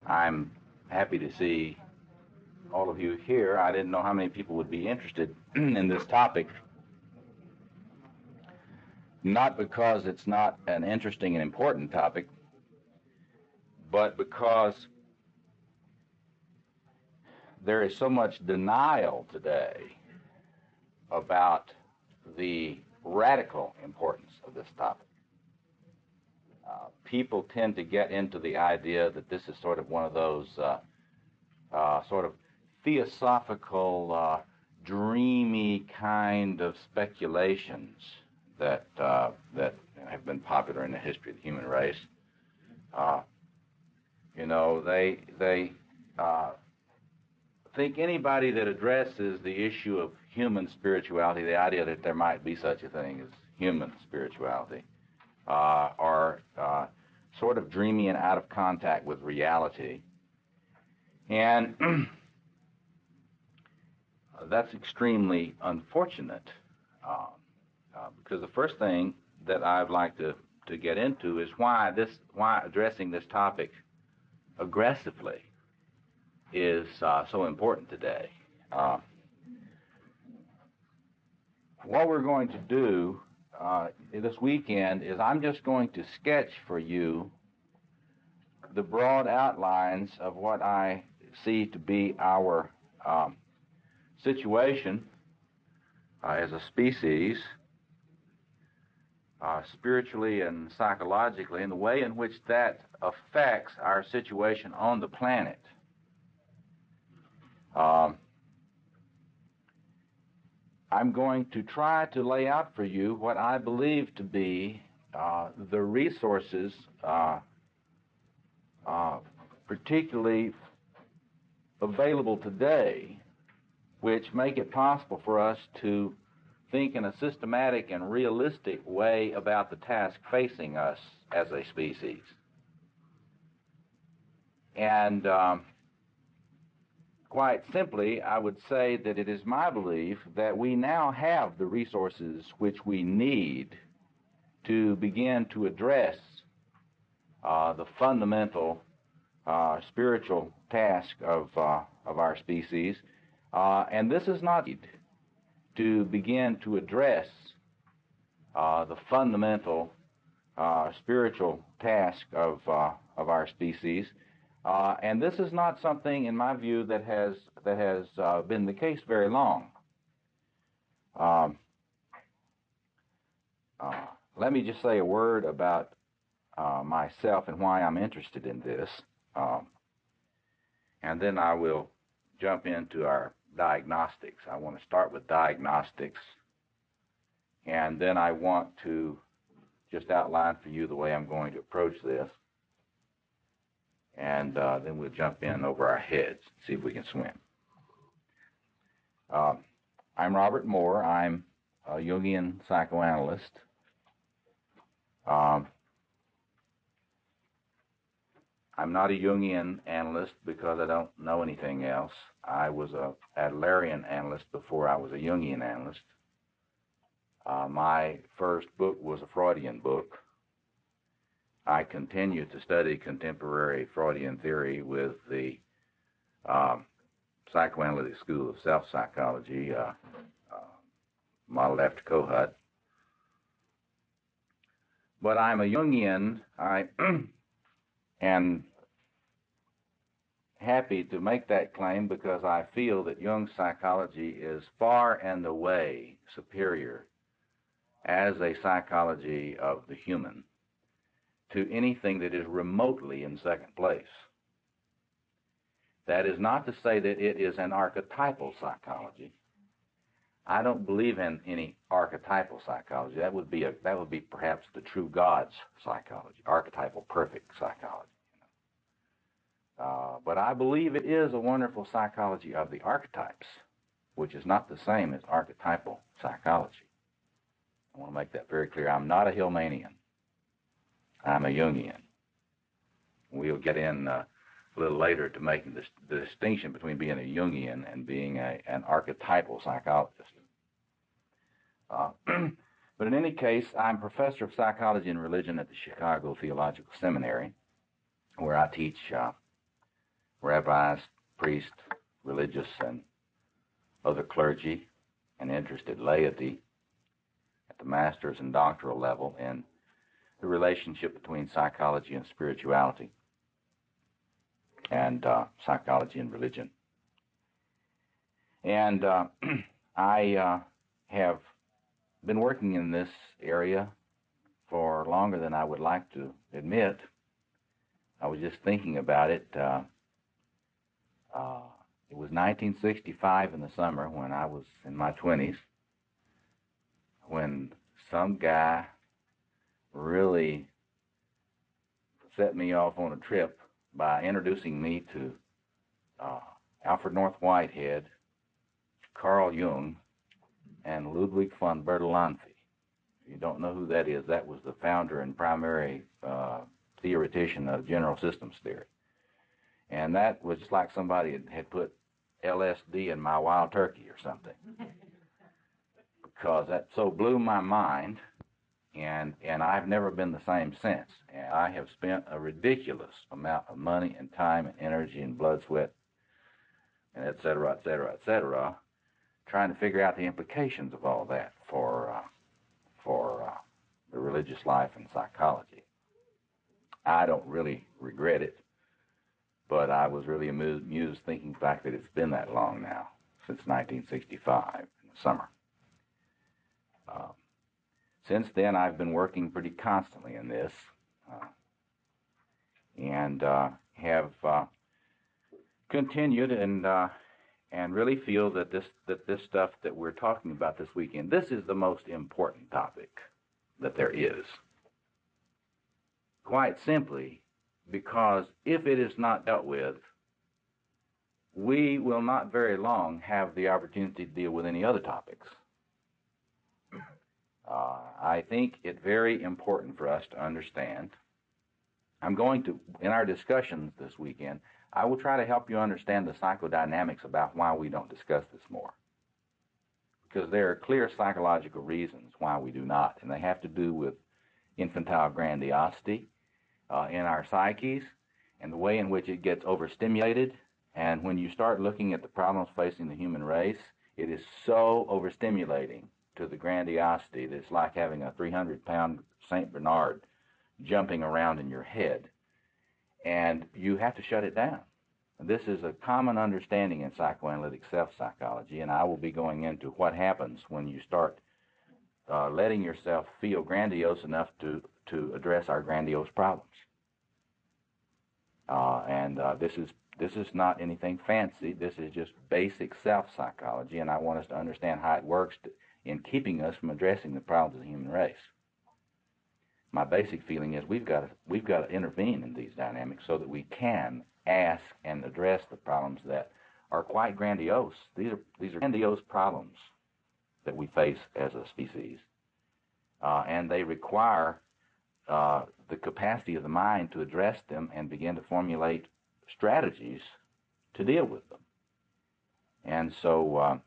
I'm happy to see all of you here. I didn't know how many people would be interested in this topic, not because it's not an interesting and important topic, but because there is so much denial today about the radical importance of this topic. People tend to get into the idea that this is sort of one of those sort of theosophical, dreamy kind of speculations that have been popular in the history of the human race. They think anybody that addresses the issue of human spirituality, the idea that there might be such a thing as human spirituality, are sort of dreamy and out of contact with reality. And that's extremely unfortunate, because the first thing that I'd like to get into is why addressing this topic aggressively is so important today. What we're going to do this weekend is I'm just going to sketch for you the broad outlines of what I see to be our situation as a species, spiritually and psychologically, and the way in which that affects our situation on the planet. I'm going to try to lay out for you what I believe to be the resources, particularly available today, which make it possible for us to think in a systematic and realistic way about the task facing us as a species. And quite simply, I would say that it is my belief that we now have the resources which we need to begin to address the fundamental spiritual task of our species, and this is not to begin to address the fundamental spiritual task of our species. And this is not something, in my view, that has been the case very long. Let me just say a word about myself and why I'm interested in this, and then I will jump into our diagnostics. I want to start with diagnostics, and then I want to just outline for you the way I'm going to approach this. And then we'll jump in over our heads, see if we can swim. I'm Robert Moore. I'm a Jungian psychoanalyst. I'm not a Jungian analyst because I don't know anything else. I was a Adlerian analyst before I was a Jungian analyst. My first book was a Freudian book. I continue to study contemporary Freudian theory with the psychoanalytic school of self-psychology, modeled after Kohut. But I'm a Jungian. I am happy to make that claim because I feel that Jung's psychology is far and away superior as a psychology of the human to anything that is remotely in second place. That is not to say that it is an archetypal psychology. I don't believe in any archetypal psychology. That would be perhaps the true God's psychology, archetypal perfect psychology. But I believe it is a wonderful psychology of the archetypes, which is not the same as archetypal psychology. I want to make that very clear. I'm not a Hillmanian. I'm a Jungian. We'll get in a little later to making the distinction between being a Jungian and being an archetypal psychologist. But in any case, I'm professor of psychology and religion at the Chicago Theological Seminary, where I teach rabbis, priests, religious, and other clergy, and interested laity at the master's and doctoral level in the relationship between psychology and spirituality, and psychology and religion. And I have been working in this area for longer than I would like to admit. I was just thinking about it. It was 1965 in the summer when I was in my 20s, when some guy really set me off on a trip by introducing me to Alfred North Whitehead, Carl Jung, and Ludwig von Bertalanffy. If you don't know who that is, that was the founder and primary theoretician of general systems theory. And that was just like somebody had put LSD in my wild turkey or something, because that so blew my mind, and I've never been the same since. And I have spent a ridiculous amount of money and time and energy and blood, sweat, and et cetera, trying to figure out the implications of all that for the religious life and psychology. I don't really regret it, but I was really amused thinking back that it's been that long now, since 1965 in the summer. Since then, I've been working pretty constantly in this, and have continued and really feel that this stuff that we're talking about this weekend, this is the most important topic that there is. Quite simply, because if it is not dealt with, we will not very long have the opportunity to deal with any other topics. I think it's very important for us to understand. I'm going to, in our discussions this weekend, I will try to help you understand the psychodynamics about why we don't discuss this more. Because there are clear psychological reasons why we do not, and they have to do with infantile grandiosity in our psyches, and the way in which it gets overstimulated. And when you start looking at the problems facing the human race, it is so overstimulating to the grandiosity that it's like having a 300-pound St. Bernard jumping around in your head. And you have to shut it down. This is a common understanding in psychoanalytic self-psychology, and I will be going into what happens when you start letting yourself feel grandiose enough to address our grandiose problems. This is not anything fancy. This is just basic self-psychology, and I want us to understand how it works in keeping us from addressing the problems of the human race. My basic feeling is we've got to intervene in these dynamics so that we can ask and address the problems that are quite grandiose. These are grandiose problems that we face as a species, and they require the capacity of the mind to address them and begin to formulate strategies to deal with them. And so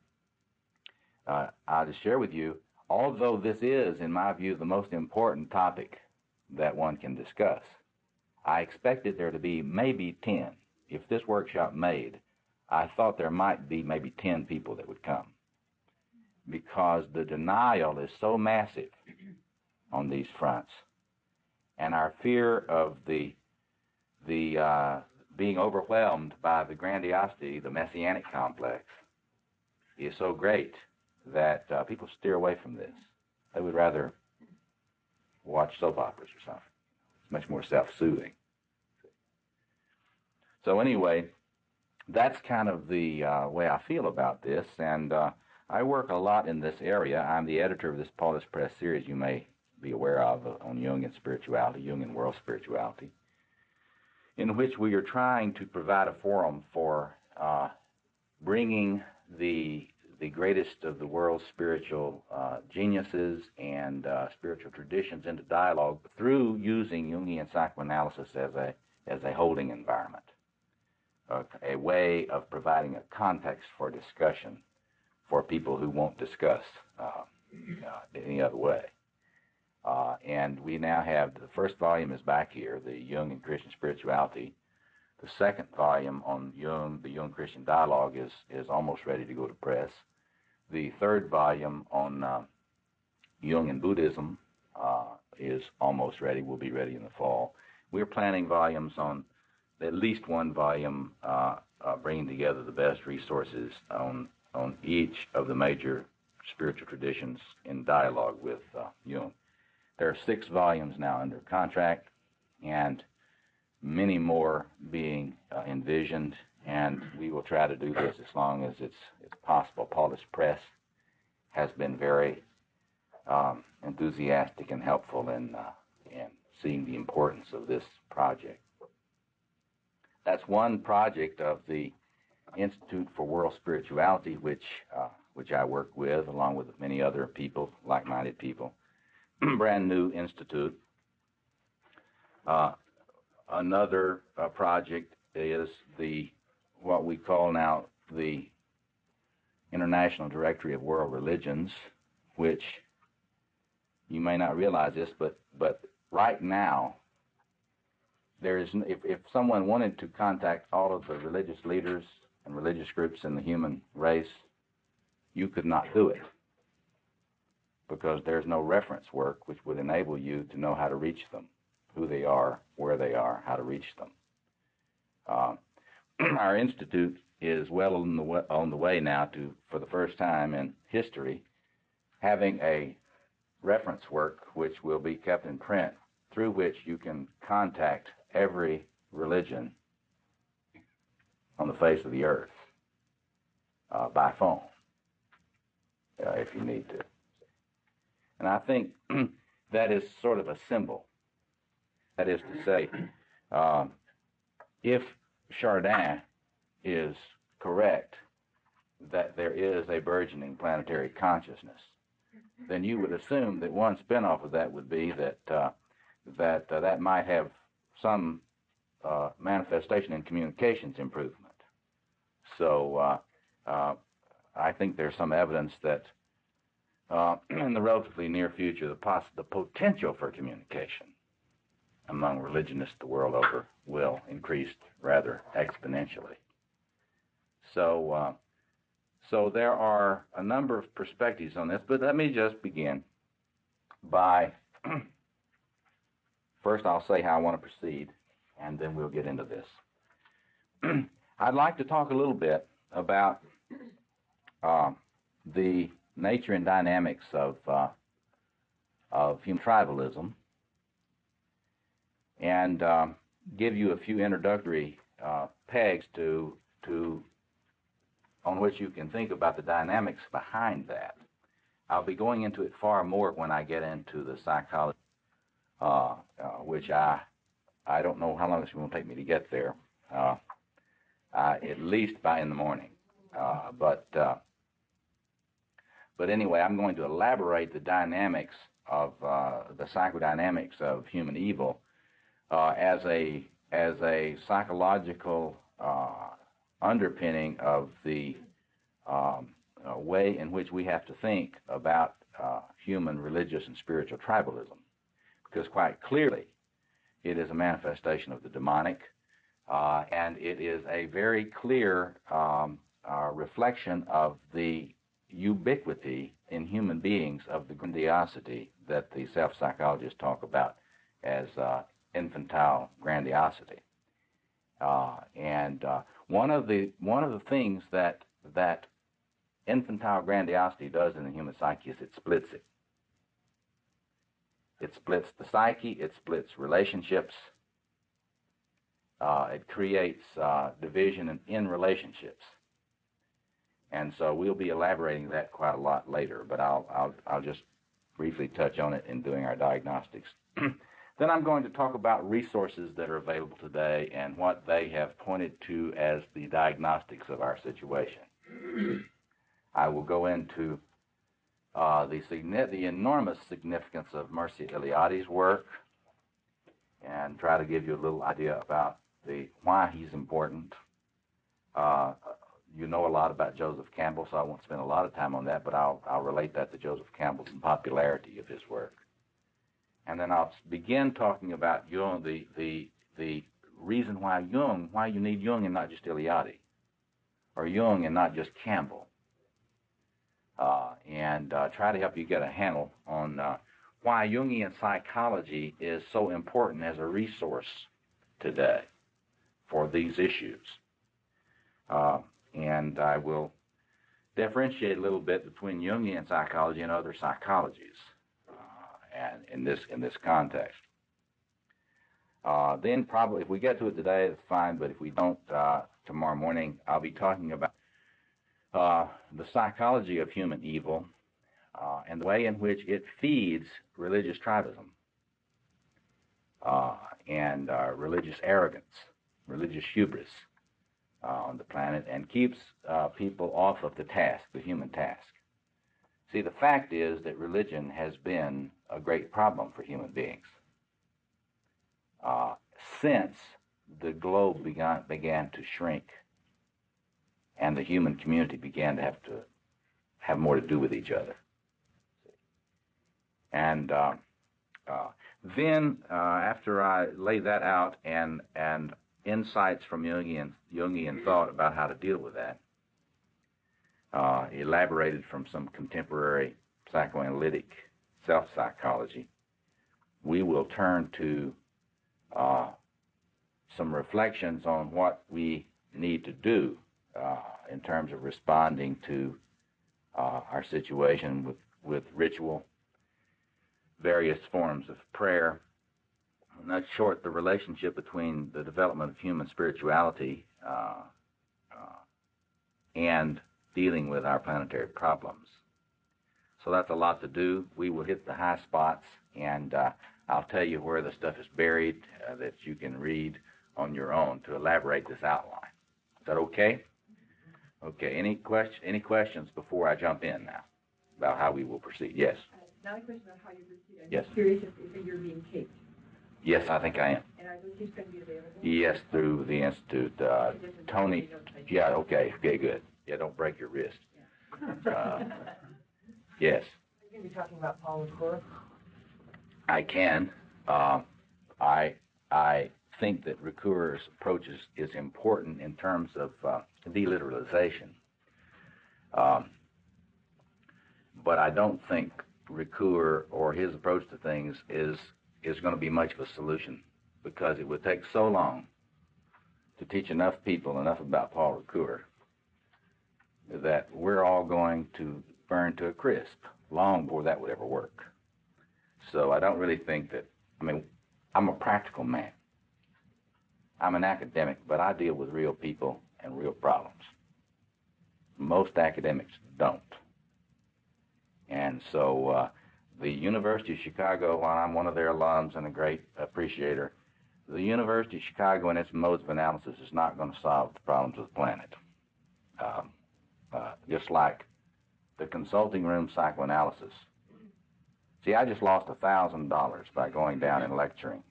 I'll just share with you, although this is, in my view, the most important topic that one can discuss, I expected there to be maybe 10. If this workshop made, I thought there might be maybe 10 people that would come, because the denial is so massive on these fronts, and our fear of the being overwhelmed by the grandiosity, the messianic complex, is so great that people steer away from this. They would rather watch soap operas or something. It's much more self-soothing. So anyway, that's kind of the way I feel about this, and I work a lot in this area. I'm the editor of this Paulist Press series you may be aware of on Jungian spirituality, Jungian world spirituality, in which we are trying to provide a forum for bringing the greatest of the world's spiritual geniuses and spiritual traditions into dialogue through using Jungian psychoanalysis as a holding environment, a way of providing a context for discussion for people who won't discuss any other way. And we now have, the first volume is back here, the Jung and Christian Spirituality. The second volume on Jung, the Jung Christian Dialogue, is almost ready to go to press. The third volume on Jung and Buddhism is almost ready, will be ready in the fall. We're planning volumes on, at least one volume, bringing together the best resources on each of the major spiritual traditions in dialogue with Jung. There are 6 volumes now under contract, and many more being envisioned, and we will try to do this as long as it's possible. Paulus Press has been very enthusiastic and helpful in seeing the importance of this project. That's one project of the Institute for World Spirituality, which I work with, along with many other people, like-minded people. Brand new institute. Another project is what we call now the International Directory of World Religions, which you may not realize this, but right now, there is, if someone wanted to contact all of the religious leaders and religious groups in the human race, you could not do it, because there's no reference work which would enable you to know how to reach them, who they are, where they are, how to reach them. Our institute is well on the way now to, for the first time in history, having a reference work which will be kept in print, through which you can contact every religion on the face of the earth by phone, if you need to. And I think that is sort of a symbol. That is to say, if Chardin is correct that there is a burgeoning planetary consciousness, then you would assume that one spin-off of that would be that might have some manifestation in communications improvement. So I think there's some evidence that in the relatively near future, the potential for communication among religionists the world over will increase rather exponentially. So there are a number of perspectives on this, but let me just begin by, first I'll say how I want to proceed, and then we'll get into this. I'd like to talk a little bit about the nature and dynamics of human tribalism, and give you a few introductory pegs on which you can think about the dynamics behind that. I'll be going into it far more when I get into the psychology, which I don't know how long it's going to take me to get there, at least by in the morning. But anyway, I'm going to elaborate the dynamics of the psychodynamics of human evil as a psychological underpinning of the way in which we have to think about human religious and spiritual tribalism, because quite clearly it is a manifestation of the demonic, and it is a very clear reflection of the ubiquity in human beings of the grandiosity that the self-psychologists talk about as infantile grandiosity. And one of the things that infantile grandiosity does in the human psyche is it splits it. It splits the psyche, it splits relationships, it creates division in relationships. And so we'll be elaborating that quite a lot later, but I'll just briefly touch on it in doing our diagnostics. Then I'm going to talk about resources that are available today and what they have pointed to as the diagnostics of our situation. I will go into the enormous significance of Mircea Eliade's work and try to give you a little idea about why he's important. You know a lot about Joseph Campbell, so I won't spend a lot of time on that, but I'll relate that to Joseph Campbell's popularity of his work. And then I'll begin talking about the reason why you need Jung and not just Eliade, or Jung and not just Campbell, and try to help you get a handle on why Jungian psychology is so important as a resource today for these issues. And I will differentiate a little bit between Jungian psychology and other psychologies, and in this context. Then probably if we get to it today, it's fine. But if we don't, tomorrow morning I'll be talking about the psychology of human evil and the way in which it feeds religious tribalism and religious arrogance, religious hubris on the planet, and keeps people off of the task, the human task. See, the fact is that religion has been a great problem for human beings since the globe began to shrink and the human community began to have more to do with each other. And then after I lay that out and insights from Jungian thought about how to deal with that, elaborated from some contemporary psychoanalytic self-psychology, we will turn to some reflections on what we need to do in terms of responding to our situation with ritual, various forms of prayer. Not short, the relationship between the development of human spirituality and dealing with our planetary problems. So that's a lot to do. We will hit the high spots, and I'll tell you where the stuff is buried that you can read on your own to elaborate this outline. Is that okay? Okay. Any questions before I jump in now about how we will proceed? Yes. Not a question about how you proceed. I'm yes. Curious if you're being taped. Yes, I think I am. And are those tapes going to be available? Yes, through the Institute. Tony. Yeah. Okay. Okay. Good. Yeah. Don't break your wrist. Yeah. Yes. Are you going to be talking about Paul Ricoeur? I can. I think that Ricoeur's approach is important in terms of deliteralization. But I don't think Ricoeur or his approach to things is going to be much of a solution, because it would take so long to teach enough people enough about Paul Ricoeur that we're all going to burn to a crisp long before that would ever work. So I don't really think that, I'm a practical man. I'm an academic, but I deal with real people and real problems. Most academics don't. And so the University of Chicago, while I'm one of their alums and a great appreciator, the University of Chicago and its modes of analysis is not going to solve the problems of the planet. Just like the consulting room psychoanalysis. See, I just lost $1,000 by going down and lecturing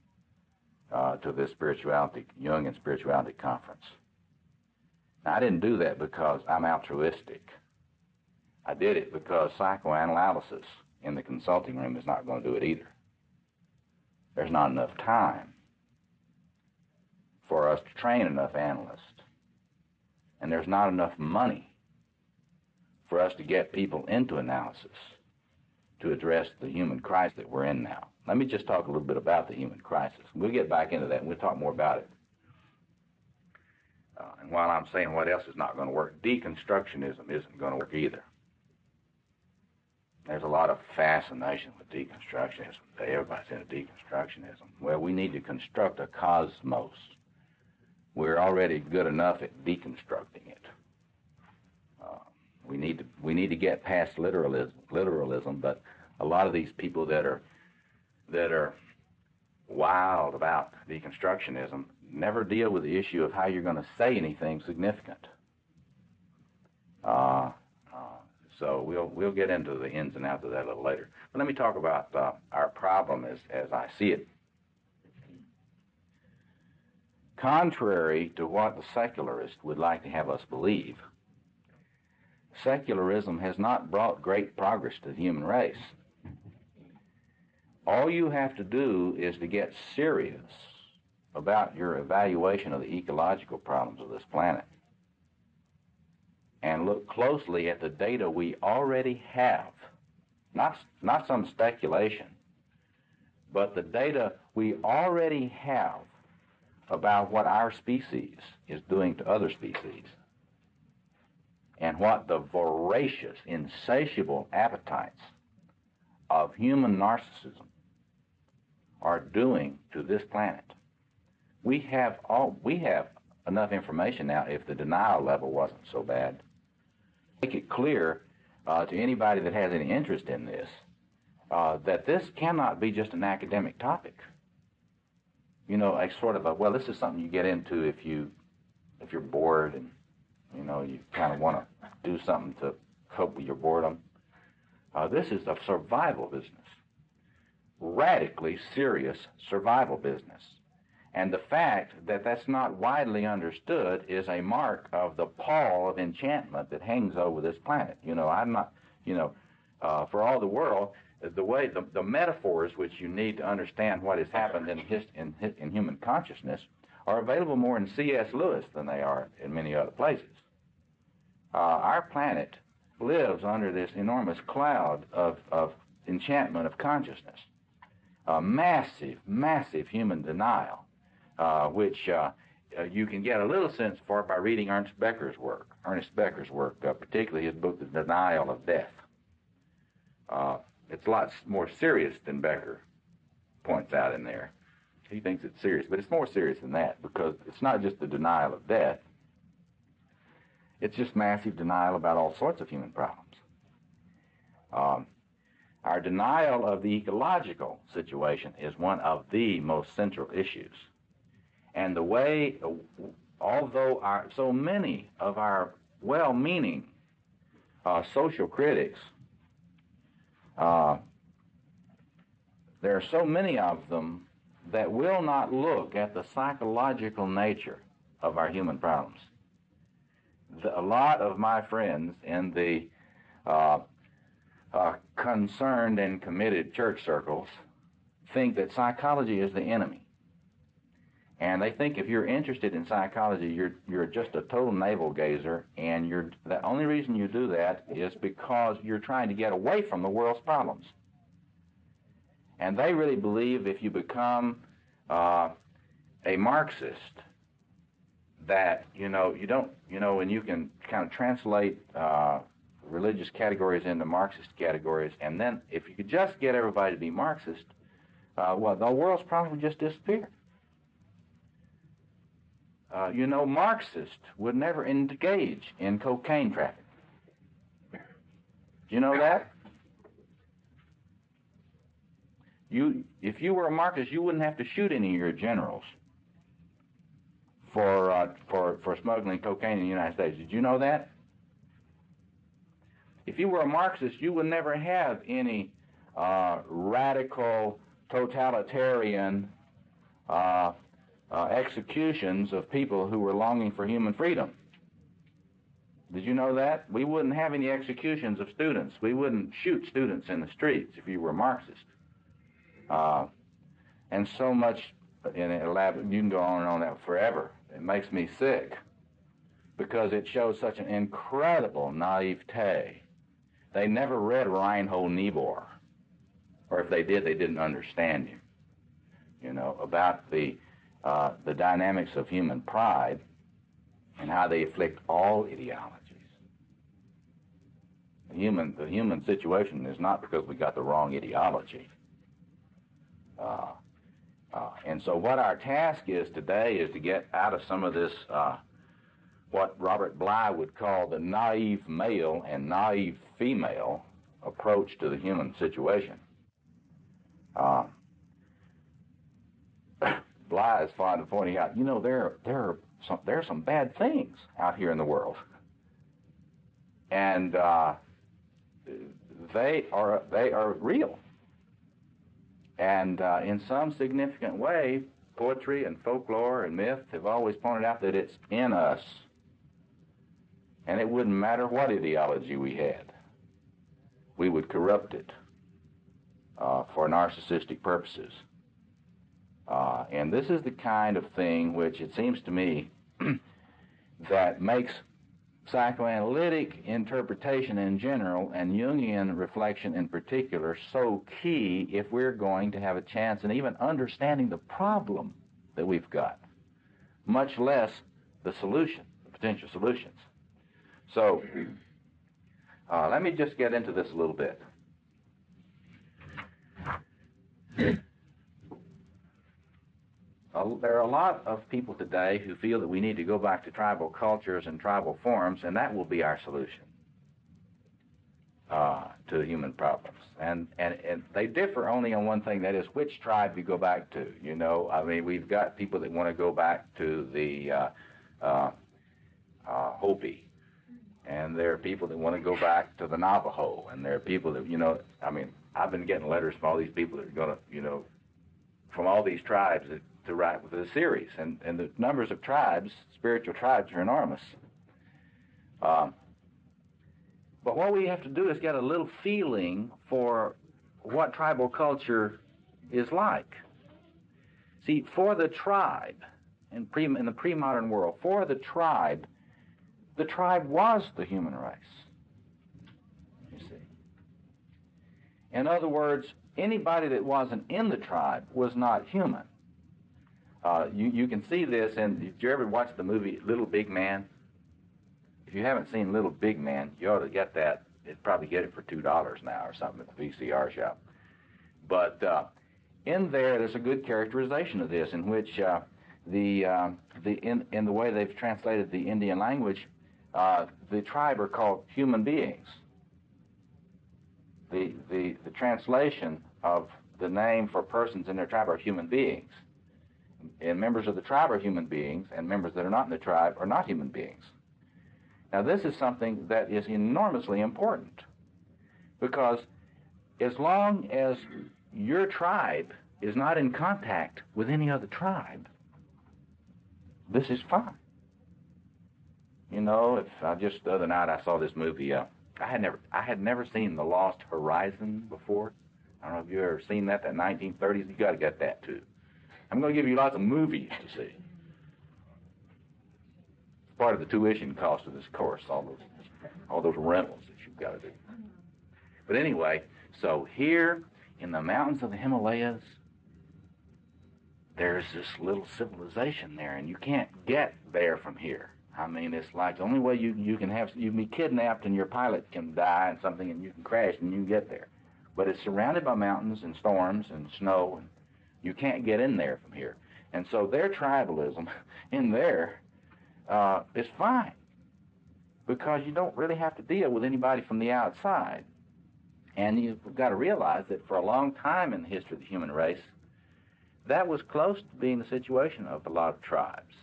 to this Jungian spirituality conference. Now, I didn't do that because I'm altruistic. I did it because psychoanalysis in the consulting room is not going to do it either. There's not enough time for us to train enough analysts. And there's not enough money for us to get people into analysis to address the human crisis that we're in now. Let me just talk a little bit about the human crisis. We'll get back into that and we'll talk more about it. And while I'm saying what else is not going to work, deconstructionism isn't going to work either. There's a lot of fascination with deconstructionism. Everybody's into deconstructionism. Well, we need to construct a cosmos. We're already good enough at deconstructing it. We need to get past literalism, but a lot of these people that are wild about deconstructionism never deal with the issue of how you're going to say anything significant. So we'll get into the ins and outs of that a little later. But let me talk about our problem as I see it. Contrary to what the secularist would like to have us believe, secularism has not brought great progress to the human race. All you have to do is to get serious about your evaluation of the ecological problems of this planet and look closely at the data we already have, not some speculation, but the data we already have about what our species is doing to other species and what the voracious, insatiable appetites of human narcissism are doing to this planet. We have enough information now, if the denial level wasn't so bad, make it clear to anybody that has any interest in this that this cannot be just an academic topic. You know, a sort of well, this is something you get into if you're bored and, you know, you kind of want to do something to cope with your boredom. This is a survival business, radically serious survival business. And the fact that that's not widely understood is a mark of the pall of enchantment that hangs over this planet. You know, I'm not, you know, for all the world, the way the metaphors which you need to understand what has happened in human consciousness are available more in C.S. Lewis than they are in many other places. Our planet lives under this enormous cloud of enchantment of consciousness, massive human denial, which you can get a little sense for by reading Ernest Becker's work, particularly his book, The Denial of Death. It's a lot more serious than Becker points out in there. He thinks it's serious, but it's more serious than that, because it's not just the denial of death. It's just massive denial about all sorts of human problems. Our denial of the ecological situation is one of the most central issues. And the way, although so many of our well-meaning social critics, there are so many of them that will not look at the psychological nature of our human problems. A lot of my friends in the concerned and committed church circles think that psychology is the enemy. And they think if you're interested in psychology, you're just a total navel-gazer, and the only reason you do that is because you're trying to get away from the world's problems. And they really believe if you become a Marxist, that, you know, you don't, you know, and you can kind of translate religious categories into Marxist categories, and then if you could just get everybody to be Marxist, well, the world's problems would just disappear. You know, Marxists would never engage in cocaine trafficking. Do you know that? If you were a Marxist, you wouldn't have to shoot any of your generals for smuggling cocaine in the United States. Did you know that? If you were a Marxist, you would never have any radical, totalitarian executions of people who were longing for human freedom. Did you know that? We wouldn't have any executions of students. We wouldn't shoot students in the streets if you were a Marxist. And so much in a lab, you can go on and on that forever. It makes me sick because it shows such an incredible naivete. They never read Reinhold Niebuhr, or if they did, they didn't understand him. You know, about the dynamics of human pride and how they afflict all ideologies. The human situation is not because we got the wrong ideology. And so what our task is today is to get out of some of this, what Robert Bly would call the naive male and naive female approach to the human situation. Bly is fond of pointing out, you know, there are some bad things out here in the world, and they are real. And in some significant way, poetry and folklore and myth have always pointed out that it's in us, and it wouldn't matter what ideology we had, we would corrupt it for narcissistic purposes. And this is the kind of thing which it seems to me that makes psychoanalytic interpretation in general and Jungian reflection in particular so key if we're going to have a chance in even understanding the problem that we've got, much less the solution, the potential solutions. So let me just get into this a little bit. There are a lot of people today who feel that we need to go back to tribal cultures and tribal forms, and that will be our solution to human problems. And they differ only on one thing, that is which tribe you go back to. You know, I mean, we've got people that want to go back to the Hopi, and there are people that want to go back to the Navajo, and there are people that, you know, I mean, I've been getting letters from all these people that are going to, you know, from all these tribes to write with a series, and the numbers of tribes, spiritual tribes, are enormous. But what we have to do is get a little feeling for what tribal culture is like. See, for the tribe, in the pre-modern world, for the tribe was the human race, you see. In other words, anybody that wasn't in the tribe was not human. You can see this, and did you ever watch the movie Little Big Man? If you haven't seen Little Big Man, you ought to get that. You'd probably get it for $2 now or something at the VCR shop. But in there's a good characterization of this, in which in the way they've translated the Indian language, the tribe are called human beings. The translation of the name for persons in their tribe are human beings. And members of the tribe are human beings, and members that are not in the tribe are not human beings. Now, this is something that is enormously important, because as long as your tribe is not in contact with any other tribe, this is fine. You know, just the other night I saw this movie. I had never seen The Lost Horizon before. I don't know if you've ever seen that 1930s. You got to get that too. I'm going to give you lots of movies to see. It's part of the tuition cost of this course, all those rentals that you've got to do. But anyway, so here in the mountains of the Himalayas, there's this little civilization there, and you can't get there from here. I mean, it's like the only way you can be kidnapped and your pilot can die and something, and you can crash and you can get there. But it's surrounded by mountains and storms and snow, and you can't get in there from here. And so their tribalism in there is fine, because you don't really have to deal with anybody from the outside. And you've got to realize that for a long time in the history of the human race, that was close to being the situation of a lot of tribes.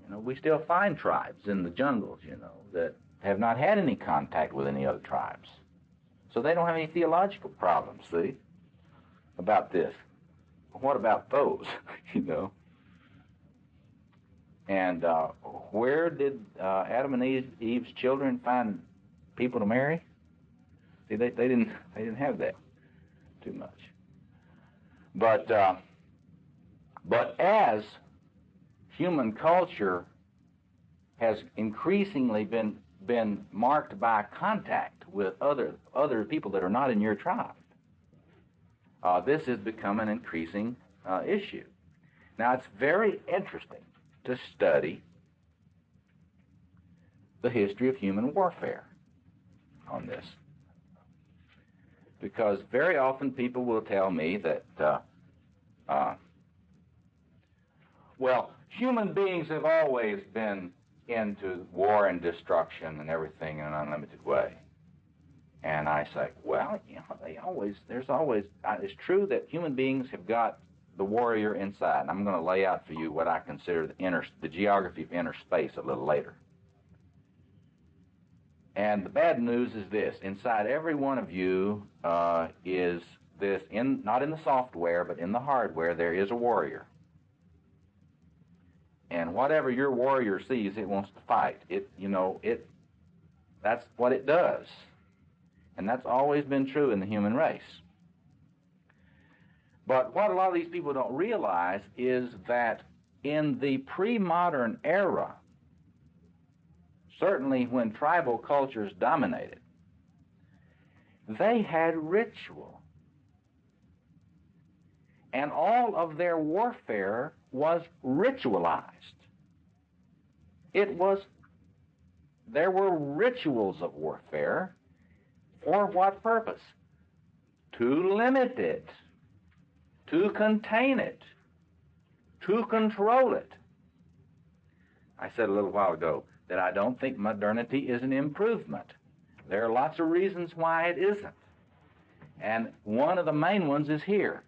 You know, we still find tribes in the jungles, you know, that have not had any contact with any other tribes. So they don't have any theological problems, see, about this. What about those, you know? And where did Adam and Eve's children find people to marry? See, they didn't have that too much. But as human culture has increasingly been marked by contact with other people that are not in your tribe, this has become an increasing issue. Now, it's very interesting to study the history of human warfare on this, because very often people will tell me that, well, human beings have always been into war and destruction and everything in an unlimited way. And I say, well, you know, it's true that human beings have got the warrior inside. And I'm going to lay out for you what I consider the geography of inner space a little later. And the bad news is this: inside every one of you is this, not in the software, but in the hardware, there is a warrior. And whatever your warrior sees, it wants to fight. That's what it does. And that's always been true in the human race. But what a lot of these people don't realize is that in the pre-modern era, certainly when tribal cultures dominated, they had ritual. And all of their warfare was ritualized. There were rituals of warfare. For what purpose? To limit it, to contain it, to control it. I said a little while ago that I don't think modernity is an improvement. There are lots of reasons why it isn't. And one of the main ones is here.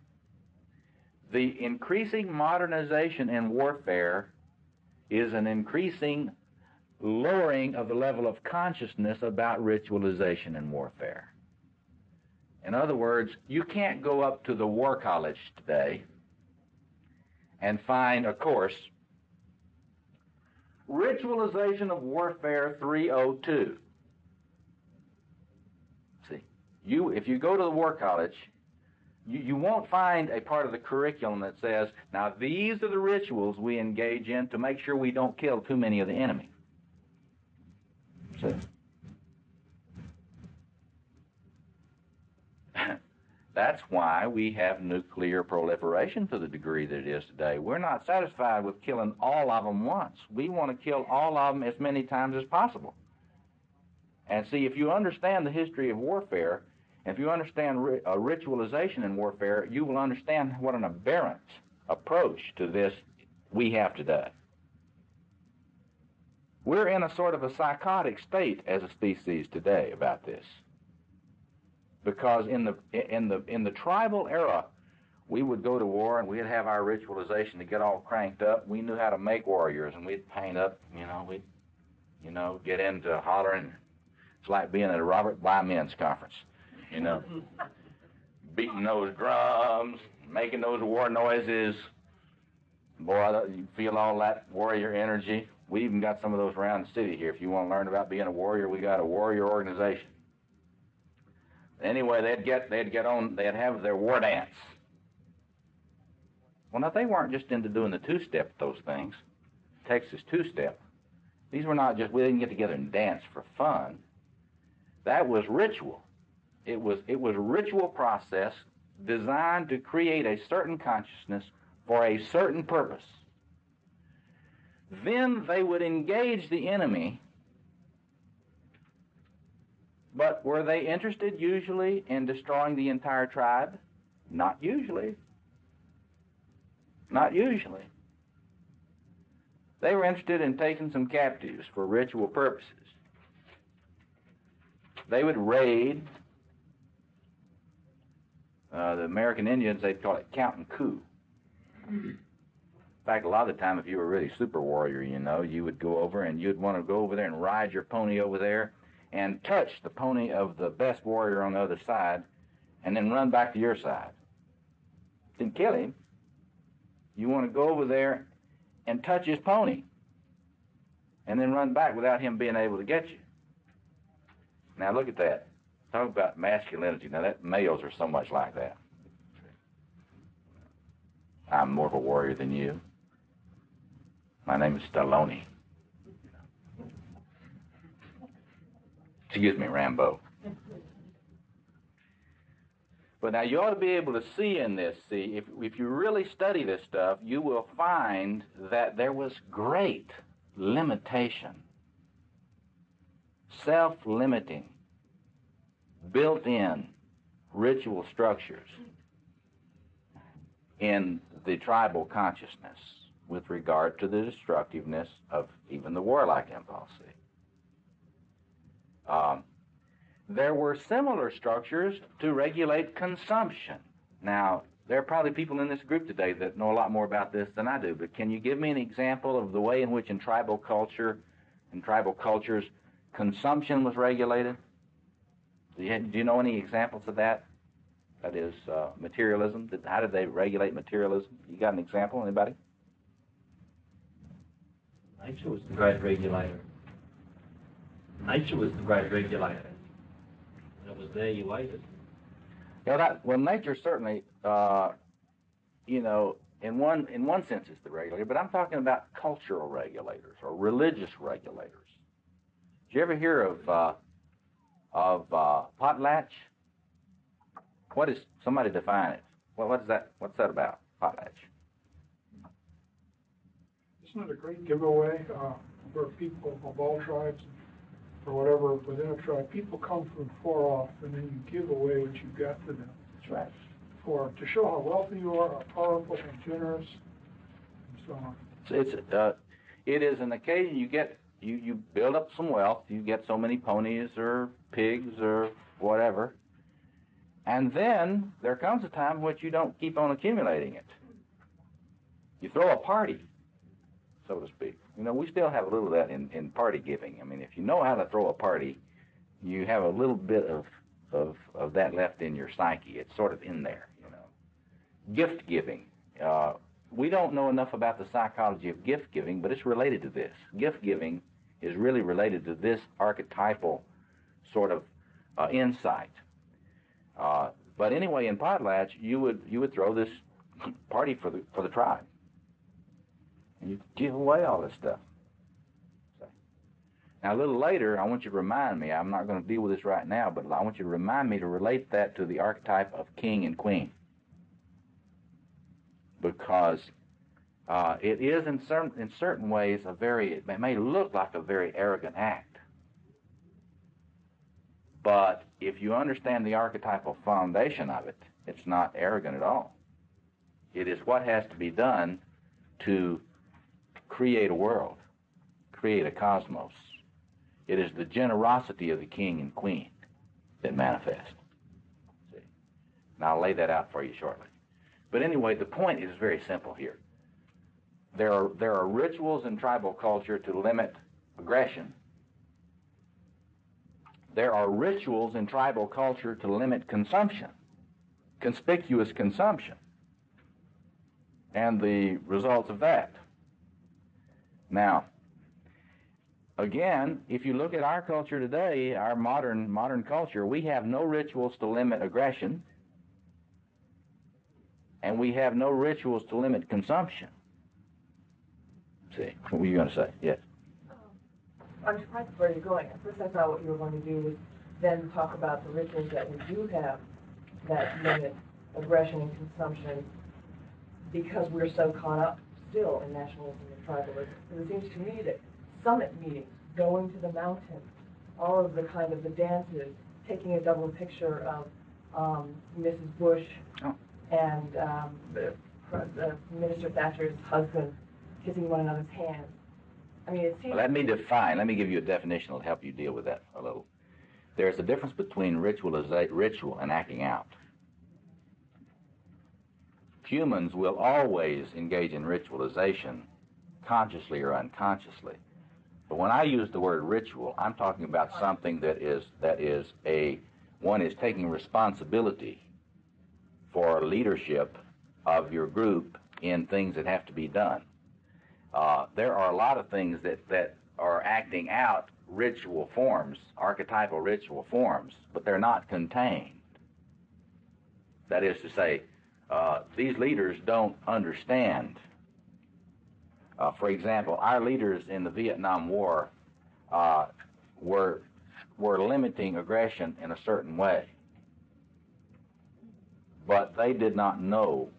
The increasing modernization in warfare is an increasing lowering of the level of consciousness about ritualization in warfare. In other words, you can't go up to the War College today and find a course, Ritualization of Warfare 302. See, if you go to the War College, you won't find a part of the curriculum that says, now these are the rituals we engage in to make sure we don't kill too many of the enemy. See? That's why we have nuclear proliferation to the degree that it is today. We're not satisfied with killing all of them once. We want to kill all of them as many times as possible. And see, if you understand the history of warfare, if you understand ritualization in warfare, you will understand what an aberrant approach to this we have today. We're in a sort of a psychotic state as a species today about this. Because in the tribal era, we would go to war and we'd have our ritualization to get all cranked up. We knew how to make warriors, and we'd paint up, we'd get into hollering. It's like being at a Robert Bly Men's conference, beating those drums, making those war noises. Boy, you feel all that warrior energy. We even got some of those around the city here. If you want to learn about being a warrior, we got a warrior organization. Anyway, they'd have their war dance. Well, now, they weren't just into doing the two-step, those things, Texas two-step. These were not just, we didn't get together and dance for fun. That was ritual. It was a ritual process designed to create a certain consciousness for a certain purpose. Then they would engage the enemy. But were they interested usually in destroying the entire tribe? Not usually. Not usually. They were interested in taking some captives for ritual purposes. They would raid. The American Indians, they'd call it count and coup. In fact, a lot of the time, if you were a really super warrior, you would go over and you'd want to go over there and ride your pony over there and touch the pony of the best warrior on the other side, and then run back to your side. Didn't kill him. You want to go over there and touch his pony, and then run back without him being able to get you. Now look at that. Talk about masculinity. Now that males are so much like that. I'm more of a warrior than you. My name is Stallone. Excuse me, Rambo. But now you ought to be able to see in this, if you really study this stuff, you will find that there was great limitation, self-limiting, built-in ritual structures in the tribal consciousness with regard to the destructiveness of even the warlike impulse. There were similar structures to regulate consumption. Now, there are probably people in this group today that know a lot more about this than I do, but can you give me an example of the way in which in tribal cultures, consumption was regulated? Do you know any examples of that? That is materialism. How did they regulate materialism? You got an example, anybody? Nature was the great regulator. Nature was the great regulator. When it was there, you waited. Yeah, well, nature certainly you know, in one sense it's the regulator, but I'm talking about cultural regulators or religious regulators. Did you ever hear of potlatch? What is, somebody define it? Well, what is that? What's that about? Potlatch. Isn't it a great giveaway where people of all tribes, or whatever, within a tribe, people come from far off, and then you give away what you've got to them. That's right. To show how wealthy you are, how powerful and generous, and so on. It is an occasion you build up some wealth. You get so many ponies or pigs or whatever, and then there comes a time in which you don't keep on accumulating it. You throw a party, so to speak. You know, we still have a little of that in party giving. I mean, if you know how to throw a party, you have a little bit of that left in your psyche. It's sort of in there, you know. Gift giving. We don't know enough about the psychology of gift giving, but it's related to this. Gift giving is really related to this archetypal sort of insight. But anyway, in potlatch, you would throw this party for the tribe. And you give away all this stuff. Now, a little later, I want you to remind me, I'm not going to deal with this right now, but I want you to remind me to relate that to the archetype of king and queen. Because it is in certain ways it may look like a very arrogant act. But if you understand the archetypal foundation of it, it's not arrogant at all. It is what has to be done to create a world, create a cosmos. It is the generosity of the king and queen that manifests. See? And I'll lay that out for you shortly. But anyway, the point is very simple here. There are rituals in tribal culture to limit aggression. There are rituals in tribal culture to limit consumption, conspicuous consumption, and the results of that. Now, again, if you look at our culture today, our modern culture, we have no rituals to limit aggression, and we have no rituals to limit consumption. See, what were you going to say? Yes. I'm surprised where you're going. At first I thought what you were going to do was then talk about the rituals that we do have that limit aggression and consumption because we're so caught up still in nationalism and tribalism. Because it seems to me that summit meetings, going to the mountain, all of the kind of the dances, taking a double picture of Mrs. Bush and the Minister Thatcher's husband kissing one another's hands. I mean, it seems... Well, let me give you a definition that'll help you deal with that a little. There's a difference between ritual and acting out. Humans will always engage in ritualization, consciously or unconsciously. But when I use the word ritual, I'm talking about something one is taking responsibility for leadership of your group in things that have to be done. There are a lot of things that are acting out ritual forms, archetypal ritual forms, but they're not contained. That is to say, these leaders don't understand. For example, our leaders in the Vietnam War were limiting aggression in a certain way, but they did not know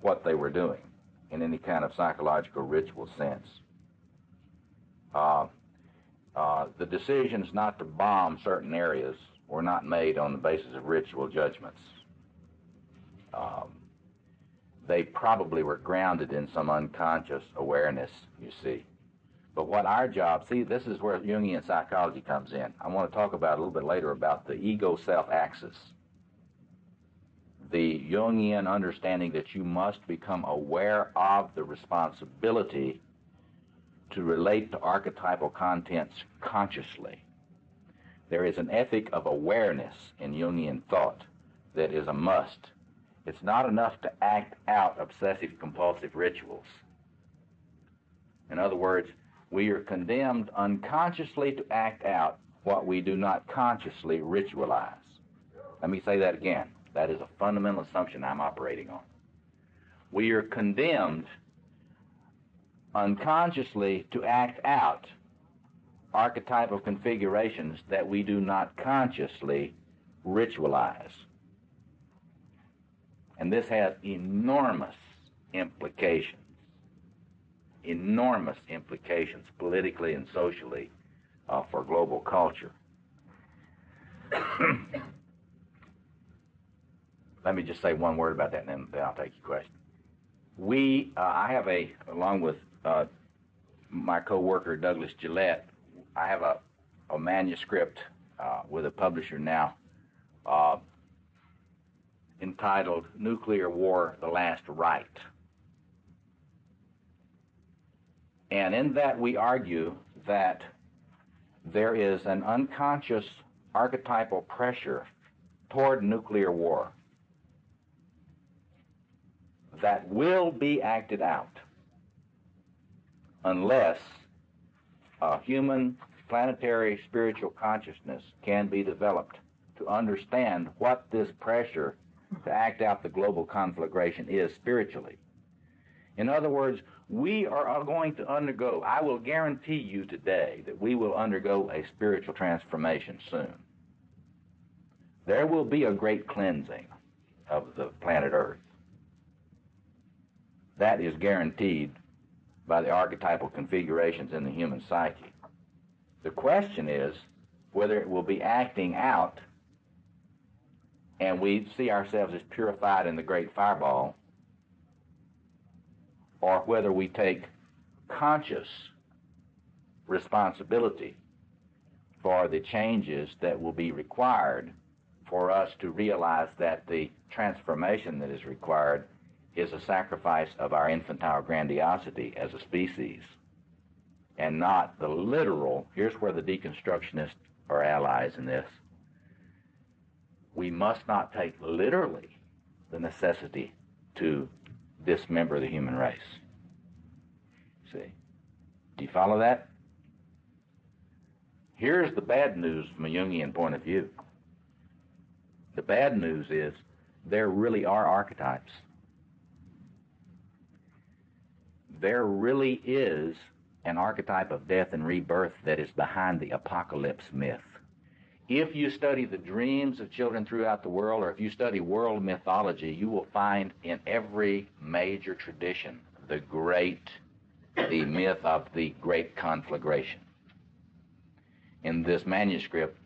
what they were doing in any kind of psychological ritual sense. The decisions not to bomb certain areas were not made on the basis of ritual judgments. They probably were grounded in some unconscious awareness, you see. But what our job, see, this is where Jungian psychology comes in. I want to talk about a little bit later about the ego-self axis. The Jungian understanding that you must become aware of the responsibility to relate to archetypal contents consciously. There is an ethic of awareness in Jungian thought that is a must. It's not enough to act out obsessive-compulsive rituals. In other words, we are condemned unconsciously to act out what we do not consciously ritualize. Let me say that again. That is a fundamental assumption I'm operating on. we are condemned unconsciously to act out archetypal configurations that we do not consciously ritualize. And this has enormous implications politically and socially for global culture. Let me just say one word about that, and then I'll take your question. I have along with my co-worker Douglas Gillette, I have a manuscript with a publisher now entitled Nuclear War, the Last Right. And in that we argue that there is an unconscious archetypal pressure toward nuclear war that will be acted out unless a human planetary spiritual consciousness can be developed to understand what this pressure to act out the global conflagration is spiritually. In other words, we are going to undergo, I will guarantee you today that we will undergo a spiritual transformation soon. There will be a great cleansing of the planet Earth. That is guaranteed by the archetypal configurations in the human psyche. The question is whether it will be acting out and we see ourselves as purified in the great fireball, or whether we take conscious responsibility for the changes that will be required for us to realize that the transformation that is required is a sacrifice of our infantile grandiosity as a species, and not the literal. Here's where the deconstructionists are allies in this. We must not take literally the necessity to dismember the human race. See? Do you follow that? Here's the bad news from a Jungian point of view. The bad news is there really are archetypes. There really is an archetype of death and rebirth that is behind the apocalypse myth. If you study the dreams of children throughout the world, or if you study world mythology, you will find in every major tradition the myth of the great conflagration. In this manuscript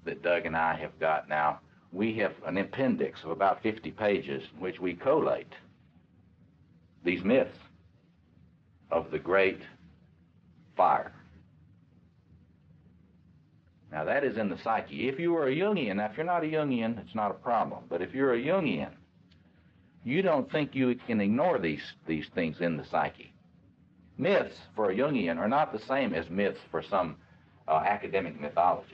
that Doug and I have got now, we have an appendix of about 50 pages in which we collate these myths of the great fire. Now that is in the psyche. If you are a Jungian, now if you're not a Jungian, it's not a problem. But if you're a Jungian, you don't think you can ignore these things in the psyche. Myths for a Jungian are not the same as myths for some academic mythologist.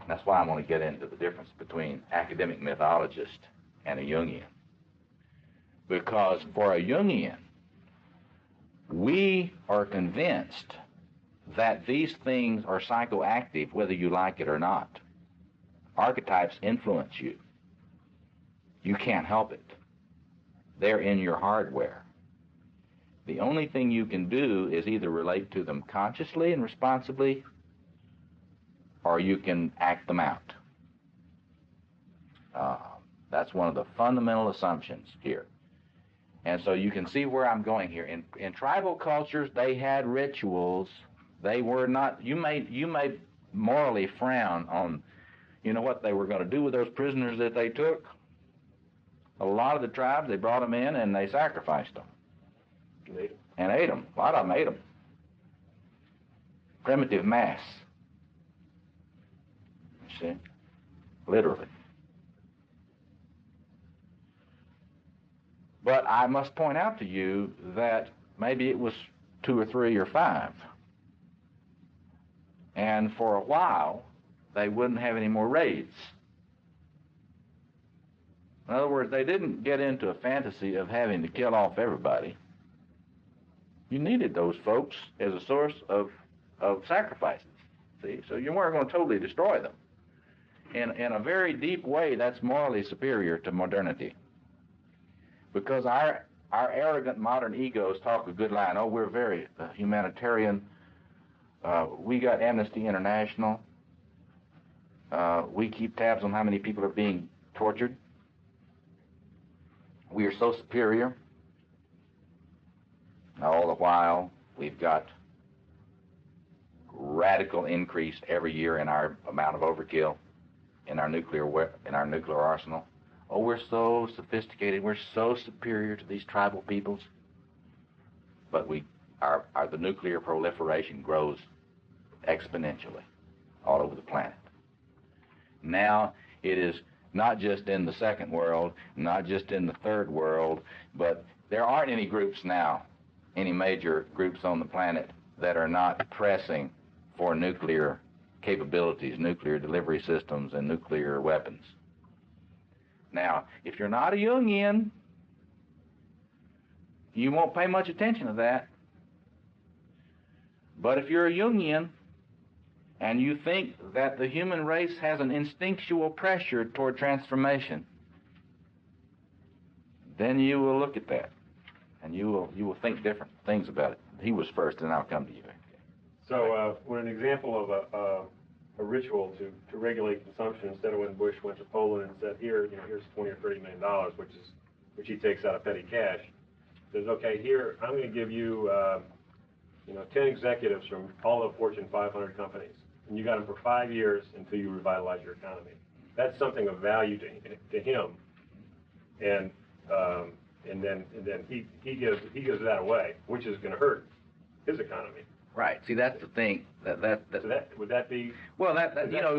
That's why I want to get into the difference between academic mythologist and a Jungian. Because for a Jungian, we are convinced that these things are psychoactive whether you like it or not. Archetypes influence you. You can't help it. They're in your hardware. The only thing you can do is either relate to them consciously and responsibly, or you can act them out. That's one of the fundamental assumptions here. And so you can see where I'm going here. In tribal cultures, they had rituals. They were not, you may morally frown on, what they were going to do with those prisoners that they took. A lot of the tribes, they brought them in and they sacrificed them. And ate them. A lot of them ate them. Primitive mass. You see? Literally. But I must point out to you that maybe it was 2 or 3 or 5. And for a while, they wouldn't have any more raids. In other words, they didn't get into a fantasy of having to kill off everybody. You needed those folks as a source of sacrifices. See, so you weren't going to totally destroy them. In a very deep way, that's morally superior to modernity. Because our arrogant modern egos talk a good line. Oh, we're very humanitarian. We got Amnesty International. We keep tabs on how many people are being tortured. We are so superior. All the while, we've got radical increase every year in our amount of overkill in our nuclear arsenal. Oh, we're so sophisticated. We're so superior to these tribal peoples. But the nuclear proliferation grows exponentially all over the planet. Now it is not just in the second world, not just in the third world, but there aren't any groups now, any major groups on the planet that are not pressing for nuclear capabilities, nuclear delivery systems, and nuclear weapons. Now, if you're not a Jungian, you won't pay much attention to that. But if you're a Jungian and you think that the human race has an instinctual pressure toward transformation, then you will look at that and you will think different things about it. He was first, and I'll come to you. So, when an example of a ritual to regulate consumption, instead of when Bush went to Poland and said, here's $20 or $30 million, which he takes out of petty cash, says, okay, here I'm going to give you 10 executives from all the Fortune 500 companies, and you got them for 5 years until you revitalize your economy. That's something of value to him, and then he gives that away, which is going to hurt his economy. Right. See, that's the thing. So would that be? Well,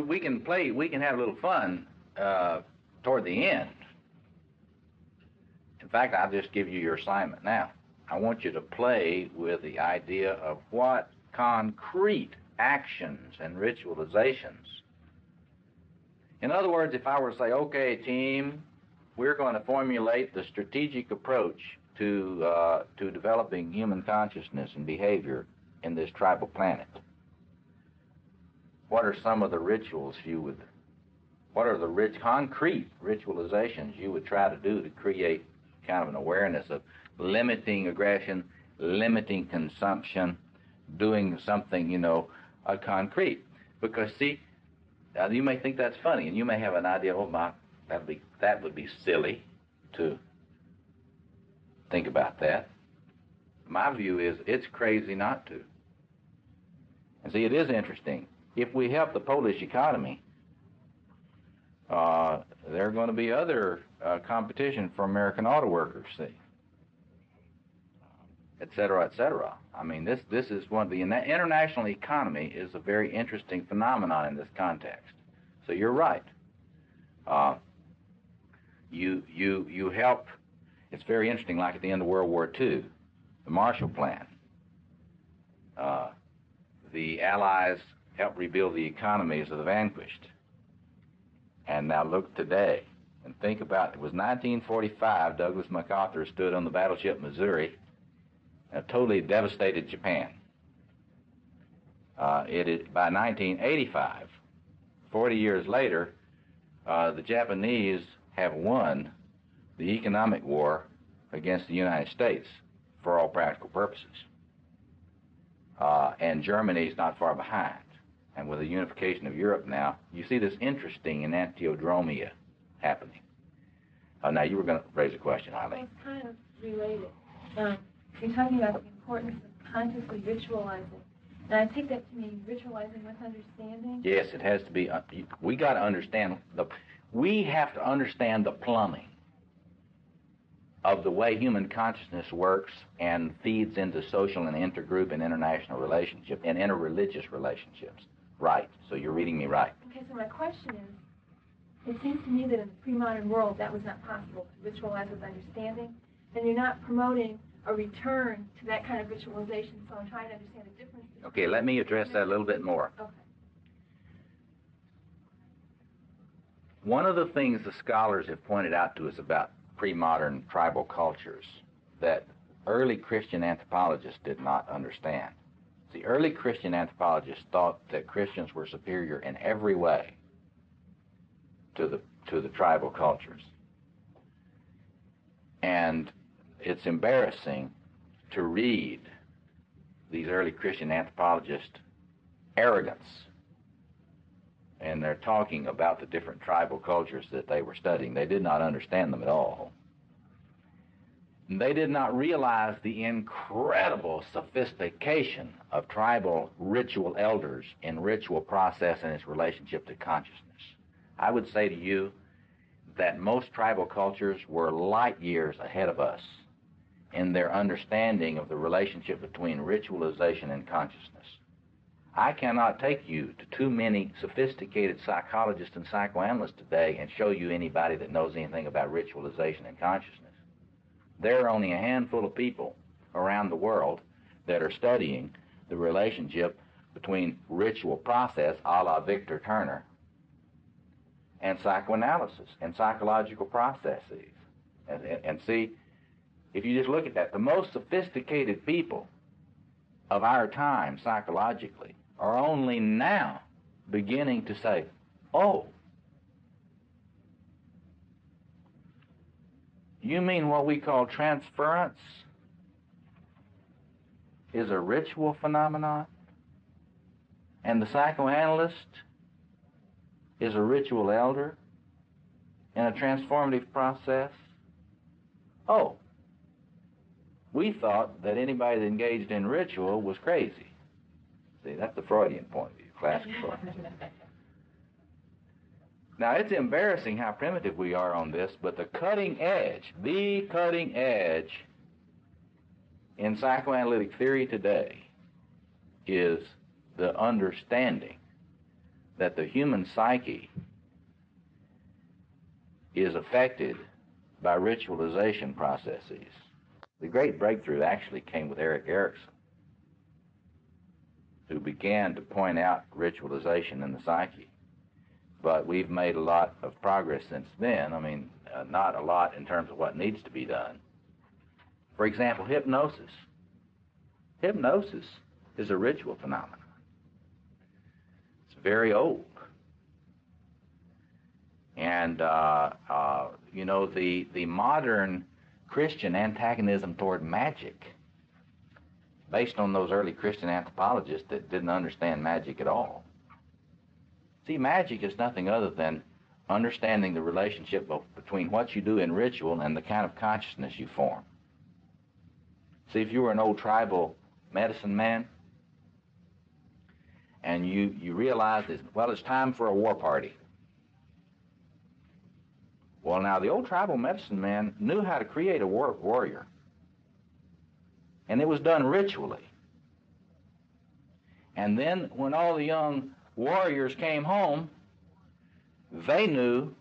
we can have a little fun toward the end. In fact, I'll just give you your assignment now. I want you to play with the idea of what concrete actions and ritualizations. In other words, if I were to say, okay, team, we're going to formulate the strategic approach to developing human consciousness and behavior in this tribal planet. What are some of the rituals what are the concrete ritualizations you would try to do to create kind of an awareness of limiting aggression, limiting consumption, doing something, concrete? Because see, you may think that's funny, and you may have an idea, that would be silly to think about that. My view is it's crazy not to. And see, it is interesting. If we help the Polish economy, there are going to be other competition for American auto workers, see, et cetera, et cetera. I mean, this is the international economy is a very interesting phenomenon in this context. So you're right. You help. It's very interesting. Like at the end of World War II, the Marshall Plan. The Allies helped rebuild the economies of the vanquished. And now look today and think about it. It was 1945, Douglas MacArthur stood on the battleship Missouri and totally devastated Japan. By 1985, 40 years later, the Japanese have won the economic war against the United States for all practical purposes. And Germany's not far behind. And with the unification of Europe now, you see this interesting enantiodromia happening. Now, you were going to raise a question, Eileen. It's kind of related. You're talking about the importance of consciously ritualizing. And I take that to mean ritualizing with understanding. Yes, it has to be. We got to understand we have to understand the plumbing of the way human consciousness works and feeds into social and intergroup and international relationships and interreligious relationships. Right. So you're reading me right. Okay, so my question is, it seems to me that in the pre-modern world that was not possible to ritualize with understanding, and you're not promoting a return to that kind of ritualization, so I'm trying to understand the difference. Okay, let me address that a little bit more. Okay. One of the things the scholars have pointed out to us about pre-modern tribal cultures that early Christian anthropologists did not understand. The early Christian anthropologists thought that Christians were superior in every way to the tribal cultures. And it's embarrassing to read these early Christian anthropologists' arrogance. And they're talking about the different tribal cultures that they were studying. They did not understand them at all. They did not realize the incredible sophistication of tribal ritual elders in ritual process and its relationship to consciousness. I would say to you that most tribal cultures were light years ahead of us in their understanding of the relationship between ritualization and consciousness. I cannot take you to too many sophisticated psychologists and psychoanalysts today and show you anybody that knows anything about ritualization and consciousness. There are only a handful of people around the world that are studying the relationship between ritual process, a la Victor Turner, and psychoanalysis and psychological processes. And see, if you just look at that, the most sophisticated people of our time psychologically are only now beginning to say, oh, you mean what we call transference is a ritual phenomenon? And the psychoanalyst is a ritual elder in a transformative process? Oh, we thought that anybody that engaged in ritual was crazy. See, that's the Freudian point of view, classical Freud. Now, it's embarrassing how primitive we are on this, but the cutting edge in psychoanalytic theory today is the understanding that the human psyche is affected by ritualization processes. The great breakthrough actually came with Erik Erikson, who began to point out ritualization in the psyche. But we've made a lot of progress since then. I mean, not a lot in terms of what needs to be done. For example, hypnosis. Hypnosis is a ritual phenomenon. It's very old. And, you know, the modern Christian antagonism toward magic, based on those early Christian anthropologists that didn't understand magic at all. See, magic is nothing other than understanding the relationship between what you do in ritual and the kind of consciousness you form. See, if you were an old tribal medicine man and you realized that, well, it's time for a war party. Well, now, the old tribal medicine man knew how to create a warrior, and it was done ritually. And then when all the young warriors came home, they knew,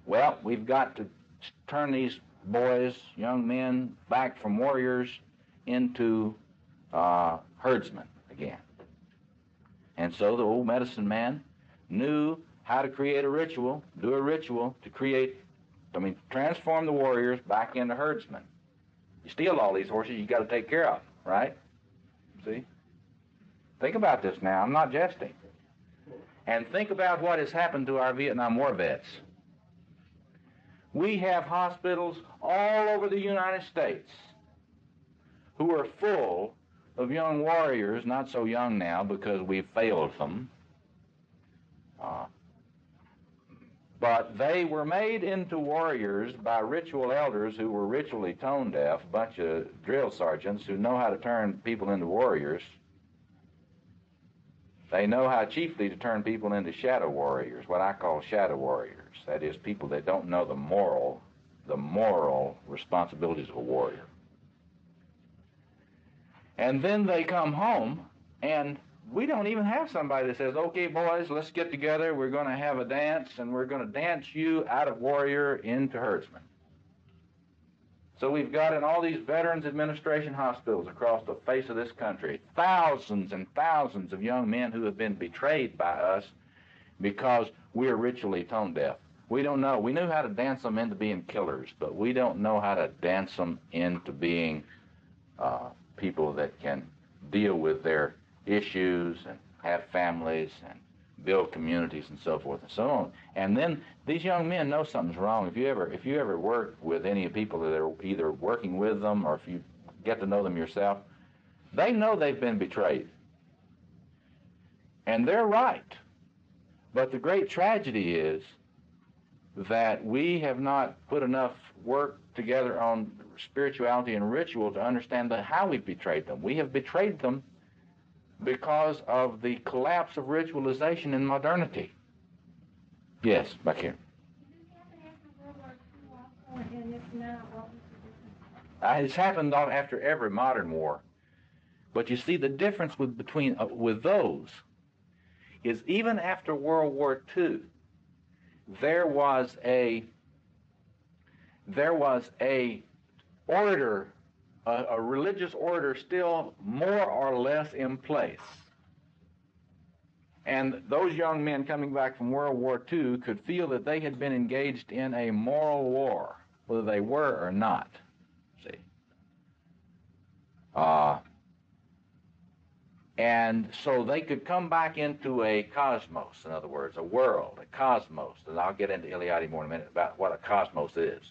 well, we've got to turn these boys, young men, back from warriors into herdsmen again. And so the old medicine man knew how to create a ritual, do a ritual to transform the warriors back into herdsmen. You steal all these horses, you got to take care of them, right? See? Think about this now. I'm not jesting. And think about what has happened to our Vietnam War vets. We have hospitals all over the United States who are full of young warriors, not so young now because we've failed them, but they were made into warriors by ritual elders who were ritually tone deaf, a bunch of drill sergeants who know how to turn people into warriors. They know how chiefly to turn people into shadow warriors, what I call shadow warriors. That is, people that don't know the moral responsibilities of a warrior. And then they come home, and we don't even have somebody that says, okay, boys, let's get together, we're going to have a dance, and we're going to dance you out of warrior into herdsman. So we've got in all these Veterans Administration hospitals across the face of this country, thousands and thousands of young men who have been betrayed by us because we're ritually tone deaf. We don't know. We knew how to dance them into being killers, but we don't know how to dance them into being people that can deal with their issues and have families and build communities and so forth and so on. And then these young men know something's wrong. If you ever work with any people that are either working with them or if you get to know them yourself, they know they've been betrayed. And they're right. But the great tragedy is that we have not put enough work together on spirituality and ritual to understand how we've betrayed them. We have betrayed them because of the collapse of ritualization in modernity. Yes, back here. It's happened after every modern war. But you see, the difference with those is even after World War II, there was a order, a religious order still more or less in place. And those young men coming back from World War II could feel that they had been engaged in a moral war, whether they were or not. See? And so they could come back into a cosmos, in other words, a world, a cosmos. And I'll get into Eliade more in a minute about what a cosmos is.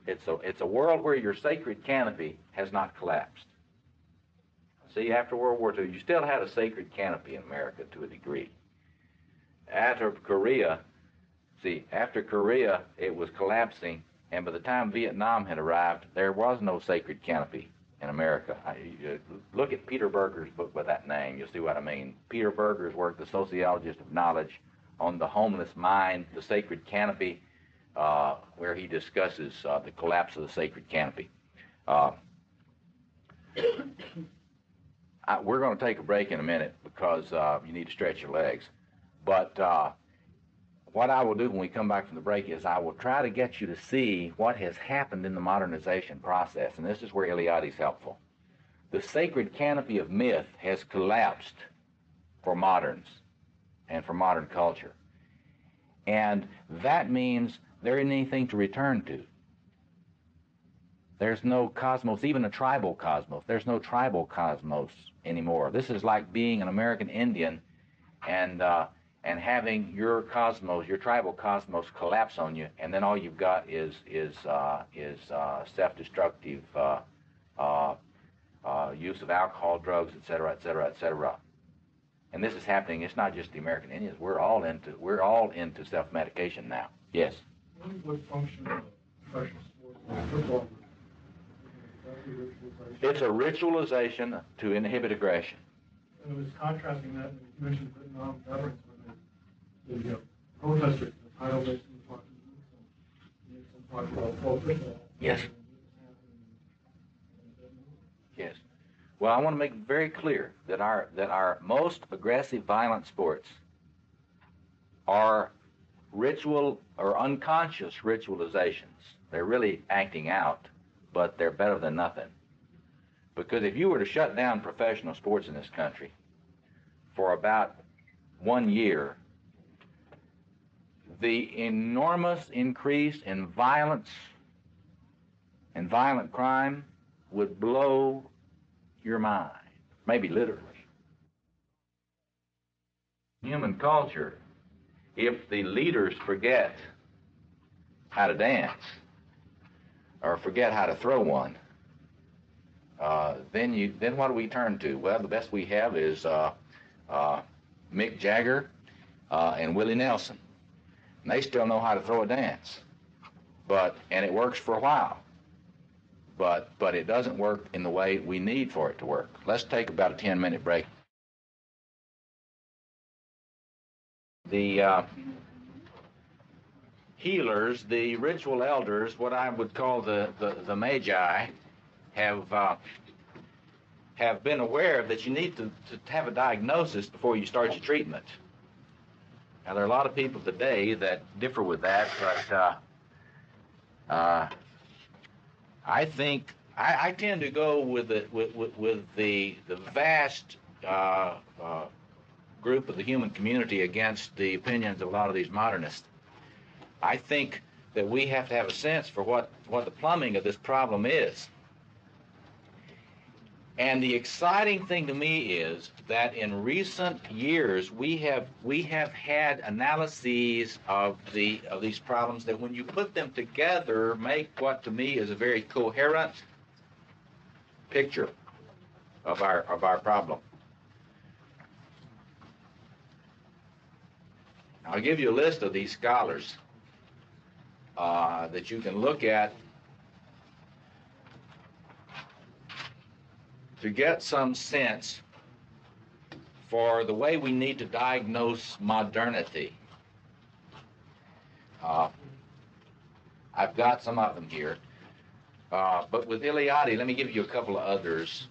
It's a world where your sacred canopy has not collapsed. See, after World War II, you still had a sacred canopy in America to a degree. After Korea, it was collapsing, and by the time Vietnam had arrived, there was no sacred canopy in America. Look at Peter Berger's book by that name. You'll see what I mean. Peter Berger's work, The Sociologist of Knowledge, on the homeless mind, the sacred canopy, where he discusses the collapse of the sacred canopy. We're going to take a break in a minute because you need to stretch your legs. But what I will do when we come back from the break is I will try to get you to see what has happened in the modernization process, and this is where Eliade is helpful. The sacred canopy of myth has collapsed for moderns and for modern culture. And that means there isn't anything to return to. There's no cosmos, even a tribal cosmos. There's no tribal cosmos anymore. This is like being an American Indian and having your cosmos, your tribal cosmos, collapse on you, and then all you've got is self-destructive use of alcohol, drugs, etc., etc., etc. And this is happening. It's not just the American Indians. We're all into self-medication now. Yes. What function of professional sports like football? It's a ritualization to inhibit aggression. And it was contrasting that, and you mentioned Vietnam veterans when the protesters, the title based on some talk about focus. Yes. Yes. Well, I want to make it very clear that our most aggressive, violent sports are ritual or unconscious ritualizations. They're really acting out, but they're better than nothing. Because if you were to shut down professional sports in this country for about 1 year, the enormous increase in violence and violent crime would blow your mind, maybe literally. Human culture, if the leaders forget how to dance or forget how to throw one, then what do we turn to? Well, the best we have is Mick Jagger and Willie Nelson. And they still know how to throw a dance, and it works for a while. But it doesn't work in the way we need for it to work. Let's take about a 10-minute break. The healers, the ritual elders, what I would call the magi, have been aware that you need to have a diagnosis before you start your treatment. Now, there are a lot of people today that differ with that, but I think I tend to go with the vast group of the human community against the opinions of a lot of these modernists. I think that we have to have a sense for what the plumbing of this problem is. And the exciting thing to me is that in recent years we have had analyses of these problems that, when you put them together, make what to me is a very coherent picture of our problem. I'll give you a list of these scholars that you can look at to get some sense for the way we need to diagnose modernity. I've got some of them here, but with Eliade, let me give you a couple of others,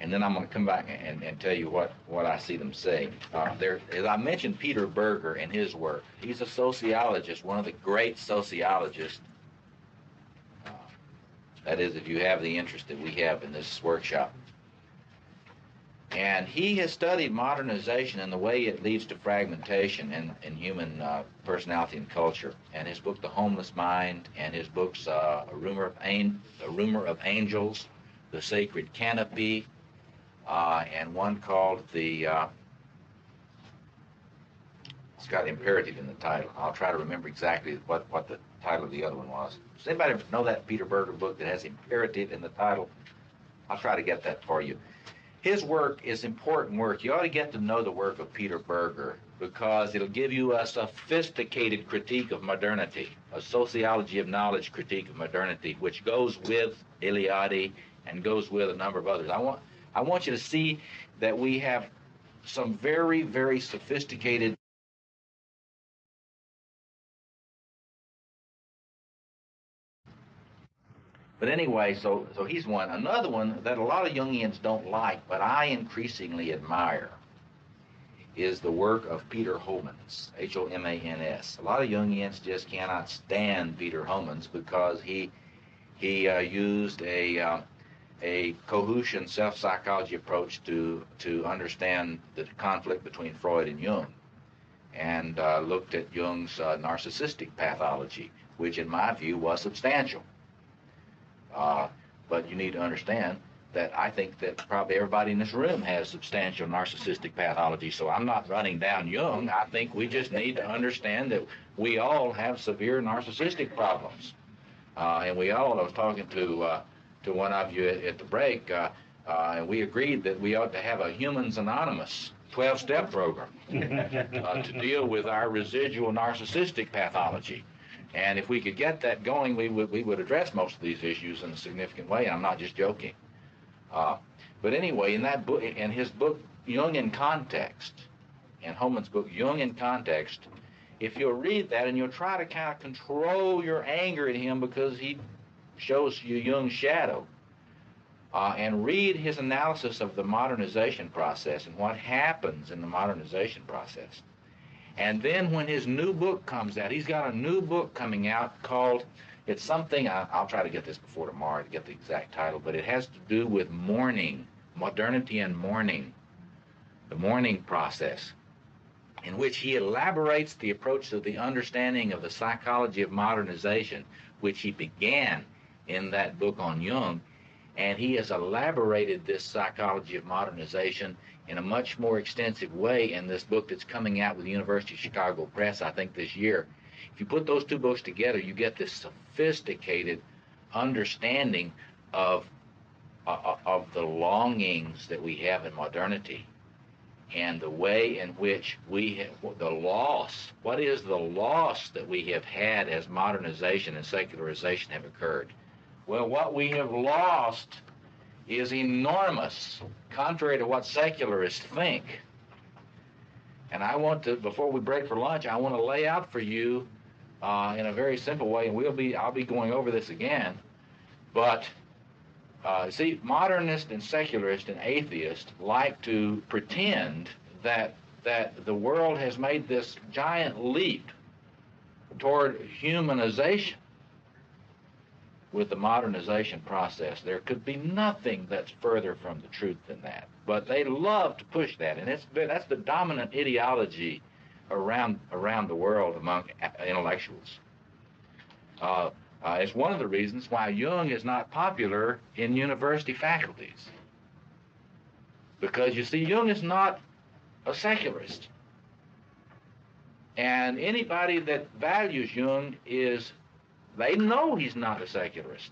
and then I'm going to come back and tell you what I see them saying. As I mentioned, Peter Berger and his work. He's a sociologist, one of the great sociologists. That is, if you have the interest that we have in this workshop. And he has studied modernization and the way it leads to fragmentation in human personality and culture. And his book, The Homeless Mind, and his books, A Rumor of Angels, The Sacred Canopy, and one called it's got imperative in the title. I'll try to remember exactly what the title of the other one was. Does anybody know that Peter Berger book that has imperative in the title? I'll try to get that for you. His work is important work. You ought to get to know the work of Peter Berger, because it'll give you a sophisticated critique of modernity, a sociology of knowledge critique of modernity, which goes with Eliade and goes with a number of others. I want you to see that we have some very, very sophisticated But anyway, so he's one. Another one that a lot of Jungians don't like, but I increasingly admire, is the work of Peter Homans, Homans. A lot of Jungians just cannot stand Peter Homans because he used a Kohutian self-psychology approach to understand the conflict between Freud and Jung, and looked at Jung's narcissistic pathology, which in my view was substantial. But you need to understand that I think that probably everybody in this room has substantial narcissistic pathology, so I'm not running down Jung. I think we just need to understand that we all have severe narcissistic problems. And we all, I was talking to one of you at the break, and we agreed that we ought to have a Humans Anonymous 12-step program to deal with our residual narcissistic pathology. And if we could get that going, we would address most of these issues in a significant way. I'm not just joking. But anyway, in that book, in his book, Jung in Context, in Homan's book, Jung in Context, if you'll read that and you'll try to kind of control your anger at him because he shows you Jung's shadow, and read his analysis of the modernization process and what happens in the modernization process. And then when his new book comes out, he's got a new book coming out called, it's something, I'll try to get this before tomorrow to get the exact title, but it has to do with mourning, modernity and mourning, the mourning process, in which he elaborates the approach to the understanding of the psychology of modernization, which he began in that book on Jung, and he has elaborated this psychology of modernization in a much more extensive way in this book that's coming out with the University of Chicago Press, I think, this year. If you put those two books together, you get this sophisticated understanding of the longings that we have in modernity and the way in which we have the loss. What is the loss that we have had as modernization and secularization have occurred? Well, what we have lost is enormous, contrary to what secularists think. And I want to, before we break for lunch, I want to lay out for you in a very simple way, and I'll be going over this again. But see, modernists and secularists and atheists like to pretend that the world has made this giant leap toward humanization with the modernization process. There could be nothing that's further from the truth than that. But they love to push that, and that's the dominant ideology around the world among intellectuals. It's one of the reasons why Jung is not popular in university faculties. Because you see, Jung is not a secularist. And anybody that values Jung they know he's not a secularist.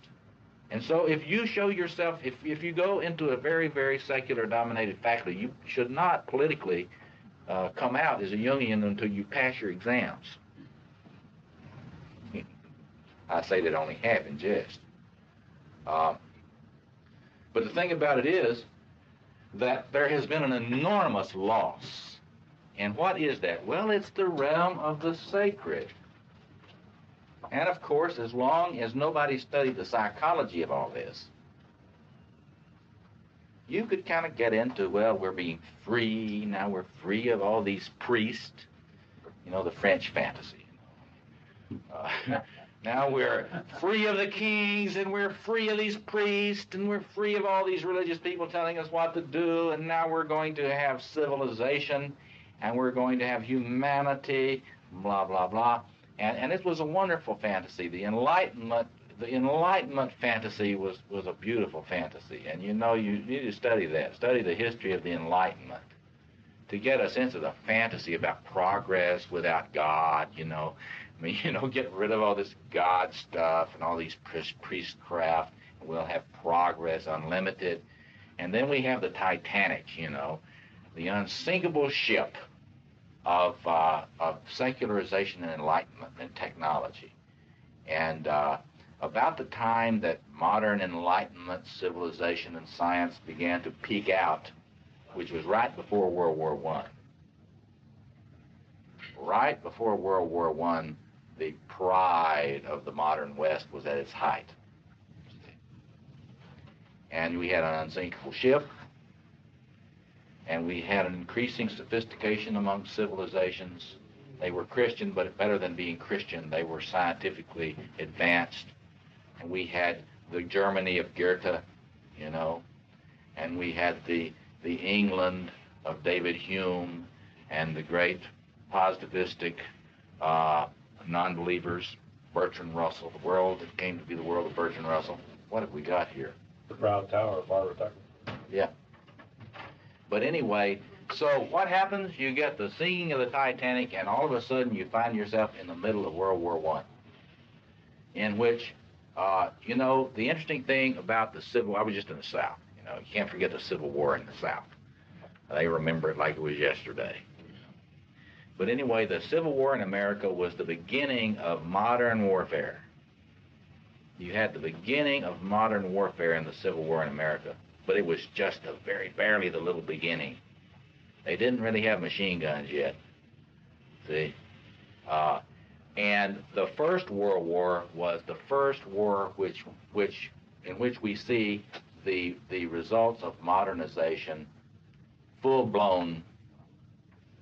And so if you show yourself, if you go into a very, very secular dominated faculty, you should not politically come out as a Jungian until you pass your exams. I say that only half in jest. But the thing about it is that there has been an enormous loss. And what is that? Well, it's the realm of the sacred. And of course, as long as nobody studied the psychology of all this, you could kind of get into, well, we're being free, now we're free of all these priests, the French fantasy. Now we're free of the kings, and we're free of these priests, and we're free of all these religious people telling us what to do, and now we're going to have civilization, and we're going to have humanity, blah, blah, blah. And it was a wonderful fantasy. The Enlightenment fantasy was a beautiful fantasy. And you need to study that. Study the history of the Enlightenment to get a sense of the fantasy about progress without God, get rid of all this God stuff and all these priestcraft, and we'll have progress unlimited. And then we have the Titanic, the unsinkable ship of secularization and enlightenment and technology. And about the time that modern enlightenment, civilization, and science began to peak out, which was right before World War I. Right before World War I, the pride of the modern West was at its height. And we had an unsinkable ship, and we had an increasing sophistication among civilizations. They were Christian, but better than being Christian, they were scientifically advanced. And we had the Germany of Goethe, and we had the England of David Hume, and the great positivistic non-believers, Bertrand Russell, the world that came to be the world of Bertrand Russell. What have we got here? The Proud Tower of Barbara Tucker. Yeah. But anyway, so what happens? You get the sinking of the Titanic, and all of a sudden you find yourself in the middle of World War I, in which, the interesting thing about I was just in the South. You can't forget the Civil War in the South. They remember it like it was yesterday. But anyway, the Civil War in America was the beginning of modern warfare. You had the beginning of modern warfare in the Civil War in America, but it was just barely the little beginning. They didn't really have machine guns yet, see? And the First World War was the first war in which we see the results of modernization full-blown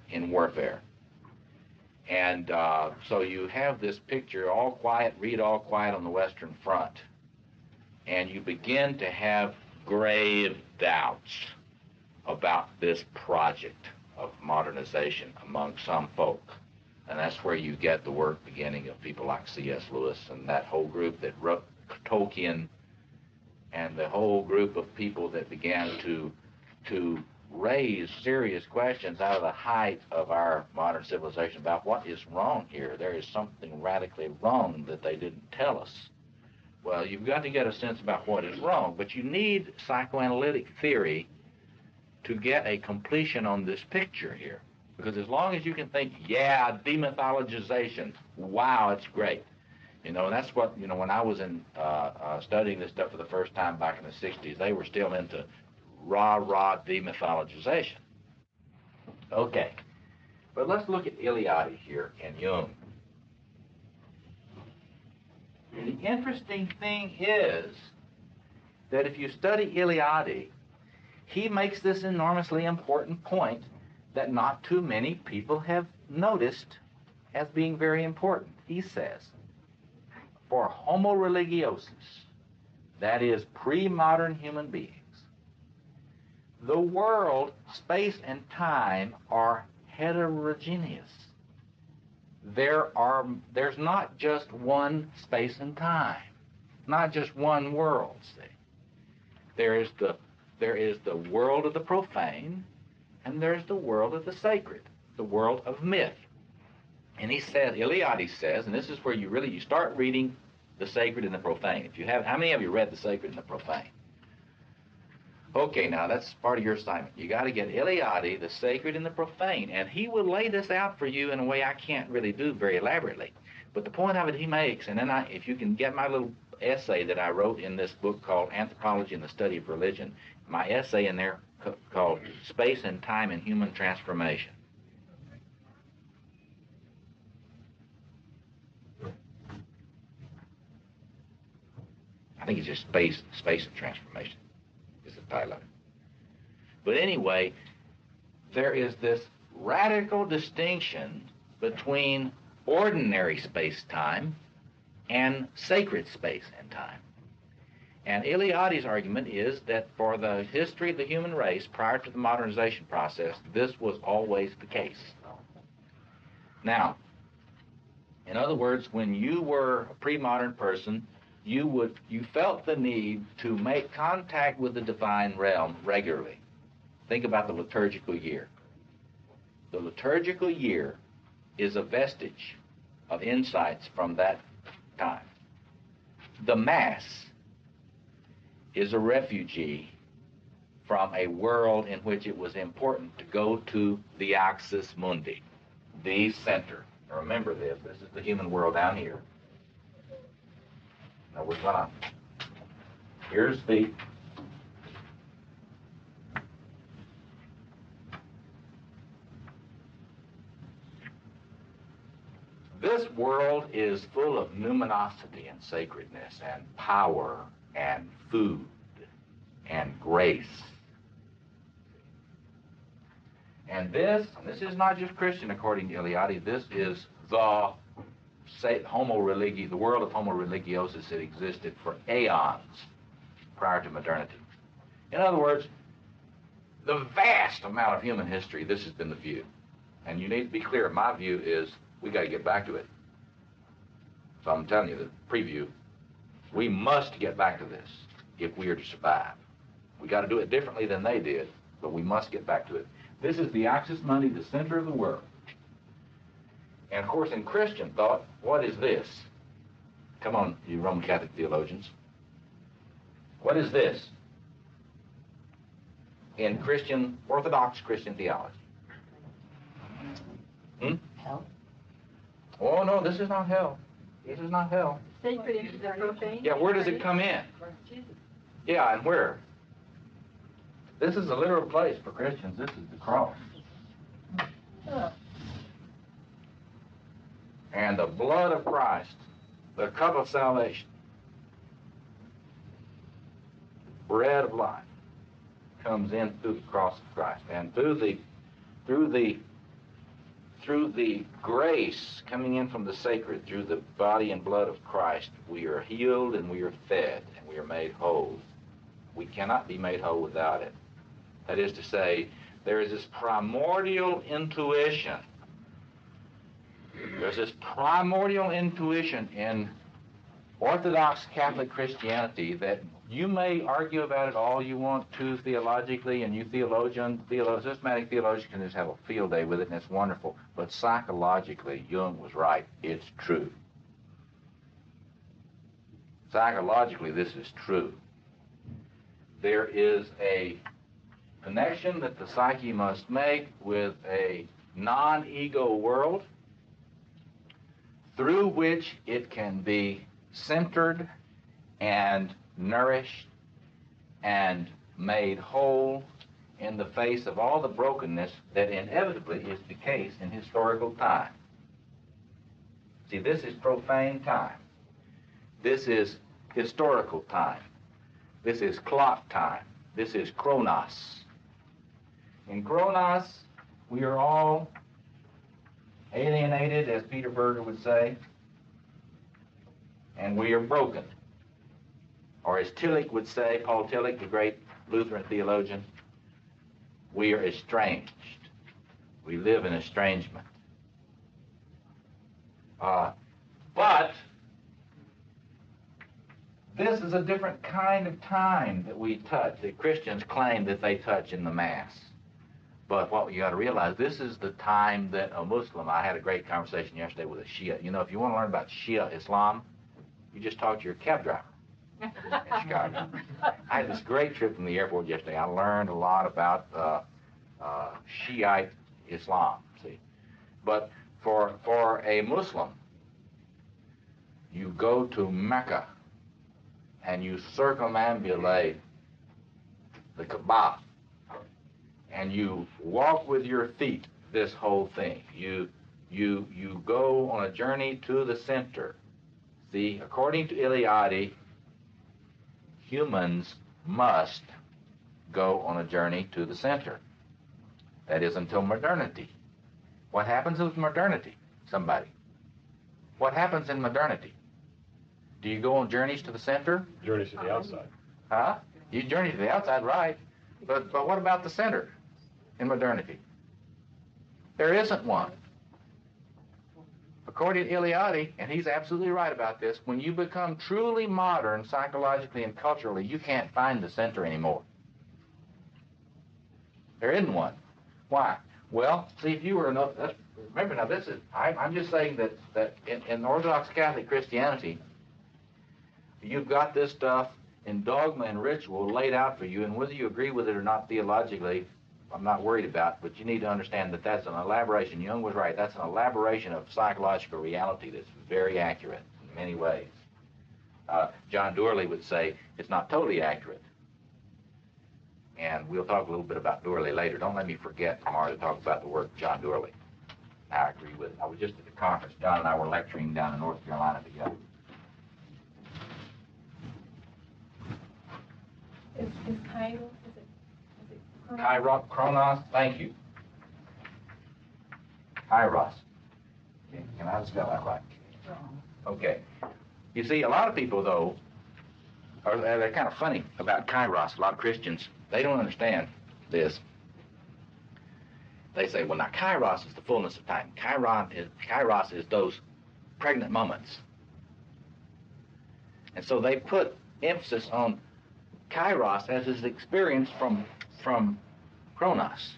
in warfare. And so you have this picture, read All Quiet on the Western Front, and you begin to have grave doubts about this project of modernization among some folk. And that's where you get the work beginning of people like C.S. Lewis and that whole group that wrote Tolkien, and the whole group of people that began to raise serious questions out of the height of our modern civilization about what is wrong here. There is something radically wrong that they didn't tell us. Well, you've got to get a sense about what is wrong, but you need psychoanalytic theory to get a completion on this picture here. Because as long as you can think, yeah, demythologization, wow, it's great. That's what, when I was studying this stuff for the first time back in the 60s, they were still into rah-rah demythologization. Okay, but let's look at Eliade here and Jung. The interesting thing is that if you study Eliade, he makes this enormously important point that not too many people have noticed as being very important. He says, for homo religiosus, that is pre-modern human beings, the world, space, and time are heterogeneous. there's not just one space and time, not just one world, see. There is the world of the profane, and there's the world of the sacred, the world of myth. And he says, Eliade says, and this is where you start reading the sacred and the profane. If you have, how many of you read the sacred and the profane? Okay, now that's part of your assignment. You got to get Eliade, the sacred and the profane, and he will lay this out for you in a way I can't really do very elaborately. But the point of it he makes, and then if you can get my little essay that I wrote in this book called Anthropology and the Study of Religion, my essay in there called Space and Time in Human Transformation. I think it's just Space and Transformation is the title of it. But anyway, there is this radical distinction between ordinary space-time and sacred space and time. And Eliade's argument is that for the history of the human race prior to the modernization process, this was always the case. Now, in other words, when you were a pre-modern person, you felt the need to make contact with the divine realm regularly. Think about the liturgical year. The liturgical year is a vestige of insights from that time. The Mass is a refugee from a world in which it was important to go to the axis mundi, the center. Now remember this is the human world down here. Now we're gonna, here's this world is full of numinosity and sacredness and power and food and grace. And this is not just Christian according to Eliade, this is the the world of homo religiosus that existed for aeons prior to modernity. In other words, the vast amount of human history, this has been the view. And you need to be clear, my view is we got to get back to it. So I'm telling you, the preview, we must get back to this if we are to survive. We got to do it differently than they did, but we must get back to it. This is the axis mundi, the center of the world. And of course, in Christian thought, what is this? Come on, you Roman Catholic theologians. What is this? In Christian, Orthodox Christian theology. Hell? Oh, no, this is not hell. This is not hell. Sacred into the profane. Yeah, where does it come in? Yeah, and where? This is a literal place for Christians. This is the cross. And the blood of Christ, the cup of salvation, bread of life, comes in through the cross of Christ. And through the grace coming in from the sacred, through the body and blood of Christ, we are healed and we are fed and we are made whole. We cannot be made whole without it. That is to say, there is this primordial intuition. There's this primordial intuition in Orthodox Catholic Christianity that you may argue about it all you want to theologically, and you systematic theologians can just have a field day with it, and it's wonderful. But psychologically, Jung was right. It's true. Psychologically, this is true. There is a connection that the psyche must make with a non-ego world through which it can be centered and nourished and made whole in the face of all the brokenness that inevitably is the case in historical time. See, this is profane time. This is historical time. This is clock time. This is chronos. In chronos, we are all alienated, as Peter Berger would say, and we are broken. Or as Tillich would say, Paul Tillich, the great Lutheran theologian, we are estranged. We live in estrangement. But this is a different kind of time that we touch, that Christians claim that they touch in the Mass. But what you got to realize, this is the time that a Muslim, I had a great conversation yesterday with a Shia. You know, if you want to learn about Shia Islam, you just talk to your cab driver in Chicago. I had this great trip from the airport yesterday. I learned a lot about Shiite Islam, see. But for a Muslim, you go to Mecca and you circumambulate the Kaaba, and you walk with your feet this whole thing. You go on a journey to the center. See, according to Eliade, humans must go on a journey to the center. That is until modernity. What happens with modernity? Somebody. What happens in modernity? Do you go on journeys to the center? Journeys to the outside. Huh? You journey to the outside, right. But what about the center in modernity? There isn't one. According to Eliade, and he's absolutely right about this, when you become truly modern psychologically and culturally, you can't find the center anymore. There isn't one. Why? Well, see, if you were enough, remember now, this is, I'm just saying that in Orthodox Catholic Christianity, you've got this stuff in dogma and ritual laid out for you, and whether you agree with it or not theologically, I'm not worried about, but you need to understand that that's an elaboration. Jung was right. That's an elaboration of psychological reality that's very accurate in many ways. John Doerley would say it's not totally accurate. And we'll talk a little bit about Doerley later. Don't let me forget tomorrow to talk about the work of John Doerley. I agree with it. I was just at the conference. John and I were lecturing down in North Carolina together. Is Kairos, is it Kairos, Chronos, thank you. Kairos. Okay, can I spell that right? Okay. You see, a lot of people, though, they're kind of funny about Kairos. A lot of Christians, they don't understand this. They say, well, now, Kairos is the fullness of time. Kairos is those pregnant moments. And so they put emphasis on Kairos as his experience from Chronos.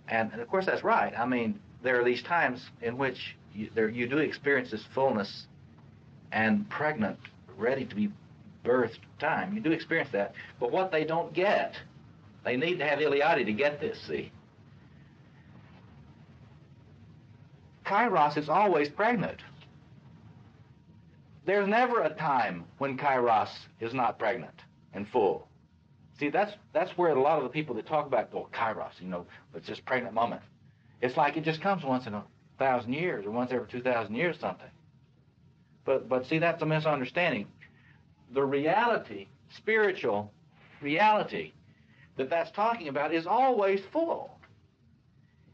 And of course that's right. I mean, there are these times in which you do experience this fullness and pregnant, ready to be birthed time. You do experience that. But what they don't get, they need to have Eliade to get this, see. Kairos is always pregnant. There's never a time when Kairos is not pregnant and full. See, that's where a lot of the people that talk about, well, Kairos, you know, it's just pregnant moment. It's like it just comes once in 1,000 years or once every 2,000 years something. But see, that's a misunderstanding. The reality, spiritual reality that's talking about is always full.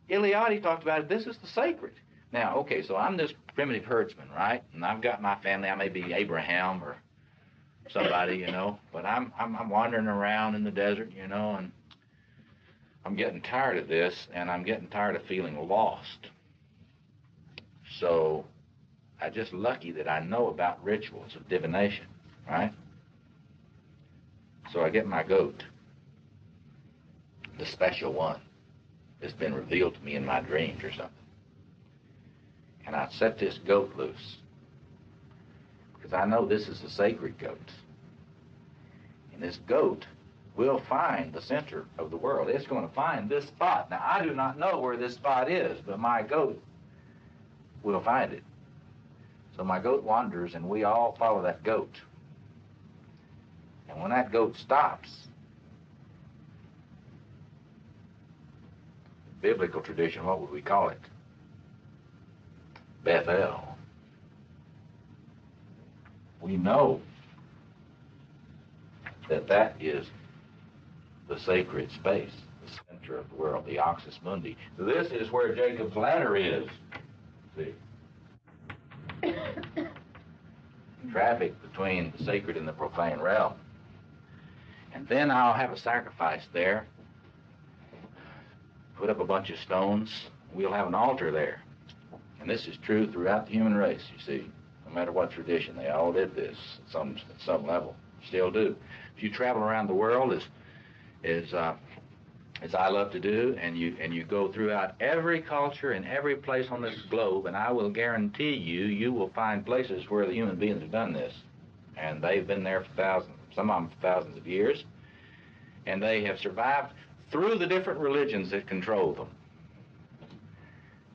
Eliade talked about it, this is the sacred. Now, okay, so I'm this primitive herdsman, right? And I've got my family. I may be Abraham or somebody, you know, but I'm wandering around in the desert, you know, and I'm getting tired of this, and I'm getting tired of feeling lost. So I'm just lucky that I know about rituals of divination, right? So I get my goat, the special one that's been revealed to me in my dreams or something. And I set this goat loose because I know this is a sacred goat. And this goat will find the center of the world. It's going to find this spot. Now, I do not know where this spot is, but my goat will find it. So my goat wanders, and we all follow that goat. And when that goat stops, biblical tradition, what would we call it? Bethel. We know that is the sacred space, the center of the world, the Oxus Mundi. This is where Jacob's ladder is. See? Traffic between the sacred and the profane realm. And then I'll have a sacrifice there. Put up a bunch of stones. We'll have an altar there. And this is true throughout the human race, you see. No matter what tradition, they all did this at some level. Still do. If you travel around the world as I love to do, and you go throughout every culture and every place on this globe, and I will guarantee you will find places where the human beings have done this. And they've been there for thousands, some of them for thousands of years, and they have survived through the different religions that control them.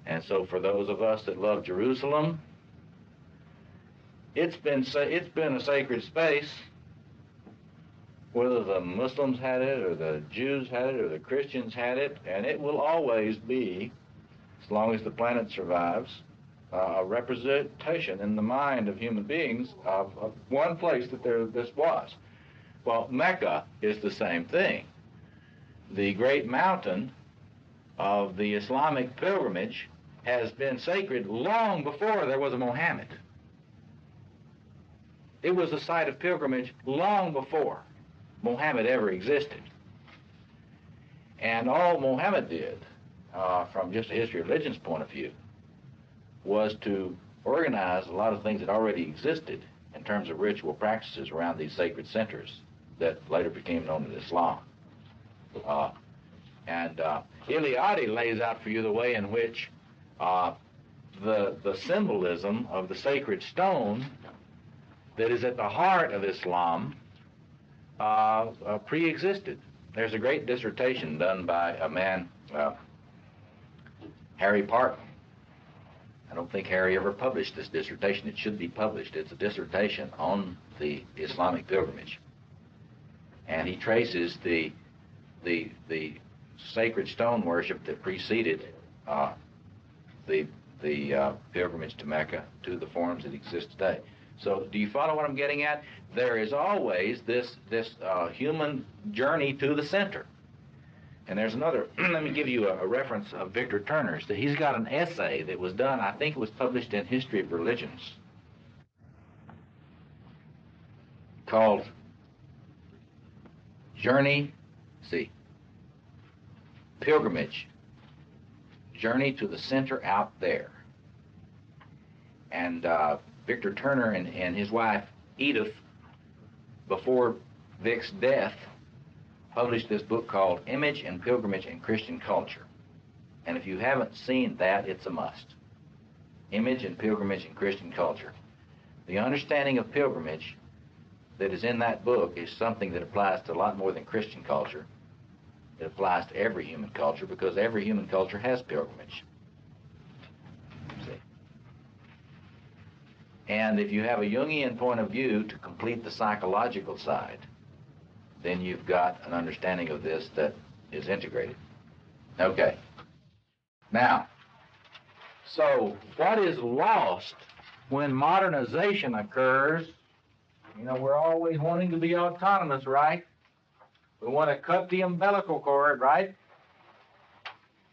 And so for those of us that love Jerusalem, it's been a sacred space, whether the Muslims had it or the Jews had it or the Christians had it, and it will always be, as long as the planet survives, a representation in the mind of human beings of one place that this was. Well, Mecca is the same thing. The great mountain of the Islamic pilgrimage has been sacred long before there was a Mohammed. It was a site of pilgrimage long before Mohammed ever existed. And all Mohammed did, from just a history of religion's point of view, was to organize a lot of things that already existed in terms of ritual practices around these sacred centers that later became known as Islam. Eliade lays out for you the way in which the symbolism of the sacred stone that is at the heart of Islam pre-existed. There's a great dissertation done by a man, Harry Parton. I don't think Harry ever published this dissertation. It should be published. It's a dissertation on the Islamic pilgrimage. And he traces the sacred stone worship that preceded the pilgrimage to Mecca to the forms that exist today. So do you follow what I'm getting at? There is always this human journey to the center. And there's another, let me give you a reference of Victor Turner's. He's got an essay that was done, I think it was published in History of Religions, called Pilgrimage, Journey to the Center Out There. And Victor Turner and his wife, Edith, before Vic's death, published this book called Image and Pilgrimage in Christian Culture. And if you haven't seen that, it's a must. Image and Pilgrimage in Christian Culture. The understanding of pilgrimage that is in that book is something that applies to a lot more than Christian culture. It applies to every human culture because every human culture has pilgrimage. See? And if you have a Jungian point of view to complete the psychological side, then you've got an understanding of this that is integrated. Okay. Now, so what is lost when modernization occurs? You know, we're always wanting to be autonomous, right? We want to cut the umbilical cord, right?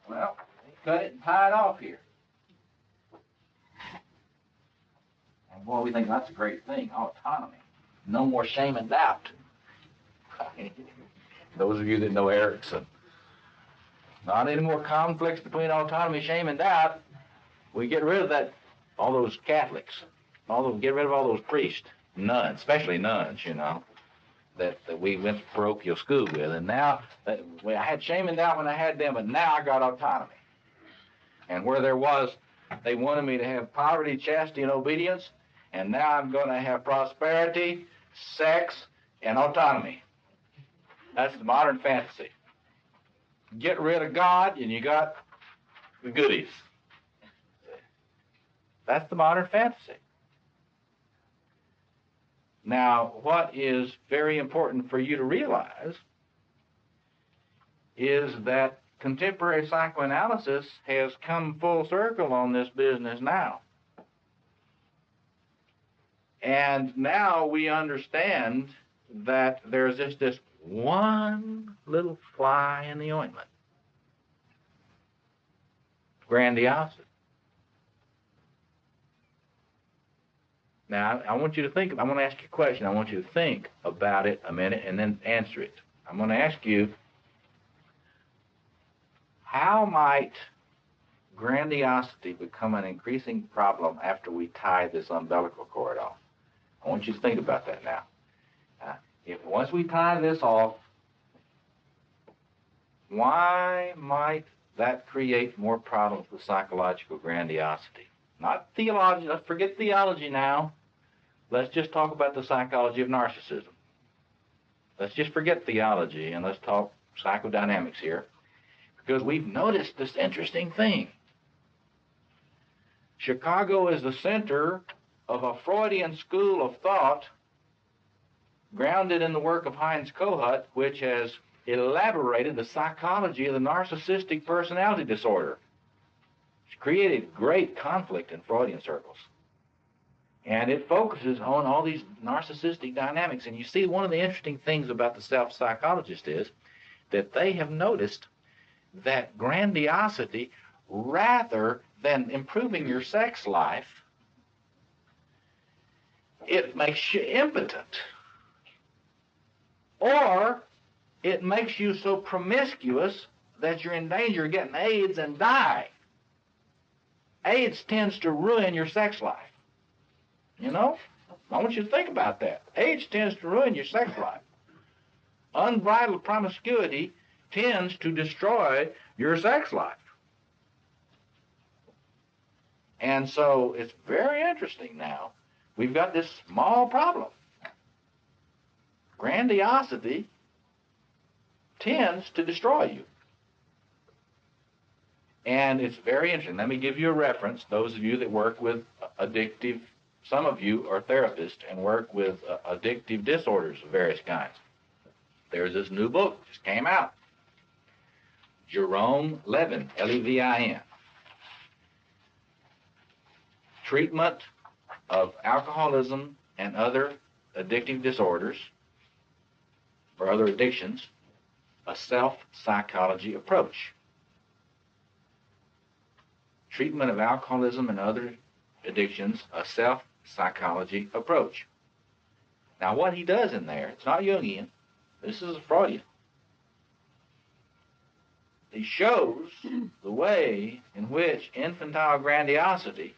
Well, cut it and tie it off here. And boy, we think that's a great thing, autonomy. No more shame and doubt. Those of you that know Erickson, not any more conflicts between autonomy, shame, and doubt. We get rid of that, all those Catholics, get rid of all those priests, nuns, especially nuns, you know, that we went to parochial school with. And now, I had shame and doubt when I had them, but now I got autonomy. And where there was, they wanted me to have poverty, chastity, and obedience, and now I'm going to have prosperity, sex, and autonomy. That's the modern fantasy. Get rid of God, and you got the goodies. That's the modern fantasy. Now, what is very important for you to realize is that contemporary psychoanalysis has come full circle on this business now. And now we understand that there's just this one little fly in the ointment. Grandiosity. Now, I want you to think, I'm going to ask you a question. I want you to think about it a minute and then answer it. I'm going to ask you, how might grandiosity become an increasing problem after we tie this umbilical cord off? I want you to think about that now. If once we tie this off, why might that create more problems with psychological grandiosity? Not theology. Let's forget theology now. Let's just talk about the psychology of narcissism. Let's just forget theology and let's talk psychodynamics here, because we've noticed this interesting thing. Chicago is the center of a Freudian school of thought grounded in the work of Heinz Kohut, which has elaborated the psychology of the narcissistic personality disorder. It's created great conflict in Freudian circles. And it focuses on all these narcissistic dynamics. And you see, one of the interesting things about the self-psychologist is that they have noticed that grandiosity, rather than improving your sex life, it makes you impotent. Or it makes you so promiscuous that you're in danger of getting AIDS and die. AIDS tends to ruin your sex life. You know? I want you to think about that. AIDS tends to ruin your sex life. Unbridled promiscuity tends to destroy your sex life. And so it's very interesting now. We've got this small problem. Grandiosity tends to destroy you. And it's very interesting. Let me give you a reference. Those of you that work with addictive, some of you are therapists and work with addictive disorders of various kinds. There's this new book just came out. Jerome Levin, Levin. Treatment of Alcoholism and Other Addictive Disorders, or Other Addictions, a Self-Psychology Approach. Treatment of Alcoholism and Other Addictions, a Self-Psychology Approach. Now what he does in there, it's not Jungian, this is Freudian. He shows the way in which infantile grandiosity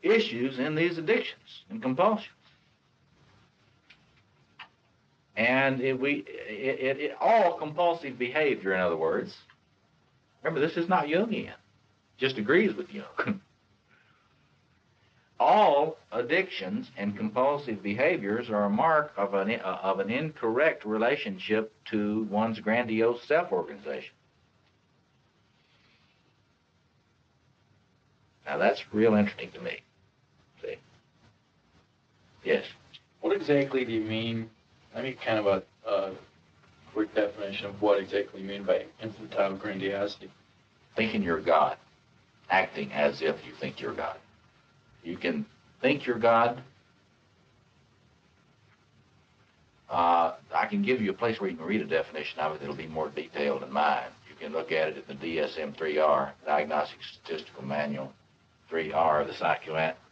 issues in these addictions and compulsions. And all compulsive behavior, in other words, remember, this is not Jungian, just agrees with Jung. All addictions and compulsive behaviors are a mark of an incorrect relationship to one's grandiose self-organization. Now that's real interesting to me. See? Yes? What exactly do you mean? I mean, kind of a quick definition of what exactly you mean by infantile grandiosity. Thinking you're God, acting as if you think you're God. You can think you're God. I can give you a place where you can read a definition of it that'll be more detailed than mine. You can look at it in the DSM-3R, Diagnostic Statistical Manual 3R,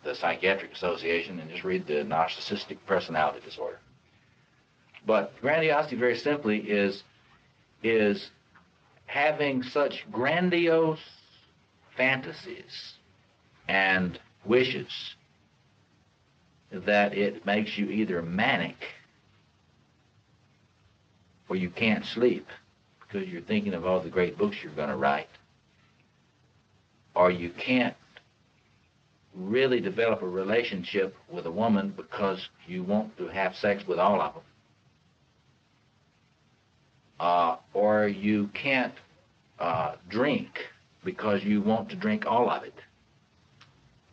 the Psychiatric Association, and just read the narcissistic personality disorder. But grandiosity, very simply, is having such grandiose fantasies and wishes that it makes you either manic or you can't sleep because you're thinking of all the great books you're going to write, or you can't really develop a relationship with a woman because you want to have sex with all of them. Or you can't drink because you want to drink all of it.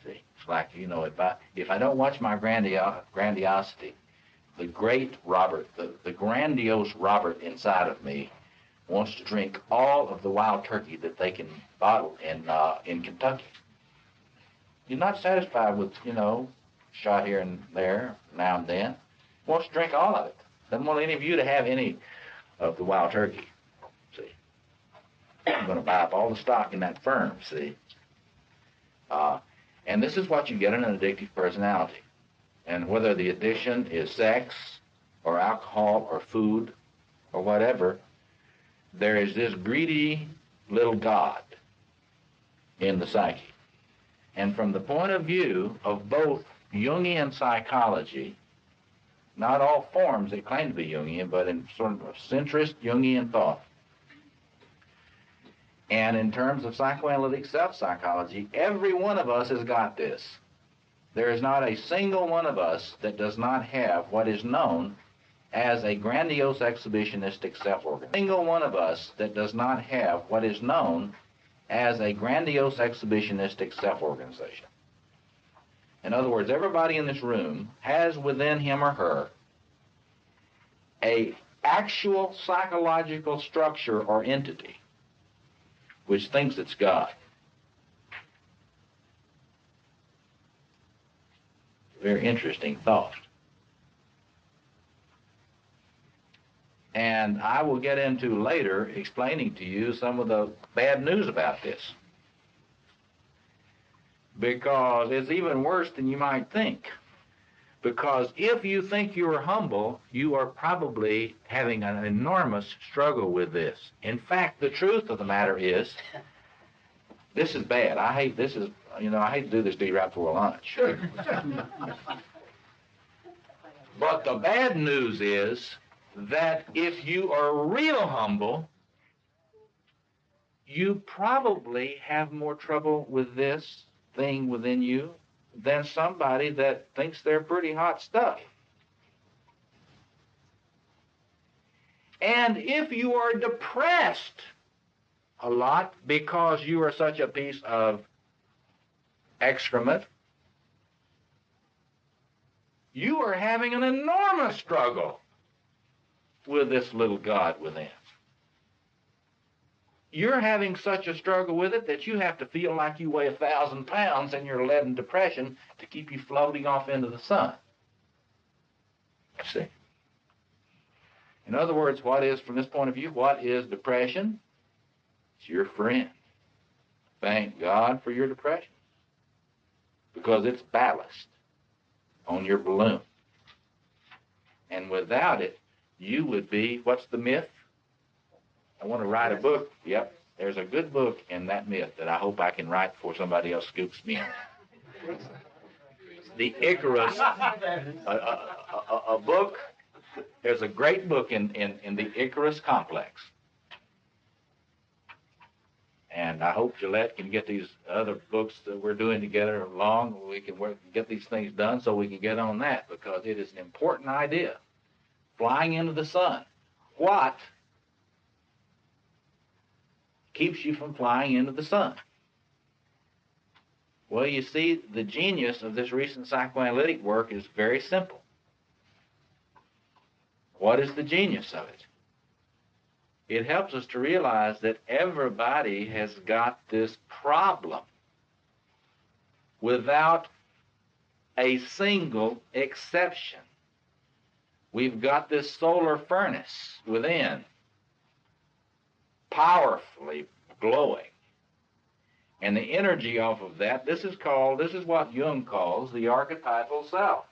See, it's like, you know, if I don't watch my grandiosity, the great Robert, the grandiose Robert inside of me wants to drink all of the wild turkey that they can bottle in Kentucky. You're not satisfied with, you know, shot here and there, now and then. Wants to drink all of it. Doesn't want any of you to have any of the wild turkey. See, I'm going to buy up all the stock in that firm. See, and this is what you get in an addictive personality. And whether the addiction is sex or alcohol or food or whatever, there is this greedy little God in the psyche. And from the point of view of both Jungian psychology, not all forms that claim to be Jungian, but in sort of centrist Jungian thought, and in terms of psychoanalytic self-psychology, every one of us has got this. There is not a single one of us that does not have what is known as a grandiose exhibitionistic self-organization. Single one of us that does not have what is known as a grandiose exhibitionistic self-organization. In other words, everybody in this room has within him or her a actual psychological structure or entity which thinks it's God. Very interesting thought. And I will get into later explaining to you some of the bad news about this, because it's even worse than you might think. Because if you think you are humble, you are probably having an enormous struggle with this. In fact, the truth of the matter is, this is bad. I hate to do this to you right before lunch. But the bad news is that if you are real humble, you probably have more trouble with this thing within you than somebody that thinks they're pretty hot stuff. And if you are depressed a lot because you are such a piece of excrement, you are having an enormous struggle with this little God within. You're having such a struggle with it that you have to feel like you weigh 1,000 pounds and you're leaden depression to keep you floating off into the sun. See? In other words, from this point of view, what is depression? It's your friend. Thank God for your depression, because it's ballast on your balloon. And without it, you would be, what's the myth? I want to write a book. Yep, there's a good book in that myth that I hope I can write before somebody else scoops me in. The Icarus, a book. There's a great book in the Icarus complex. And I hope Gillette can get these other books that we're doing together along. We can get these things done so we can get on that, because it is an important idea. Flying into the sun. What keeps you from flying into the sun? Well, you see, the genius of this recent psychoanalytic work is very simple. What is the genius of it? It helps us to realize that everybody has got this problem without a single exception. We've got this solar furnace within, powerfully glowing. And the energy off of that, this is what Jung calls the archetypal self.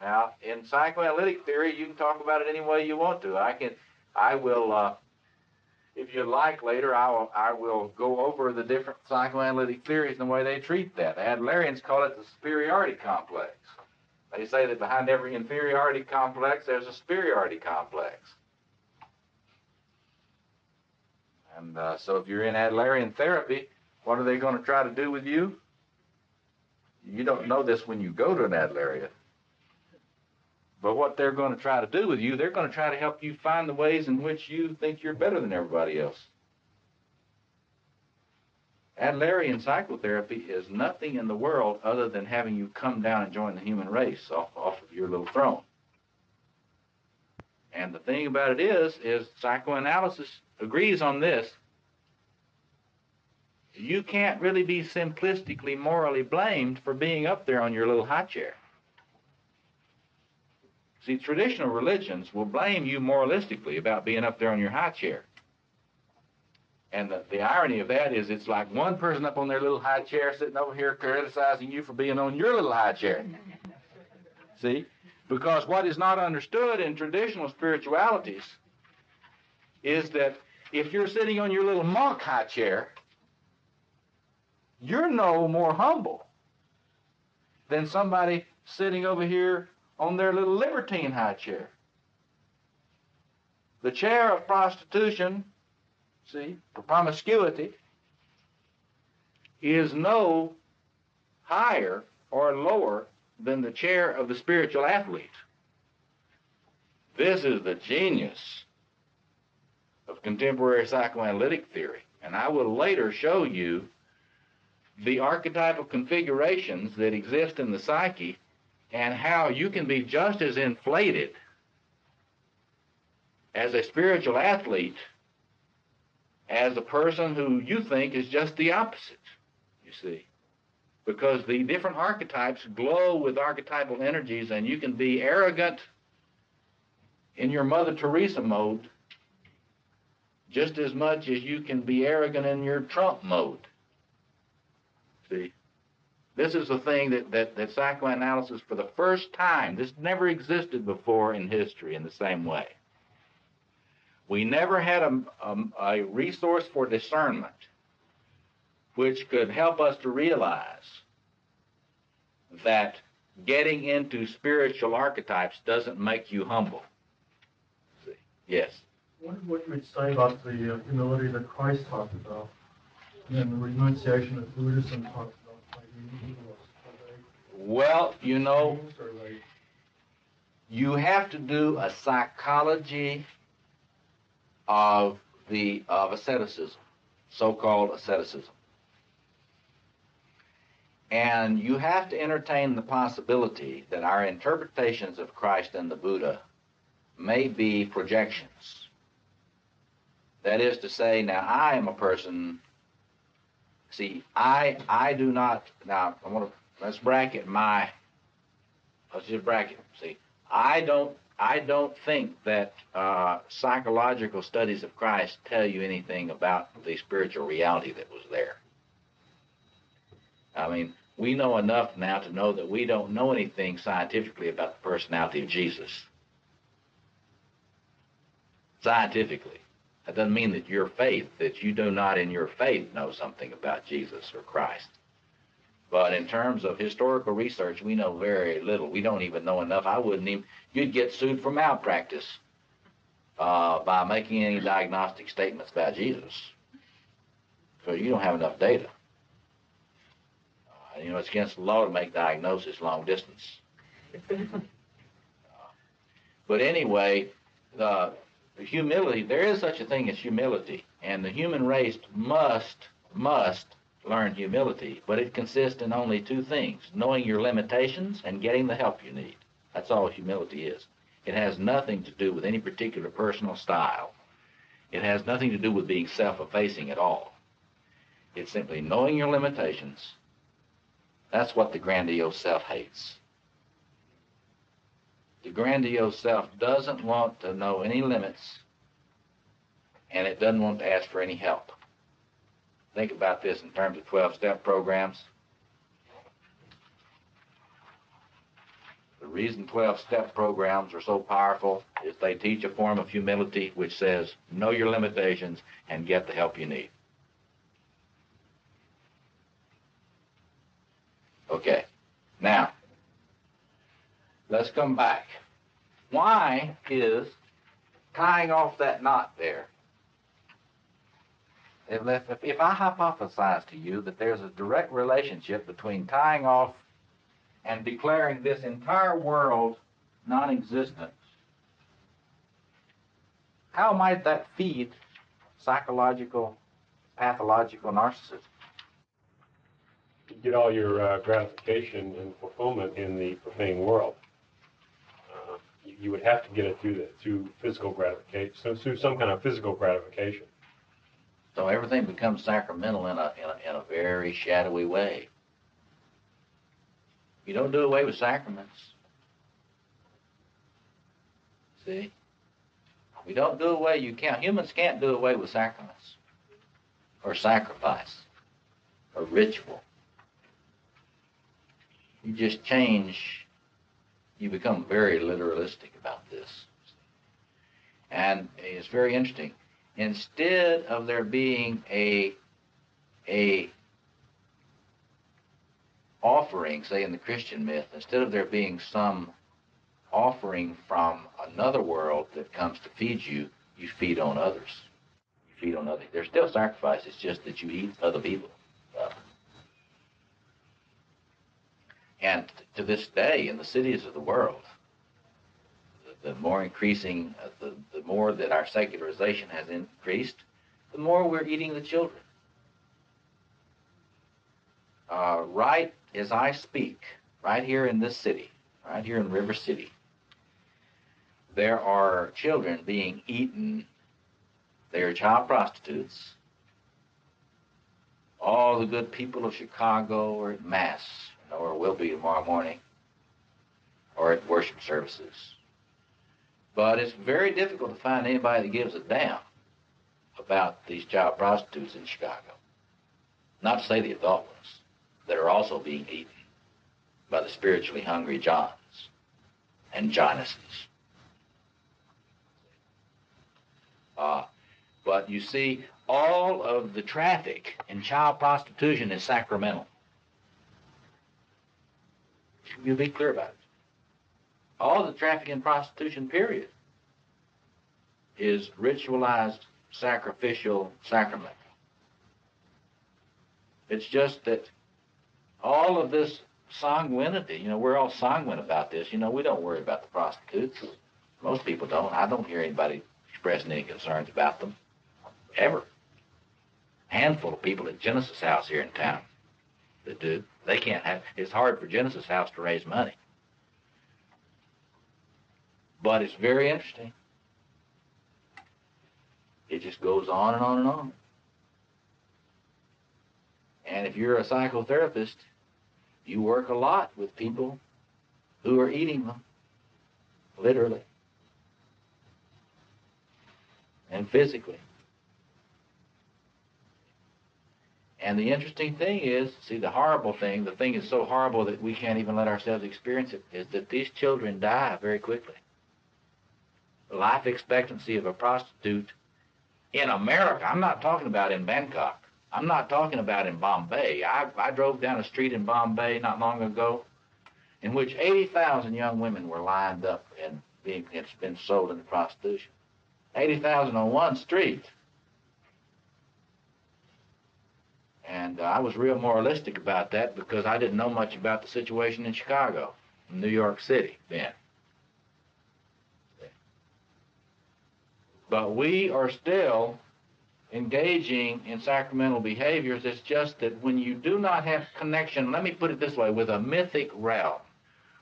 Now, in psychoanalytic theory, you can talk about it any way you want to. I will, if you like later, I will go over the different psychoanalytic theories and the way they treat that. The Adlerians call it the superiority complex. They say that behind every inferiority complex, there's a superiority complex. And so if you're in Adlerian therapy, what are they going to try to do with you? You don't know this when you go to an Adlerian. But what they're going to try to do with you, they're going to try to help you find the ways in which you think you're better than everybody else. Adlerian psychotherapy is nothing in the world other than having you come down and join the human race off of your little throne. And the thing about it is psychoanalysis agrees on this. You can't really be simplistically morally blamed for being up there on your little high chair. See, traditional religions will blame you moralistically about being up there on your high chair. And the irony of that is it's like one person up on their little high chair sitting over here criticizing you for being on your little high chair. See? Because what is not understood in traditional spiritualities is that if you're sitting on your little monk high chair, you're no more humble than somebody sitting over here on their little libertine high chair. The chair of prostitution, see, for promiscuity, is no higher or lower than the chair of the spiritual athlete. This is the genius of contemporary psychoanalytic theory, and I will later show you the archetypal configurations that exist in the psyche and how you can be just as inflated as a spiritual athlete as a person who you think is just the opposite, you see. Because the different archetypes glow with archetypal energies, and you can be arrogant in your Mother Teresa mode just as much as you can be arrogant in your Trump mode. See? This is the thing that psychoanalysis, for the first time, this never existed before in history in the same way. We never had a resource for discernment which could help us to realize that getting into spiritual archetypes doesn't make you humble. See? Yes? I wonder what you would say about the humility that Christ talked about and the renunciation that Buddhism talks about. Well, you know, you have to do a psychology of asceticism, so-called asceticism. And you have to entertain the possibility that our interpretations of Christ and the Buddha may be projections. That is to say, now I am a person, see, I do not, now I want to, let's just bracket, see, I don't think that psychological studies of Christ tell you anything about the spiritual reality that was there. I mean, we know enough now to know that we don't know anything scientifically about the personality of Jesus. Scientifically. That doesn't mean that your faith, that you do not in your faith know something about Jesus or Christ. But in terms of historical research, we know very little. We don't even know enough. You'd get sued for malpractice by making any diagnostic statements about Jesus. So you don't have enough data. It's against the law to make diagnosis long distance. But anyway, the humility, there is such a thing as humility, and the human race must learn humility, but it consists in only two things: knowing your limitations and getting the help you need. That's all humility is. It has nothing to do with any particular personal style. It has nothing to do with being self-effacing at all. It's simply knowing your limitations. That's what the grandiose self hates. The grandiose self doesn't want to know any limits, and it doesn't want to ask for any help. Think about this in terms of 12-step programs. The reason 12-step programs are so powerful is they teach a form of humility which says, know your limitations and get the help you need. Okay, now, let's come back. Why is tying off that knot there? If I hypothesize to you that there's a direct relationship between tying off and declaring this entire world non-existent, how might that feed psychological, pathological narcissism? You get all your gratification and fulfillment in the profane world. You would have to get it through physical gratification, so through some kind of physical gratification. So everything becomes sacramental in a very shadowy way. You don't do away with sacraments. See? We don't do away, humans can't do away with sacraments, or sacrifice, or ritual. You just change, you become very literalistic about this. And it's very interesting. instead of there being a offering, say in the Christian myth, instead of there being some offering from another world that comes to feed you, you feed on others. You feed on others. There's still sacrifice, it's just that you eat other people. And to this day, in the cities of the world, the more increasing, the more that our secularization has increased, the more we're eating the children. Right as I speak, right here in this city, right here in River City, there are children being eaten. They are child prostitutes. All the good people of Chicago are at Mass, or will be tomorrow morning, or at worship services. But it's very difficult to find anybody that gives a damn about these child prostitutes in Chicago. Not to say the adult ones that are also being eaten by the spiritually hungry Johns and Jonesses. But you see, all of the traffic in child prostitution is sacramental. You be clear about it. All the traffic in prostitution, period, is ritualized, sacrificial sacrament. It's just that all of this sanguinity, we're all sanguine about this. We don't worry about the prostitutes. Most people don't. I don't hear anybody expressing any concerns about them, ever. A handful of people at Genesis House here in town that do. They can't have, it's hard for Genesis House to raise money. But it's very interesting. It just goes on and on and on. And if you're a psychotherapist, you work a lot with people who are eating them, literally and physically. And the interesting thing is, see, the horrible thing, the thing is so horrible that we can't even let ourselves experience it, is that these children die very quickly. The life expectancy of a prostitute in America, I'm not talking about in Bangkok, I'm not talking about in Bombay. I drove down a street in Bombay not long ago in which 80,000 young women were lined up and it's been sold into prostitution. 80,000 on one street. And I was real moralistic about that because I didn't know much about the situation in Chicago, New York City then. But we are still engaging in sacramental behaviors. It's just that when you do not have connection, let me put it this way, with a mythic realm,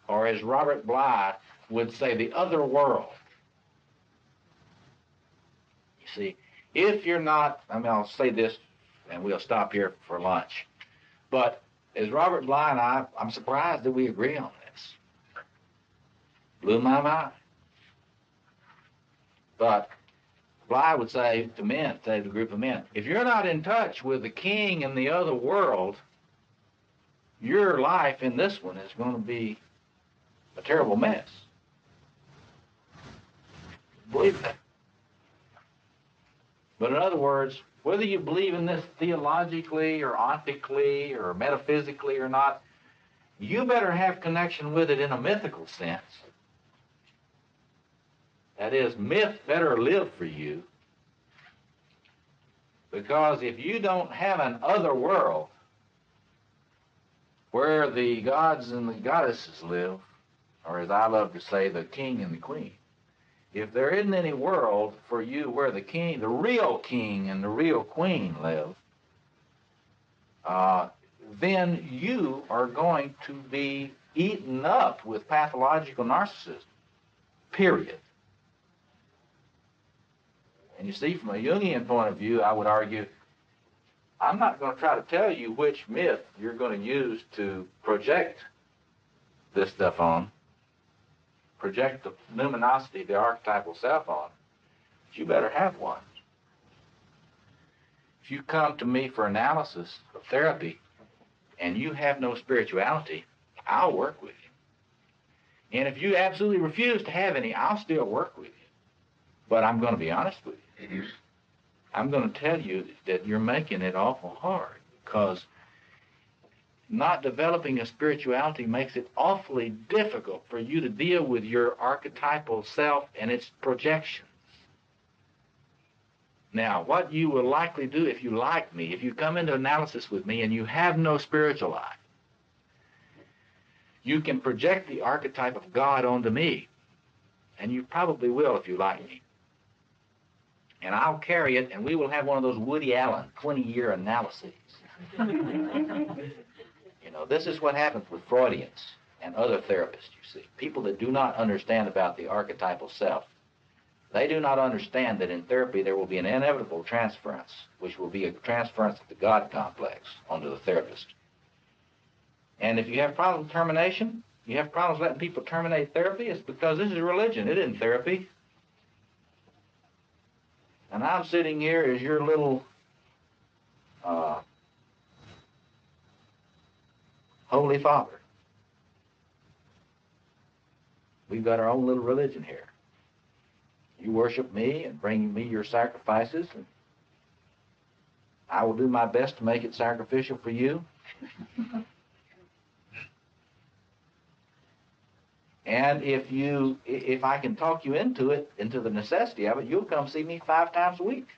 or as Robert Bly would say, the other world. You see, if you're not, I'll say this and we'll stop here for lunch, but as Robert Bly and I'm surprised that we agree on this. Blew my mind. But Bly would say to men, say to a group of men, if you're not in touch with the king in the other world, your life in this one is going to be a terrible mess. Believe that. But in other words, whether you believe in this theologically or ontically or metaphysically or not, you better have connection with it in a mythical sense. That is, myth better live for you, because if you don't have an other world where the gods and the goddesses live, or as I love to say, the king and the queen, if there isn't any world for you where the king, the real king and the real queen live, then you are going to be eaten up with pathological narcissism, period. And you see, from a Jungian point of view, I would argue, I'm not going to try to tell you which myth you're going to use to project this stuff on, project the numinosity, the archetypal self on, but you better have one. If you come to me for analysis of therapy and you have no spirituality, I'll work with you. And if you absolutely refuse to have any, I'll still work with you. But I'm going to be honest with you. I'm going to tell you that you're making it awful hard, because not developing a spirituality makes it awfully difficult for you to deal with your archetypal self and its projections. Now, what you will likely do if you like me, if you come into analysis with me and you have no spiritual life, you can project the archetype of God onto me, and you probably will if you like me. And I'll carry it, and we will have one of those Woody Allen 20-year analyses. You know, this is what happens with Freudians and other therapists, you see. People that do not understand about the archetypal self. They do not understand that in therapy there will be an inevitable transference, which will be a transference of the God complex onto the therapist. And if you have problems with termination, you have problems letting people terminate therapy, it's because this is religion. It isn't therapy. And I'm sitting here as your little Holy Father. We've got our own little religion here. You worship me and bring me your sacrifices, and I will do my best to make it sacrificial for you. And if I can talk you into it, into the necessity of it, you'll come see me 5 times a week.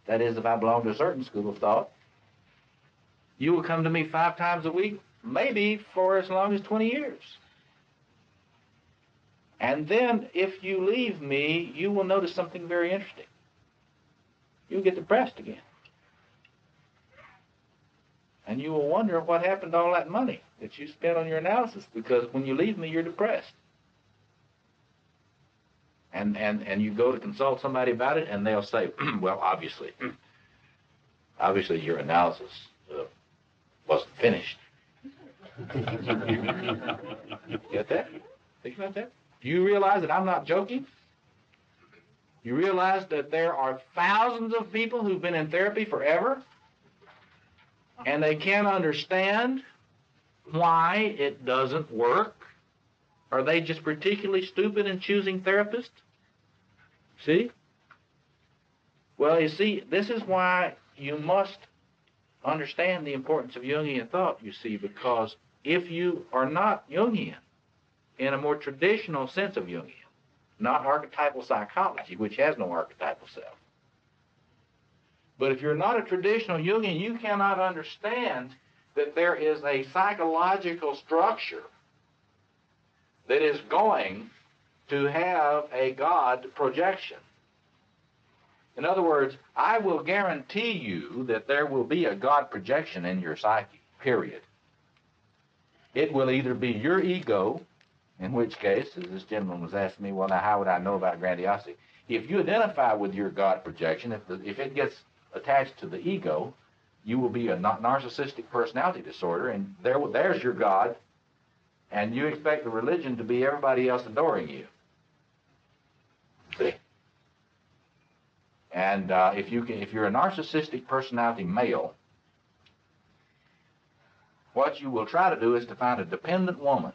That is, if I belong to a certain school of thought. You will come to me 5 times a week, maybe for as long as 20 years. And then, if you leave me, you will notice something very interesting. You'll get depressed again. And you will wonder what happened to all that money that you spent on your analysis, because when you leave me, you're depressed. And you go to consult somebody about it, and they'll say, well, obviously your analysis wasn't finished. Get that? Think about that? Do you realize that I'm not joking? You realize that there are thousands of people who've been in therapy forever, and they can't understand why it doesn't work? Are they just particularly stupid in choosing therapists? See? Well, you see, this is why you must understand the importance of Jungian thought, you see, because if you are not Jungian, in a more traditional sense of Jungian, not archetypal psychology, which has no archetypal self, but if you're not a traditional Jungian, you cannot understand that there is a psychological structure that is going to have a God projection. In other words, I will guarantee you that there will be a God projection in your psyche, period. It will either be your ego, in which case, as this gentleman was asking me, well, now how would I know about grandiosity? If you identify with your God projection, if it gets attached to the ego, you will be a narcissistic personality disorder, and there's your God, and you expect the religion to be everybody else adoring you. See? And if you're a narcissistic personality male, what you will try to do is to find a dependent woman,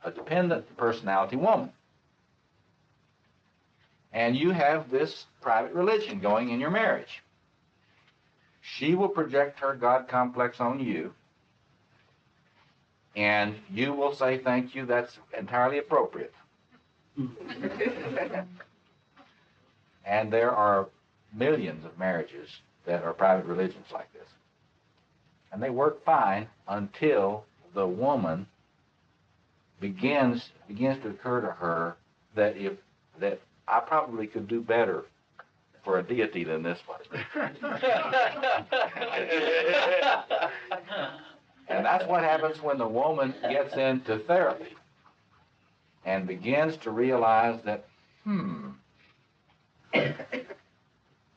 a dependent personality woman. And you have this private religion going in your marriage. She will project her God complex on you, and you will say, thank you, that's entirely appropriate. And there are millions of marriages that are private religions like this. And they work fine until the woman begins to occur to her that I probably could do better for a deity than this one. And that's what happens when the woman gets into therapy and begins to realize that,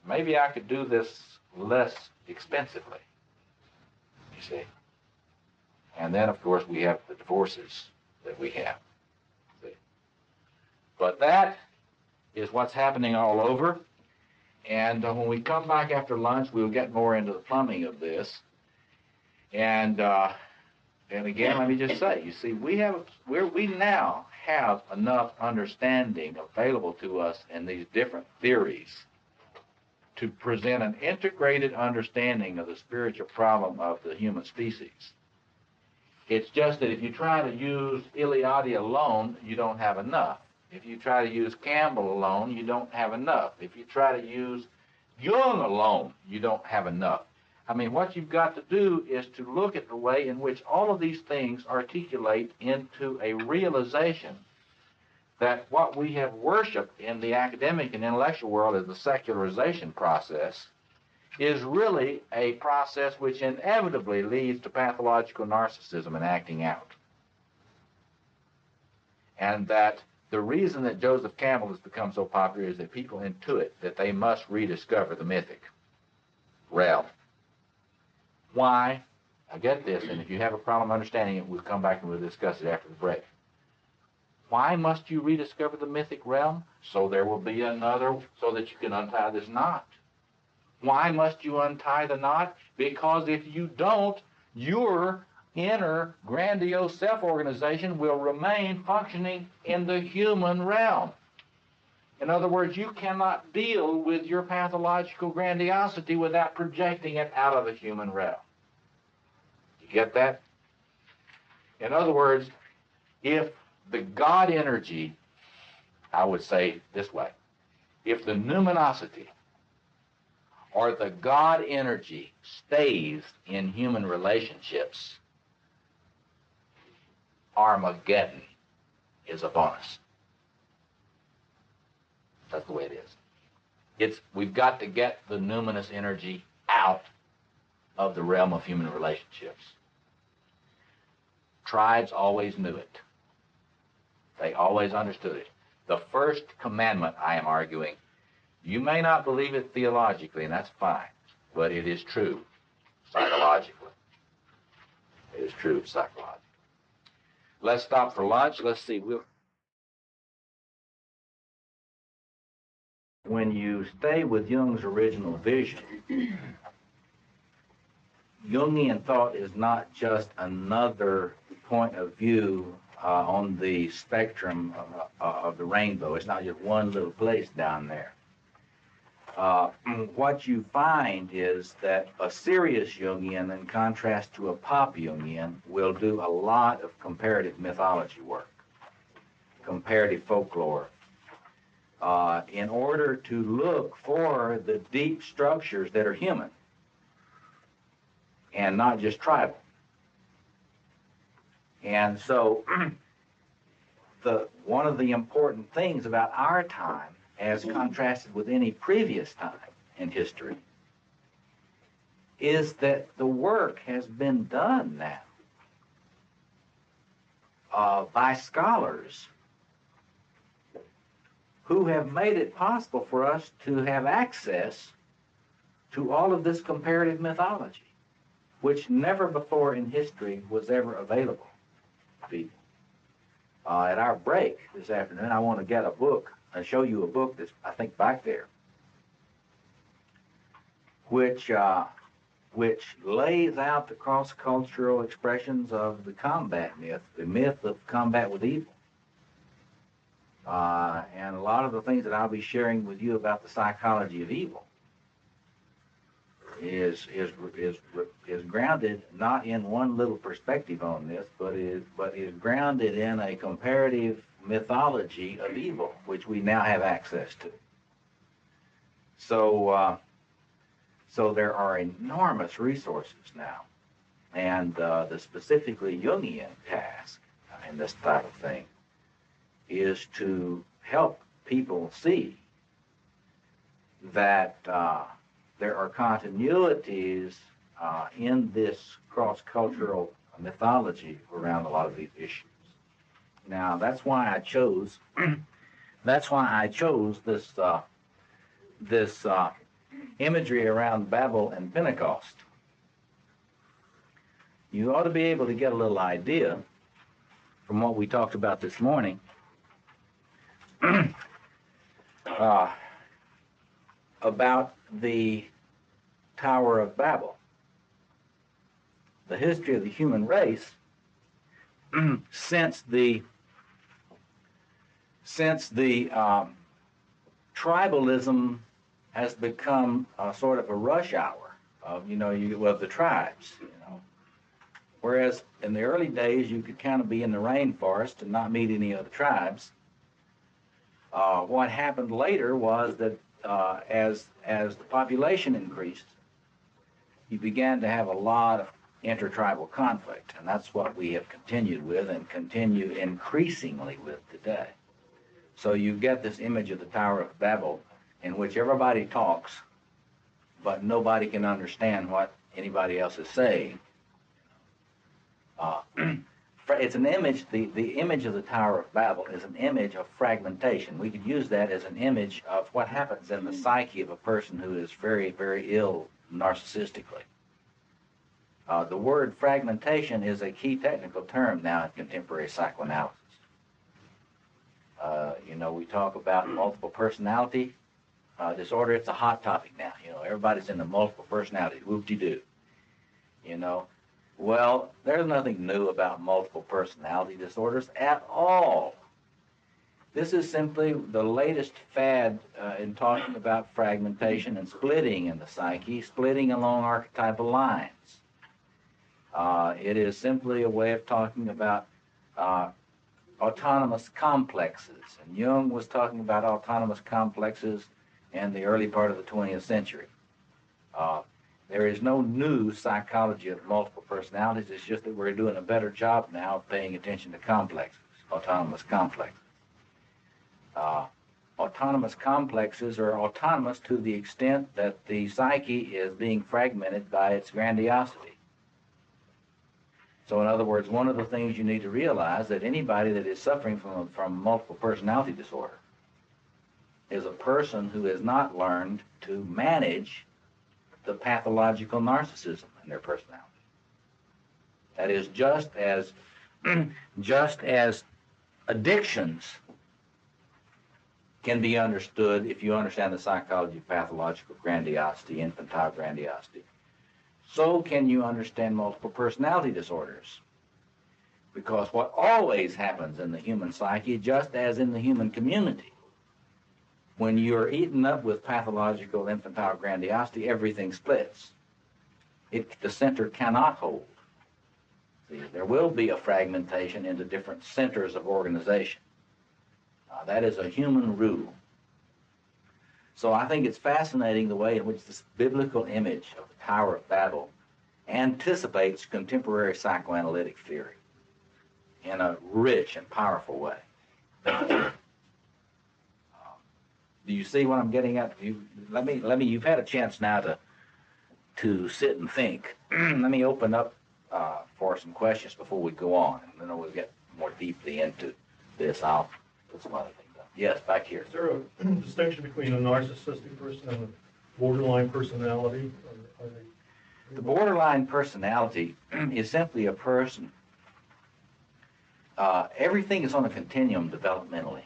maybe I could do this less expensively, you see. And then, of course, we have the divorces that we have. See? But that is what's happening all over. And when we come back after lunch, we'll get more into the plumbing of this. And again, let me just say, you see, we now have enough understanding available to us in these different theories to present an integrated understanding of the spiritual problem of the human species. It's just that if you try to use Eliade alone, you don't have enough. If you try to use Campbell alone, you don't have enough. If you try to use Jung alone, you don't have enough. I mean, what you've got to do is to look at the way in which all of these things articulate into a realization that what we have worshipped in the academic and intellectual world as the secularization process is really a process which inevitably leads to pathological narcissism and acting out. And that the reason that Joseph Campbell has become so popular is that people intuit that they must rediscover the mythic realm. Why? I get this, and if you have a problem understanding it, we'll come back and we'll discuss it after the break. Why must you rediscover the mythic realm? So there will be another, so that you can untie this knot. Why must you untie the knot? Because if you don't, your inner grandiose self-organization will remain functioning in the human realm. In other words, you cannot deal with your pathological grandiosity without projecting it out of the human realm. You get that? In other words, if the God energy, I would say this way, if the numinosity or the God energy stays in human relationships, Armageddon is upon us. That's the way it is. We've got to get the numinous energy out of the realm of human relationships. Tribes always knew it. They always understood it. The first commandment, I am arguing, you may not believe it theologically, and that's fine, but it is true psychologically. It is true psychologically. Let's stop for lunch. Let's see. When you stay with Jung's original vision, Jungian thought is not just another point of view on the spectrum of the rainbow. It's not just one little place down there. What you find is that a serious Jungian, in contrast to a pop Jungian, will do a lot of comparative mythology work, comparative folklore, in order to look for the deep structures that are human and not just tribal. And so one of the important things about our time, as contrasted with any previous time in history, is that the work has been done now by scholars who have made it possible for us to have access to all of this comparative mythology, which never before in history was ever available to people. At our break this afternoon, I want to get a book and show you a book that's, I think, back there, which lays out the cross-cultural expressions of the combat myth, the myth of combat with evil. And a lot of the things that I'll be sharing with you about the psychology of evil is grounded not in one little perspective on this, but is grounded in a comparative mythology of evil, which we now have access to. So there are enormous resources now, and the specifically Jungian task in this type of thing is to help people see that there are continuities in this cross-cultural mythology around a lot of these issues. Now, that's why I chose this imagery around Babel and Pentecost. You ought to be able to get a little idea from what we talked about this morning about the Tower of Babel. The history of the human race since the since the tribalism has become sort of a rush hour of, of the tribes, Whereas in the early days, you could kind of be in the rainforest and not meet any other tribes. What happened later was that as the population increased, you began to have a lot of intertribal conflict, and that's what we have continued with and continue increasingly with today. So you get this image of the Tower of Babel in which everybody talks, but nobody can understand what anybody else is saying. It's an image, the image of the Tower of Babel is an image of fragmentation. We could use that as an image of what happens in the psyche of a person who is very, very ill narcissistically. The word fragmentation is a key technical term now in contemporary psychoanalysis. We talk about multiple personality disorder. It's a hot topic now. Everybody's in the multiple personality. Whoop-de-doo. Well, there's nothing new about multiple personality disorders at all. This is simply the latest fad in talking about fragmentation and splitting in the psyche, splitting along archetypal lines. It is simply a way of talking about autonomous complexes. And Jung was talking about autonomous complexes in the early part of the 20th century. There is no new psychology of multiple personalities. It's just that we're doing a better job now of paying attention to complexes, autonomous complexes. Autonomous complexes are autonomous to the extent that the psyche is being fragmented by its grandiosity. So in other words, one of the things you need to realize that anybody that is suffering from multiple personality disorder is a person who has not learned to manage the pathological narcissism in their personality. That is, just as addictions can be understood if you understand the psychology of pathological grandiosity, infantile grandiosity, so can you understand multiple personality disorders. Because what always happens in the human psyche, just as in the human community, when you're eaten up with pathological infantile grandiosity, everything splits. The center cannot hold. See, there will be a fragmentation into different centers of organization. That is a human rule. So I think it's fascinating the way in which this biblical image of the Tower of Babel anticipates contemporary psychoanalytic theory in a rich and powerful way. Do you see what I'm getting at? You've had a chance now to sit and think. Let me open up for some questions before we go on, and then we'll get more deeply into this. I'll put some other things up. Yes, back here. Is there a distinction between a narcissistic person and a borderline personality? The borderline personality is simply a person. Everything is on a continuum developmentally.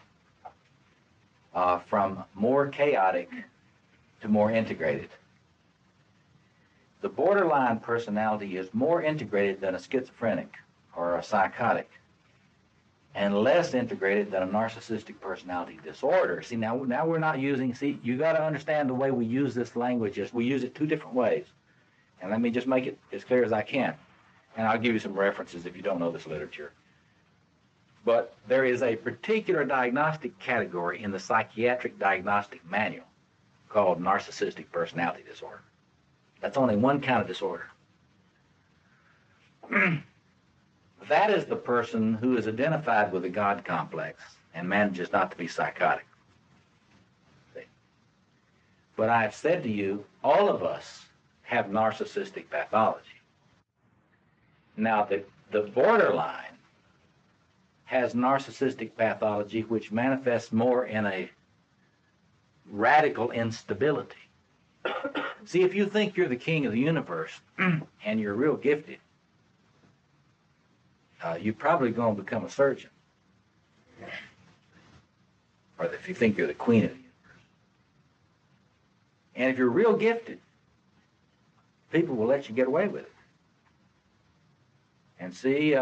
From more chaotic to more integrated. The borderline personality is more integrated than a schizophrenic or a psychotic, and less integrated than a narcissistic personality disorder. See, now we're not using, you got to understand the way we use this language is we use it two different ways. And let me just make it as clear as I can. And I'll give you some references if you don't know this literature. But there is a particular diagnostic category in the psychiatric diagnostic manual called narcissistic personality disorder. That's only one kind of disorder. That is the person who is identified with a God complex and manages not to be psychotic. See? But I've said to you, all of us have narcissistic pathology. Now, the borderline has narcissistic pathology which manifests more in a radical instability. See, if you think you're the king of the universe and you're real gifted, you're probably going to become a surgeon. Or if you think you're the queen of the universe. And if you're real gifted, people will let you get away with it. And see,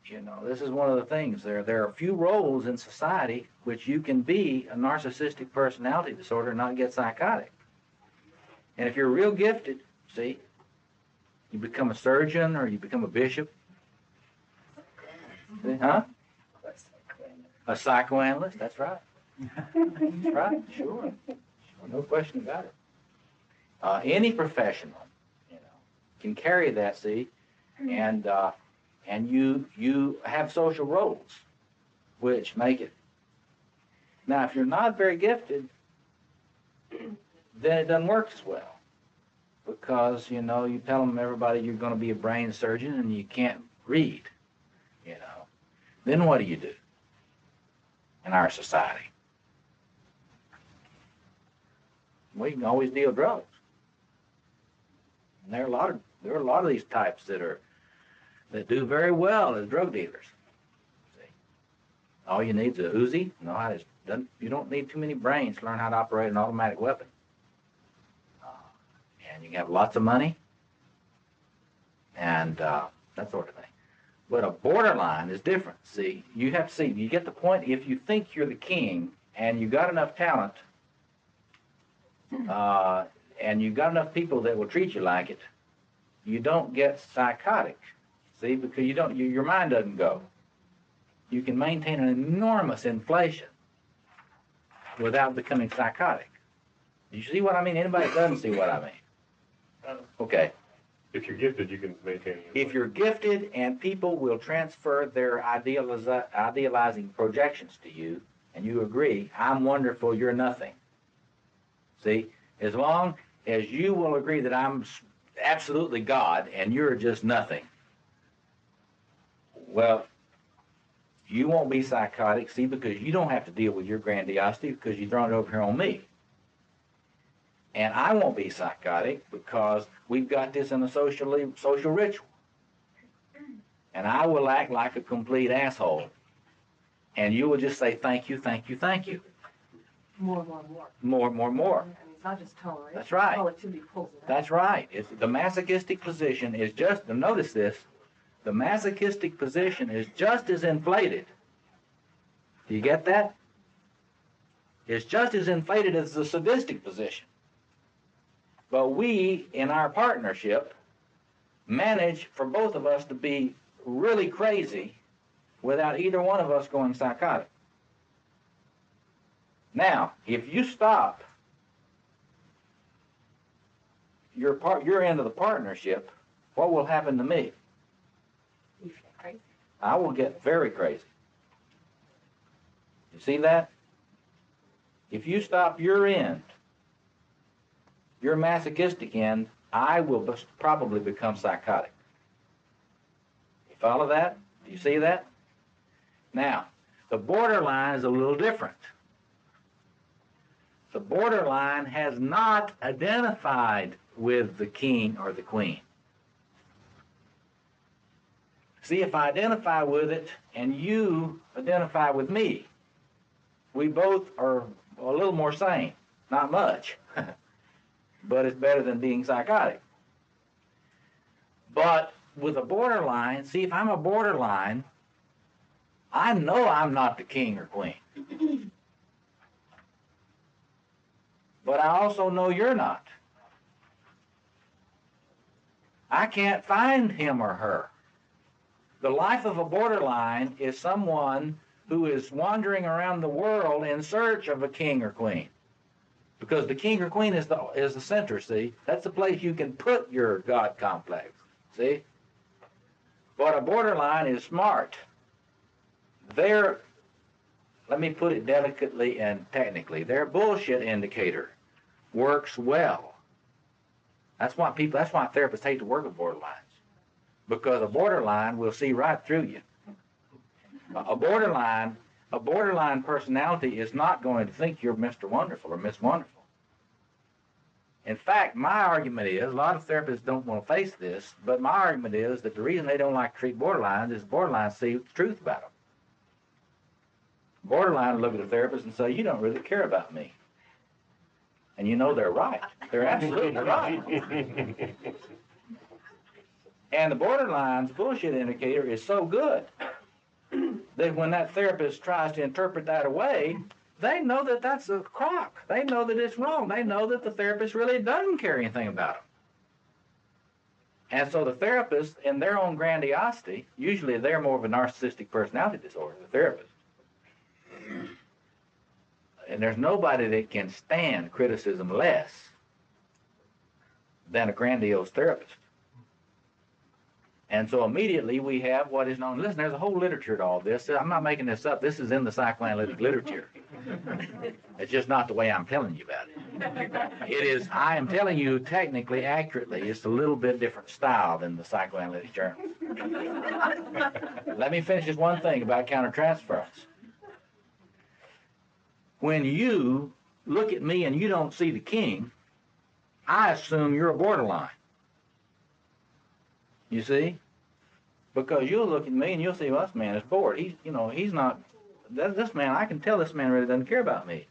You know, this is one of the things. There are a few roles in society which you can be a narcissistic personality disorder and not get psychotic. And if you're real gifted, see, you become a surgeon or you become a bishop. See, huh? A psychoanalyst, that's right. That's right, sure. No question about it. Any professional, you know, can carry that, see, and you have social roles which make it. Now, if you're not very gifted, then it doesn't work as well, because, you know, you tell them, everybody, you're going to be a brain surgeon and you can't read, you know. Then what do you do in our society? Well, you can always deal drugs. And there are a lot of these types that do very well as drug dealers. See? All you need is a Uzi. You don't need too many brains to learn how to operate an automatic weapon. And you can have lots of money and that sort of thing. But a borderline is different. See, you have to see, you get the point. If you think you're the king and you got enough talent, and you've got enough people that will treat you like it, you don't get psychotic. See, because your mind doesn't go. You can maintain an enormous inflation without becoming psychotic. Do you see what I mean? Anybody that doesn't see what I mean? Okay. If you're gifted, you can maintain it. If you're gifted and people will transfer their idealizing projections to you, and you agree, I'm wonderful, you're nothing. See, as long as you will agree that I'm absolutely God and you're just nothing, well, you won't be psychotic, see, because you don't have to deal with your grandiosity because you've thrown it over here on me. And I won't be psychotic because we've got this in a social ritual. And I will act like a complete asshole. And you will just say, thank you, thank you, thank you. More. More. I mean, it's not just toleration. That's right. Relativity pulls it out. That's right. The masochistic position is just, notice this, the masochistic position is just as inflated. Do you get that? It's just as inflated as the sadistic position. But we, in our partnership, manage for both of us to be really crazy without either one of us going psychotic. Now, if you stop your end of the partnership, what will happen to me? You feel crazy. I will get very crazy. You see that? If you stop your end, your masochistic end, I will probably become psychotic. You follow that? Do you see that? Now, the borderline is a little different. The borderline has not identified with the king or the queen. See, if I identify with it and you identify with me, we both are a little more sane. Not much, but it's better than being psychotic. But with a borderline, see, if I'm a borderline, I know I'm not the king or queen. But I also know you're not. I can't find him or her. The life of a borderline is someone who is wandering around the world in search of a king or queen. Because the king or queen is the center, see? That's the place you can put your God complex, see? But a borderline is smart. Let me put it delicately and technically, their bullshit indicator works well. That's why therapists hate to work with borderlines. Because a borderline will see right through you. A borderline personality is not going to think you're Mr. Wonderful or Miss Wonderful. In fact, my argument is, a lot of therapists don't want to face this, but my argument is that the reason they don't like to treat borderlines is borderlines see the truth about them. Borderline look at a therapist and say, you don't really care about me. And you know they're right. They're absolutely right. And the borderline's bullshit indicator is so good that when that therapist tries to interpret that away, they know that that's a crock. They know that it's wrong. They know that the therapist really doesn't care anything about them. And so the therapist, in their own grandiosity, usually they're more of a narcissistic personality disorder, the therapist. And there's nobody that can stand criticism less than a grandiose therapist. And so immediately we have what is known, listen, there's a whole literature to all this. I'm not making this up. This is in the psychoanalytic literature. It's just not the way I'm telling you about it. It is, I am telling you technically, accurately. It's a little bit different style than the psychoanalytic journal. Let me finish this one thing about countertransference. When you look at me and you don't see the king, I assume you're a borderline. You see? Because you'll look at me and you'll say, well, this man is bored. He's not, this man, I can tell this man really doesn't care about me.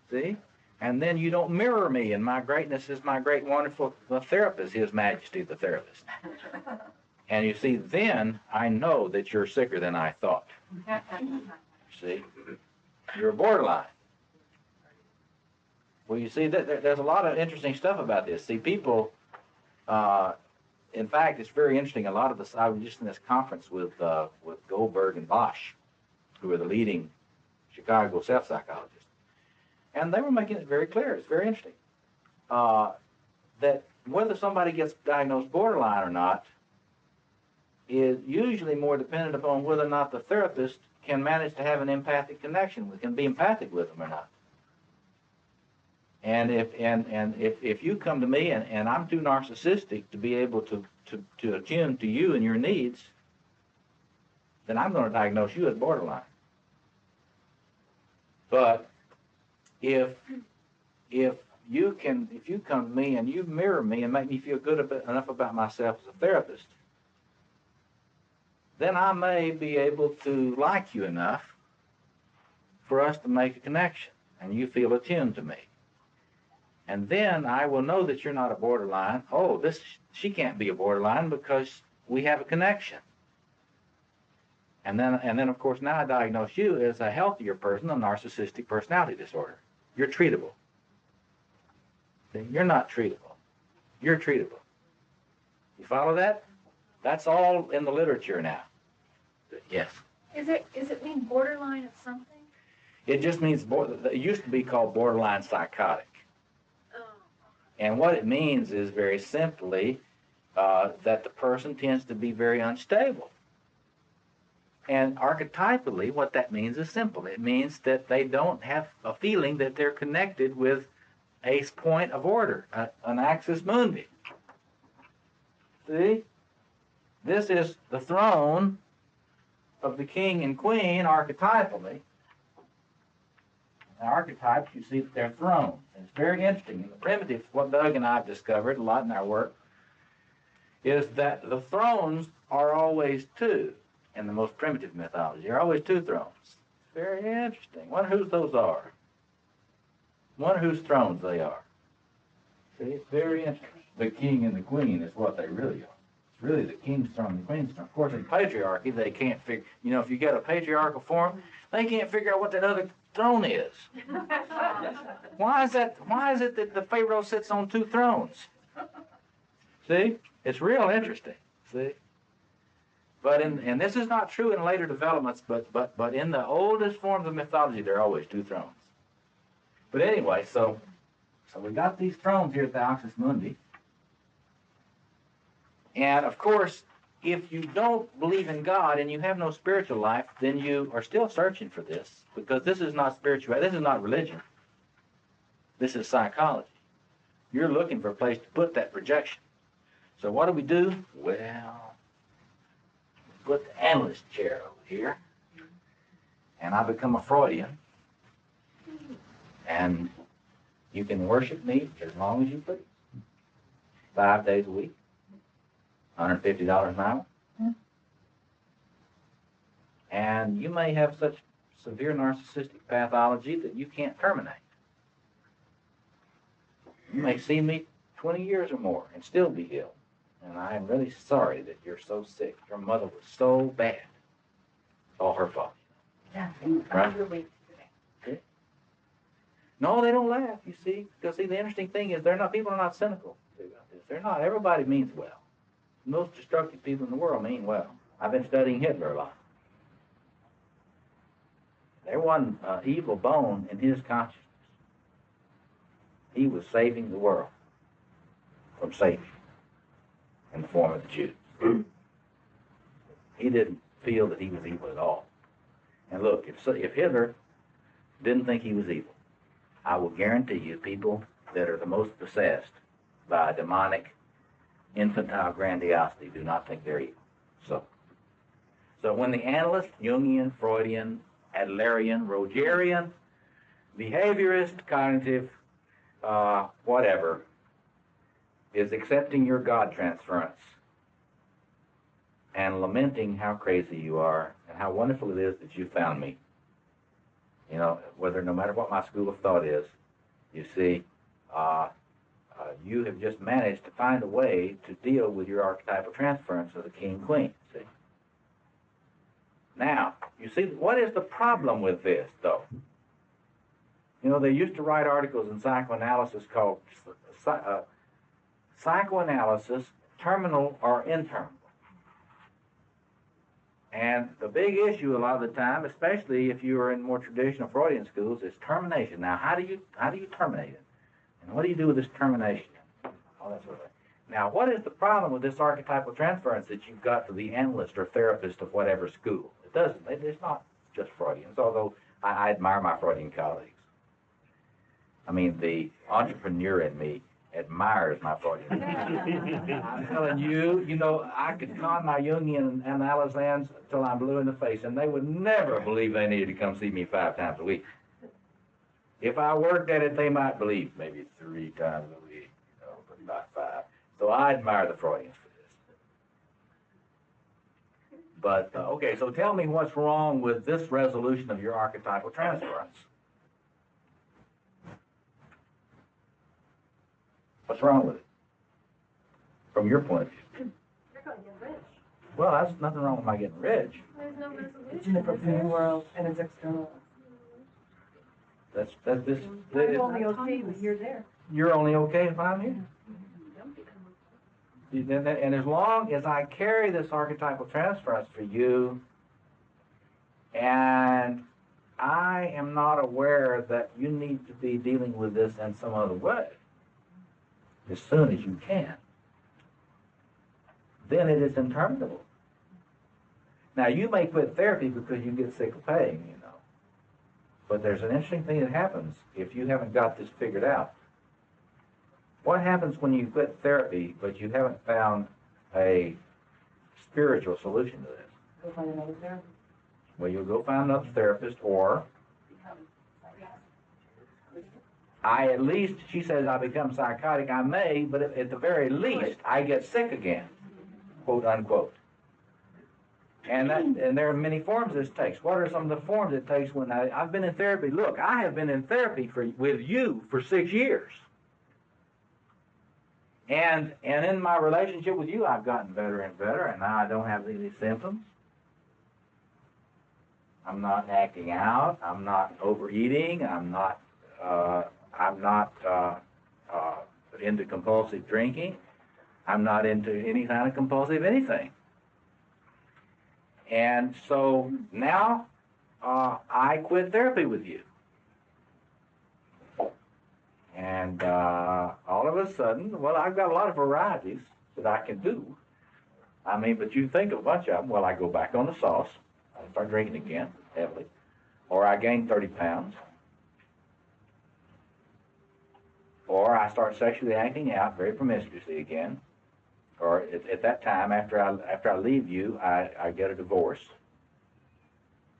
See? And then you don't mirror me, and my greatness is my great, wonderful therapist, His Majesty the therapist. And you see, then I know that you're sicker than I thought. See? You're a borderline. Well, you see, there's a lot of interesting stuff about this. See, people, in fact, it's very interesting. A lot of this, I was just in this conference with Goldberg and Bosch, who are the leading Chicago self-psychologists. And they were making it very clear. It's very interesting. That whether somebody gets diagnosed borderline or not is usually more dependent upon whether or not the therapist can manage to have an empathic connection with, can be empathic with them or not. And if you come to me and I'm too narcissistic to be able to attune to you and your needs, then I'm going to diagnose you as borderline. But if you come to me and you mirror me and make me feel good enough about myself as a therapist, then I may be able to like you enough for us to make a connection and you feel attuned to me. And then I will know that you're not a borderline. Oh, she can't be a borderline because we have a connection. And then of course, now I diagnose you as a healthier person, a narcissistic personality disorder. You're treatable. You're not treatable. You're treatable. You follow that? That's all in the literature now. Yes. Is it mean borderline of something? It just means, it used to be called borderline psychotic. And what it means is very simply that the person tends to be very unstable. And archetypally, what that means is simple. It means that they don't have a feeling that they're connected with a point of order, an axis mundi. See? This is the throne of the king and queen archetypally. The archetypes, you see that they're thrones. And it's very interesting. In the primitive, what Doug and I have discovered a lot in our work is that the thrones are always two. In the most primitive mythology, there are always two thrones. It's very interesting. Wonder whose those are. Wonder whose thrones they are. See, it's very interesting. The king and the queen is what they really are. It's really the king's throne and the queen's throne. Of course, in patriarchy, they can't figure, if you get a patriarchal form, they can't figure out what that other throne is. Why is it that the Pharaoh sits on two thrones? See? It's real interesting. See? But and this is not true in later developments, but in the oldest forms of mythology, there are always two thrones. But anyway, so we got these thrones here at the Axis Mundi. And of course, if you don't believe in God and you have no spiritual life, then you are still searching for this, because this is not spirituality, this is not religion. This is psychology. You're looking for a place to put that projection. So what do? Well, put the analyst chair over here, and I become a Freudian, and you can worship me as long as you please. 5 days a week, $150 an hour. And you may have such severe narcissistic pathology that you can't terminate. You may see me 20 years or more and still be ill. And I am really sorry that you're so sick. Your mother was so bad. It's all her fault. Right? Okay. No, they don't laugh, you see. Because, see, the interesting thing is people are not cynical about this. They're not. Everybody means well. The most destructive people in the world mean well. I've been studying Hitler a lot. There wasn't an evil bone in his consciousness. He was saving the world from Satan in the form of the Jews. He didn't feel that he was evil at all. And look, if Hitler didn't think he was evil, I will guarantee you people that are the most possessed by demonic infantile grandiosity do not think they're evil. So when the analyst, Jungian, Freudian, Adlerian, Rogerian, behaviorist, cognitive, whatever, is accepting your God transference and lamenting how crazy you are and how wonderful it is that you found me. You know, no matter what my school of thought is, you see, you have just managed to find a way to deal with your archetypal transference of the king-queen, see. Now, you see, what is the problem with this, though? You know, they used to write articles in psychoanalysis called psychoanalysis, terminal or interminable. And the big issue a lot of the time, especially if you are in more traditional Freudian schools, is termination. Now, how do you terminate it? And what do you do with this termination? All that sort of thing. Now, what is the problem with this archetypal transference that you've got for the analyst or therapist of whatever school? It's not just Freudians, although I admire my Freudian colleagues. I mean, the entrepreneur in me admires my Freudian. I'm telling you, you know, I could con my Jungian analysans till I'm blue in the face, and they would never believe they needed to come see me 5 times a week. If I worked at it, they might believe maybe 3 times a week, you know, but not 5. So I admire the Freudians for this. But, okay, so tell me what's wrong with this resolution of your archetypal transference. What's wrong with it? From your point of view. You're going to get rich. Well, that's nothing wrong with my getting rich. There's no resolution. It's in the profane world and it's external. That's this. I'm only okay when you're there. You're only okay if I'm here. And as long as I carry this archetypal transference for you, and I am not aware that you need to be dealing with this in some other way, as soon as you can, then it is interminable. Now, you may quit therapy because you get sick of paying, you know. But there's an interesting thing that happens if you haven't got this figured out. What happens when you quit therapy, but you haven't found a spiritual solution to this? Go find another therapist. Well, you'll go find another therapist, or she says, I become psychotic. I may, but at the very least, I get sick again, quote unquote. And there are many forms this takes. What are some of the forms it takes when I've been in therapy? Look, I have been in therapy with you for 6 years. And in my relationship with you, I've gotten better and better, and now I don't have any symptoms. I'm not acting out. I'm not overeating. I'm not into compulsive drinking. I'm not into any kind of compulsive anything. And so now I quit therapy with you. And all of a sudden, well, I've got a lot of varieties that I can do. I mean, but you think of a bunch of them. Well, I go back on the sauce. I start drinking again, heavily. Or I gain 30 pounds. Or I start sexually acting out very promiscuously again. Or at that time, after I leave you, I get a divorce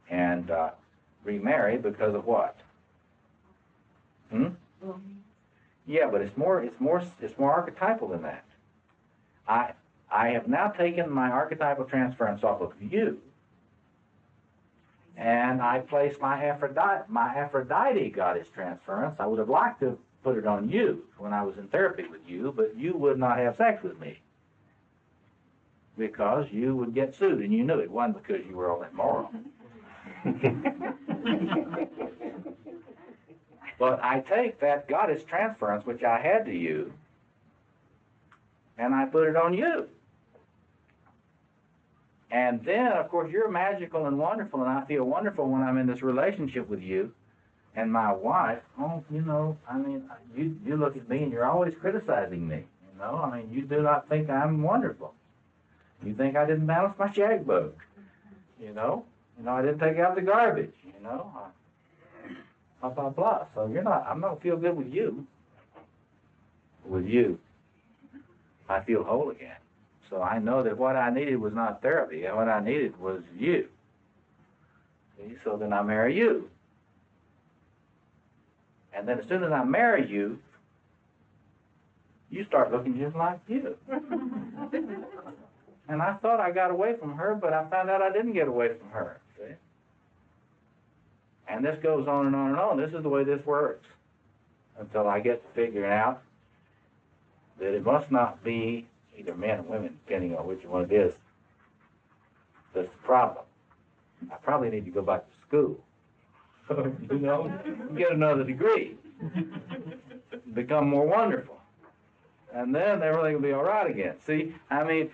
and remarry because of what? Yeah, but it's more archetypal than that. I have now taken my archetypal transference off of you, and I place my Aphrodite goddess transference. I would have liked to put it on you when I was in therapy with you, but you would not have sex with me. because you would get sued, and you knew it wasn't because you were all that moral. But I take that goddess transference, which I had to you, and I put it on you. And then, of course, you're magical and wonderful, and I feel wonderful when I'm in this relationship with you. And my wife, oh, you know, I mean, you look at me and you're always criticizing me. You know, I mean, you do not think I'm wonderful. You think I didn't balance my shag book. You know, I didn't take out the garbage. You know, blah blah blah. So I'm not feel good with you. With you, I feel whole again. So I know that what I needed was not therapy. What I needed was you. See? So then I marry you. And then as soon as I marry you, you start looking just like you. And I thought I got away from her, but I found out I didn't get away from her. See? And this goes on and on and on. This is the way this works until I get to figuring out that it must not be either men or women, depending on which one it is. That's the problem. I probably need to go back to school. You know, get another degree, become more wonderful, and then everything will be all right again. See, I mean,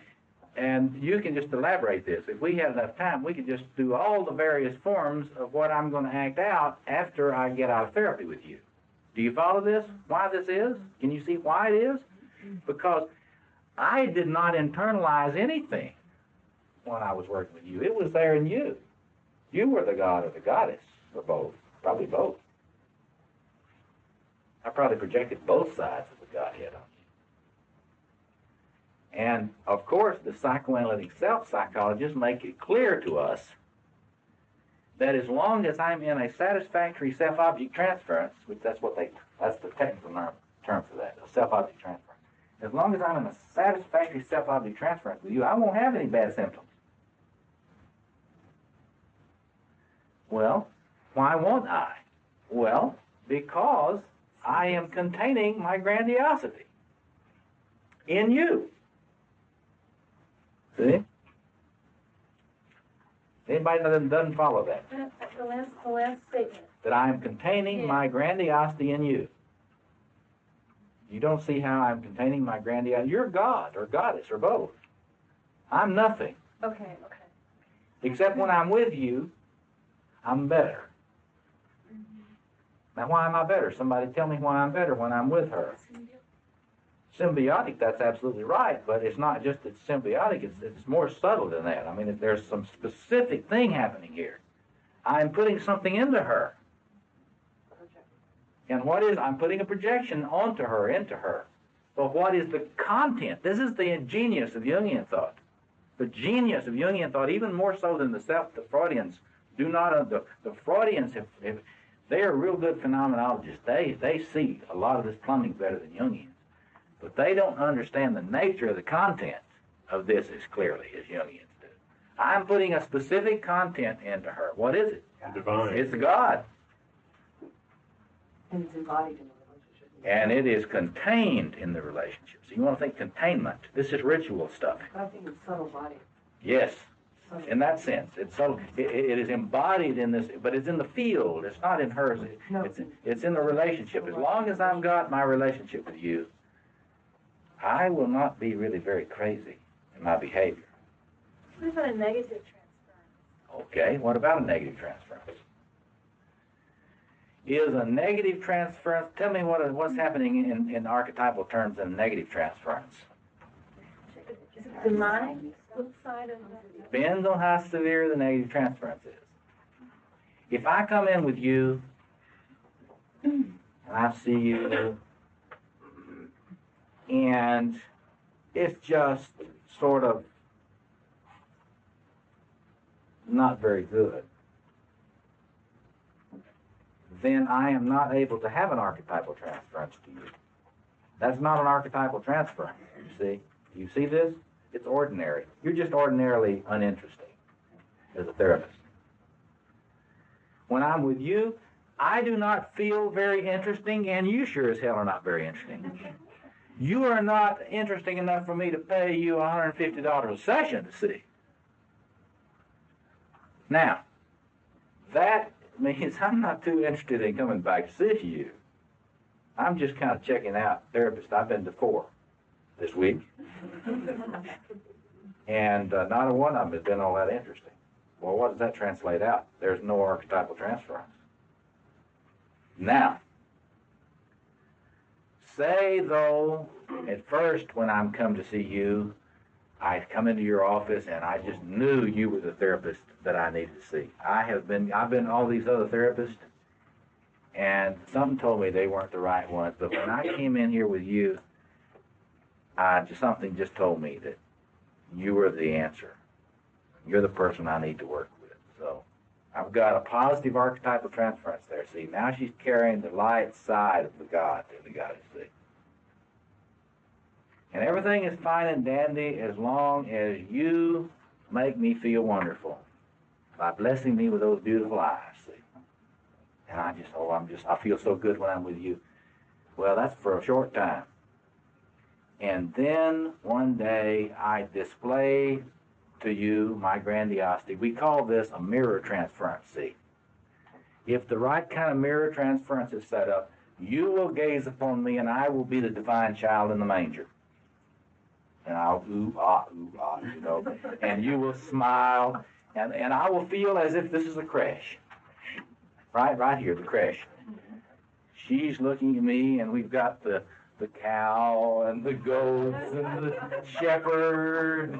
and you can just elaborate this. If we had enough time, we could just do all the various forms of what I'm going to act out after I get out of therapy with you. Do you follow this? Why this is? Can you see why it is? Because I did not internalize anything when I was working with you. It was there in you. You were the god or the goddess. Or both. Probably both. I probably projected both sides of the Godhead on you. And, of course, the psychoanalytic self-psychologists make it clear to us that as long as I'm in a satisfactory self-object transference, which that's the technical term for that, a self-object transference. As long as I'm in a satisfactory self-object transference with you, I won't have any bad symptoms. Well, why won't I? Well, because I am containing my grandiosity in you. See? Anybody that doesn't follow that? The last statement. That I am containing my grandiosity in you. You don't see how I'm containing my grandiosity? You're God or goddess or both. I'm nothing. Okay. Except when I'm with you, I'm better. Now, why am I better? Somebody tell me why I'm better when I'm with her. Symbiotic, that's absolutely right, but it's not just it's symbiotic, it's more subtle than that. I mean, there's some specific thing happening here. I'm putting something into her. And what is, I'm putting a projection onto her, into her. But what is the content? This is the genius of Jungian thought. The genius of Jungian thought, even more so than the Freudians, do not, the Freudians have they are real good phenomenologists. They see a lot of this plumbing better than Jungians. But they don't understand the nature of the content of this as clearly as Jungians do. I'm putting a specific content into her. What is it? Divine. It's God. And it's embodied in the relationship. And it is contained in the relationship. So you want to think containment. This is ritual stuff. I think it's subtle body. Yes. In that sense, it is embodied in this, but it's in the field. It's not in hers. It's in the relationship. As long as I've got my relationship with you, I will not be really very crazy in my behavior. What about a negative transference? Okay, what about a negative transference? Is a negative transference, tell me what's happening in archetypal terms in a negative transference. Is it demonic? Flip side of that? Depends on how severe the negative transference is. If I come in with you, and I see you, and it's just sort of not very good, then I am not able to have an archetypal transference to you. That's not an archetypal transference, you see. Do you see this? It's ordinary. You're just ordinarily uninteresting as a therapist. When I'm with you, I do not feel very interesting, and you sure as hell are not very interesting. You are not interesting enough for me to pay you $150 a session to see. Now, that means I'm not too interested in coming back to see you. I'm just kind of checking out therapists. I've been to 4 this week. And not a one of them has been all that interesting. Well, what does that translate out? There's no archetypal transference. Now, say, though, at first when I'm come to see you, I'd come into your office and I just knew you were the therapist that I needed to see. I've been to all these other therapists, and something told me they weren't the right ones. But when I came in here with you, something just told me that you were the answer. You're the person I need to work with. So I've got a positive archetypal transference there. See, now she's carrying the light side of the God that we got to see. And everything is fine and dandy as long as you make me feel wonderful by blessing me with those beautiful eyes. See? And I feel so good when I'm with you. Well, that's for a short time. And then one day I display to you my grandiosity. We call this a mirror transference. See? If the right kind of mirror transference is set up, you will gaze upon me and I will be the divine child in the manger. And I'll ooh, ah, you know, and you will smile, and I will feel as if this is a creche. Right here, the creche. She's looking at me, and we've got the cow, and the goats, and the shepherd,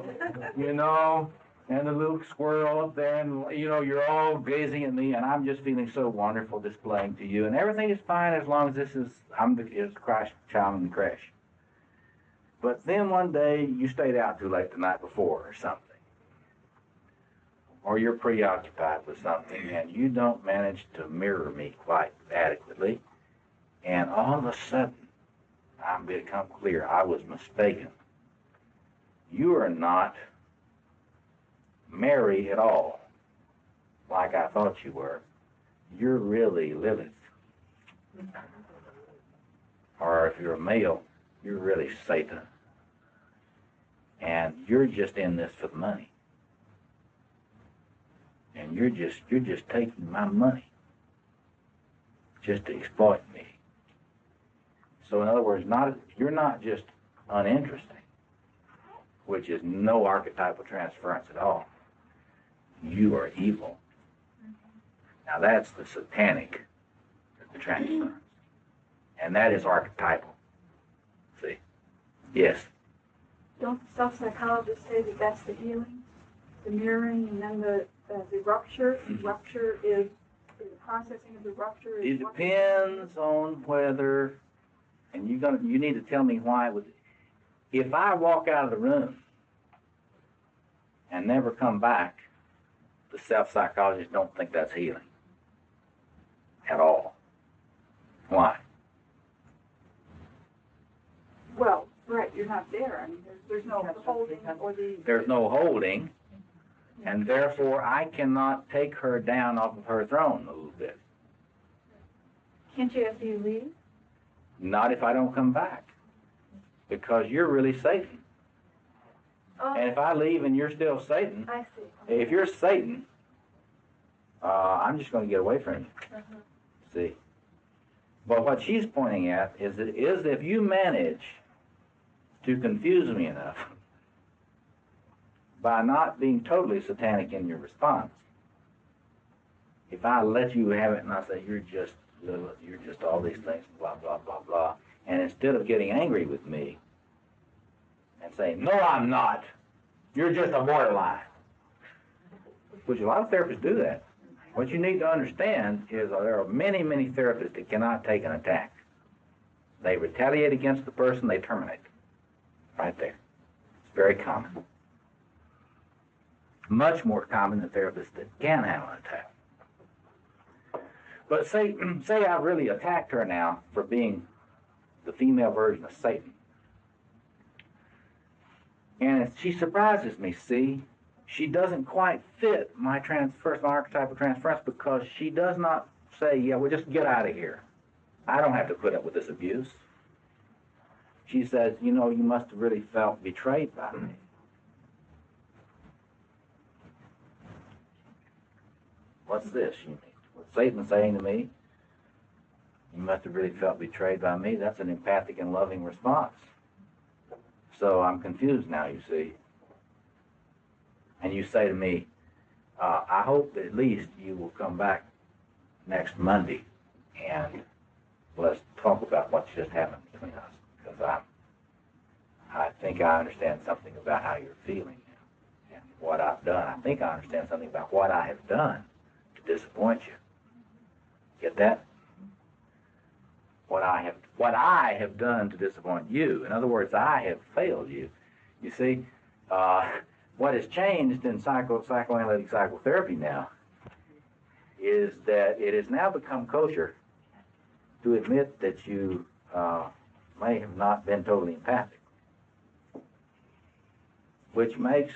you know, and the little squirrel up there, and, you know, you're all gazing at me, and I'm just feeling so wonderful displaying to you, and everything is fine as long as I'm the Christ child in the creche. But then one day you stayed out too late the night before or something. Or you're preoccupied with something and you don't manage to mirror me quite adequately. And all of a sudden, I'm become clear, I was mistaken. You are not Mary at all, like I thought you were. You're really Lilith. Or if you're a male, you're really Satan. And you're just in this for the money. And you're just taking my money just to exploit me. So in other words, you're not just uninteresting, which is no archetypal transference at all. You are evil. Now that's the satanic transference. And that is archetypal. See? Yes. Don't the self-psychologists say that that's the healing? The mirroring and then the rupture? Mm-hmm. Rupture is the processing of the rupture. It depends on whether, and you need to tell me why. If I walk out of the room and never come back, the self-psychologists don't think that's healing at all. Why? Well, right, you're not there. I mean, there's no holding or the... There's no holding, and therefore I cannot take her down off of her throne a little bit. Can't you after you leave? Not if I don't come back, because you're really Satan. Oh, And if I leave and you're still Satan, I see. if you're Satan, I'm just going to get away from you. Uh-huh. See? But what she's pointing at is if you manage to confuse me enough by not being totally satanic in your response, if I let you have it and I say, you're just all these things, blah, blah, blah, blah, and instead of getting angry with me and saying, no, I'm not, you're just a borderline, which a lot of therapists do that. What you need to understand is there are many, many therapists that cannot take an attack. They retaliate against the person, they terminate them. Right there. It's very common. Much more common than therapists that can handle an attack. But say I really attacked her now for being the female version of Satan. And she surprises me, see? She doesn't quite fit my archetypal transference because she does not say, yeah, well, just get out of here. I don't have to put up with this abuse. she says, you know, you must have really felt betrayed by me. What's this? What's Satan saying to me? You must have really felt betrayed by me. That's an empathic and loving response. So I'm confused now, you see. And you say to me, I hope at least you will come back next Monday and let's talk about what's just happened between us. Because I think I understand something about how you're feeling and what I've done. I think I understand something about what I have done to disappoint you. Get that? What I have done to disappoint you. In other words, I have failed you. You see, what has changed in psychoanalytic psychotherapy now is that it has now become kosher to admit that you may have not been totally empathic, which makes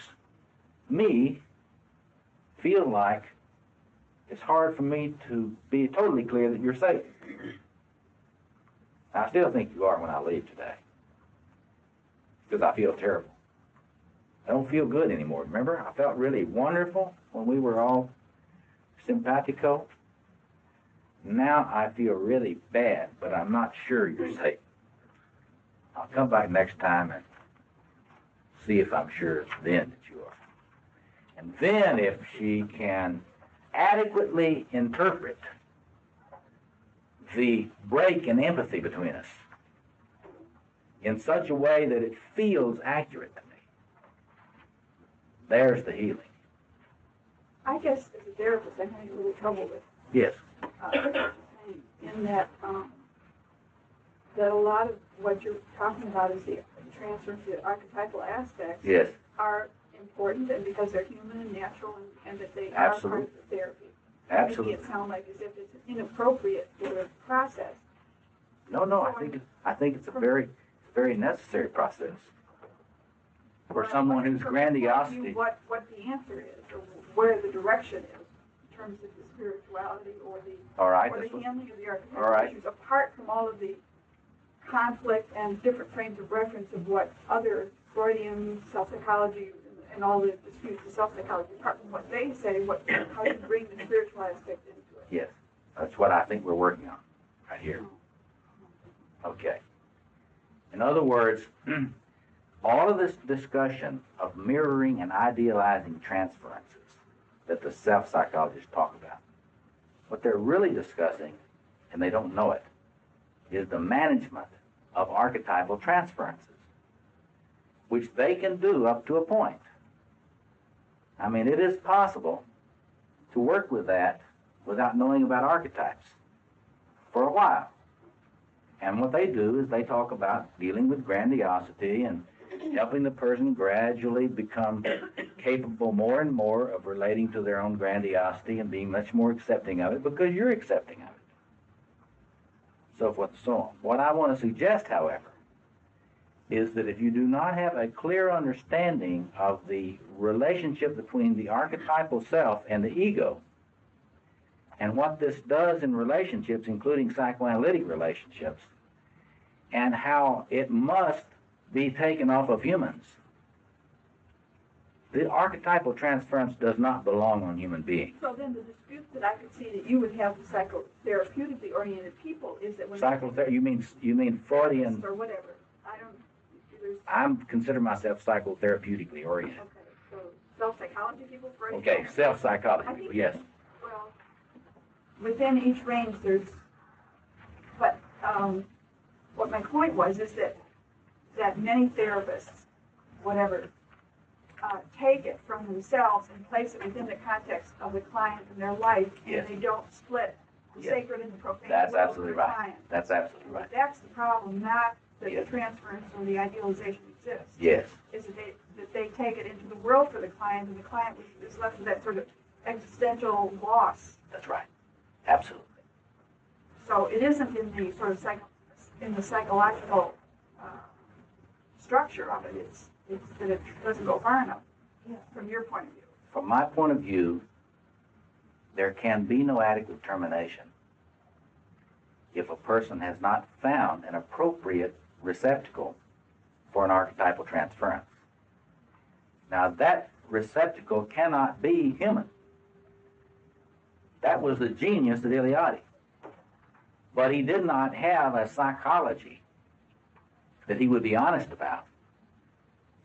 me feel like it's hard for me to be totally clear that you're safe. I still think you are when I leave today, because I feel terrible. I don't feel good anymore. Remember, I felt really wonderful when we were all simpatico. Now I feel really bad, but I'm not sure you're safe. I'll come back next time and see if I'm sure then that you are. And then if she can adequately interpret the break in empathy between us in such a way that it feels accurate to me, there's the healing. I guess as a therapist, I'm having a little trouble with Yes. in that that a lot of what you're talking about is the transference, the archetypal aspects Yes. are important, and because they're human and natural, and that they Absolutely. are part of the therapy. Absolutely. Making it sound like as if it's inappropriate for the process. No, I think it's a very necessary process for someone whose grandiosity. What the answer is, or where the direction is, in terms of the spirituality or the All right. or the handling of the archetypal All right. issues, apart from all of the conflict and different frames of reference of what other Freudian self-psychology and all the disputes of self-psychology, apart from what they say, how you bring the spiritual aspect into it. Yes, that's what I think we're working on right here. Okay. In other words, all of this discussion of mirroring and idealizing transferences that the self-psychologists talk about, what they're really discussing, and they don't know it, is the management of archetypal transferences, which they can do up to a point. I mean, it is possible to work with that without knowing about archetypes for a while. And what they do is they talk about dealing with grandiosity and helping the person gradually become capable more and more of relating to their own grandiosity and being much more accepting of it because you're accepting of it. So forth and so on. What I want to suggest, however, is that if you do not have a clear understanding of the relationship between the archetypal self and the ego, and what this does in relationships, including psychoanalytic relationships, and how it must be taken off of humans. The archetypal transference does not belong on human beings. So then the dispute that I could see that you would have with psychotherapeutically oriented people is that when you mean Freudian or whatever. I consider myself psychotherapeutically oriented. Okay, so self-psychology people, Freudian. Okay, self-psychology people, yes. Well, within each range there's, but what my point was is that many therapists, whatever, take it from themselves and place it within the context of the client and their life, and Yes. they don't split the Yes. sacred and the profane. That's world absolutely of the right. client. That's absolutely right. That's the problem, not that Yes. the transference or the idealization exists. Yes. Is that they take it into the world for the client, and the client is left with that sort of existential loss. That's right. Absolutely. So it isn't in the sort of psychological structure of it. It's that it doesn't go far enough from your point of view. From my point of view, there can be no adequate termination if a person has not found an appropriate receptacle for an archetypal transference. Now that receptacle cannot be human. That was the genius of Eliade. But he did not have a psychology that he would be honest about.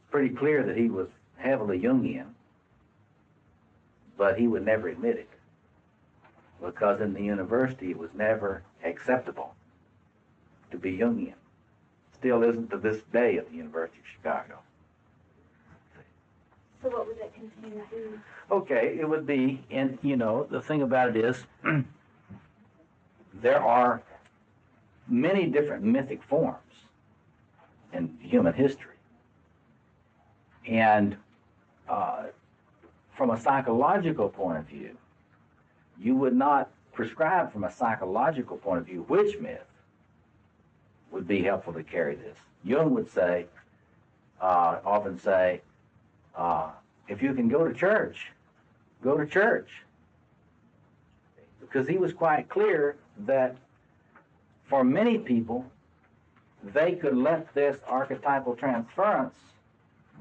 It's pretty clear that he was heavily Jungian, but he would never admit it, because in the university it was never acceptable to be Jungian. Still isn't to this day at the University of Chicago. So what would that contain to be? Okay, it would be, and you know, the thing about it is, there are many different mythic forms in human history. And from a psychological point of view, you would not prescribe from a psychological point of view which myth would be helpful to carry this. Jung would say, often say, if you can go to church, go to church. Because he was quite clear that for many people, they could let this archetypal transference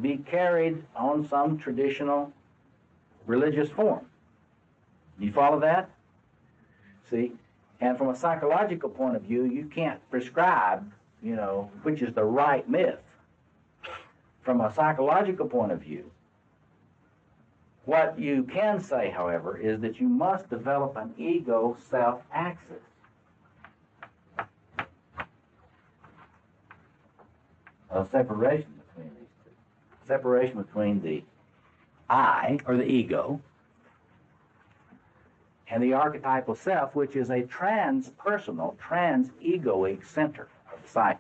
be carried on some traditional religious form. You follow that? See? And from a psychological point of view, you can't prescribe, you know, which is the right myth. From a psychological point of view, what you can say, however, is that you must develop an ego-self axis. A separation between these two. Separation between the I, or the ego, and the archetypal self, which is a transpersonal, trans-egoic center of the psyche.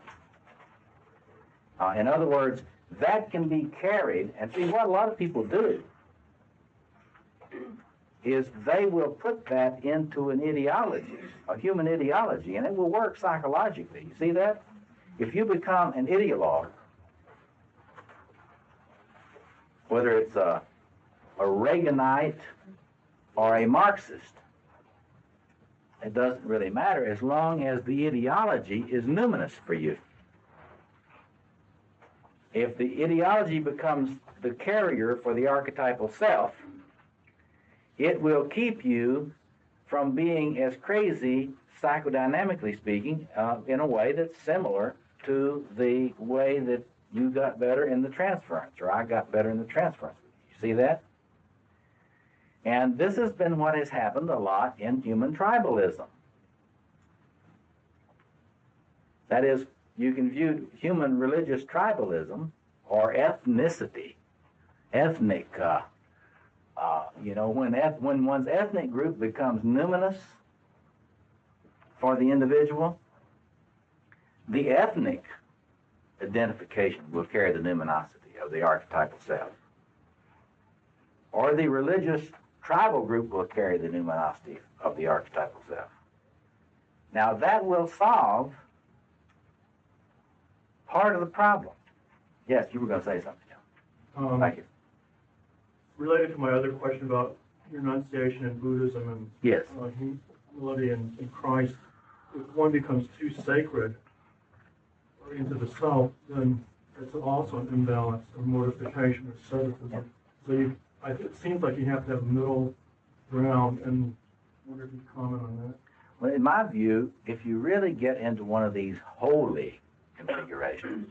In other words, that can be carried, and see what a lot of people do is they will put that into an ideology, a human ideology, and it will work psychologically. You see that? If you become an ideologue, whether it's a Reaganite or a Marxist, it doesn't really matter as long as the ideology is numinous for you. If the ideology becomes the carrier for the archetypal self, it will keep you from being as crazy, psychodynamically speaking, in a way that's similar to the way that you got better in the transference, or I got better in the transference. You see that? And this has been what has happened a lot in human tribalism. That is, you can view human religious tribalism or ethnicity, ethnic, you know, when one's ethnic group becomes numinous for the individual, the ethnic identification will carry the numinosity of the archetypal self. Or the religious tribal group will carry the numinosity of the archetypal self. Now that will solve part of the problem. Yes, you were going to say something, John. Thank you. Related to my other question about renunciation in Buddhism and yes. Humility in Christ, if one becomes too sacred or into the self, then it's also an imbalance of mortification or asceticism. So it seems like you have to have a middle ground, and I wonder if you comment on that. Well, in my view, if you really get into one of these holy configurations,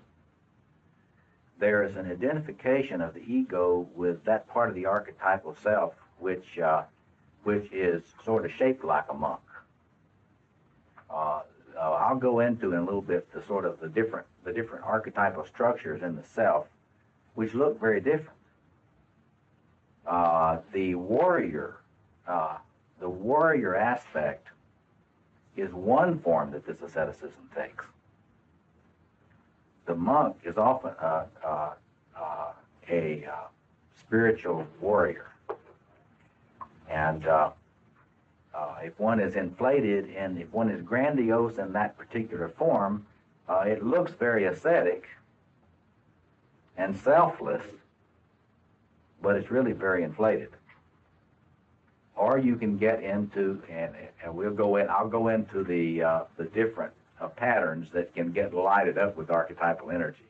there is an identification of the ego with that part of the archetypal self which is sort of shaped like a monk. I'll go into in a little bit the sort of the different archetypal structures in the self, which look very different. The warrior aspect is one form that this asceticism takes. The monk is often a spiritual warrior, and if one is inflated and if one is grandiose in that particular form, it looks very ascetic and selfless, but it's really very inflated. Or you can get into, and I'll go into the different patterns that can get lighted up with archetypal energy.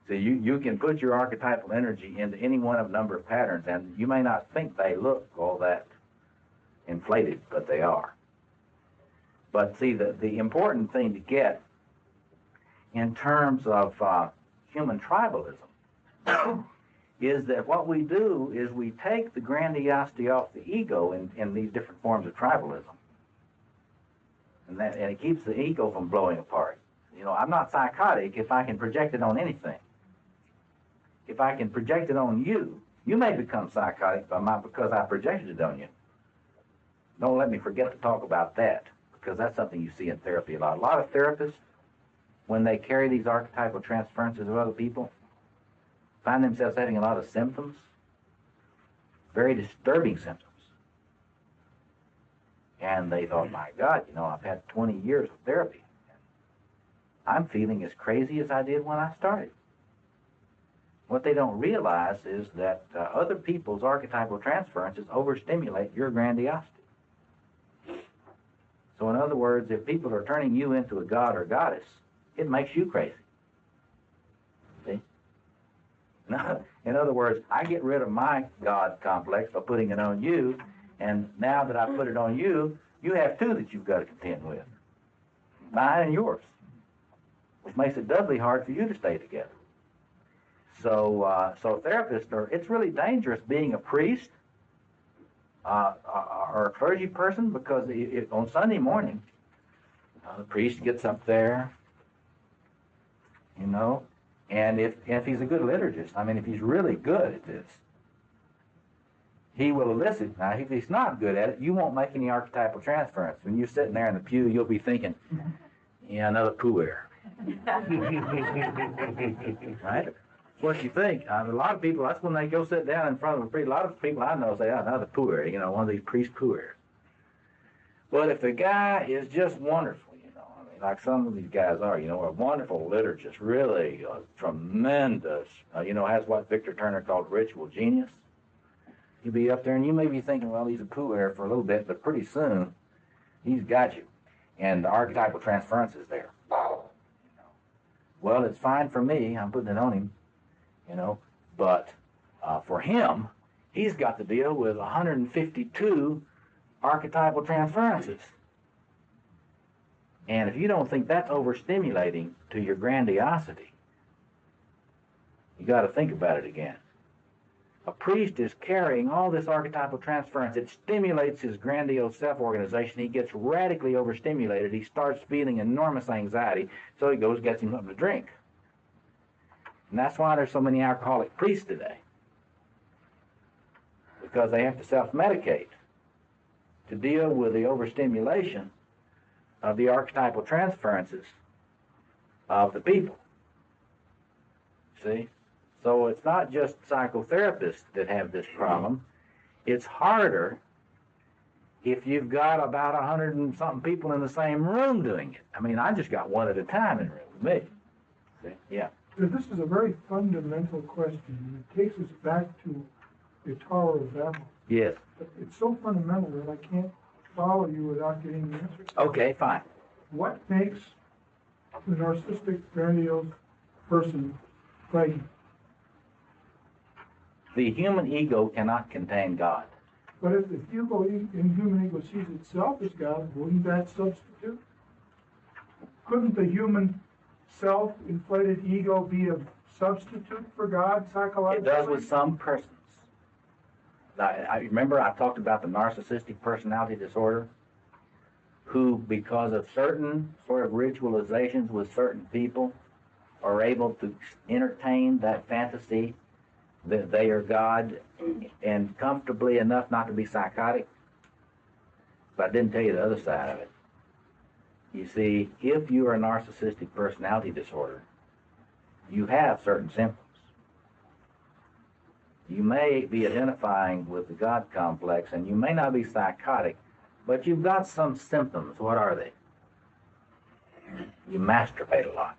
So you can put your archetypal energy into any one of a number of patterns, and you may not think they look all that inflated, but they are. But see, the important thing to get in terms of human tribalism is that what we do is we take the grandiosity off the ego in these different forms of tribalism. And it keeps the ego from blowing apart. You know, I'm not psychotic if I can project it on anything. If I can project it on you, you may become psychotic because I projected it on you. Don't let me forget to talk about that, because that's something you see in therapy a lot. A lot of therapists, when they carry these archetypal transferences of other people, find themselves having a lot of symptoms, very disturbing symptoms. And they thought, my God, you know, I've had 20 years of therapy. I'm feeling as crazy as I did when I started. What they don't realize is that other people's archetypal transferences overstimulate your grandiosity. So in other words, if people are turning you into a god or goddess, it makes you crazy. See? In other words, I get rid of my God complex by putting it on you, and now that I put it on you, you have two that you've got to contend with. Mine and yours. Which makes it doubly hard for you to stay together. So therapists it's really dangerous being a priest or a clergy person, because on Sunday morning, the priest gets up there, you know, and if he's a good liturgist, I mean, if he's really good at this, he will elicit. Now, if he's not good at it, you won't make any archetypal transference. When you're sitting there in the pew, you'll be thinking, yeah, another puer. Right? What you think? A lot of people, that's when they go sit down in front of a priest. A lot of people I know say, oh, another puer, you know, one of these priest puers. But if the guy is just wonderful, you know, I mean, like some of these guys are, you know, a wonderful liturgist, really tremendous, you know, has what Victor Turner called ritual genius. You'll be up there and you may be thinking, well, he's a puer for a little bit, but pretty soon he's got you. And the archetypal transference is there. You know. Well, it's fine for me. I'm putting it on him. You know, but for him, he's got to deal with 152 archetypal transferences. And if you don't think that's overstimulating to your grandiosity, you got to think about it again. A priest is carrying all this archetypal transference. It stimulates his grandiose self-organization. He gets radically overstimulated. He starts feeling enormous anxiety, so he goes gets him something to drink. And that's why there's so many alcoholic priests today. Because they have to self-medicate to deal with the overstimulation of the archetypal transferences of the people. See? So it's not just psychotherapists that have this problem. It's harder if you've got about 100 and something people in the same room doing it. I mean, I just got one at a time in the room with me. See? Yeah. This is a very fundamental question, and it takes us back to the Tower of Babel. Yes. It's so fundamental that I can't follow you without getting the answer. Okay, fine. What makes the narcissistic, grandiose person frightened? The human ego cannot contain God. But if the human ego sees itself as God, wouldn't that substitute? Couldn't the human self-inflated ego be a substitute for God psychologically? It does with some persons. I remember I talked about the narcissistic personality disorder, who, because of certain sort of ritualizations with certain people, are able to entertain that fantasy that they are God and comfortably enough not to be psychotic. But I didn't tell you the other side of it. You see, if you are a narcissistic personality disorder, you have certain symptoms. You may be identifying with the God complex, and you may not be psychotic, but you've got some symptoms. What are they? You masturbate a lot.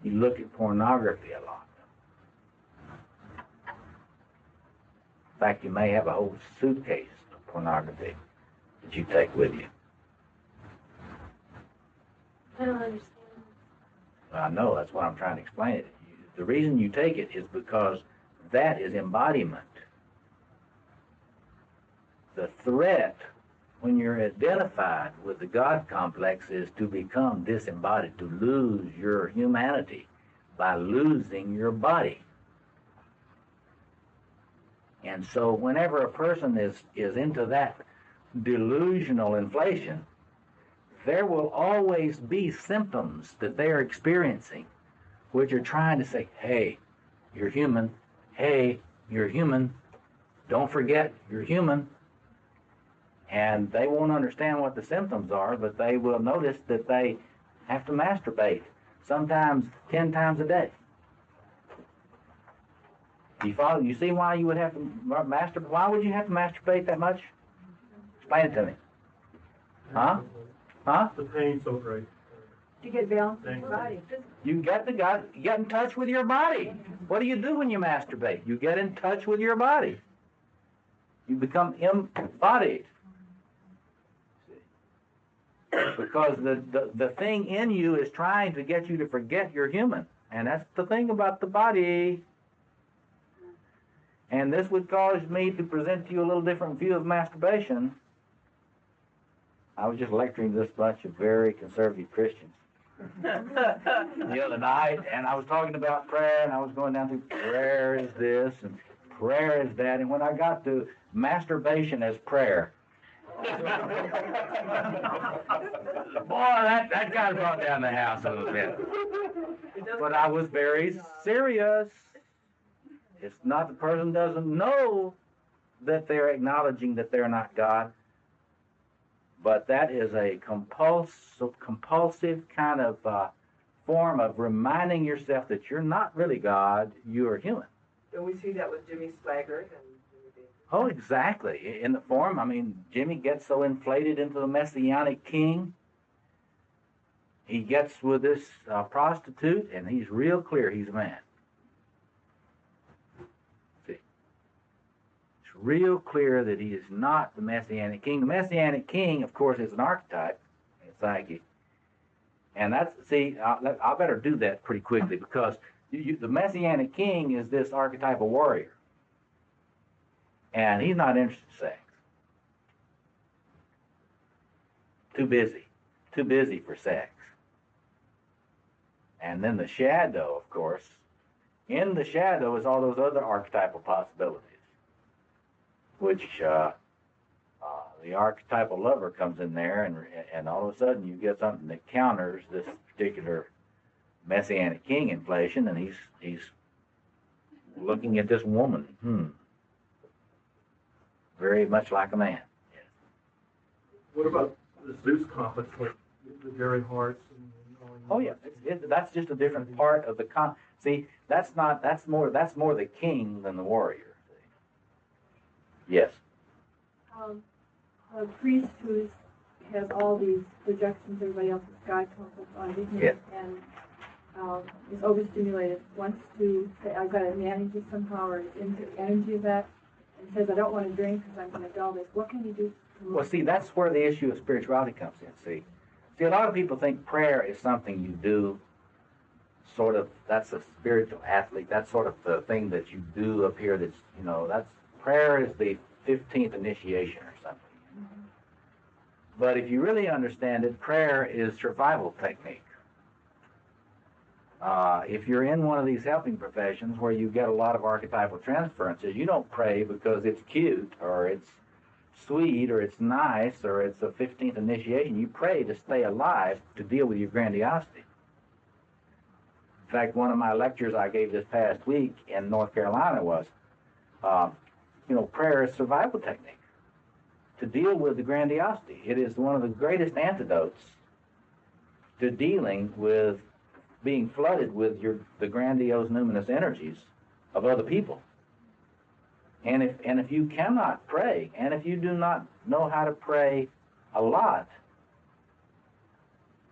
You look at pornography a lot. In fact, you may have a whole suitcase of pornography that you take with you. I don't understand. I know, that's why I'm trying to explain it. The reason you take it is because that is embodiment. The threat when you're identified with the God complex is to become disembodied, to lose your humanity by losing your body. And so whenever a person is into that delusional inflation, there will always be symptoms that they are experiencing which are trying to say, hey, you're human. Hey, you're human. Don't forget, you're human. And they won't understand what the symptoms are, but they will notice that they have to masturbate, sometimes 10 times a day. You see why you would have to masturbate? Why would you have to masturbate that much? Explain it to me. Huh? Huh? The pain's so great. To get balance in your body. You get in touch with your body. What do you do when you masturbate? You get in touch with your body. You become embodied. Because the thing in you is trying to get you to forget you're human. And that's the thing about the body. And this would cause me to present to you a little different view of masturbation. I was just lecturing this bunch of very conservative Christians the other night, and I was talking about prayer, and I was going down through prayer is this, and prayer is that, and when I got to masturbation as prayer, boy, that kind of brought down the house a little bit. But I was very serious. It's not the person doesn't know that they're acknowledging that they're not God, but that is a compulsive kind of form of reminding yourself that you're not really God, you are human. And we see that with Jimmy Swaggart and Jimmy Davis. Oh, exactly. In the form, I mean, Jimmy gets so inflated into the Messianic king. He gets with this prostitute, and he's real clear he's a man. See? It's real clear that he is not the Messianic king. The Messianic king, of course, is an archetype in psyche. And that's, see, I better do that pretty quickly because the Messianic king is this archetypal warrior. And he's not interested in sex. Too busy for sex. And then the shadow, of course, in the shadow is all those other archetypal possibilities, which the archetypal lover comes in there, and all of a sudden you get something that counters this particular Messianic king inflation, and he's looking at this woman, very much like a man. What about the Zeus complex, like the Gary Harts? Oh yeah, that's just a different part of the See, that's more the king than the warrior. See? Yes. A priest who has all these projections, everybody else's God complex on him, yes. And is overstimulated, wants to say, I've got to manage it somehow, or is into the energy of that, and says, I don't want to drink because I'm going to dull this. What can he do? Well, see, that's where the issue of spirituality comes in, see, a lot of people think prayer is something you do, sort of, that's a spiritual athlete, that's sort of the thing that you do up here that's, prayer is the 15th initiation or something. Mm-hmm. But if you really understand it, prayer is survival technique. If you're in one of these helping professions where you get a lot of archetypal transferences, you don't pray because it's cute or it's sweet or it's nice or it's a 15th initiation. You pray to stay alive, to deal with your grandiosity. In fact, one of my lectures I gave this past week in North Carolina was, prayer is survival technique to deal with the grandiosity. It is one of the greatest antidotes to dealing with being flooded with the grandiose, numinous energies of other people. And if you cannot pray, and if you do not know how to pray a lot,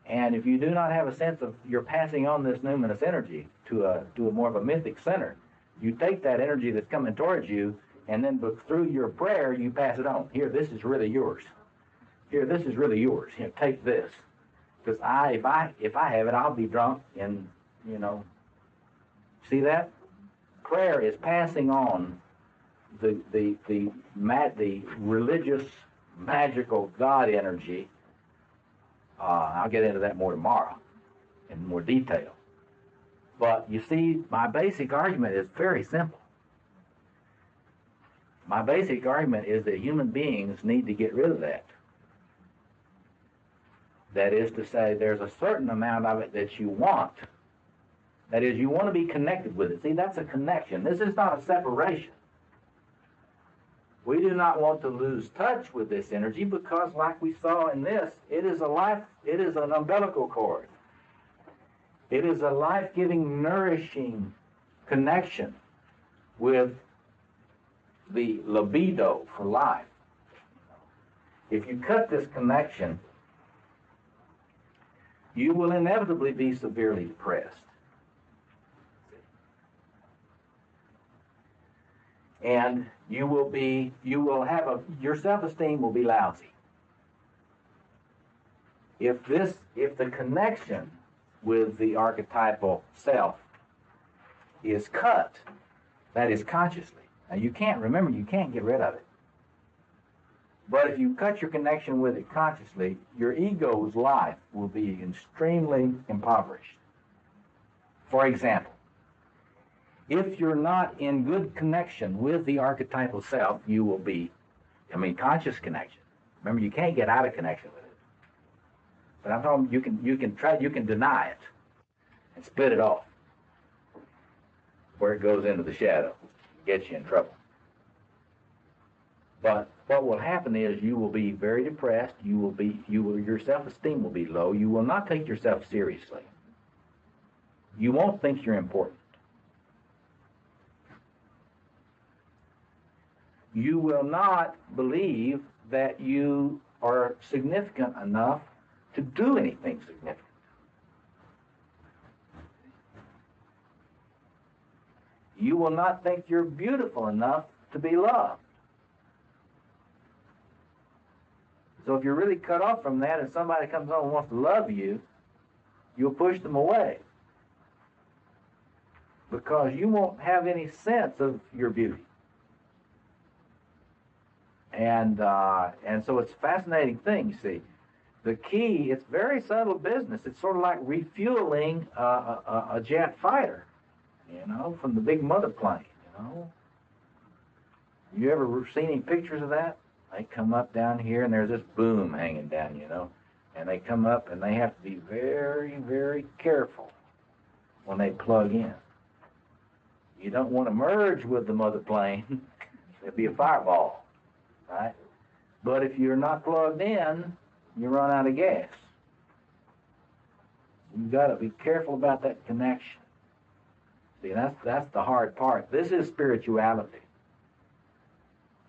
and if you do not have a sense of you're passing on this numinous energy to a more of a mythic center, you take that energy that's coming towards you, and then through your prayer you pass it on. Here, this is really yours. here, this is really yours. You know, take this. Because if I have it, I'll be drunk and, you know, see that? Prayer is passing on the religious, magical God energy. I'll get into that more tomorrow in more detail. But you see, my basic argument is very simple. My basic argument is that human beings need to get rid of that. That is to say, there's a certain amount of it that you want. That is, you want to be connected with it. See, that's a connection. This is not a separation. We do not want to lose touch with this energy because, like we saw in this, it is an umbilical cord. It is a life-giving, nourishing connection with the libido for life. If you cut this connection, you will inevitably be severely depressed. And your self-esteem will be lousy. If the connection with the archetypal self is cut, that is consciously. Now you can't get rid of it. But if you cut your connection with it consciously, your ego's life will be extremely impoverished. For example, if you're not in good connection with the archetypal self, you will be, conscious connection. Remember, you can't get out of connection with it. But I'm talking, you can deny it and split it off where it goes into the shadow, gets you in trouble. But what will happen is you will be very depressed. Your self-esteem will be low. You will not take yourself seriously. You won't think you're important. You will not believe that you are significant enough to do anything significant. You will not think you're beautiful enough to be loved. So if you're really cut off from that and somebody comes on and wants to love you, you'll push them away. Because you won't have any sense of your beauty. And so it's a fascinating thing, you see. The key, it's very subtle business. It's sort of like refueling a jet fighter, from the big mother plane, You ever seen any pictures of that? They come up down here and there's this boom hanging down, and they come up and they have to be very, very careful when they plug in. You don't want to merge with the mother plane. It'd be a fireball, right? But if you're not plugged in, you run out of gas. You've got to be careful about that connection. See, that's the hard part. This is spirituality.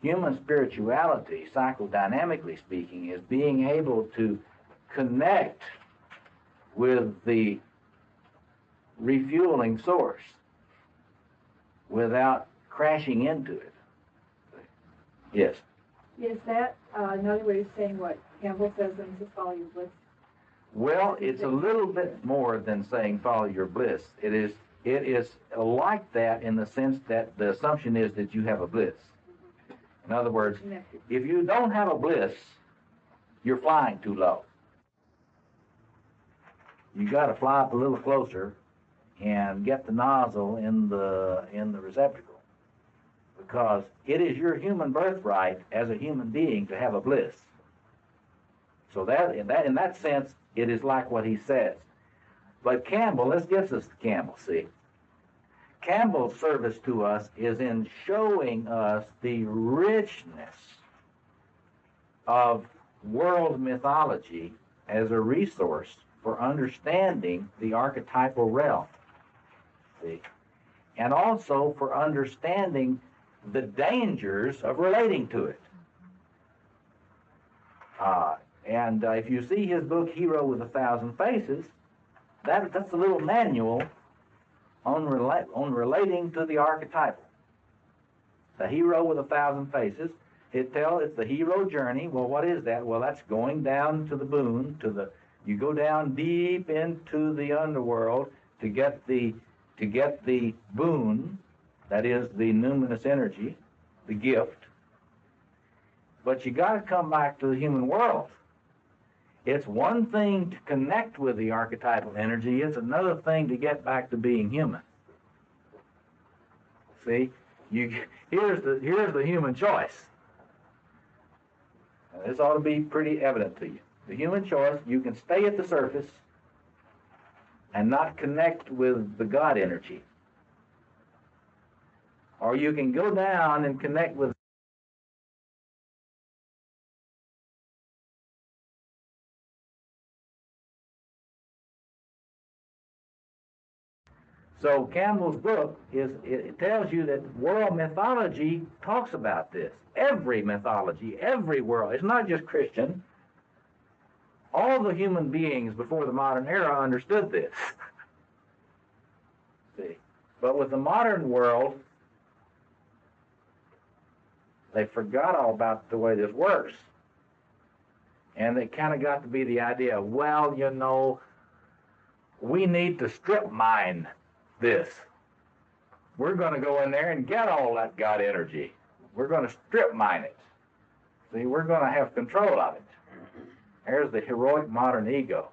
Human spirituality, psychodynamically speaking, is being able to connect with the refueling source without crashing into it. Yes? Is that another way of saying what Campbell says when he says follow your bliss? Well, it's a little bit more than saying follow your bliss. It is like that in the sense that the assumption is that you have a bliss. In other words, if you don't have a bliss, you're flying too low. You got to fly up a little closer and get the nozzle in the receptacle, because it is your human birthright as a human being to have a bliss. So that in that sense, it is like what he says. But Campbell, let's get us to Campbell. See. Campbell's service to us is in showing us the richness of world mythology as a resource for understanding the archetypal realm, see? And also for understanding the dangers of relating to it. And if you see his book, Hero with 1,000 Faces, that's a little manual on relating to the archetypal. The Hero with 1,000 Faces. It's the hero journey. Well, what is that? Well, that's going down to the boon, you go down deep into the underworld to get the boon, that is the numinous energy, the gift. But you got to come back to the human world. It's one thing to connect with the archetypal energy. It's another thing to get back to being human. See, here's the human choice. And this ought to be pretty evident to you. The human choice: you can stay at the surface and not connect with the God energy, or you can go down and connect with. So Campbell's book it tells you that world mythology talks about this. Every mythology, every world. It's not just Christian. All the human beings before the modern era understood this. See, but with the modern world, they forgot all about the way this works, and they kind of got to be the idea. Well, you know, we need to strip mine this. We're going to go in there and get all that God energy. We're going to strip mine it. See, we're going to have control of it. There's the heroic modern ego.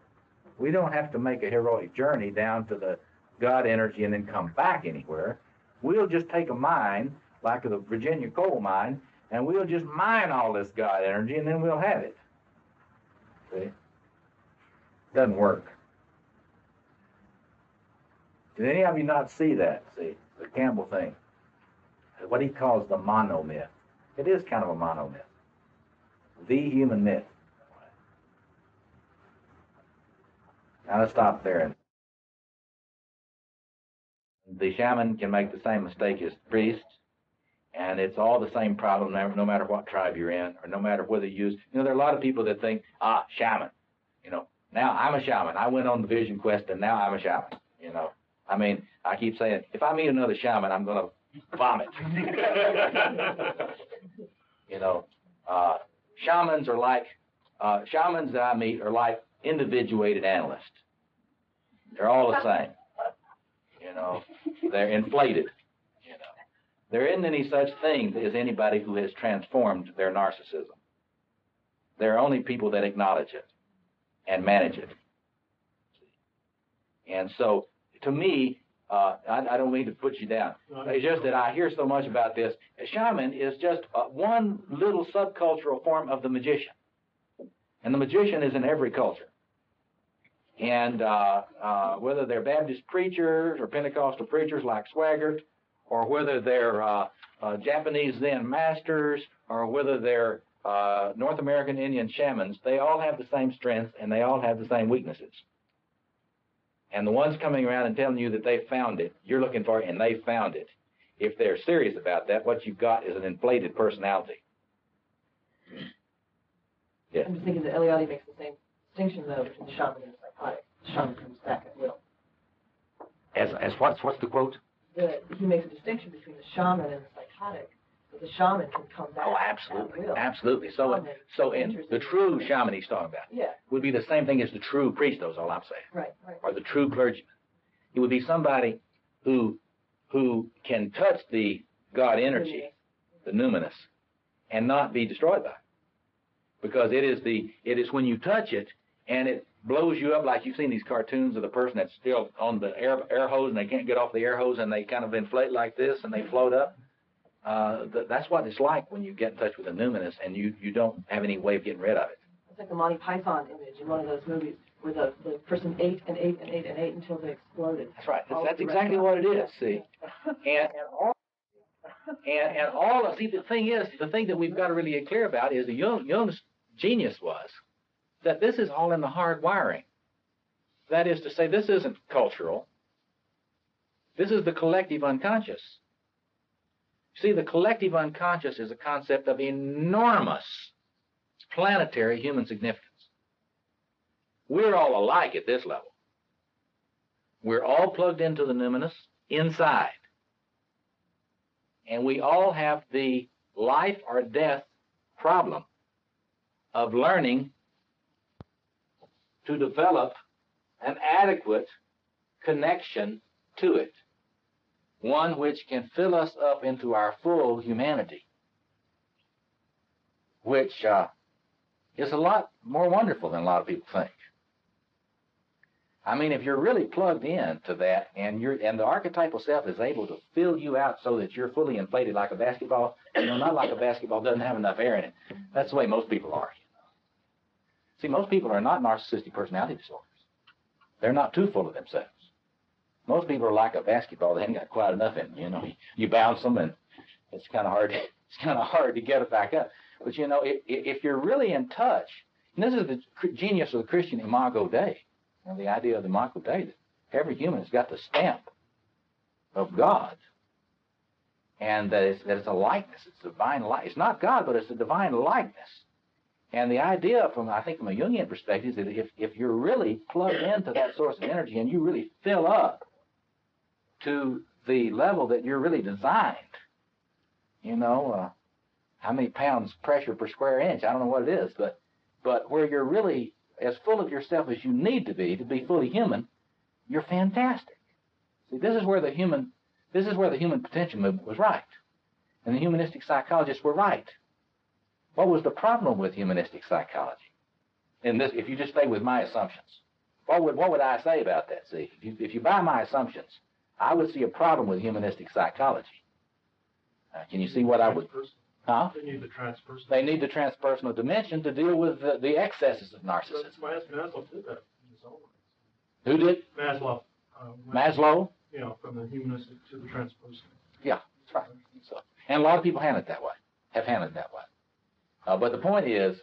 We don't have to make a heroic journey down to the God energy and then come back anywhere. We'll just take a mine, like the Virginia coal mine, and we'll just mine all this God energy, and then we'll have it. See? Doesn't work. Did any of you not see that? See, the Campbell thing. What he calls the monomyth. It is kind of a monomyth. The human myth. Now let's stop there. The shaman can make the same mistake as the priest, and it's all the same problem no matter what tribe you're in, or no matter whether you use, there are a lot of people that think, shaman, now I'm a shaman. I went on the vision quest and now I'm a shaman, I mean, I keep saying, if I meet another shaman, I'm going to vomit. Shamans are like, shamans that I meet are like individuated analysts. They're all the same. They're inflated. There isn't any such thing as anybody who has transformed their narcissism. There are only people that acknowledge it and manage it. And so, to me, I don't mean to put you down. It's just that I hear so much about this. A shaman is just one little subcultural form of the magician. And the magician is in every culture. And whether they're Baptist preachers or Pentecostal preachers like Swaggart, or whether they're Japanese Zen masters, or whether they're North American Indian shamans, they all have the same strengths and they all have the same weaknesses. And the ones coming around and telling you that they found it, you're looking for it and they found it. If they're serious about that, what you've got is an inflated personality. Yeah. I'm just thinking that Eliade makes the same distinction, though, between the shaman and the psychotic. The shaman comes back at will. As what's the quote? He makes a distinction between the shaman and the psychotic. But the shaman can come back. Oh, absolutely, at will. absolutely. So in the true shaman he's talking about would be the same thing as the true priest. That's all I'm saying. Right. Or the true clergyman. It would be somebody who can touch the God energy, the numinous, and not be destroyed by it. Because it is when you touch it and it blows you up, like you've seen these cartoons of the person that's still on the air hose and they can't get off the air hose and they kind of inflate like this and they float up. That's what it's like when you get in touch with the numinous and you don't have any way of getting rid of it. It's like the Monty Python image in one of those movies where the person ate and ate and ate and ate until they exploded. That's right. That's exactly what it is. See, and all. See, the thing that we've got to really get clear about is the Jung's genius was that this is all in the hard wiring. That is to say, this isn't cultural. This is the collective unconscious. See, the collective unconscious is a concept of enormous planetary human significance. We're all alike at this level. We're all plugged into the numinous inside. And we all have the life or death problem of learning to develop an adequate connection to it, one which can fill us up into our full humanity, which is a lot more wonderful than a lot of people think. I mean, if you're really plugged in to that, and the archetypal self is able to fill you out so that you're fully inflated like a basketball, not like a basketball doesn't have enough air in it. That's the way most people are. See, most people are not narcissistic personality disorders. They're not too full of themselves. Most people are like a basketball; they haven't got quite enough in them. You bounce them, and it's kind of hard. It's kind of hard to get it back up. But if you're really in touch, and this is the genius of the Christian Imago Dei. The idea of the Imago Dei, that every human has got the stamp of God, and that it's a likeness, it's a divine likeness. It's not God, but it's a divine likeness. And the idea, from a Jungian perspective, is that if you're really plugged into that source of energy and you really fill up to the level that you're really designed, how many pounds pressure per square inch, I don't know what it is, but where you're really as full of yourself as you need to be fully human, you're fantastic. See, this is where the human potential movement was right, and the humanistic psychologists were right. What was the problem with humanistic psychology? And this, if you just stay with my assumptions, what would I say about that? See, if you buy my assumptions, I would see a problem with humanistic psychology. Can you see what I would? Huh? They need the transpersonal. They need the transpersonal dimension to deal with the excesses of narcissism. Maslow did that in his own way. Who did? Maslow. Maslow? From the humanistic to the transpersonal. Yeah, that's right. So, and a lot of people have handled it that way. But the point is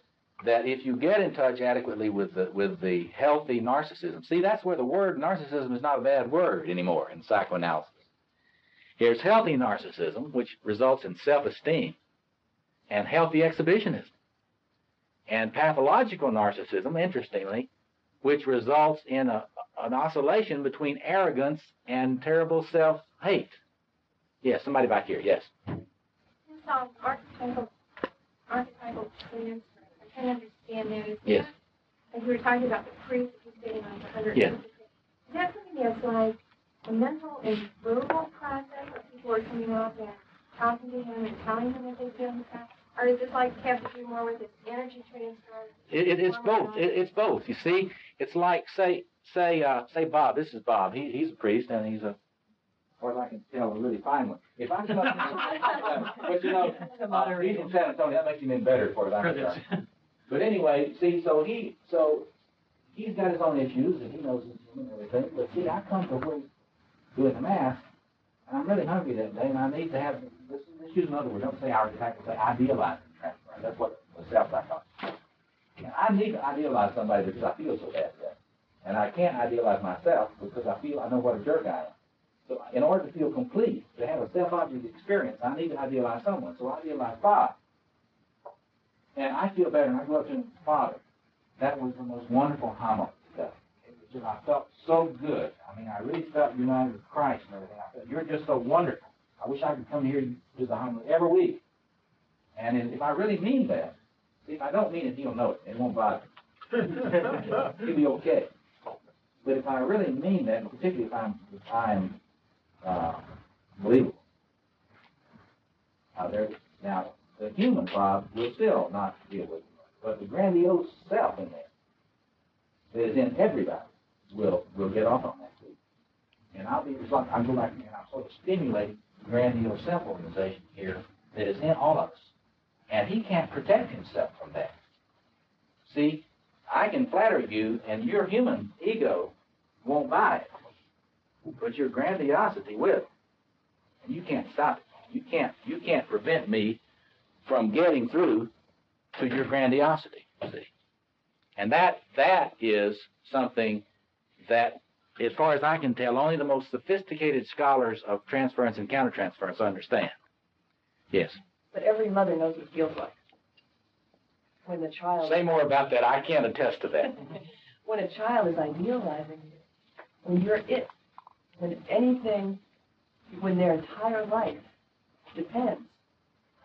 that if you get in touch adequately with the healthy narcissism, see, that's where the word narcissism is not a bad word anymore in psychoanalysis. Here's healthy narcissism, which results in self-esteem and healthy exhibitionism. And pathological narcissism, interestingly, which results in an oscillation between arrogance and terrible self-hate. Yes, somebody back here, yes. Archetypal transfer. I can understand that. Yes. As we were talking about the priest who's getting on the 100. Yes. Is that something that's like a mental and verbal process where people are coming up and talking to him and telling him what they feel inside? Or is this like have to do more with this energy transfer? It's both. It's both. You see, it's like say Bob. This is Bob. He's a priest and he's a, or I can tell, a really fine one. If I come up, but he's from San Antonio. That makes him even better for it. But anyway, see, so he's got his own issues and he knows his and everything. But see, I come to where he's doing the mass, and I'm really hungry that day, and I need to have. Let's use another word. Don't say archetype. Say idealize and transfer. That's what the self-psychology. And I need to idealize somebody because I feel so bad today, and I can't idealize myself because I know what a jerk I am. So in order to feel complete, to have a self-object experience, I need to idealize someone. So I idealize Bob. And I feel better, and I go up to him, Father, that was the most wonderful homily today. I felt so good. I mean, I really felt united with Christ and everything. I felt, you're just so wonderful. I wish I could come here to the homily every week. And if I really mean that, see, if I don't mean it, he'll know it. It won't bother him. He'll be okay. But if I really mean that, particularly if I'm believable. Now, the human Bob will still not deal with it, but the grandiose self in there that is in everybody will get off on that too. And I'll go back and I'm sort of stimulating the grandiose self-organization here that is in all of us. And he can't protect himself from that. See, I can flatter you, and your human ego won't buy it. But your grandiosity will. And you can't stop it. You can't prevent me from getting through to your grandiosity, see. And that is something that, as far as I can tell, only the most sophisticated scholars of transference and countertransference understand. Yes. But every mother knows what it feels like. When the child... Say more about that. I can't attest to that. When a child is idealizing you, when you're it, when their entire life depends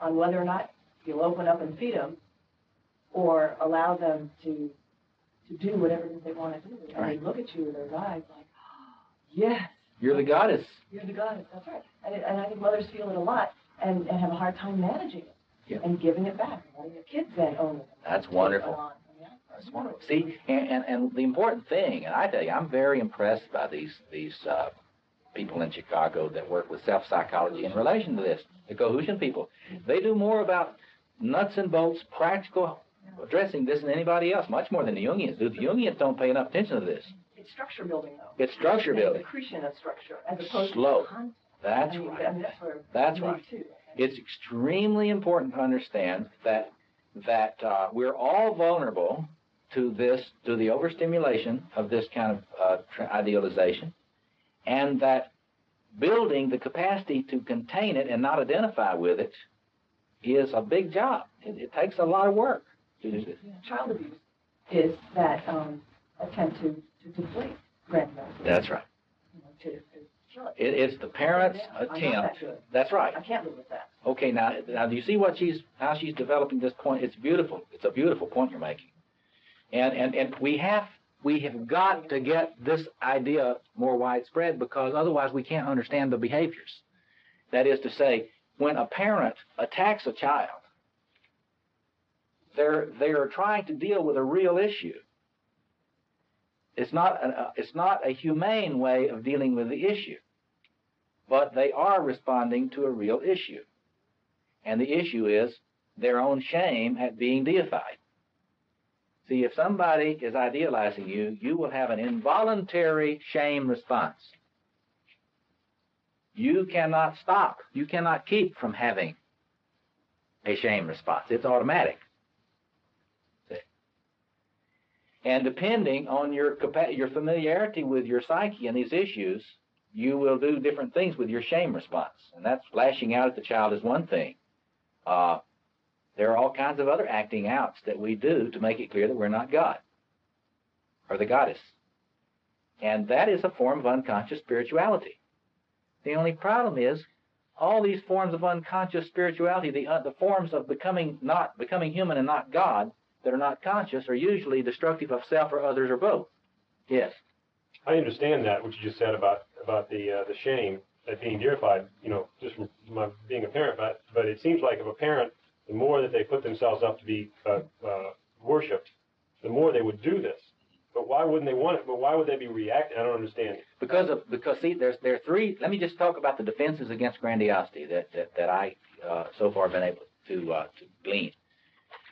on whether or not You'll open up and feed them, or allow them to do whatever it is they want to do. And Right. they look at you with their eyes like, yes. You're the goddess. You're the goddess, that's right. And I think mothers feel it a lot and have a hard time managing it and giving it back. Letting the kids then own it. That's wonderful. That's wonderful. See, and the important thing, and I tell you, I'm very impressed by these people in Chicago that work with self-psychology in relation to this. The cohesion people, they do more about nuts and bolts, practical addressing this than anybody else, much more than the Jungians do. The Jungians don't pay enough attention to this. It's structure building, though. It's structure building. It's accretion of structure, as opposed Slow. to content. That's right. I mean, that's where That's we right. too. It's extremely important to understand that we're all vulnerable to the overstimulation of this kind of idealization, and that building the capacity to contain it and not identify with it is a big job. It takes a lot of work to do this. Child abuse is that attempt to deflate grandiosity. That's right. To kill it. It's the parent's I'm not attempt. that good. That's right. I can't live with that. Okay, now do you see how she's developing this point? It's beautiful. It's a beautiful point you're making. And we have got to get this idea more widespread, because otherwise we can't understand the behaviors. That is to say, when a parent attacks a child, they are trying to deal with a real issue. It's not a humane way of dealing with the issue, but they are responding to a real issue. And the issue is their own shame at being deified. See, if somebody is idealizing you, you will have an involuntary shame response. You cannot stop. You cannot keep from having a shame response. It's automatic. See? And depending on your familiarity with your psyche and these issues, you will do different things with your shame response. And that's lashing out at the child is one thing. There are all kinds of other acting outs that we do to make it clear that we're not God or the goddess. And that is a form of unconscious spirituality. The only problem is all these forms of unconscious spirituality, the forms of becoming human and not God that are not conscious, are usually destructive of self or others or both. Yes. I understand that, what you just said about the shame at being deified, just from my being a parent. But it seems like if a parent, the more that they put themselves up to be worshipped, the more they would do this. But why wouldn't they want it? But why would they be reacting? I don't understand. Because see, there are three. Let me just talk about the defenses against grandiosity that I so far been able to glean.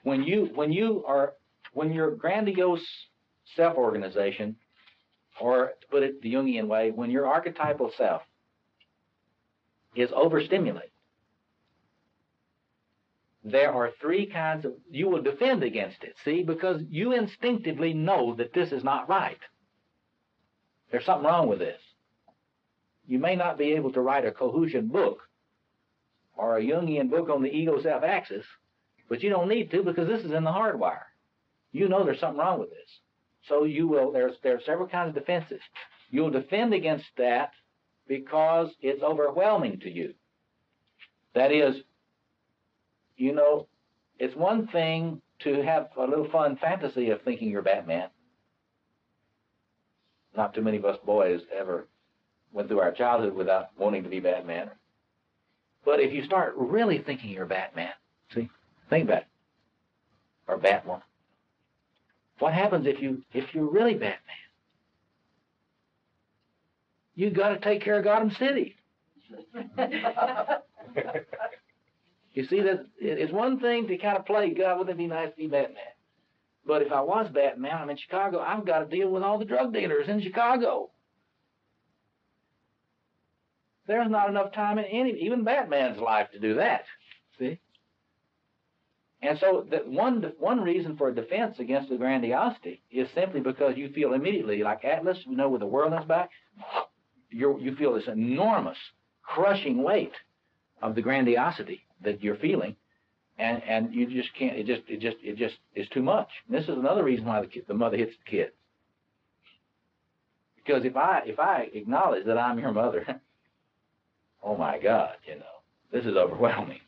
When your grandiose self-organization, or to put it the Jungian way, when your archetypal self is overstimulated, there are three kinds of, you will defend against it, see, because you instinctively know that this is not right. There's something wrong with this. You may not be able to write a cohesion book or a Jungian book on the ego-self axis, but you don't need to, because this is in the hardwire. You know there's something wrong with this. So you will, there are several kinds of defenses. You'll defend against that because it's overwhelming to you. That is, it's one thing to have a little fun fantasy of thinking you're Batman. Not too many of us boys ever went through our childhood without wanting to be Batman. But if you start really thinking you're Batman, see, think about it, or Batwoman. What happens if you're really Batman? You got to take care of Gotham City. You see, that it's one thing to kind of play God. Wouldn't it be nice to be Batman? But if I was Batman, I'm in Chicago, I've got to deal with all the drug dealers in Chicago. There's not enough time in even Batman's life to do that. See? And so that one reason for a defense against the grandiosity is simply because you feel immediately, like Atlas, with the world on his back, you feel this enormous, crushing weight of the grandiosity that you're feeling, and you just can't. It just is too much. And this is another reason why the mother hits the kid. Because if I acknowledge that I'm your mother, oh my God, this is overwhelming.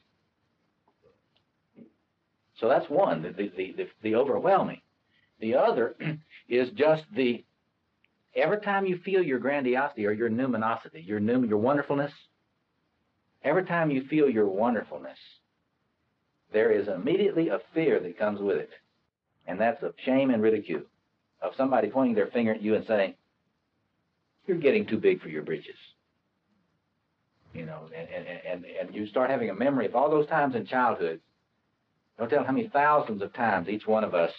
So that's one, the overwhelming. The other is just every time you feel your grandiosity or your numinosity, your wonderfulness, every time you feel your wonderfulness, there is immediately a fear that comes with it. And that's of shame and ridicule, of somebody pointing their finger at you and saying, you're getting too big for your britches. You know, and you start having a memory of all those times in childhood. Don't tell how many thousands of times each one of us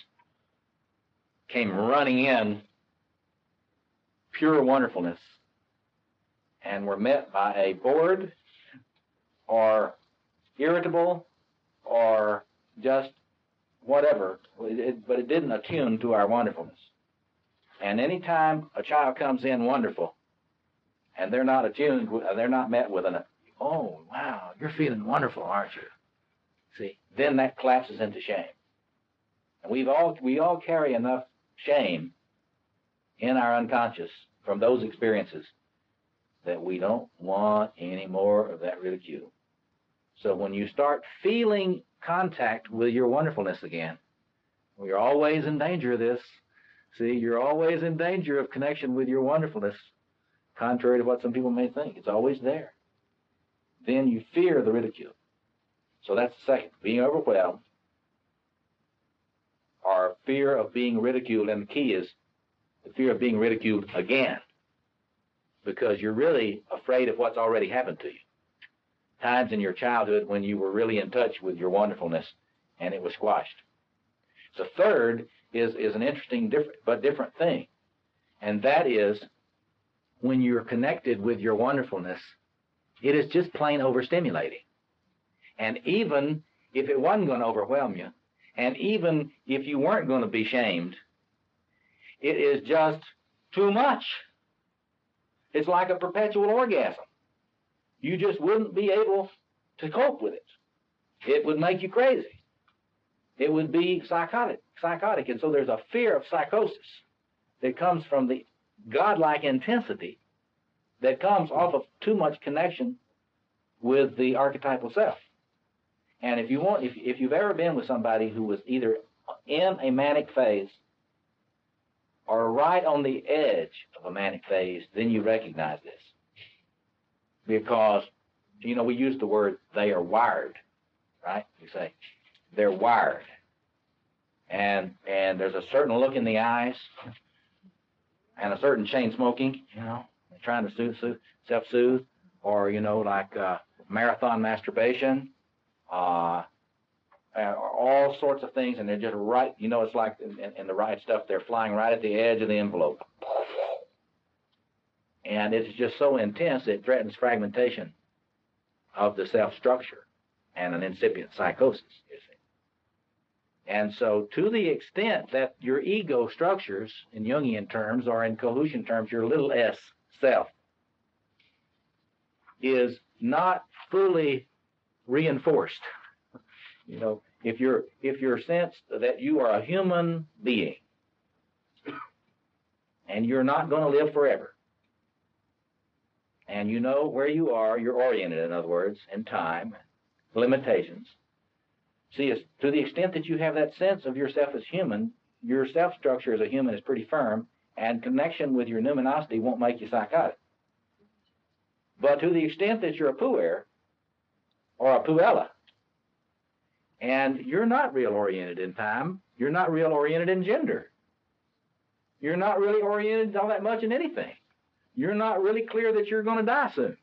came running in pure wonderfulness and were met by a bored or irritable or just whatever, but it didn't attune to our wonderfulness. And any time a child comes in wonderful and they're not attuned, they're not met with oh, wow, you're feeling wonderful, aren't you? See, then that collapses into shame. And we all carry enough shame in our unconscious from those experiences that we don't want any more of that ridicule. So when you start feeling contact with your wonderfulness again, you're always in danger of this. See, you're always in danger of connection with your wonderfulness, contrary to what some people may think. It's always there. Then you fear the ridicule. So that's the second, being overwhelmed, or fear of being ridiculed. And the key is the fear of being ridiculed again, because you're really afraid of what's already happened to you. Times in your childhood when you were really in touch with your wonderfulness and it was squashed. The third is an interesting but different thing, and that is when you're connected with your wonderfulness, it is just plain overstimulating. And even if it wasn't going to overwhelm you, and even if you weren't going to be shamed, it is just too much. It's like a perpetual orgasm. You just wouldn't be able to cope with it. It would make you crazy. It would be psychotic. And so there's a fear of psychosis that comes from the godlike intensity that comes off of too much connection with the archetypal self. And if you've ever been with somebody who was either in a manic phase or right on the edge of a manic phase, then you recognize this. Because, you know, we use the word, they are wired, right? We say, they're wired. And there's a certain look in the eyes and a certain chain smoking, you know, trying to self-soothe, or, you know, like marathon masturbation, all sorts of things, and they're just right, you know, it's like in the right stuff, they're flying right at the edge of the envelope. And it's just so intense it threatens fragmentation of the self-structure and an incipient psychosis, you see. And so to the extent that your ego structures, in Jungian terms or in Cohesion terms, your little s self, is not fully reinforced, you know, if you're sensed that you are a human being and you're not going to live forever, and you know where you are, you're oriented, in other words, in time, limitations. See, to the extent that you have that sense of yourself as human, your self-structure as a human is pretty firm, and connection with your numinosity won't make you psychotic. But to the extent that you're a puer or a puella, and you're not real oriented in time, you're not real oriented in gender, you're not really oriented all that much in anything, you're not really clear that you're going to die soon.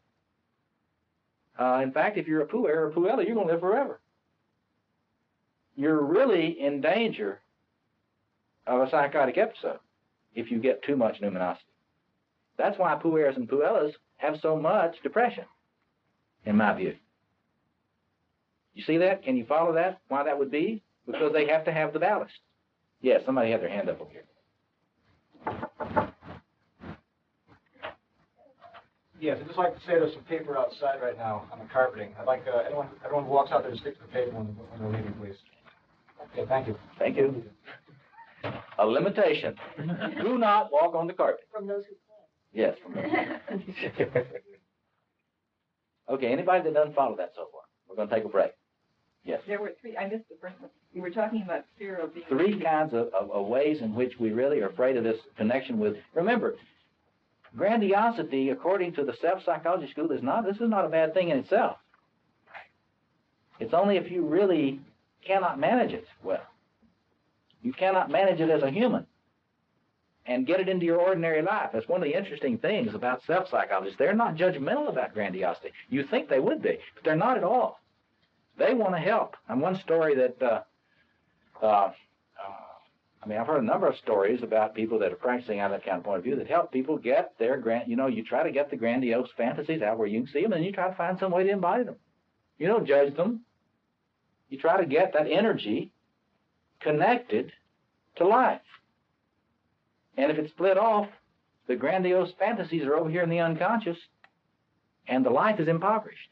In fact, if you're a puer or a puella, you're going to live forever. You're really in danger of a psychotic episode if you get too much numinosity. That's why puers and puellas have so much depression, in my view. You see that? Can you follow that? Why that would be? Because they have to have the ballast. Yes, somebody had their hand up over here. Yes, I'd just like to say there's some paper outside right now on the carpeting. I'd like everyone who walks out there to stick to the paper when they're leaving, please. Okay, thank you. Thank you. A limitation. Do not walk on the carpet. From those who can. Yes, from those who can. Okay, anybody that doesn't follow that so far? We're going to take a break. Yes. There were three, I missed the first one. You were talking about fear of being... Three kinds of ways in which we really are afraid of this connection with, remember, grandiosity, according to the self-psychology school, this is not a bad thing in itself. It's only if you really cannot manage it well. You cannot manage it as a human and get it into your ordinary life. That's one of the interesting things about self-psychologists. They're not judgmental about grandiosity. You think they would be, but they're not at all. They want to help. And one story that, I've heard a number of stories about people that are practicing out of that kind of point of view that help people get their you try to get the grandiose fantasies out where you can see them, and you try to find some way to embody them. You don't judge them. You try to get that energy connected to life. And if it's split off, the grandiose fantasies are over here in the unconscious, and the life is impoverished.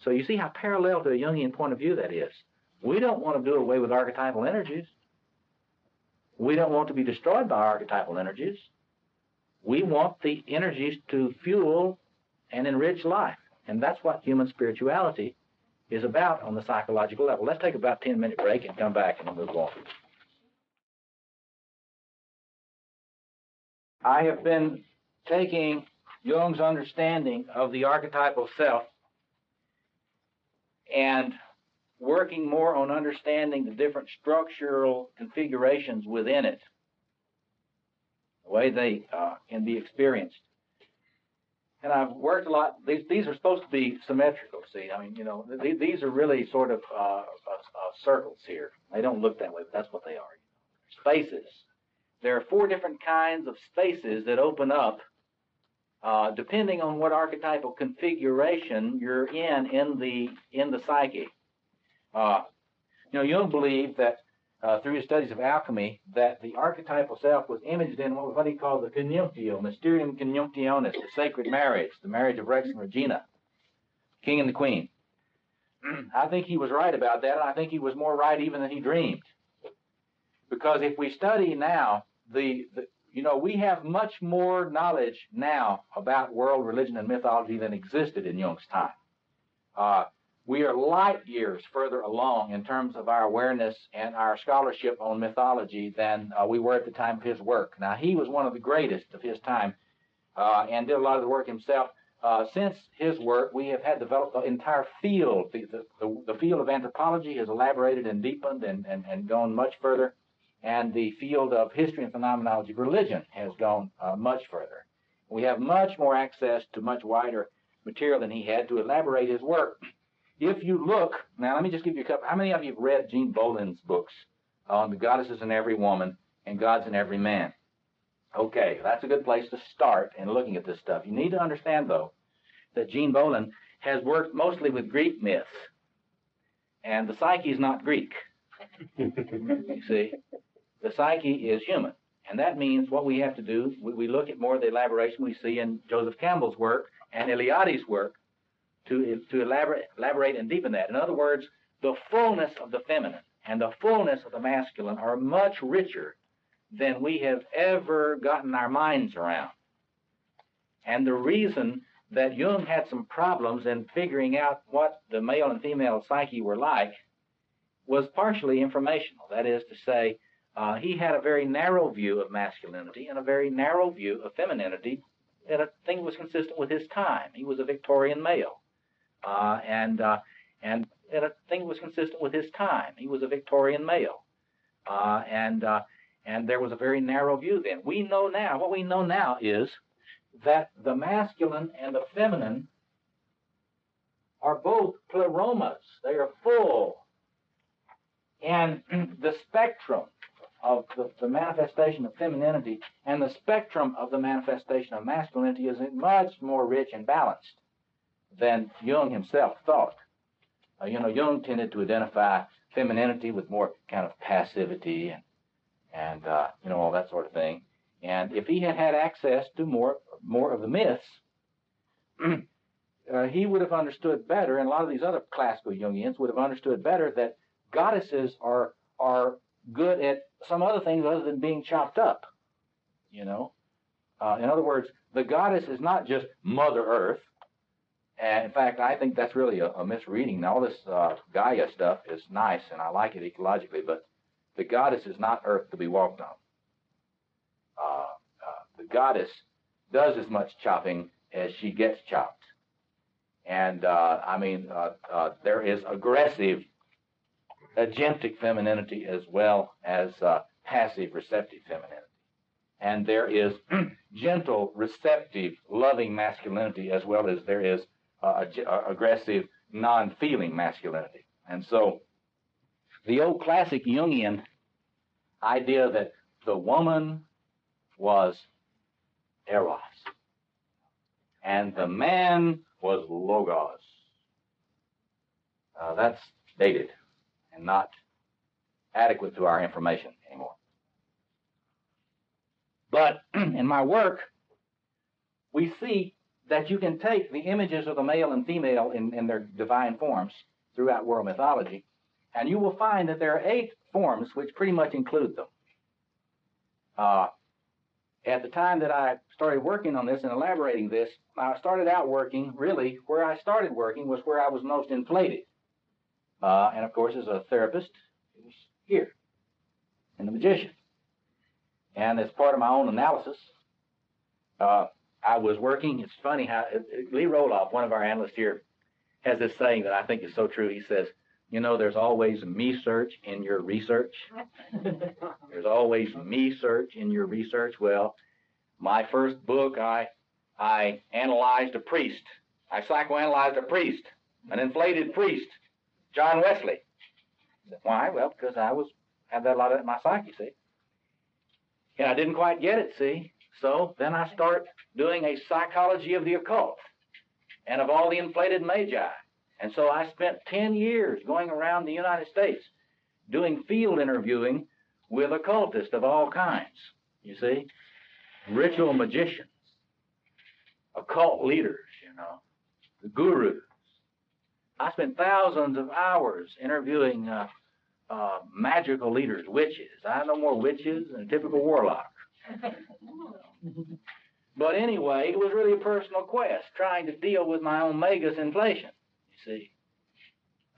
So you see how parallel to a Jungian point of view that is. We don't want to do away with archetypal energies. We don't want to be destroyed by archetypal energies. We want the energies to fuel and enrich life. And that's what human spirituality is about on the psychological level. Let's take about a 10-minute break and come back and we'll move on. I have been taking Jung's understanding of the archetypal self and working more on understanding the different structural configurations within it, the way they can be experienced. And I've worked a lot. These are supposed to be symmetrical, see. These are really sort of circles here. They don't look that way, but that's what they are. Spaces. There are 4 different kinds of spaces that open up depending on what archetypal configuration you're in the psyche. Jung believed that through his studies of alchemy that the archetypal self was imaged in what he called the conjunctio, mysterium conjunctionis, the sacred marriage, the marriage of Rex and Regina, king and the queen. I think he was right about that, and I think he was more right even than he dreamed. Because if we study now, we have much more knowledge now about world religion and mythology than existed in Jung's time. We are light years further along in terms of our awareness and our scholarship on mythology than we were at the time of his work. Now, he was one of the greatest of his time and did a lot of the work himself. Since his work, we have had developed the entire field. The field of anthropology has elaborated and deepened and gone much further. And the field of history and phenomenology of religion has gone much further. We have much more access to much wider material than he had to elaborate his work. If you look, now let me just give you a couple. How many of you have read Jean Boland's books on the goddesses in every woman and gods in every man? Okay, that's a good place to start in looking at this stuff. You need to understand, though, that Jean Boland has worked mostly with Greek myths, and the psyche is not Greek. You see, the psyche is human, and that means what we have to do, we look at more of the elaboration we see in Joseph Campbell's work and Eliade's work to elaborate and deepen that. In other words, the fullness of the feminine and the fullness of the masculine are much richer than we have ever gotten our minds around. And the reason that Jung had some problems in figuring out what the male and female psyche were like was partially informational. That is to say, he had a very narrow view of masculinity and a very narrow view of femininity, and a thing that was consistent with his time. He was a Victorian male. And a thing that was consistent with his time. He was a Victorian male. And there was a very narrow view then. What we know now is that the masculine and the feminine are both pleromas. They are full. And the spectrum of the manifestation of femininity and the spectrum of the manifestation of masculinity is much more rich and balanced than Jung himself thought. Jung tended to identify femininity with more kind of passivity and all that sort of thing. And if he had had access to more of the myths, he would have understood better, and a lot of these other classical Jungians would have understood better that goddesses are good at some other things other than being chopped up. In other words, the goddess is not just Mother Earth, And in fact, I think that's really a misreading. Now, all this Gaia stuff is nice, and I like it ecologically, but the goddess is not earth to be walked on. The goddess does as much chopping as she gets chopped. And, there is aggressive, agentic femininity as well as passive, receptive femininity. And there is gentle, receptive, loving masculinity as well as there is aggressive, non-feeling masculinity. And so the old classic Jungian idea that the woman was eros and the man was logos, that's dated and not adequate to our information anymore. But in my work, we see that you can take the images of the male and female in their divine forms throughout world mythology, and you will find that there are 8 forms which pretty much include them. At the time that I started working on this and elaborating this, I started out working, really, where I started working was where I was most inflated. And of course, as a therapist, it was here, in the magician. And as part of my own analysis, I was working. It's funny how Lee Roloff, one of our analysts here, has this saying that I think is so true. He says, you know, there's always me search in your research. There's always me search in your research. Well, my first book, I analyzed a priest. I psychoanalyzed a priest, an inflated priest, John Wesley. Why? Well, because I had that a lot of it in my psyche, see. And I didn't quite get it, see. So then I start doing a psychology of the occult and of all the inflated magi. And so I spent 10 years going around the United States doing field interviewing with occultists of all kinds, you see, ritual magicians, occult leaders, you know, the gurus. I spent thousands of hours interviewing magical leaders, witches. I know more witches than a typical warlock. But anyway, it was really a personal quest, trying to deal with my own magus inflation, you see.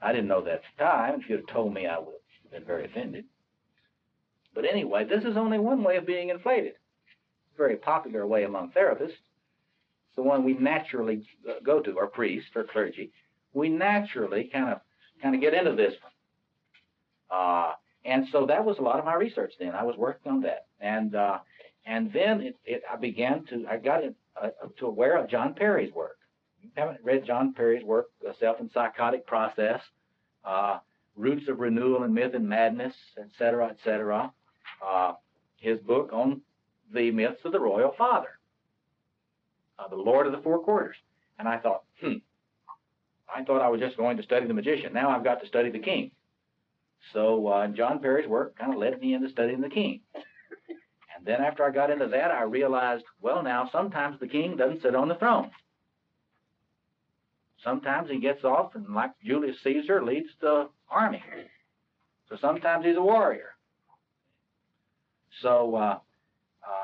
I didn't know that at the time. If you'd have told me, I would have been very offended. But anyway, this is only one way of being inflated. It's a very popular way among therapists. It's the one we naturally go to, or priests, or clergy. We naturally kind of get into this one. And so that was a lot of my research then. I was working on that. And then I got to aware of John Perry's work. You haven't read John Perry's work, Self and Psychotic Process, Roots of Renewal and Myth and Madness, etc., etc. His book on the myths of the Royal Father, the Lord of the Four Quarters. And I thought, I thought I was just going to study the magician. Now I've got to study the king. So John Perry's work kind of led me into studying the king. And then after I got into that, I realized, well, now, sometimes the king doesn't sit on the throne. Sometimes he gets off and, like Julius Caesar, leads the army. So sometimes he's a warrior. So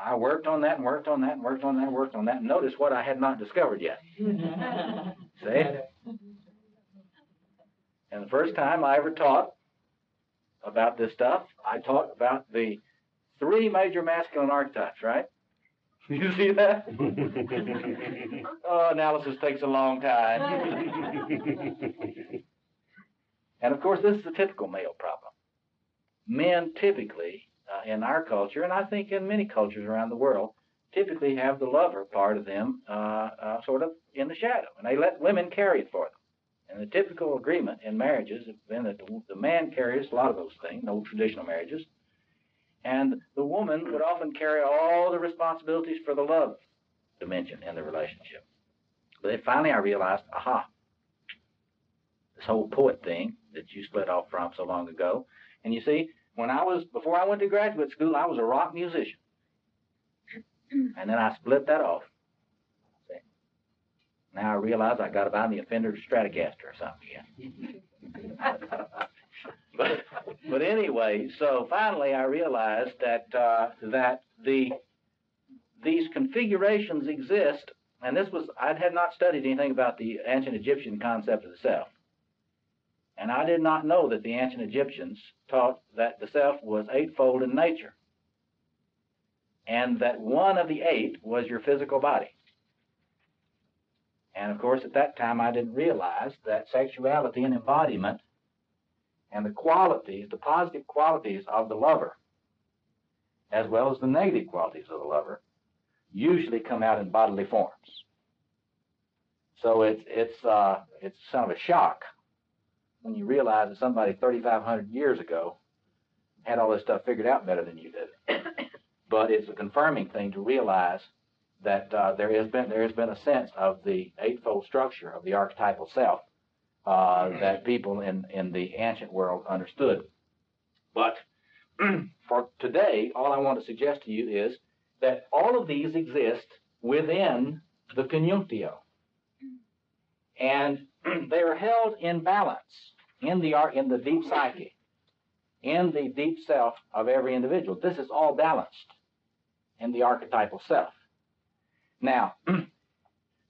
I worked on that and worked on that and worked on that and worked on that. And notice what I had not discovered yet. See? And the first time I ever taught about this stuff, I taught about the 3 major masculine archetypes, right? You see that? Oh, analysis takes a long time. And of course, this is a typical male problem. Men typically, in our culture, and I think in many cultures around the world, typically have the lover part of them sort of in the shadow, and they let women carry it for them. And the typical agreement in marriages has been that the man carries a lot of those things, old traditional marriages, and the woman would often carry all the responsibilities for the love dimension in the relationship. But then finally I realized, aha, this whole poet thing that you split off from so long ago. And you see, before I went to graduate school, I was a rock musician. And then I split that off. See? Now I realize I got to buy the Offender Stratocaster or something again. But anyway, so finally I realized that these configurations exist and this was, I had not studied anything about the ancient Egyptian concept of the self. And I did not know that the ancient Egyptians taught that the self was eightfold in nature, and that one of the eight was your physical body. And of course, at that time, I didn't realize that sexuality and embodiment and the qualities, the positive qualities of the lover, as well as the negative qualities of the lover, usually come out in bodily forms. So it's kind of a shock when you realize that somebody 3,500 years ago had all this stuff figured out better than you did. But it's a confirming thing to realize that there has been a sense of the eightfold structure of the archetypal self that people in the ancient world understood. But for today, all I want to suggest to you is that all of these exist within the conjunctio, and they are held in balance in the deep psyche, in the deep self of every individual. This is all balanced in the archetypal self. Now,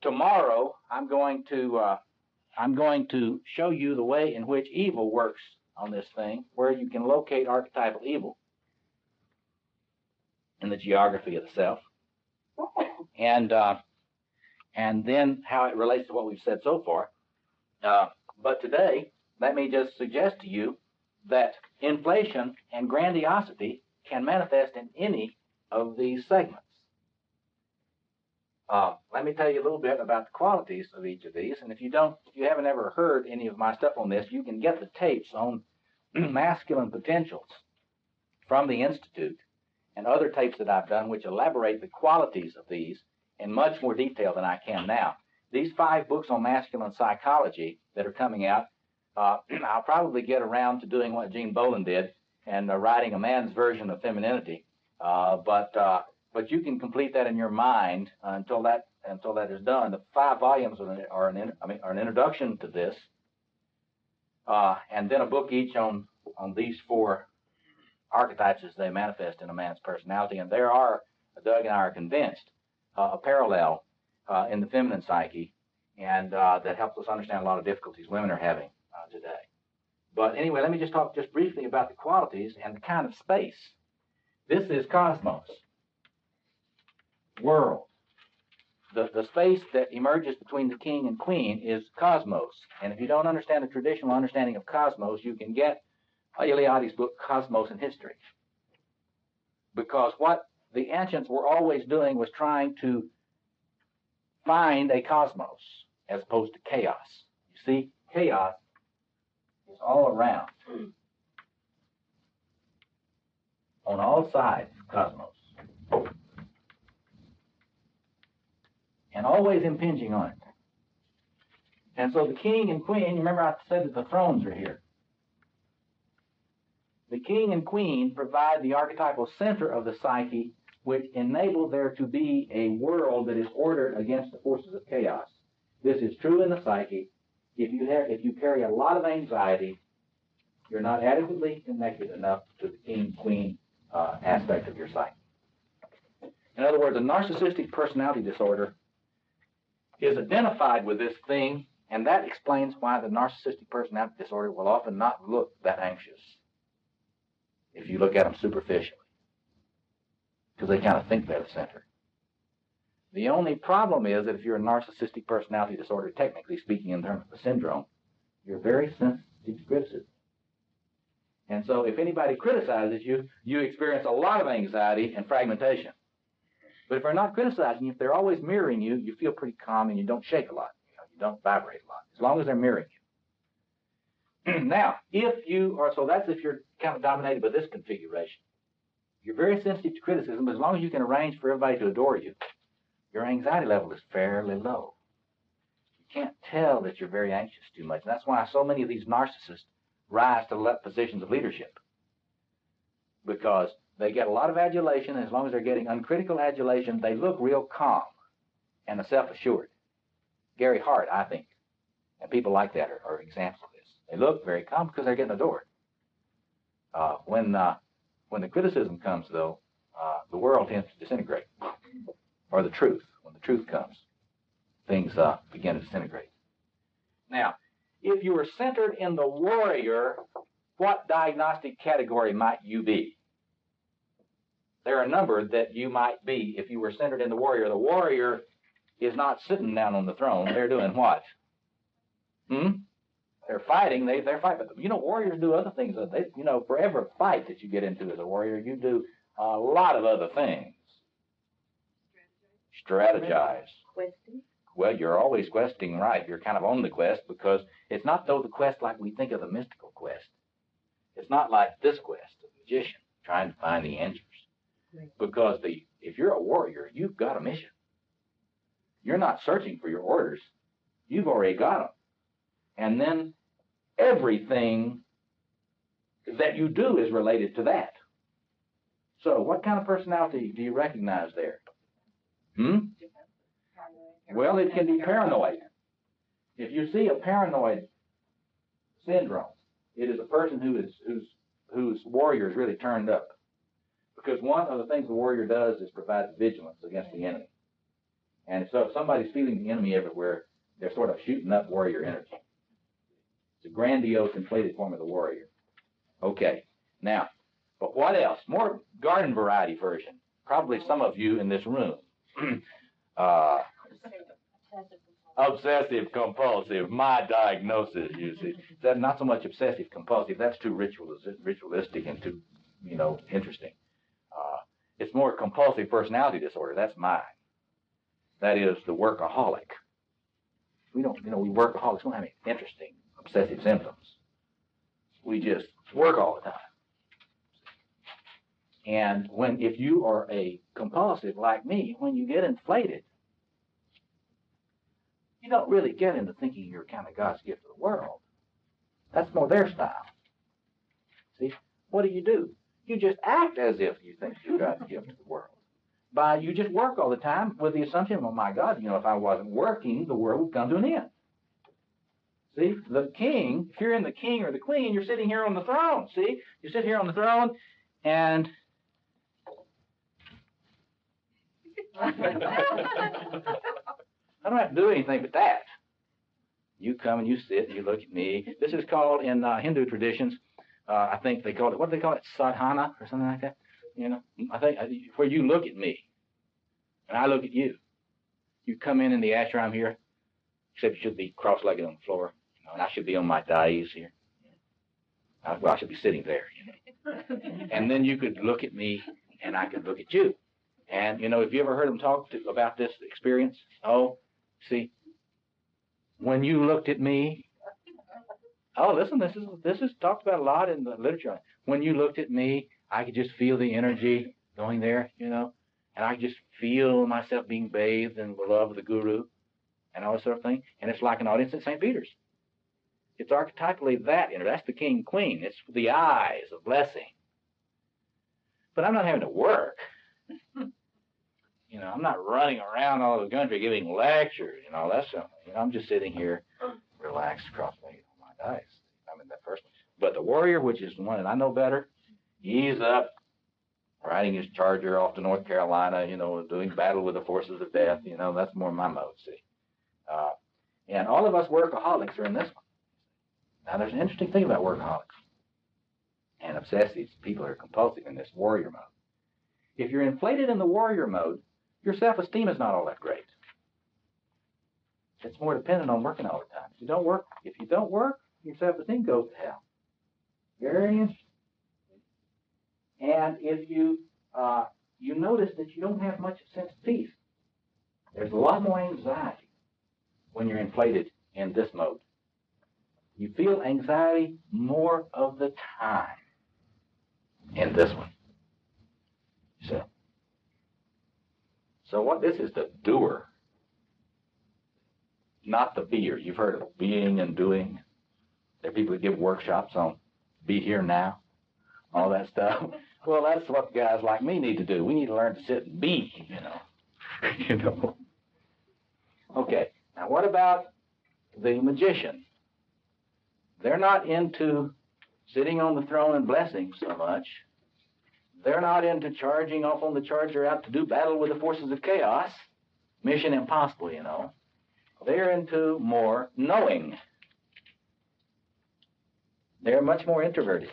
tomorrow I'm going to show you the way in which evil works on this thing, where you can locate archetypal evil in the geography of the self, and then how it relates to what we've said so far. But today, let me just suggest to you that inflation and grandiosity can manifest in any of these segments. Let me tell you a little bit about the qualities of each of these, and if you haven't ever heard any of my stuff on this, you can get the tapes on masculine potentials from the Institute and other tapes that I've done which elaborate the qualities of these in much more detail than I can now. These 5 books on masculine psychology that are coming out, I'll probably get around to doing what Gene Boland did and writing a man's version of femininity. But you can complete that in your mind until that is done. The 5 volumes are an introduction to this, and then a book each on these 4 archetypes as they manifest in a man's personality. And there are, Doug and I are convinced, a parallel in the feminine psyche, and that helps us understand a lot of difficulties women are having today. But anyway, let me just talk just briefly about the qualities and the kind of space. This is cosmos, world. The space that emerges between the king and queen is cosmos. And if you don't understand the traditional understanding of cosmos, you can get Eliade's book, Cosmos and History. Because what the ancients were always doing was trying to find a cosmos as opposed to chaos. You see, chaos is all around, on all sides of cosmos, and always impinging on it. And so the king and queen, remember I said that the thrones are here. The king and queen provide the archetypal center of the psyche, which enables there to be a world that is ordered against the forces of chaos. This is true in the psyche. If you carry a lot of anxiety, you're not adequately connected enough to the king-queen aspect of your psyche. In other words, a narcissistic personality disorder is identified with this thing, and that explains why the narcissistic personality disorder will often not look that anxious if you look at them superficially, because they kind of think they're the center. The only problem is that if you're a narcissistic personality disorder, technically speaking in terms of the syndrome, you're very sensitive to criticism. And so if anybody criticizes you, you experience a lot of anxiety and fragmentation. But if they're not criticizing you, if they're always mirroring you, you feel pretty calm and you don't shake a lot. You don't vibrate a lot, as long as they're mirroring you. Now, if you're kind of dominated by this configuration. You're very sensitive to criticism, but as long as you can arrange for everybody to adore you, your anxiety level is fairly low. You can't tell that you're very anxious too much. And that's why so many of these narcissists rise to positions of leadership, because they get a lot of adulation, and as long as they're getting uncritical adulation, they look real calm and self-assured. Gary Hart, I think, and people like that are examples of this. They look very calm because they're getting adored. When the criticism comes, though, the world tends to disintegrate, or the truth, when the truth comes. things begin to disintegrate. Now, if you were centered in the warrior, what diagnostic category might you be? There are a number that you might be if you were centered in the warrior. The warrior is not sitting down on the throne. They're doing what? They're fighting. They're fighting. But, warriors do other things. They, for every fight that you get into as a warrior, you do a lot of other things. Strategize. Questing. Well, you're always questing, right? You're kind of on the quest, because it's not, though, the quest like we think of the mystical quest. It's not like this quest, the magician, trying to find the answers. Right. Because if you're a warrior, you've got a mission. You're not searching for your orders. You've already got them. And then everything that you do is related to that. So what kind of personality do you recognize there? Well, it can be paranoid. If you see a paranoid syndrome, it is a person whose warrior is really turned up. Because one of the things the warrior does is provide vigilance against the enemy. And so if somebody's feeling the enemy everywhere, they're sort of shooting up warrior energy. It's a grandiose, inflated form of the warrior. Okay, now, but what else? More garden variety version. Probably some of you in this room. Obsessive compulsive, my diagnosis, you see. That's not so much obsessive compulsive, that's too ritualistic and too, interesting. It's more compulsive personality disorder, that's mine. That is the workaholic. We workaholics don't have any interesting obsessive symptoms. We just work all the time. And if you are a compulsive like me, when you get inflated, you don't really get into thinking you're kind of God's gift to the world. That's more their style. See, what do? You just act as if you think you're God's gift to the world. You just work all the time with the assumption, oh my God, if I wasn't working, the world would come to an end. See, the king, if you're in the king or the queen, you're sitting here on the throne. See, you sit here on the throne, and I don't have to do anything but that. You come and you sit and you look at me. This is called, in Hindu traditions, I think they call it, what do they call it, sadhana or something like that? I think where you look at me and I look at you. You come in the ashram here, except you should be cross-legged on the floor, and I should be on my dais here. I should be sitting there, And then you could look at me and I could look at you. And, have you ever heard them talk about this experience? Oh, see, when you looked at me, listen, this is talked about a lot in the literature. When you looked at me, I could just feel the energy going there, and I could just feel myself being bathed in the love of the guru and all that sort of thing. And it's like an audience at St. Peter's. It's archetypally that, that's the king, queen. It's the eyes of blessing. But I'm not having to work. I'm not running around all over the country giving lectures, that's something. I'm just sitting here, relaxed, cross-legged on my dice. I'm in that first one. But the warrior, which is the one that I know better, he's up, riding his charger off to North Carolina, doing battle with the forces of death, that's more my mode, see. And all of us workaholics are in this one. Now, there's an interesting thing about workaholics and obsessives. People are compulsive in this warrior mode. If you're inflated in the warrior mode, your self-esteem is not all that great. It's more dependent on working all the time. If you don't work, your self-esteem goes to hell. Very interesting. And if you notice that you don't have much sense of peace, there's a lot more anxiety when you're inflated in this mode. You feel anxiety more of the time in this one. So what this is the doer, not the beer. You've heard of being and doing. There are people who give workshops on be here now, all that stuff. Well, that's what guys like me need to do. We need to learn to sit and be, Okay, now what about the magician? They're not into sitting on the throne and blessing so much. They're not into charging off on the charger out to do battle with the forces of chaos. Mission impossible, They're into more knowing. They're much more introverted.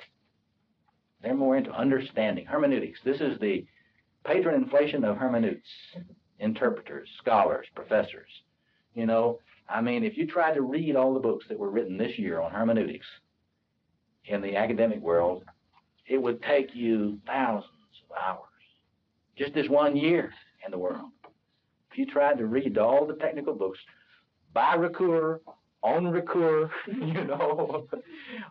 They're more into understanding. Hermeneutics. This is the patron inflation of hermeneutics. Interpreters, scholars, professors. You know, I mean, if you tried to read all the books that were written this year on hermeneutics in the academic world, it would take you thousands of hours. Just this 1 year in the world. If you tried to read all the technical books, by recours, on recours, you know,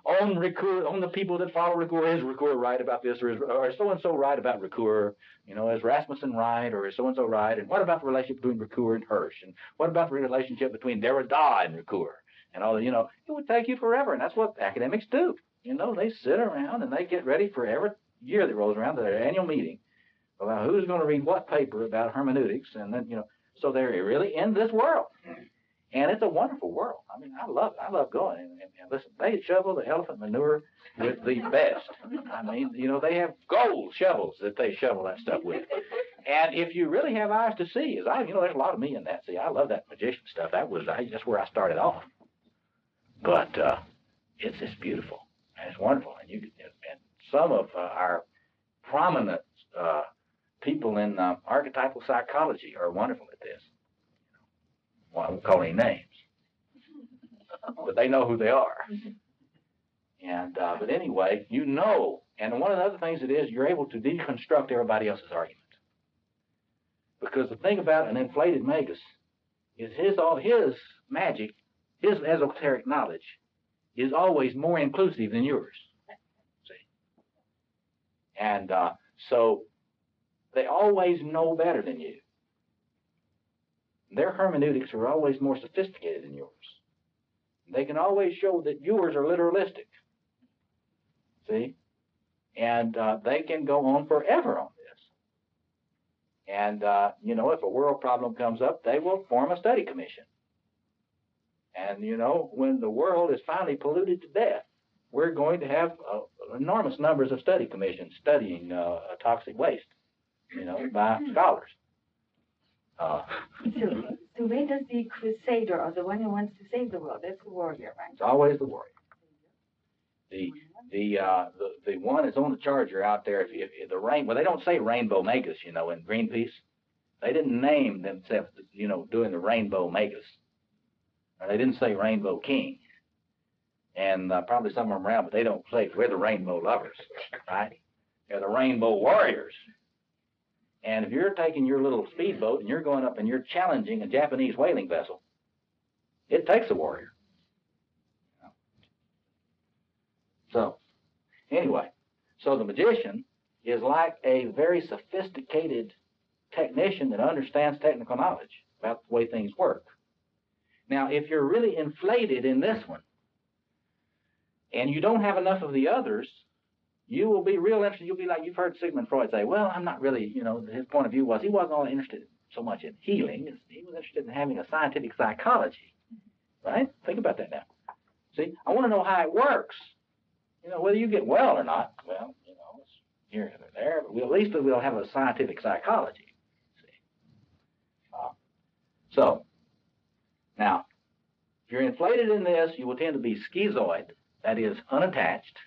on recours, on the people that follow recours, is recours right about this, or is so-and-so right about recours, you know, is Rasmussen right, or is so-and-so right, and what about the relationship between recours and Hirsch, and what about the relationship between Derrida and recours, and all that, you know, it would take you forever, and that's what academics do. You know, they sit around and they get ready for every year that rolls around, their annual meeting, about who's going to read what paper about hermeneutics, and then, you know, so they're really in this world. And it's a wonderful world. I mean, I love it. I love going. And listen, they shovel the elephant manure with the best. I mean, you know, they have gold shovels that they shovel that stuff with. And if you really have eyes to see, you know, there's a lot of me in that. See, I love that magician stuff. That's where I started off. But it's just beautiful and it's wonderful. And some of our prominent people in archetypal psychology are wonderful at this. Well, I won't call any names, but they know who they are. And but anyway, you know, and one of the other things it is, you're able to deconstruct everybody else's argument. Because the thing about an inflated magus is his magic, his esoteric knowledge is always more inclusive than yours. See? And so they always know better than you. Their hermeneutics are always more sophisticated than yours. They can always show that yours are literalistic. See? And they can go on forever on this. And, you know, if a world problem comes up, they will form a study commission. And, you know, when the world is finally polluted to death, we're going to have enormous numbers of study commissions studying toxic waste, you know, by scholars. So where does the crusader, or the one who wants to save the world, that's the warrior, right? It's always the warrior. The one that's on the charger out there, well, they don't say Rainbow Magus, you know, in Greenpeace. They didn't name themselves, you know, doing the Rainbow Magus. Or they didn't say Rainbow King. And probably some of them around, but they don't say we're the Rainbow Lovers, right? They're the Rainbow Warriors. And if you're taking your little speedboat and you're going up and you're challenging a Japanese whaling vessel, it takes a warrior. So, anyway, so the magician is like a very sophisticated technician that understands technical knowledge about the way things work. Now, if you're really inflated in this one, and you don't have enough of the others, you will be real interested. You'll be like, you've heard Sigmund Freud say, well, I'm not really, you know, his point of view was he wasn't all interested so much in healing. He was interested in having a scientific psychology, right? Think about that now. See, I want to know how it works. You know, whether you get well or not, well, you know, it's here or there, but at least we'll have a scientific psychology. See? So, now, if you're inflated in this, you will tend to be schizoid, that is, unattached.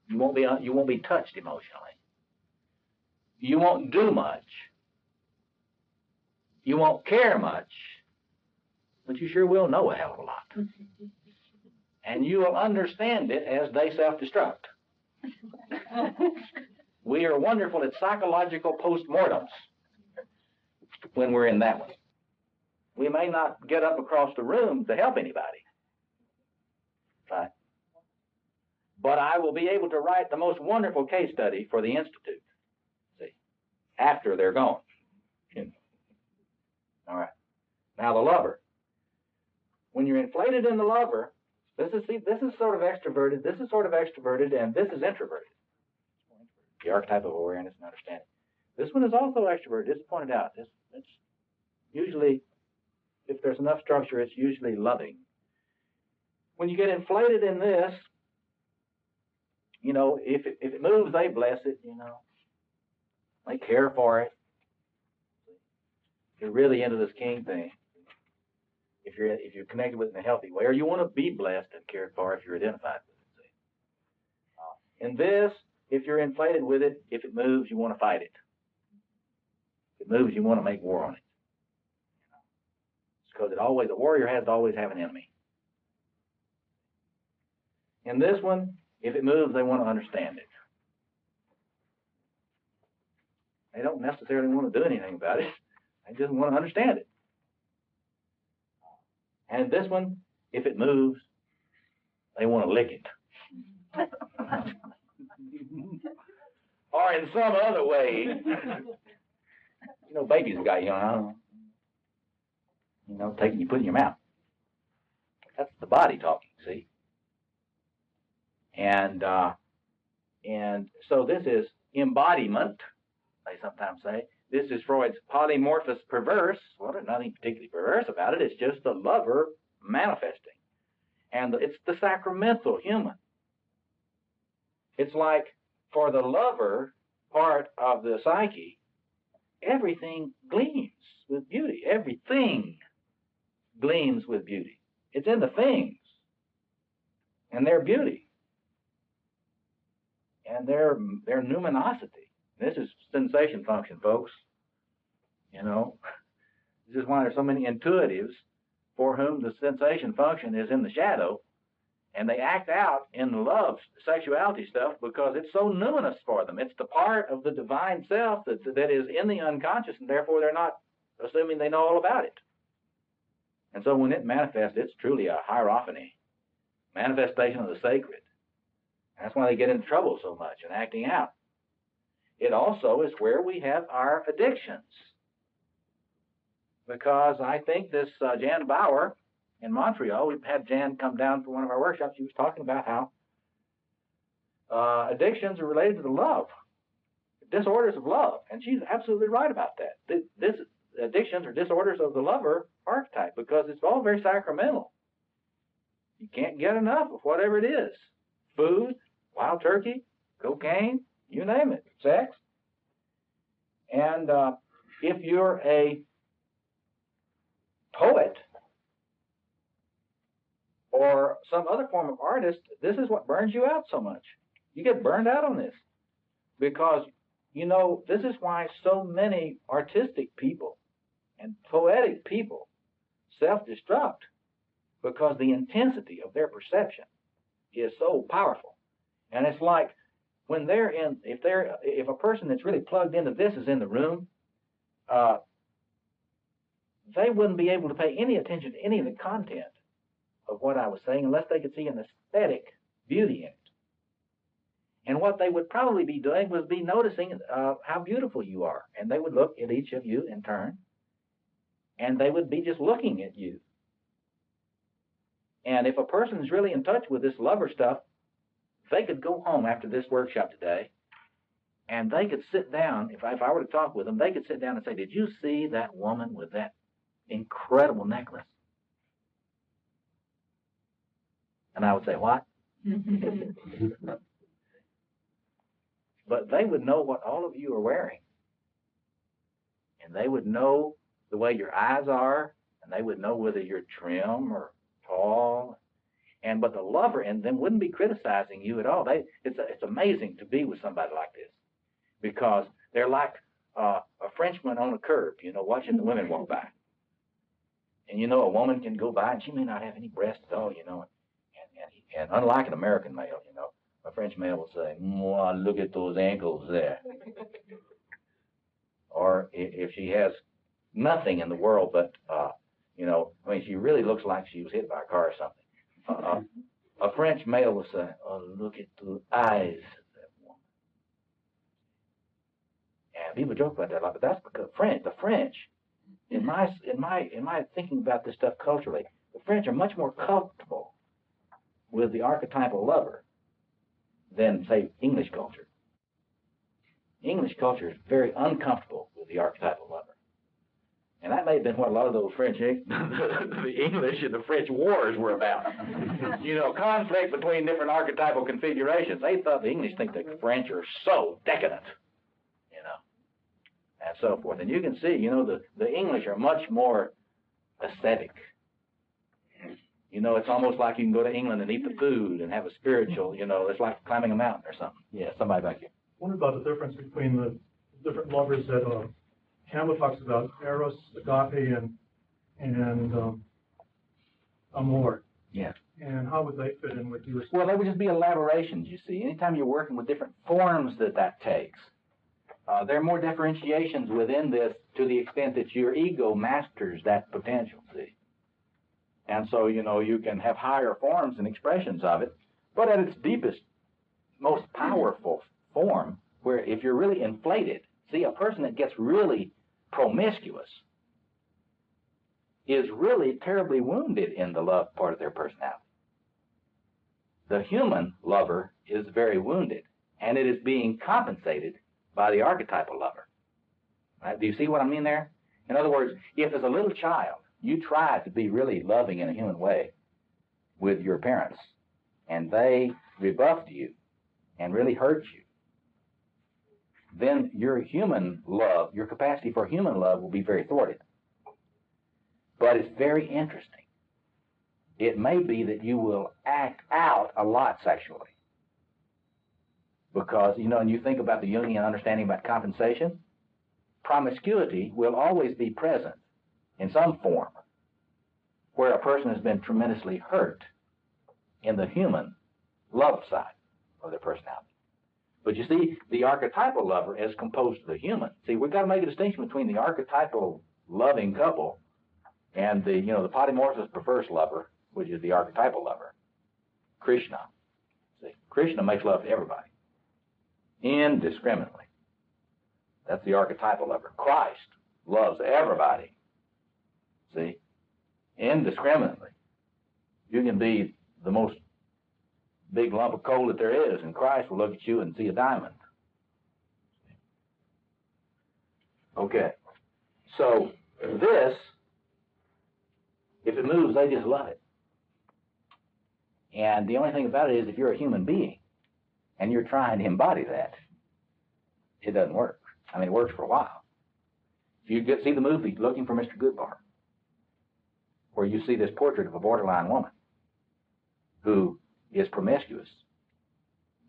You won't be touched emotionally. You won't do much. You won't care much, but you sure will know a hell of a lot. And you will understand it as they self-destruct. We are wonderful at psychological postmortems when we're in that one. We may not get up across the room to help anybody, right? But I will be able to write the most wonderful case study for the Institute, see, after they're gone. All right. Now the lover. When you're inflated in the lover, this is sort of extroverted, this is sort of extroverted, and this is introverted. The archetype of awareness and understanding. This one is also extroverted. This is pointed out. It's usually, if there's enough structure, it's usually loving. When you get inflated in this, you know, if it moves, they bless it, you know. They care for it. They're really into this king thing. if you're connected with it in a healthy way, or you want to be blessed and cared for if you're identified with it. See? In this, if you're inflated with it, if it moves, you want to fight it. If it moves, you want to make war on it. It's because a warrior has to always have an enemy. In this one, if it moves, they want to understand it. They don't necessarily want to do anything about it. They just want to understand it. And this one, if it moves, they want to lick it. Or in some other way, babies got taking you, put in your mouth. That's the body talking, see? And so this is embodiment, they sometimes say. This is Freud's polymorphous perverse. Well, there's nothing particularly perverse about it. It's just the lover manifesting. And it's the sacramental human. It's like for the lover part of the psyche, everything gleams with beauty. Everything gleams with beauty. It's in the things. And their beauty. And their numinosity. This is sensation function, folks. This is why there's so many intuitives for whom the sensation function is in the shadow, and they act out in love, sexuality stuff, because it's so numinous for them. It's the part of the divine self that is in the unconscious, and therefore they're not assuming they know all about it. And so when it manifests, it's truly a hierophany, manifestation of the sacred. That's why they get into trouble so much in acting out. It also is where we have our addictions. Because I think this Jan Bauer in Montreal, we've had Jan come down for one of our workshops. She was talking about how addictions are related to the love, disorders of love. And she's absolutely right about that. This addictions are disorders of the lover archetype because it's all very sacramental. You can't get enough of whatever it is. Food, wild turkey, cocaine, you name it, sex. And if you're a poet or some other form of artist, this is what burns you out so much. You get burned out on this because, this is why so many artistic people and poetic people self-destruct, because the intensity of their perception is so powerful. And it's like when if a person that's really plugged into this is in the room, they wouldn't be able to pay any attention to any of the content of what I was saying unless they could see an aesthetic beauty in it. And what they would probably be doing was be noticing how beautiful you are. And they would look at each of you in turn, and they would be just looking at you. And if a person is really in touch with this lover stuff, they could go home after this workshop today, and they could sit down. If I were to talk with them, they could sit down and say, "Did you see that woman with that incredible necklace?" And I would say, "What?" But they would know what all of you are wearing. And they would know the way your eyes are, and they would know whether you're trim or tall. But the lover in them wouldn't be criticizing you at all. It's amazing to be with somebody like this, because they're like a Frenchman on a curb, watching the women walk by. And a woman can go by and she may not have any breasts at all, and unlike an American male, a French male will say, "Mwah, look at those ankles there." Or if she has nothing in the world but, she really looks like she was hit by a car or something. A French male will say, "Oh, look at the eyes of that woman." And people joke about that a lot, but that's because the French, in my thinking about this stuff culturally, the French are much more comfortable with the archetypal lover than, say, English culture. English culture is very uncomfortable with the archetypal lover. And that may have been what a lot of those French, the English and the French wars were about. Conflict between different archetypal configurations. They thought the English think the French are so decadent, and so forth. And you can see, the English are much more aesthetic You know, it's almost like you can go to England and eat the food and have a spiritual, you know, it's like climbing a mountain or something. Yeah, somebody back here. What about the difference between the different lovers that Campbell talks about, Eros, Agape, and Amor? Yeah. And how would they fit in with you? Well, they would just be elaborations, you see. Anytime you're working with different forms that takes, there are more differentiations within this to the extent that your ego masters that potential, see. And so, you know, you can have higher forms and expressions of it, but at its deepest, most powerful form, where if you're really inflated, see, a person that gets really promiscuous is really terribly wounded in the love part of their personality. The human lover is very wounded, and it is being compensated by the archetypal lover. Right? Do you see what I mean there? In other words, if as a little child you try to be really loving in a human way with your parents, and they rebuffed you and really hurt you, then your human love, your capacity for human love will be very thwarted. But it's very interesting. It may be that you will act out a lot sexually. Because, you know, and you think about the Jungian understanding about compensation, promiscuity will always be present in some form where a person has been tremendously hurt in the human love side of their personality. But you see, the archetypal lover is composed of the human. See, we've got to make a distinction between the archetypal loving couple and the, you know, the polymorphous perverse lover, which is the archetypal lover, Krishna. See, Krishna makes love to everybody, indiscriminately. That's the archetypal lover. Christ loves everybody. See, indiscriminately. You can be the most big lump of coal that there is, and Christ will look at you and see a diamond. Okay, so this, if it moves, they just love it. And the only thing about it is, if you're a human being and you're trying to embody that, it doesn't work. I mean, it works for a while. If you see the movie Looking for Mr. Goodbar, where you see this portrait of a borderline woman who is promiscuous,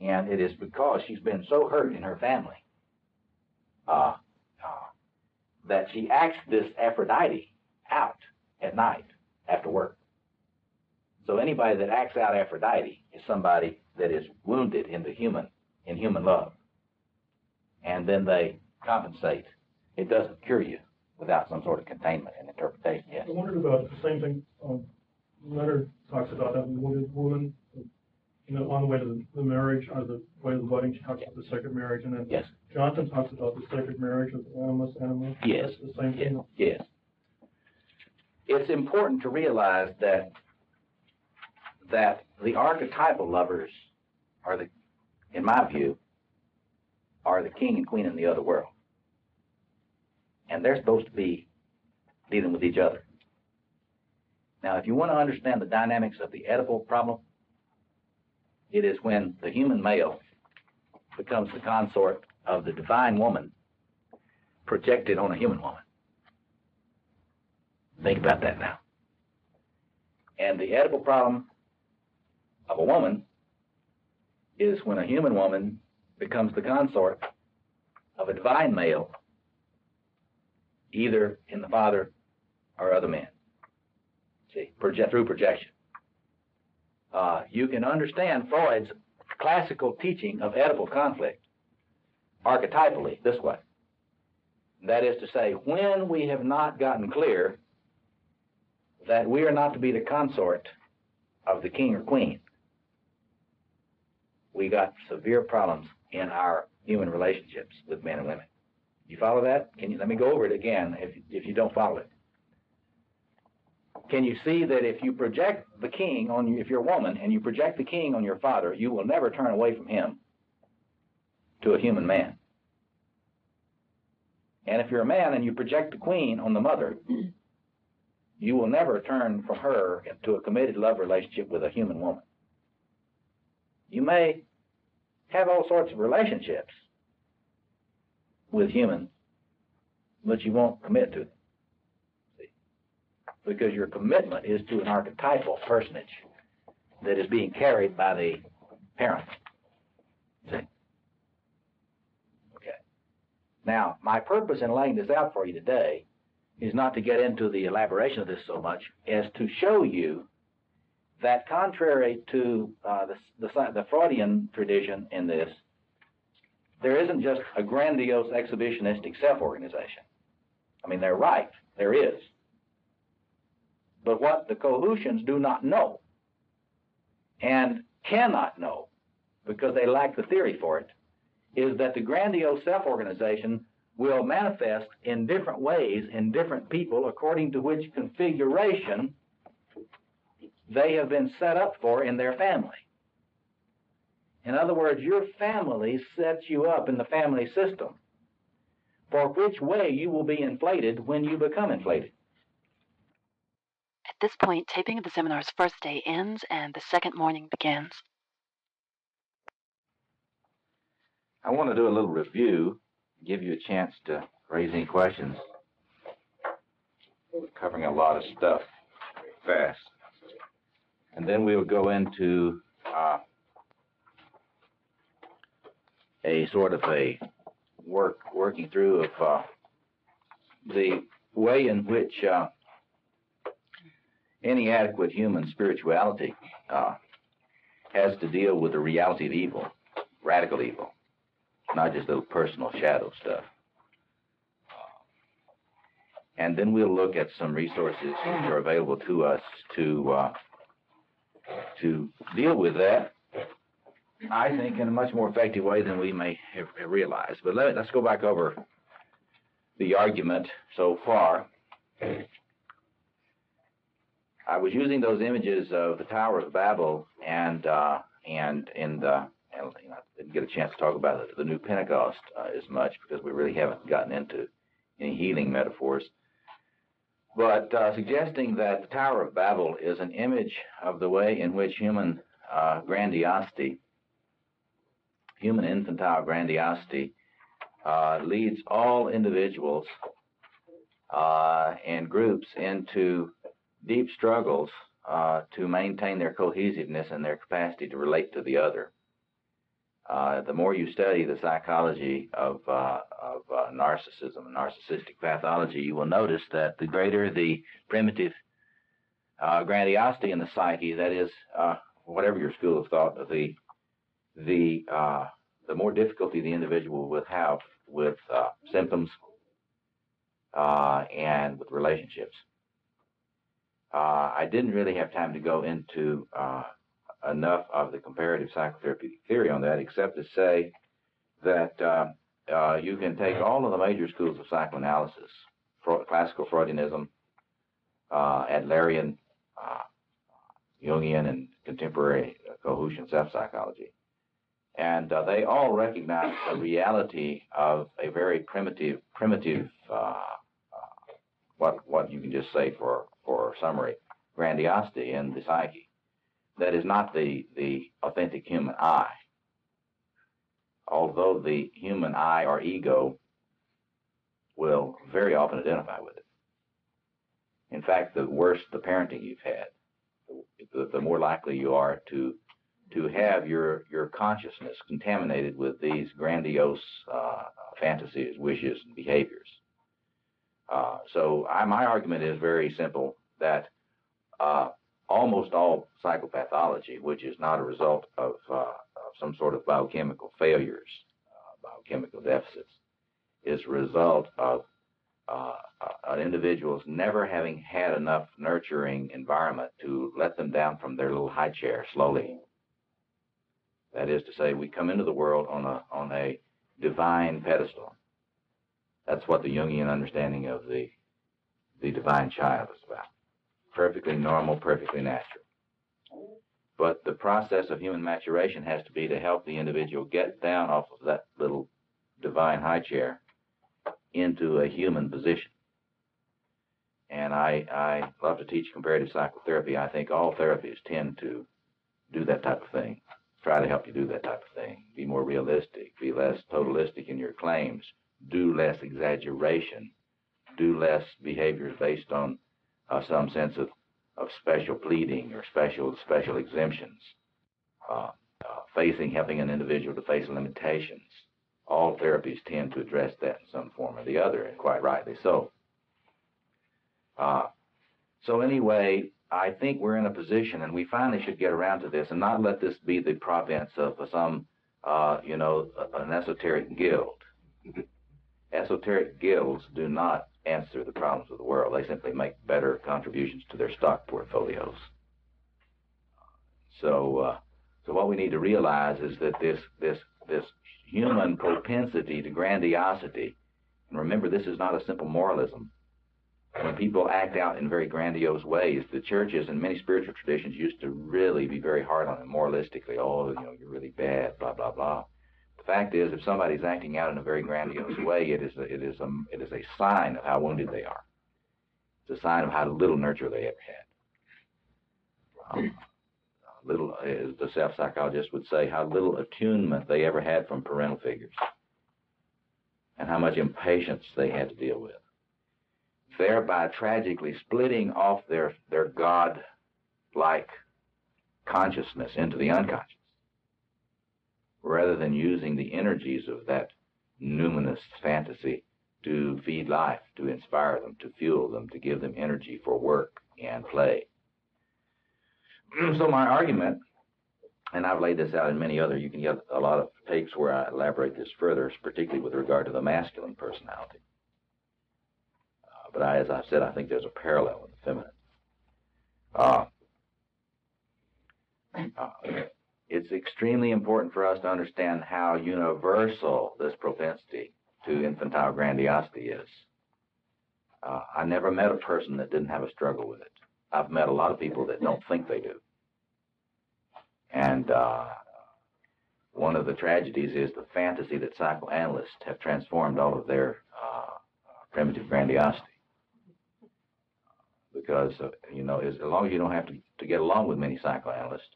and it is because she's been so hurt in her family that she acts this Aphrodite out at night after work. So anybody that acts out Aphrodite is somebody that is wounded in human love, and then they compensate. It doesn't cure you without some sort of containment and interpretation. Yes. I wondered about the same thing. Leonard talks about that woman, you know, on the way to the marriage, or the way to the wedding. She talks about the sacred marriage, and then yes. Johnson talks about the sacred marriage of animus. Yes. That's the same thing. Yes. It's important to realize that the archetypal lovers are in my view, are the king and queen in the other world. And they're supposed to be dealing with each other. Now, if you want to understand the dynamics of the Oedipal problem, it is when the human male becomes the consort of the divine woman projected on a human woman. Think about that now. And the Oedipal problem of a woman is when a human woman becomes the consort of a divine male, either in the father or other men. See, through projection. You can understand Freud's classical teaching of Oedipal conflict archetypally this way. That is to say, when we have not gotten clear that we are not to be the consort of the king or queen, we got severe problems in our human relationships with men and women. You follow that? Let me go over it again if you don't follow it. Can you see that if you project the king on you, if you're a woman and you project the king on your father, you will never turn away from him to a human man? And if you're a man and you project the queen on the mother, you will never turn from her to a committed love relationship with a human woman. You may have all sorts of relationships with humans, but you won't commit to them. See? because your commitment is to an archetypal personage that is being carried by the parent. See? Okay. Now, my purpose in laying this out for you today is not to get into the elaboration of this so much as to show you that contrary to the Freudian tradition in this, there isn't just a grandiose exhibitionistic self-organization. I mean, they're right, there is. But what the Cohoutians do not know and cannot know, because they lack the theory for it, is that the grandiose self-organization will manifest in different ways in different people according to which configuration they have been set up for in their family. In other words, your family sets you up in the family system for which way you will be inflated when you become inflated. At this point, taping of the seminar's first day ends and the second morning begins. I want to do a little review, give you a chance to raise any questions. We're covering a lot of stuff very fast. And then we'll go into a sort of a working through of the way in which any adequate human spirituality has to deal with the reality of evil, radical evil, not just little personal shadow stuff. And then we'll look at some resources which are available to us to deal with that, I think, in a much more effective way than we may have realized. But let's go back over the argument so far. I was using those images of the Tower of Babel and I didn't get a chance to talk about the New Pentecost as much because we really haven't gotten into any healing metaphors. But suggesting that the Tower of Babel is an image of the way in which human grandiosity, human infantile grandiosity, leads all individuals and groups into deep struggles to maintain their cohesiveness and their capacity to relate to the other. The more you study the psychology of narcissism and narcissistic pathology, you will notice that the greater the primitive grandiosity in the psyche, that is, whatever your school of thought, the more difficulty the individual will have with symptoms and with relationships. I didn't really have time to go into enough of the comparative psychotherapeutic theory on that, except to say that you can take all of the major schools of psychoanalysis, classical Freudianism, Adlerian, Jungian, and contemporary Cohoutian self-psychology, and they all recognize the reality of a very primitive what you can just say for summary, grandiosity in the psyche. That is not the authentic human I, although the human I or ego will very often identify with it. In fact, the worse the parenting you've had, the more likely you are to have your consciousness contaminated with these grandiose fantasies, wishes, and behaviors. So my argument is very simple, that almost all psychopathology, which is not a result of some sort of biochemical failures, biochemical deficits, is a result of an individual's never having had enough nurturing environment to let them down from their little high chair slowly. That is to say, we come into the world on a divine pedestal. That's what the Jungian understanding of the divine child is about. Perfectly normal, perfectly natural. But the process of human maturation has to be to help the individual get down off of that little divine high chair into a human position. And I love to teach comparative psychotherapy. I think all therapies tend to do that type of thing, try to help you do that type of thing. Be more realistic, be less totalistic in your claims, do less exaggeration, do less behaviors based on some sense of special pleading or special exemptions, helping an individual to face limitations. All therapies tend to address that in some form or the other, and quite rightly so. So anyway, I think we're in a position, and we finally should get around to this and not let this be the province of some, an esoteric guild. Esoteric guilds do not answer the problems of the world. They simply make better contributions to their stock portfolios. So what we need to realize is that this human propensity to grandiosity, and remember, this is not a simple moralism. When people act out in very grandiose ways, the churches and many spiritual traditions used to really be very hard on them moralistically. Oh, you're really bad, blah, blah, blah. The fact is, if somebody's acting out in a very grandiose way, it is a sign of how wounded they are. It's a sign of how little nurture they ever had. As the self-psychologist would say, how little attunement they ever had from parental figures, and how much impatience they had to deal with, thereby tragically splitting off their God-like consciousness into the unconscious, rather than using the energies of that numinous fantasy to feed life, to inspire them, to fuel them, to give them energy for work and play. So my argument, and I've laid this out in many other, you can get a lot of tapes where I elaborate this further, particularly with regard to the masculine personality. But as I've said, I think there's a parallel with the feminine. It's extremely important for us to understand how universal this propensity to infantile grandiosity is. I never met a person that didn't have a struggle with it. I've met a lot of people that don't think they do. And one of the tragedies is the fantasy that psychoanalysts have transformed all of their primitive grandiosity. Because, as long as you don't have to get along with many psychoanalysts,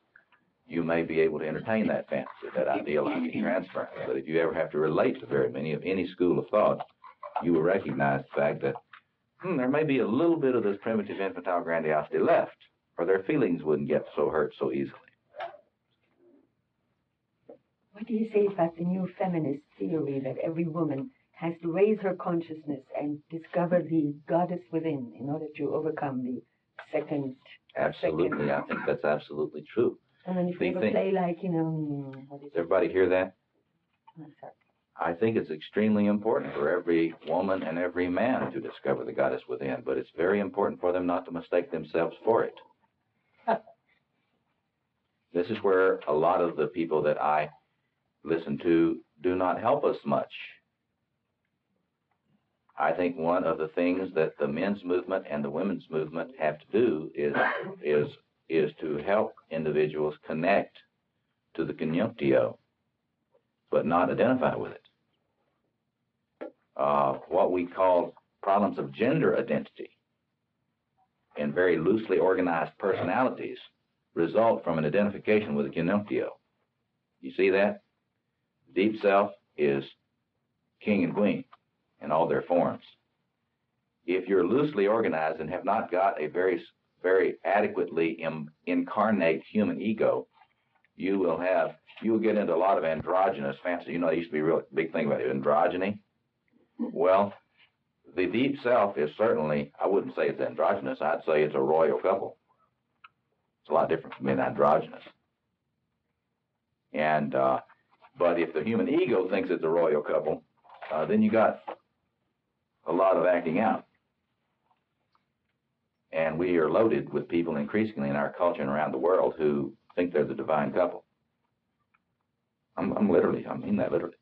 you may be able to entertain that fantasy, that idealizing transference. But if you ever have to relate to very many of any school of thought, you will recognize the fact that there may be a little bit of this primitive infantile grandiosity left, or their feelings wouldn't get so hurt so easily. What do you say about the new feminist theory that every woman has to raise her consciousness and discover the goddess within in order to overcome the second? Absolutely, I think that's absolutely true. And then if you ever play like, Does everybody hear that? I think it's extremely important for every woman and every man to discover the goddess within, but it's very important for them not to mistake themselves for it. This is where a lot of the people that I listen to do not help us much. I think one of the things that the men's movement and the women's movement have to do is to help individuals connect to the conjunctio, but not identify with it. What we call problems of gender identity in very loosely organized personalities result from an identification with the conjunctio. You see that? Deep self is king and queen in all their forms. If you're loosely organized and have not got a very, very adequately incarnate human ego, you will get into a lot of androgynous fantasy. There used to be a real big thing about androgyny. Well, the deep self is certainly, I wouldn't say it's androgynous, I'd say it's a royal couple. It's a lot different from being androgynous. And, but if the human ego thinks it's a royal couple, then you got a lot of acting out. And we are loaded with people increasingly in our culture and around the world who think they're the divine couple. I mean that literally.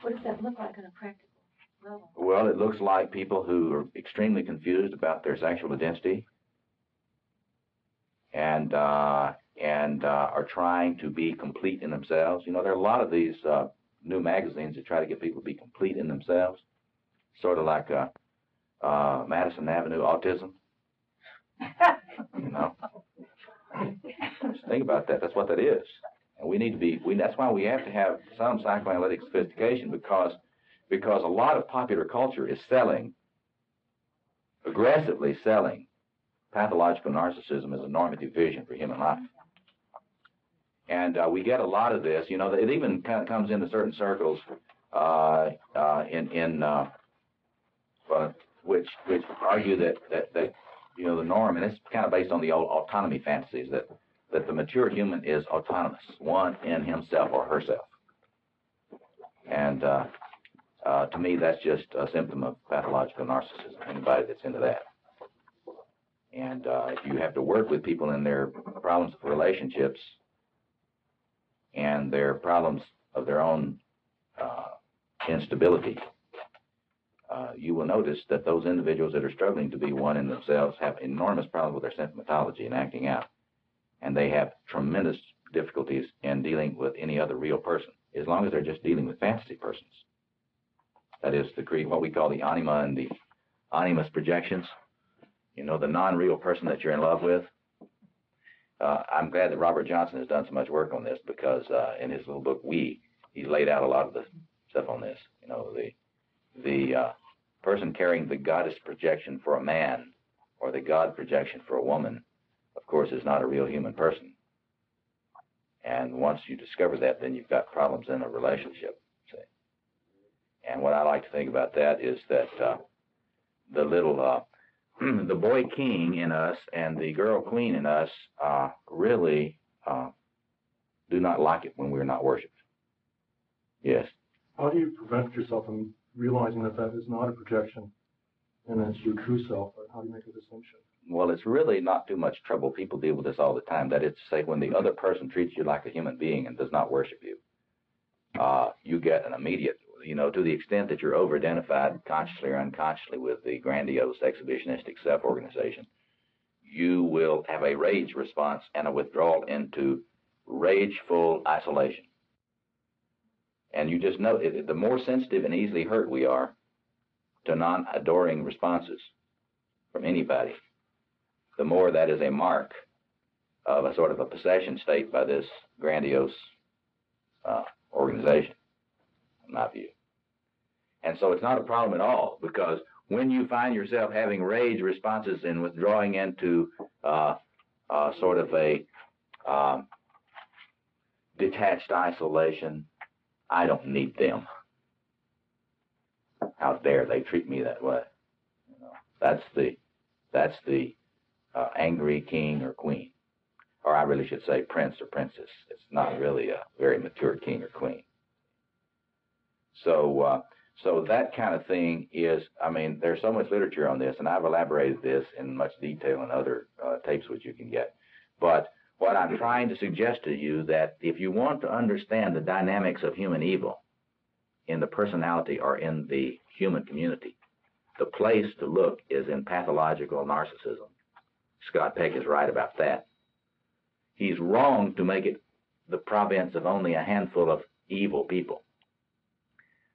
What does that look like on a practical level? Well, it looks like people who are extremely confused about their sexual identity and are trying to be complete in themselves. There are a lot of these new magazines that try to get people to be complete in themselves, sort of like Madison Avenue autism. Just think about that. That's what that is. And we need to be, that's why we have to have some psychoanalytic sophistication, because a lot of popular culture is aggressively selling pathological narcissism is a normative vision for human life. And we get a lot of this. You know, it even kind of comes into certain circles which argue that you know, the norm, and it's kind of based on the old autonomy fantasies, that the mature human is autonomous, one in himself or herself. And to me, that's just a symptom of pathological narcissism, anybody that's into that. And if you have to work with people in their problems of relationships and their problems of their own instability, you will notice that those individuals that are struggling to be one in themselves have enormous problems with their symptomatology and acting out. And they have tremendous difficulties in dealing with any other real person, as long as they're just dealing with fantasy persons. That is, what we call the anima and the animus projections. You know, the non-real person that you're in love with. I'm glad that Robert Johnson has done so much work on this, because in his little book, he laid out a lot of the stuff on this. You know, the person carrying the goddess projection for a man or the god projection for a woman, of course, is not a real human person. And once you discover that, then you've got problems in a relationship. See? And what I like to think about that is that the little the boy king in us and the girl queen in us really do not like it when we're not worshipped. Yes. How do you prevent yourself from realizing that that is not a projection and it's your true self? Or how do you make a distinction? Well, it's really not too much trouble. People deal with this all the time. That is to say, when the other person treats you like a human being and does not worship you, you get an immediate, you know, to the extent that you're over-identified consciously or unconsciously with the grandiose exhibitionistic self-organization, you will have a rage response and a withdrawal into rageful isolation. And you just know, the more sensitive and easily hurt we are to non-adoring responses from anybody, the more that is a mark of a sort of a possession state by this grandiose organization, in my view. And so it's not a problem at all, because when you find yourself having rage responses and withdrawing into sort of a detached isolation, I don't need them. How dare they treat me that way? You know, that's the angry king or queen, or I really should say prince or princess. It's not really a very mature king or queen. So that kind of thing is, I mean, there's so much literature on this, and I've elaborated this in much detail in other tapes which you can get. But what I'm trying to suggest to you, that if you want to understand the dynamics of human evil in the personality or in the human community, the place to look is in pathological narcissism. Scott Peck is right about that. He's wrong to make it the province of only a handful of evil people.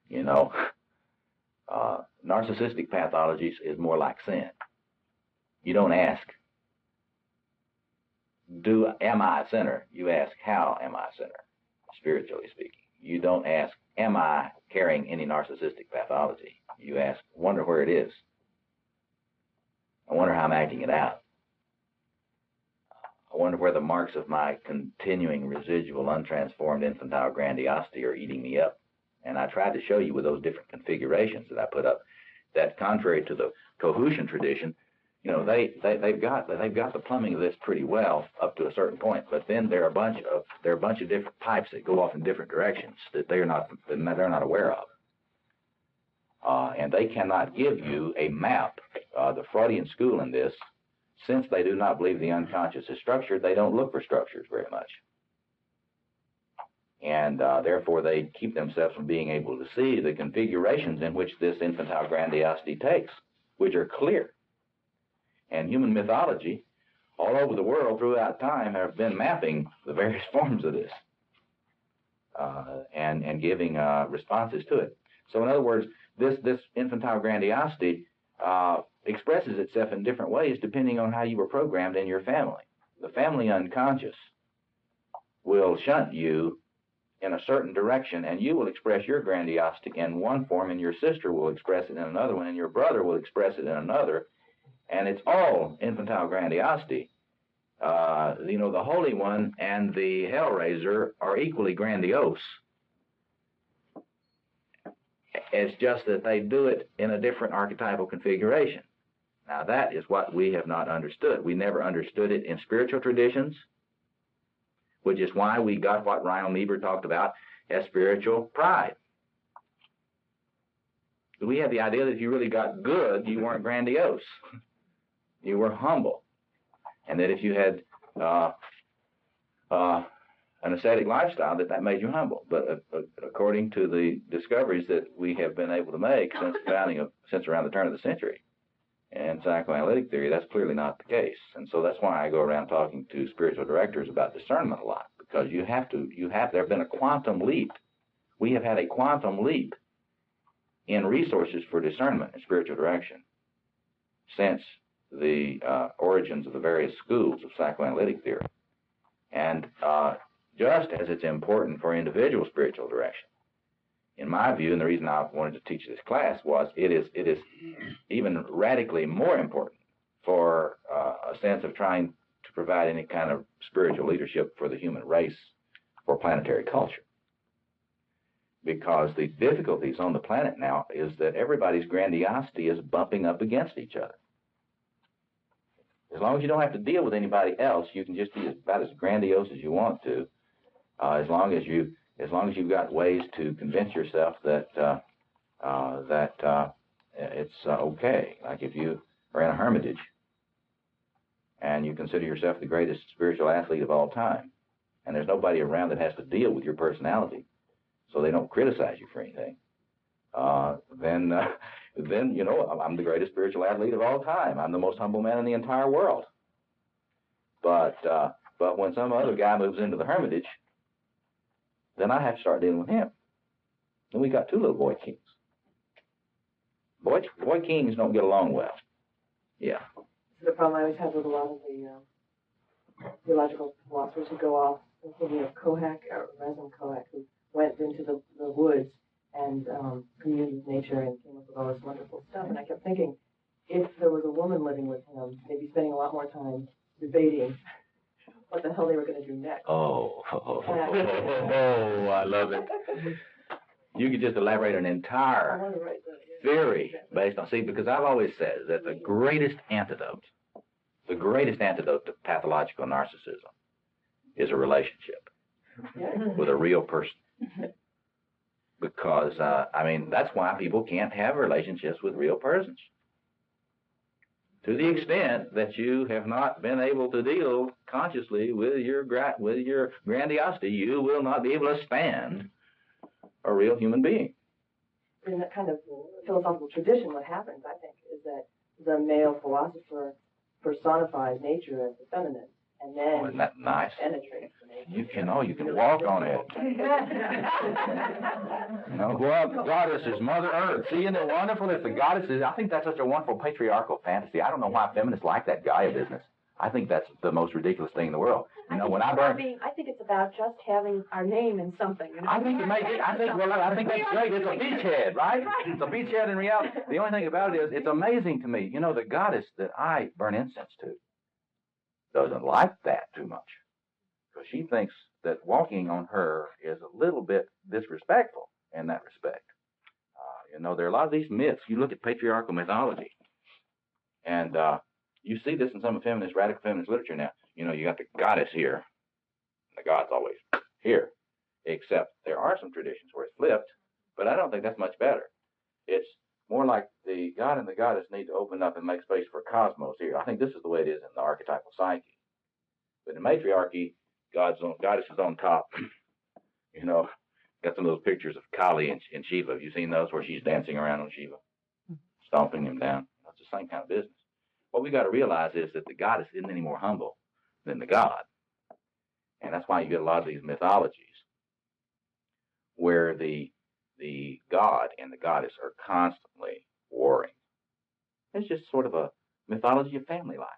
You know, narcissistic pathologies is more like sin. You don't ask, am I a sinner? You ask, how am I a sinner, spiritually speaking. You don't ask, am I carrying any narcissistic pathology? You ask, wonder where it is. I wonder how I'm acting it out. I wonder where the marks of my continuing residual untransformed infantile grandiosity are eating me up. And I tried to show you with those different configurations that I put up that, contrary to the Cohoosian tradition, you know, they've got the plumbing of this pretty well up to a certain point, but then there are a bunch of different pipes that go off in different directions that they're not aware of, and they cannot give you a map. The Freudian school in this, since they do not believe the unconscious is structured, they don't look for structures very much. And therefore, they keep themselves from being able to see the configurations in which this infantile grandiosity takes, which are clear. And human mythology, all over the world throughout time, have been mapping the various forms of this and giving responses to it. So in other words, this infantile grandiosity expresses itself in different ways depending on how you were programmed in your family. The family unconscious will shunt you in a certain direction, and you will express your grandiosity in one form, and your sister will express it in another one, and your brother will express it in another, and it's all infantile grandiosity. The Holy One and the Hellraiser are equally grandiose. It's just that they do it in a different archetypal configuration. Now, that is what we have not understood. We never understood it in spiritual traditions, which is why we got what Reinhold Niebuhr talked about as spiritual pride. We had the idea that if you really got good, you weren't grandiose. You were humble. And that if you had an ascetic lifestyle, that made you humble. But according to the discoveries that we have been able to make since around the turn of the century in psychoanalytic theory, that's clearly not the case. And so that's why I go around talking to spiritual directors about discernment a lot, because there have been a quantum leap. We have had a quantum leap in resources for discernment and spiritual direction since the origins of the various schools of psychoanalytic theory. And just as it's important for individual spiritual direction, in my view, and the reason I wanted to teach this class was it is even radically more important for a sense of trying to provide any kind of spiritual leadership for the human race, for planetary culture. Because the difficulties on the planet now is that everybody's grandiosity is bumping up against each other. As long as you don't have to deal with anybody else, you can just be about as grandiose as you want to. As long as you've got ways to convince yourself that it's okay. Like if you are in a hermitage and you consider yourself the greatest spiritual athlete of all time, and there's nobody around that has to deal with your personality, so they don't criticize you for anything, then I'm the greatest spiritual athlete of all time. I'm the most humble man in the entire world. But when some other guy moves into the hermitage, then I have to start dealing with him. Then we got two little boy kings. Boy kings don't get along well. Yeah. The problem I always have with a lot of the theological philosophers who go off, I'm thinking of Kohak, or Razum Kohak, who went into the woods and communed with nature and came up with all this wonderful stuff. And I kept thinking, if there was a woman living with him, they'd be spending a lot more time debating what the hell they were going to do next. Oh, I love it. You could just elaborate an entire theory based on, because I've always said that the greatest antidote to pathological narcissism is a relationship with a real person. Because, that's why people can't have relationships with real persons. To the extent that you have not been able to deal consciously with your grandiosity, you will not be able to stand a real human being. In that kind of philosophical tradition, what happens, I think, is that the male philosopher personifies nature as the feminine, and then isn't that nice? Penetrates the nature. You can walk on it. Goddess is Mother Earth. See, isn't it wonderful if the goddess is? I think that's such a wonderful patriarchal fantasy. I don't know why feminists like that Gaia business. I think that's the most ridiculous thing in the world. I think it's about just having our name in something. I think that's great. It's a beachhead, right? It's a beachhead in reality. The only thing about it is, it's amazing to me. The goddess that I burn incense to doesn't like that too much, because she thinks that walking on her is a little bit disrespectful in that respect. There are a lot of these myths. You look at patriarchal mythology, and you see this in some radical feminist literature now. You got the goddess here, and the god's always here, except there are some traditions where it's flipped, but I don't think that's much better. It's more like the god and the goddess need to open up and make space for cosmos here. I think this is the way it is in the archetypal psyche. But in matriarchy, goddess is on top. Got some of those pictures of Kali and Shiva. Have you seen those where she's dancing around on Shiva, stomping him down? It's the same kind of business. What we got to realize is that the goddess isn't any more humble than the god. And that's why you get a lot of these mythologies where the god and the goddess are constantly warring. It's just sort of a mythology of family life.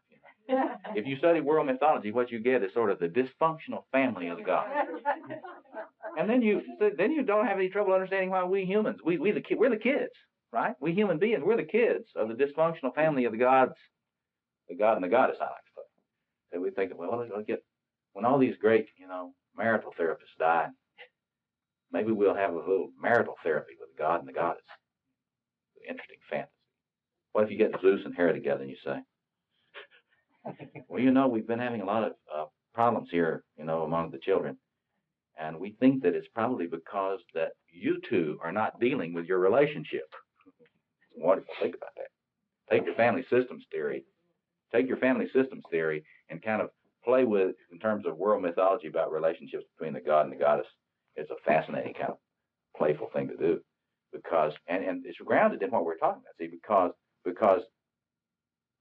If you study world mythology, what you get is sort of the dysfunctional family of God. And then you don't have any trouble understanding why we humans, we're the kids, right? We human beings, we're the kids of the dysfunctional family of the gods The God and the Goddess, I like to say. So we think, well, when all these great, marital therapists die, maybe we'll have a little marital therapy with the God and the Goddess. Interesting fantasy. What if you get Zeus and Hera together and you say, well, we've been having a lot of problems here, among the children. And we think that it's probably because that you two are not dealing with your relationship. It's wonderful. Think about that. Take your family systems theory and kind of play with, in terms of world mythology about relationships between the God and the Goddess. It's a fascinating kind of playful thing to do, because and it's grounded in what we're talking about. See, because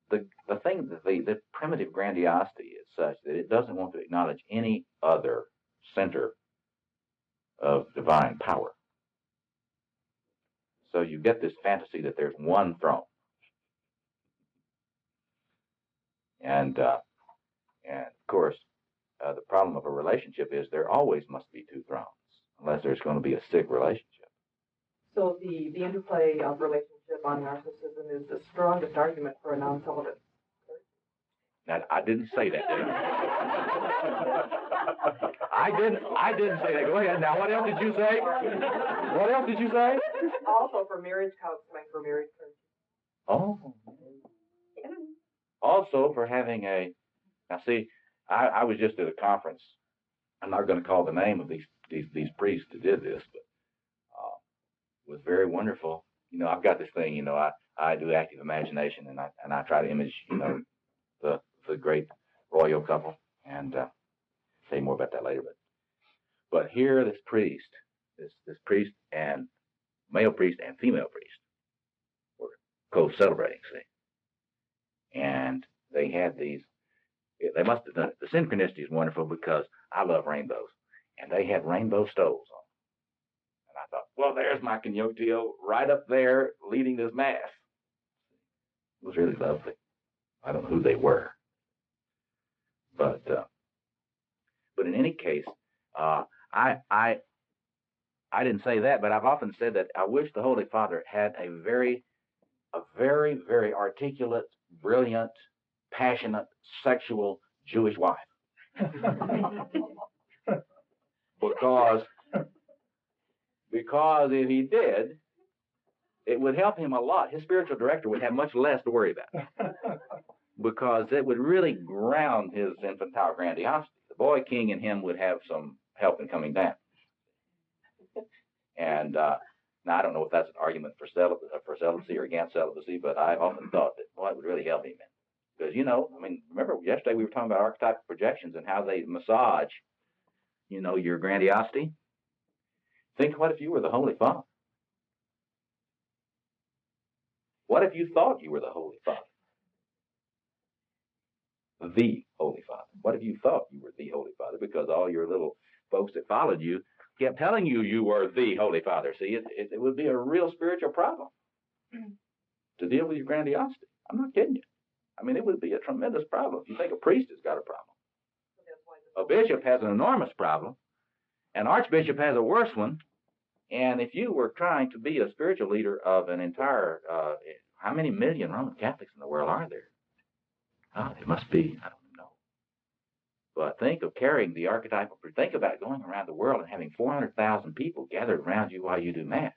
the thing that the primitive grandiosity is such that it doesn't want to acknowledge any other center of divine power. So you get this fantasy that there's one throne, and of course the problem of a relationship is there always must be two thrones, unless there's going to be a sick relationship. So the interplay of relationship on narcissism is the strongest argument for a non-celibate. Now, I didn't say that, did I? I didn't say that. Go ahead. Now, what else did you say? What else did you say? Also for marriage counseling for married persons. Oh. Also for having now see, I was just at a conference. I'm not going to call the name of these priests who did this, but it was very wonderful. I've got this thing, I do active imagination, and I try to image, the great royal couple, and say more about that later. But here, this priest, this priest and male priest and female priest were co-celebrating, see, and they had these. They must have done it. The synchronicity is wonderful because I love rainbows, and they had rainbow stoves on. And I thought, well, there's my conjunctio right up there leading this mass. It was really lovely. I don't know who they were. But in any case, I didn't say that, but I've often said that I wish the Holy Father had a very, very articulate, brilliant, passionate, sexual Jewish wife. Because if he did, it would help him a lot. His spiritual director would have much less to worry about. Because it would really ground his infantile grandiosity. The boy king in him would have some help in coming down. And now I don't know if that's an argument for celibacy or against celibacy, but I've often thought that, well, it would really help him. Because, remember yesterday we were talking about archetypal projections and how they massage, your grandiosity. Think, what if you were the Holy Father? What if you thought you were the Holy Father? The Holy Father. What if you thought you were the Holy Father because all your little folks that followed you kept telling you you were the Holy Father? See, it would be a real spiritual problem to deal with your grandiosity. I'm not kidding you. It would be a tremendous problem. If you think a priest has got a problem. A bishop has an enormous problem. An archbishop has a worse one. And if you were trying to be a spiritual leader of an entire, how many million Roman Catholics in the world are there? It must be, I don't know. But think of carrying the archetypal, think about going around the world and having 400,000 people gathered around you while you do Mass.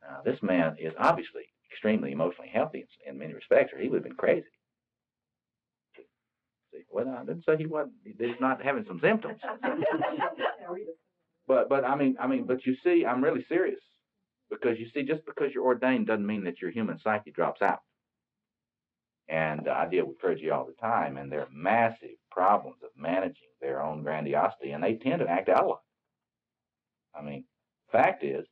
Now, this man is obviously extremely emotionally healthy in many respects, or he would have been crazy. See, well, I didn't say he's not having some symptoms. But you see, I'm really serious. Because you see, just because you're ordained doesn't mean that your human psyche drops out. And I deal with clergy all the time, and there are massive problems of managing their own grandiosity, and they tend to act out a lot. Fact is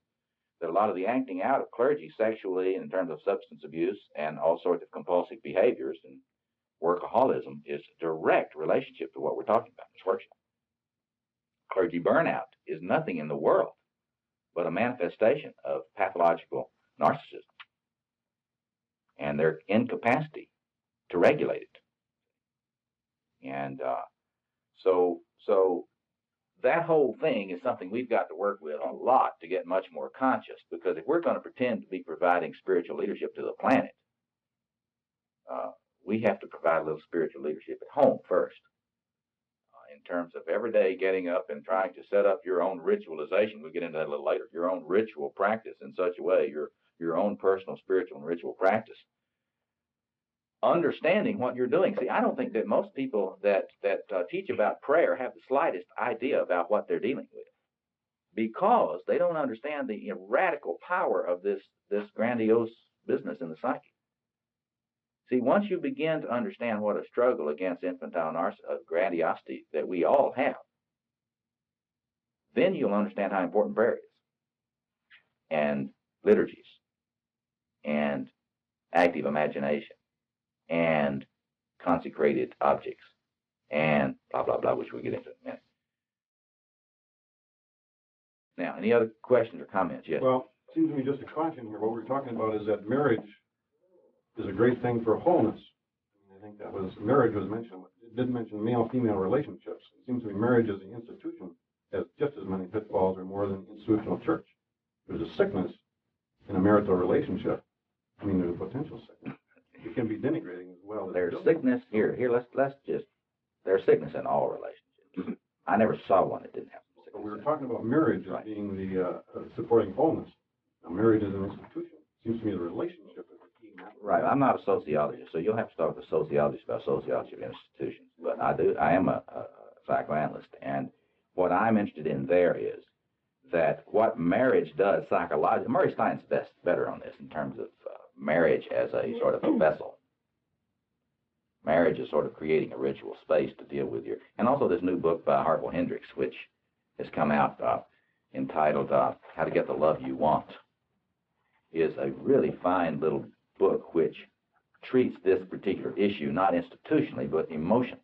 that a lot of the acting out of clergy sexually in terms of substance abuse and all sorts of compulsive behaviors and workaholism is a direct relationship to what we're talking about in this workshop. Clergy burnout is nothing in the world but a manifestation of pathological narcissism and their incapacity to regulate it. And so that whole thing is something we've got to work with a lot to get much more conscious, because if we're going to pretend to be providing spiritual leadership to the planet, we have to provide a little spiritual leadership at home first, in terms of every day getting up and trying to set up your own ritualization. We'll get into that a little later. Your own ritual practice in such a way, your own personal spiritual and ritual practice. Understanding what you're doing. See, I don't think that most people that teach about prayer have the slightest idea about what they're dealing with, because they don't understand the radical power of this grandiose business in the psyche. See, once you begin to understand what a struggle against infantile grandiosity that we all have, then you'll understand how important prayer is, and liturgies, and active imagination, and consecrated objects, and blah, blah, blah, which we'll get into in a minute. Now, any other questions or comments? Yes? Well, it seems to me just a caution here. What we're talking about is that marriage is a great thing for wholeness. I think that was, marriage was mentioned. It didn't mention male-female relationships. It seems to me marriage as an institution has just as many pitfalls or more than the institutional church. There's a sickness in a marital relationship. I mean, there's a potential sickness. It can be denigrating as well. There's sickness here. Let's just, there's sickness in all relationships. I never saw one that didn't have some sickness. But we were talking about marriage as being the supporting wholeness. Now, marriage is an institution. It seems to me the relationship is the key. Right. I'm not a sociologist, so you'll have to talk to sociologists about sociology of institutions. But I am a psychoanalyst, and what I'm interested in there is that what marriage does psychologically. Murray Stein's better on this in terms of marriage as a sort of a vessel. Marriage is sort of creating a ritual space to deal with your, and also this new book by Hartwell Hendricks, which has come out entitled How to Get the Love You Want, is a really fine little book which treats this particular issue not institutionally but emotionally.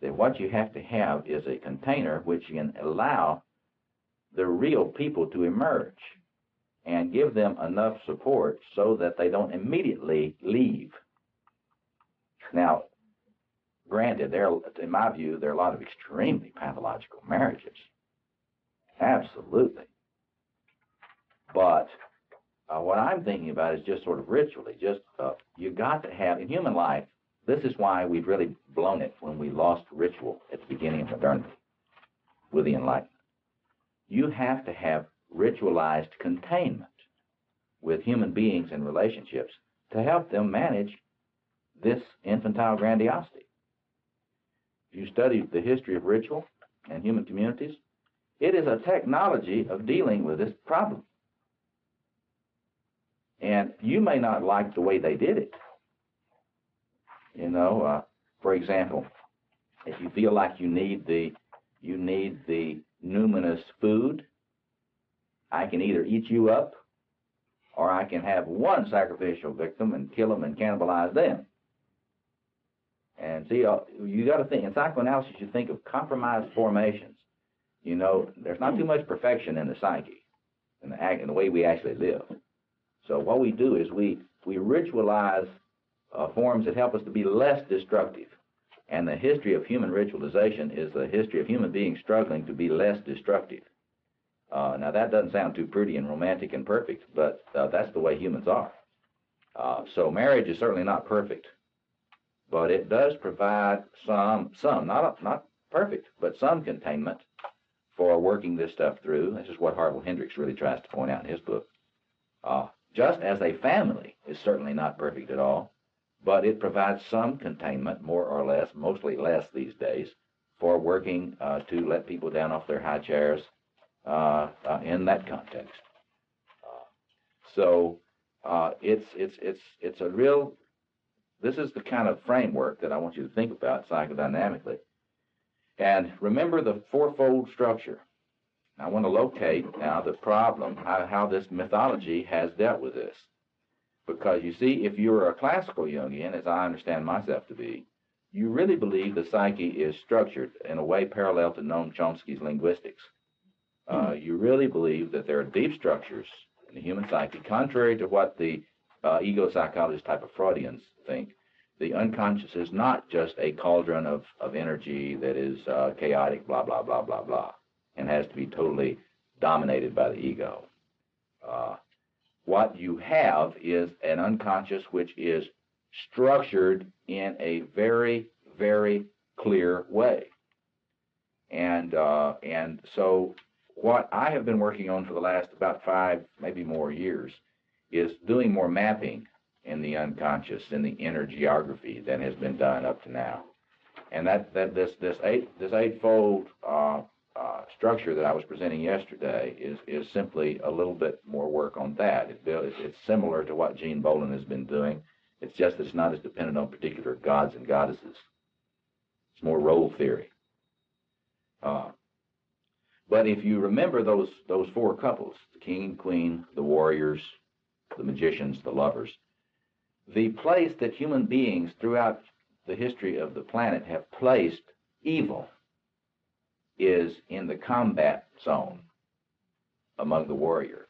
That what you have to have is a container which can allow the real people to emerge and give them enough support so that they don't immediately leave. Now, granted, in my view, there are a lot of extremely pathological marriages. Absolutely. But what I'm thinking about is just sort of ritually, just you got to have, in human life, this is why we've really blown it when we lost ritual at the beginning of modernity with the Enlightenment. You have to have ritualized containment with human beings and relationships to help them manage this infantile grandiosity. If you study the history of ritual and human communities, it is a technology of dealing with this problem. And you may not like the way they did it. You know, for example, if you feel like you need the numinous food, I can either eat you up or I can have one sacrificial victim and kill them and cannibalize them. And see, you got to think, in psychoanalysis, you think of compromised formations. You know, there's not too much perfection in the psyche, in the way we actually live. So what we do is we ritualize forms that help us to be less destructive. And the history of human ritualization is the history of human beings struggling to be less destructive. Now, that doesn't sound too pretty and romantic and perfect, but that's the way humans are. So marriage is certainly not perfect, but it does provide some not perfect, but some containment for working this stuff through. This is what Hartwell Hendricks really tries to point out in his book. Just as a family is certainly not perfect at all, but it provides some containment, more or less, mostly less these days, for working to let people down off their high chairs in that context. So it's a real. This is the kind of framework that I want you to think about psychodynamically, and remember the fourfold structure. I want to locate now the problem, how this mythology has dealt with this. Because you see, if you're a classical Jungian, as I understand myself to be, you really believe the psyche is structured in a way parallel to Noam Chomsky's linguistics. You really believe that there are deep structures in the human psyche, contrary to what the ego psychologist type of Freudians think. The unconscious is not just a cauldron of energy that is chaotic, blah, blah, blah, blah, blah, and has to be totally dominated by the ego. What you have is an unconscious which is structured in a very, very clear way. And so what I have been working on for the last about 5, maybe more years is doing more mapping in the unconscious, in the inner geography than has been done up to now. And this eightfold structure that I was presenting yesterday is simply a little bit more work on that. It's similar to what Gene Bolin has been doing. It's just that it's not as dependent on particular gods and goddesses. It's more role theory. But if you remember those 4 couples, the king and queen, the warriors, the magicians, the lovers, the place that human beings throughout the history of the planet have placed evil is in the combat zone among the warrior.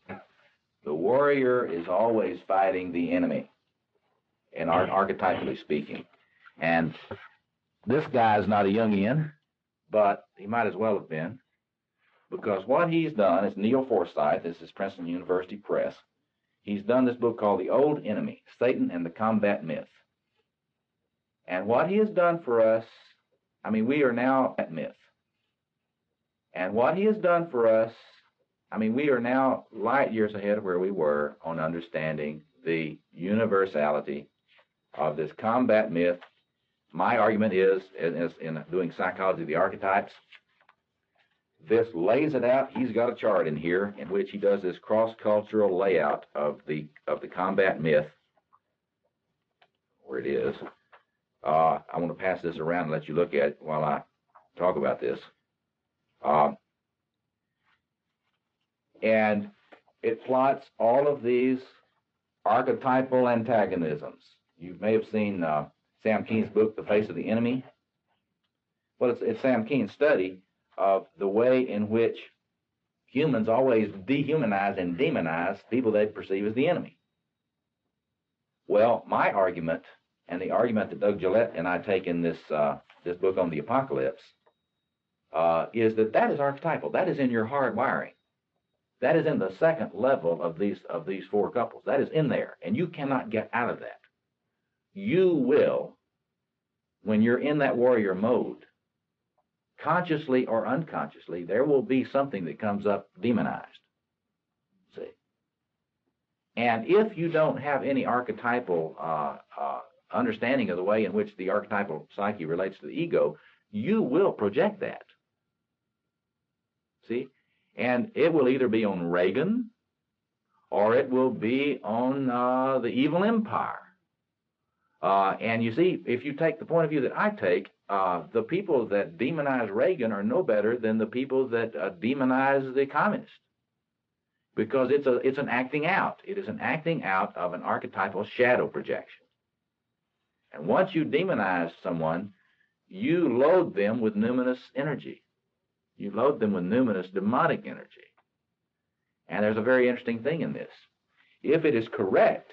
The warrior is always fighting the enemy, and archetypally speaking. And this guy is not a Jungian, but he might as well have been, because what he's done is Neil Forsyth, this is Princeton University Press. He's done this book called The Old Enemy, Satan and the Combat Myth. And what he has done for us, I mean, we are now at myth. And what he has done for us, I mean, we are now light years ahead of where we were on understanding the universality of this combat myth. My argument is, in doing psychology of the archetypes, this lays it out. He's got a chart in here in which he does this cross-cultural layout of the combat myth, where it is. I want to pass this around and let you look at it while I talk about this. And it plots all of these archetypal antagonisms. You may have seen Sam Keen's book, The Face of the Enemy. Well, it's Sam Keen's study of the way in which humans always dehumanize and demonize people they perceive as the enemy. Well, my argument, and the argument that Doug Gillette and I take in this book on the apocalypse, is that is archetypal. That is in your hard wiring. That is in the second level of these 4 couples. That is in there, and you cannot get out of that. You will, when you're in that warrior mode, consciously or unconsciously, there will be something that comes up demonized. See? And if you don't have any archetypal understanding of the way in which the archetypal psyche relates to the ego, you will project that. See? And it will either be on Reagan or it will be on the evil empire. And you see, if you take the point of view that I take, the people that demonize Reagan are no better than the people that demonize the communists, because it's an acting out. It is an acting out of an archetypal shadow projection. And once you demonize someone, you load them with numinous energy. You load them with numinous demonic energy. And there's a very interesting thing in this. If it is correct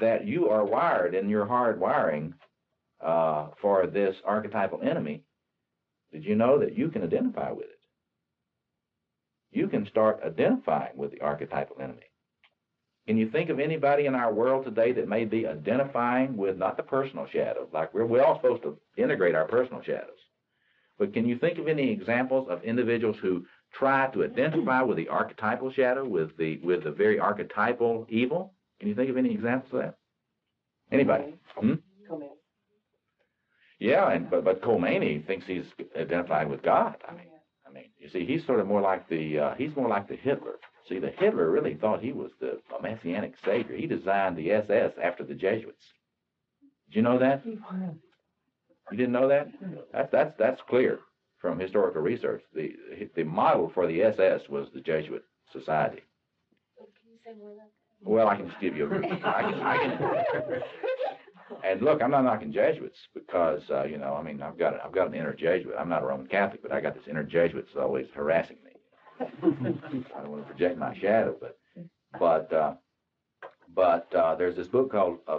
that you are wired in your hard wiring for this archetypal enemy, did you know that you can identify with it? You can start identifying with the archetypal enemy. Can you think of anybody in our world today that may be identifying with not the personal shadow, like we're all supposed to integrate our personal shadows, but can you think of any examples of individuals who try to identify with the archetypal shadow, with the very archetypal evil? Can you think of any examples of that? Anybody? Yeah, but Khomeini thinks he's identified with God. I mean, you see, he's sort of more like the Hitler. See, the Hitler really thought he was the messianic savior. He designed the SS after the Jesuits. Did you know that? You didn't know that? That's clear from historical research. The model for the SS was the Jesuit society. Can you say more about that? Well, I can just give you and look, I'm not knocking Jesuits because, I've got an inner Jesuit. I'm not a Roman Catholic, but I got this inner Jesuit that's always harassing me. I don't want to project my shadow, but there's this book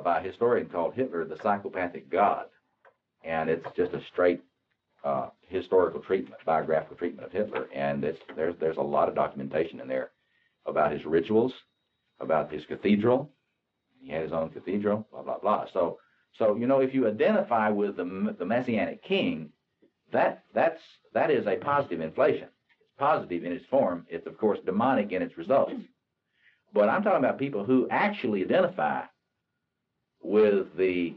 by a historian called Hitler, The Psychopathic God, and it's just a straight historical treatment, biographical treatment of Hitler, and there's a lot of documentation in there about his rituals, about his cathedral. He had his own cathedral, blah, blah, blah. So So, you know, if you identify with the Messianic king, that is a positive inflation. It's positive in its form. It's, of course, demonic in its results. But I'm talking about people who actually identify with the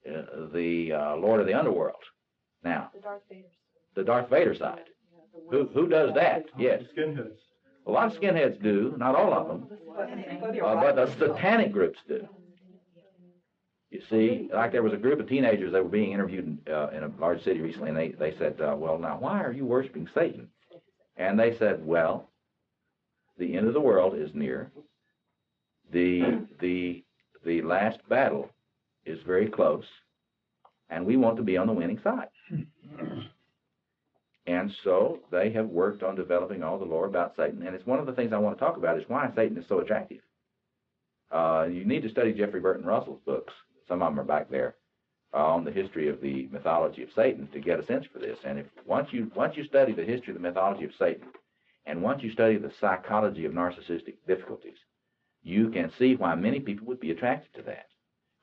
Lord of the Underworld. Now, the Darth Vader side. Who does that? Yes. Skinheads. A lot of skinheads do, not all of them, but the satanic groups do. You see, like there was a group of teenagers that were being interviewed in a large city recently, and they said, well, now, why are you worshiping Satan? And they said, well, the end of the world is near. The last battle is very close, and we want to be on the winning side. And so they have worked on developing all the lore about Satan, and it's one of the things I want to talk about is why Satan is so attractive. You need to study Jeffrey Burton Russell's books. Some of them are back there on the history of the mythology of Satan to get a sense for this. And once you study the history of the mythology of Satan, and once you study the psychology of narcissistic difficulties, you can see why many people would be attracted to that.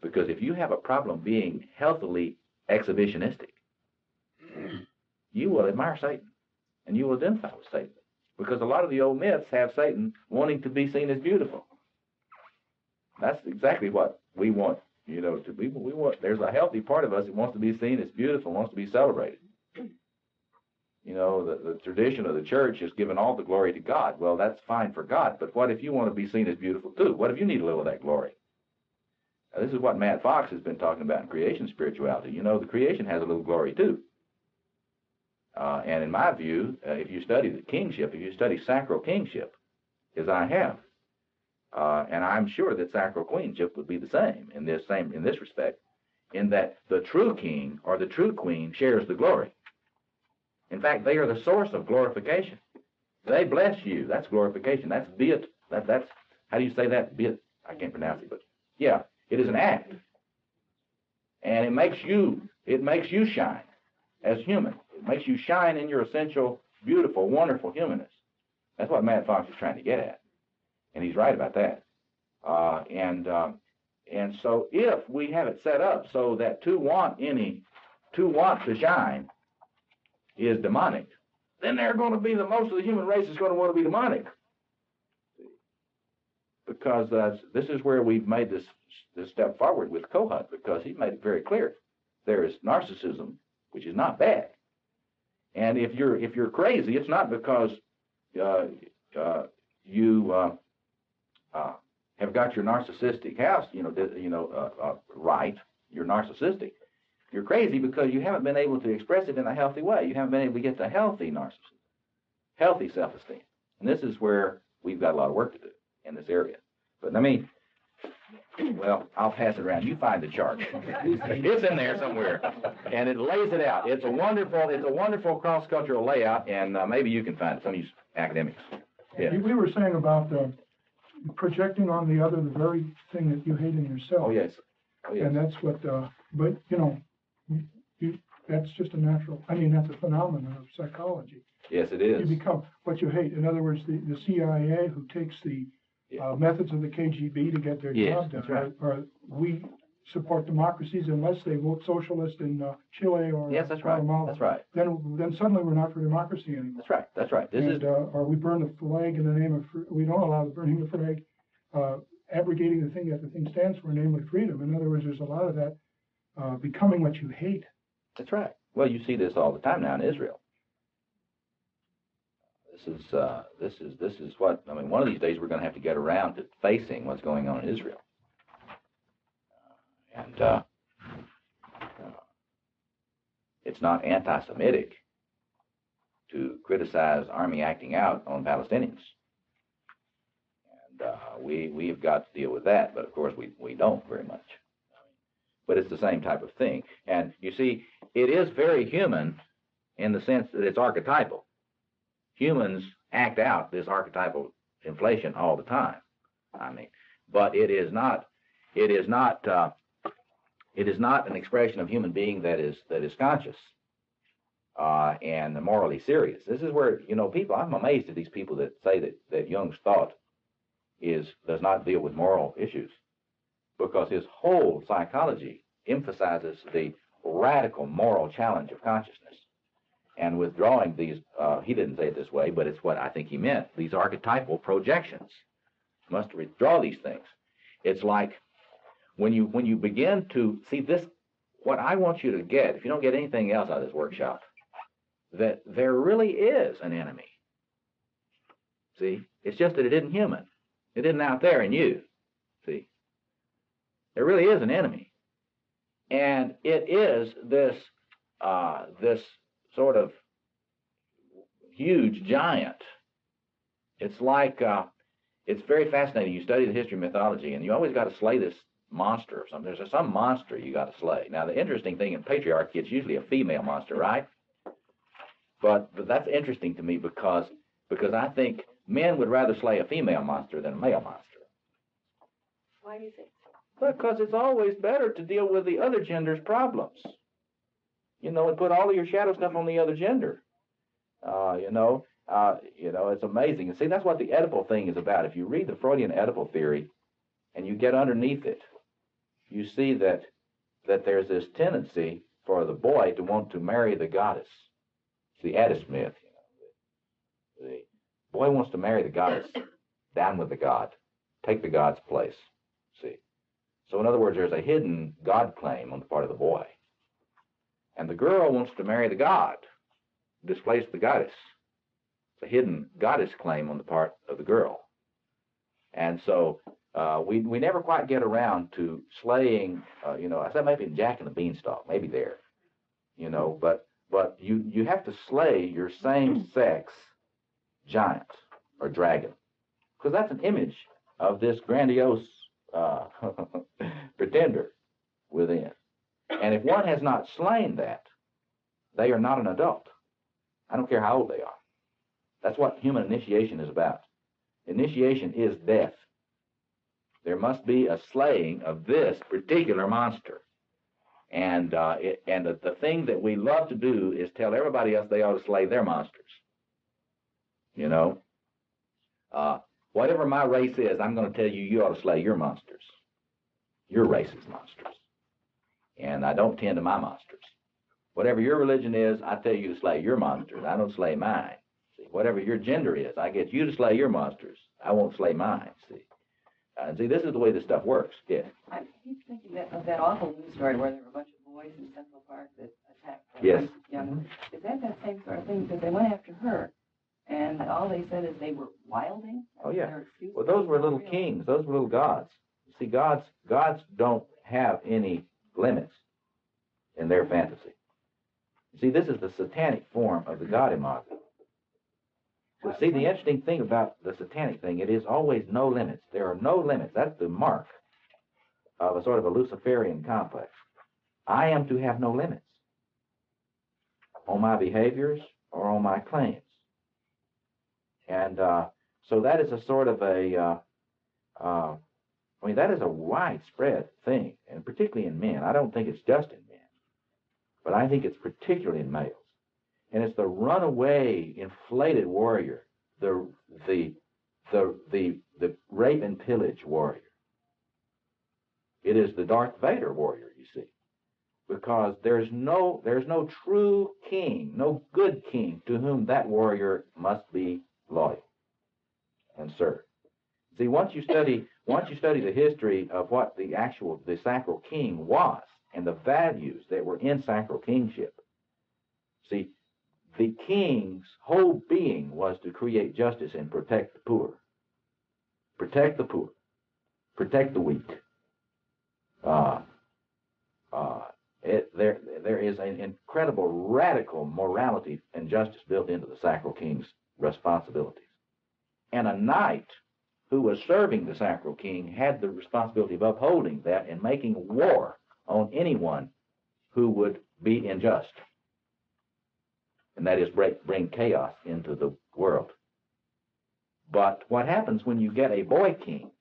Because if you have a problem being healthily exhibitionistic, you will admire Satan, and you will identify with Satan. Because a lot of the old myths have Satan wanting to be seen as beautiful. That's exactly what we want, you know, to be. We want. There's a healthy part of us that wants to be seen as beautiful, wants to be celebrated. You know, the tradition of the church is giving all the glory to God. Well, that's fine for God, but what if you want to be seen as beautiful too? What if you need a little of that glory? Now, this is what Matt Fox has been talking about in creation spirituality. You know, the creation has a little glory too. And in my view, if you study the kingship, if you study sacral kingship, as I have, and I'm sure that sacral queenship would be the same in this respect, in that the true king or the true queen shares the glory. In fact, they are the source of glorification. They bless you. That's glorification. That's beat. That's how do you say that? Beat. I can't pronounce it, but yeah, it is an act, and it makes you shine as human. It makes you shine in your essential, beautiful, wonderful humanness. That's what Matt Fox is trying to get at, and he's right about that. And so if we have it set up so that to want to shine is demonic, then they're going to be most of the human race is going to want to be demonic. Because this is where we've made this step forward with Kohut, because he made it very clear. There is narcissism, which is not bad. And if you're crazy, it's not because you have got your narcissistic house, right. You're narcissistic. You're crazy because you haven't been able to express it in a healthy way. You haven't been able to get to healthy narcissism, healthy self-esteem. And this is where we've got a lot of work to do in this area. But I mean, well, I'll pass it around. You find the chart. It's in there somewhere, and it lays it out. It's a wonderful cross-cultural layout, and maybe you can find it. Some of you academics. Yeah. We were saying about projecting on the other the very thing that you hate in yourself. Oh yes. Oh yes. And that's what. But you know, that's just a natural. I mean, that's a phenomenon of psychology. Yes, it is. You become what you hate. In other words, the CIA who takes the methods of the KGB to get their job done. Right. Or we support democracies unless they vote socialist in Chile or yes, that's right. Guatemala. That's right. Then suddenly we're not for democracy anymore. That's right. That's right. Or we burn the flag in the name of we don't allow the burning of the flag, abrogating the thing that the thing stands for, namely freedom. In other words, there's a lot of that becoming what you hate. That's right. Well, you see this all the time now in Israel. This is what I mean. One of these days we're going to have to get around to facing what's going on in Israel, and it's not anti-Semitic to criticize army acting out on Palestinians, and we have got to deal with that. But of course we don't very much. But it's the same type of thing, and you see, it is very human in the sense that it's archetypal. Humans act out this archetypal inflation all the time. I mean, but it is not an expression of human being that is conscious and morally serious. This is where people. I'm amazed at these people that say that Jung's thought does not deal with moral issues, because his whole psychology emphasizes the radical moral challenge of consciousness. And withdrawing these, he didn't say it this way, but it's what I think he meant, these archetypal projections. You must withdraw these things. It's like when you begin to see this, what I want you to get, if you don't get anything else out of this workshop, that there really is an enemy. See? It's just that it isn't human. It isn't out there in you. See? There really is an enemy. And it is this sort of huge giant. It's like, it's very fascinating. You study the history of mythology, and you always got to slay this monster or something. There's some monster you got to slay. Now, the interesting thing in patriarchy, it's usually a female monster, right? But that's interesting to me because I think men would rather slay a female monster than a male monster. Why do you think? Because it's always better to deal with the other gender's problems. You know, and put all of your shadow stuff on the other gender. It's amazing. And see, that's what the Oedipal thing is about. If you read the Freudian Oedipal theory and you get underneath it, you see that there's this tendency for the boy to want to marry the goddess. It's the Oedipus myth. The boy wants to marry the goddess, down with the god, take the god's place. See? So in other words, there's a hidden god claim on the part of the boy. And the girl wants to marry the god, displace the goddess. It's a hidden goddess claim on the part of the girl. And so we never quite get around to slaying, I said maybe Jack and the Beanstalk, maybe there, but you have to slay your same-sex giant or dragon, because that's an image of this grandiose pretender within. And if one has not slain that, they are not an adult. I don't care how old they are. That's what human initiation is about. Initiation is death. There must be a slaying of this particular monster. And the thing that we love to do is tell everybody else they ought to slay their monsters. Whatever my race is, I'm going to tell you, you ought to slay your monsters. Your race's monsters. And I don't tend to my monsters. Whatever your religion is, I tell you to slay your monsters. I don't slay mine. See, whatever your gender is, I get you to slay your monsters. I won't slay mine. See, and see, this is the way this stuff works. Yeah. I keep thinking of that awful news story where there were a bunch of boys in Central Park that attacked Yes. young women. Is that same sort of thing? Because they went after her, and all they said is they were wilding. Oh yeah. Well, those were little kings. Those were little gods. See, gods don't have any limits in their fantasy. See, this is the satanic form of the God imago. So see, the interesting thing about the satanic thing, it is always no limits. There are no limits. That's the mark of a sort of a Luciferian complex. I am to have no limits on my behaviors or on my claims. And so that is a sort of that is a widespread thing, and particularly in men. I don't think it's just in men, but I think it's particularly in males. And it's the runaway, inflated warrior, the rape and pillage warrior. It is the Darth Vader warrior, you see, because there's no true king, no good king to whom that warrior must be loyal and serve. See, once you study the history of what the sacral king was and the values that were in sacral kingship, see, the king's whole being was to create justice and protect the poor. Protect the poor. Protect the weak. There is an incredible radical morality and justice built into the sacral king's responsibilities. And a knight who was serving the sacral king had the responsibility of upholding that and making war on anyone who would be unjust. And that is bring chaos into the world. But what happens when you get a boy king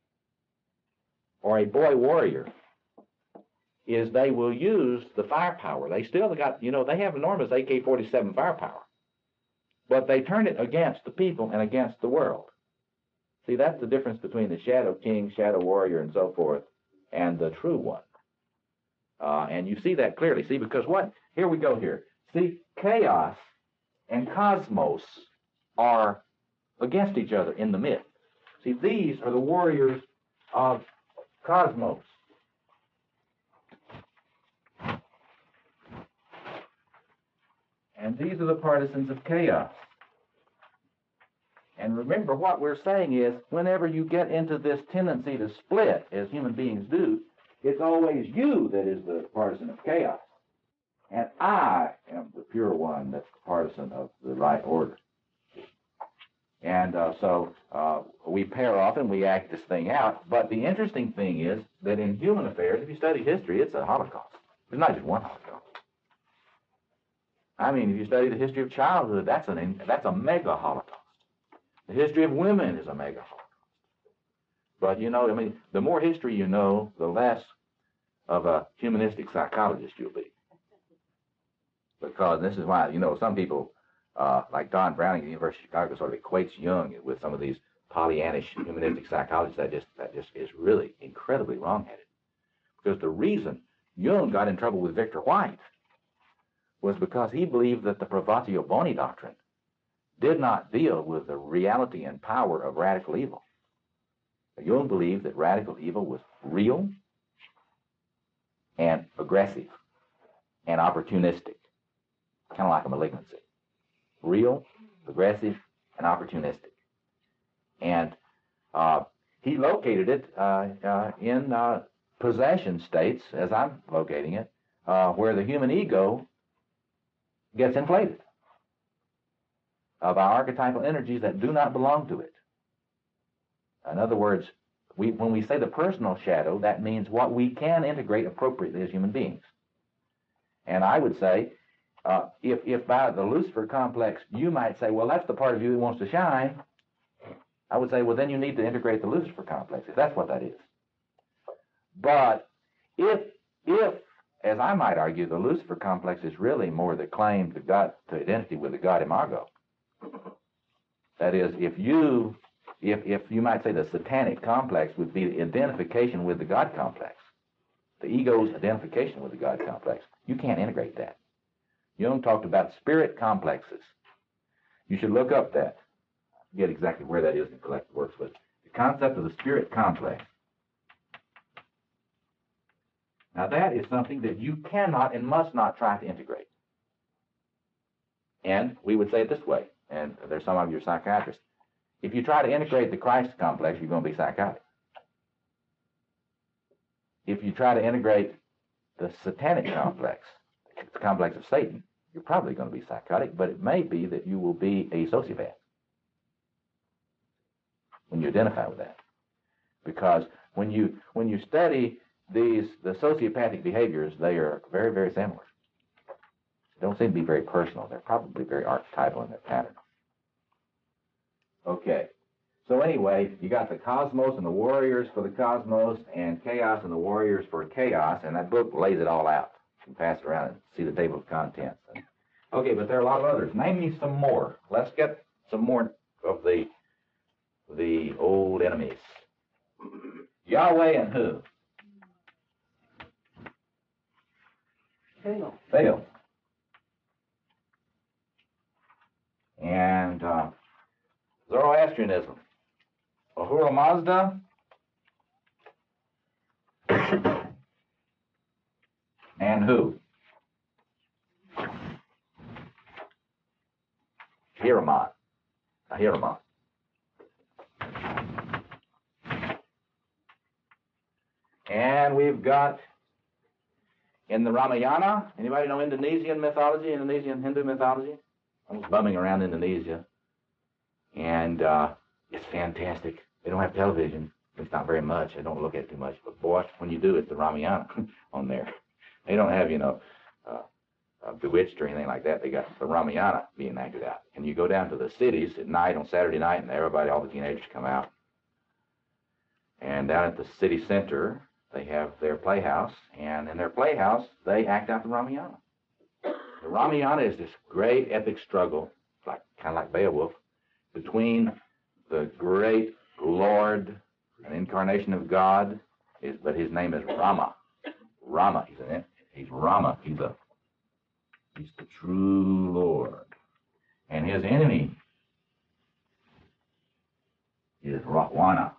or a boy warrior is they will use the firepower. They still got, they have enormous AK-47 firepower, but they turn it against the people and against the world. See, that's the difference between the shadow king, shadow warrior, and so forth, and the true one. And you see that clearly. See, because what? Here we go here. See, chaos and cosmos are against each other in the myth. See, these are the warriors of cosmos. And these are the partisans of chaos. And remember, what we're saying is, whenever you get into this tendency to split, as human beings do, it's always you that is the partisan of chaos. And I am the pure one that's the partisan of the right order. And so we pair off and we act this thing out. But the interesting thing is that in human affairs, if you study history, it's a holocaust. There's not just one holocaust. I mean, if you study the history of childhood, that's a mega holocaust. The history of women is a mega holocaust. But, you know, I mean, the more history you know, the less of a humanistic psychologist you'll be. Because this is why, you know, some people, like Don Browning at the University of Chicago, sort of equates Jung with some of these Pollyannish humanistic psychologists. That just is really incredibly wrong-headed. Because the reason Jung got in trouble with Victor White was because he believed that the Provatio Boni doctrine did not deal with the reality and power of radical evil. Jung believed that radical evil was real and aggressive and opportunistic, kind of like a malignancy. Real, aggressive, and opportunistic. And he located it in possession states, as I'm locating it, where the human ego gets inflated by archetypal energies that do not belong to it. In other words, when we say the personal shadow, that means what we can integrate appropriately as human beings. And I would say, if by the Lucifer complex, you might say, well, that's the part of you that wants to shine, I would say, well, then you need to integrate the Lucifer complex, if that's what that is. But if, as I might argue, the Lucifer complex is really more the claim to God, to identity with the God imago. That is, if you might say the satanic complex would be the identification with the God complex, the ego's identification with the God complex, you can't integrate that. Jung talked about spirit complexes. You should look up that. I forget exactly where that is in collective works, but the concept of the spirit complex. Now that is something that you cannot and must not try to integrate. And we would say it this way, and there's some of you psychiatrists. If you try to integrate the Christ complex, you're going to be psychotic. If you try to integrate the satanic complex, the complex of Satan, you're probably going to be psychotic, but it may be that you will be a sociopath when you identify with that. Because when you study the sociopathic behaviors, they are very, very similar. They don't seem to be very personal. They're probably very archetypal in their pattern. Okay. So anyway, you got the cosmos and the warriors for the cosmos, and chaos and the warriors for chaos, and that book lays it all out. You can pass it around and see the table of contents. Okay, but there are a lot of others. Name me some more. Let's get some more of the old enemies. Yahweh and who? Fail. And Zoroastrianism. Ahura Mazda. And who? Ahriman. And we've got in the Ramayana, anybody know Indonesian mythology, Indonesian Hindu mythology? I was bumming around Indonesia, and it's fantastic. They don't have television. It's not very much. I don't look at it too much. But boy, when you do, it's the Ramayana on there. They don't have, Bewitched or anything like that. They got the Ramayana being acted out. And you go down to the cities at night on Saturday night, and everybody, all the teenagers come out. And down at the city center, they have their playhouse. And in their playhouse, they act out the Ramayana. The Ramayana is this great epic struggle, kind of like Beowulf, between the great Lord, an incarnation of God, but his name is Rama. Rama, he's He's Rama. He's the true Lord. And his enemy is Ravana.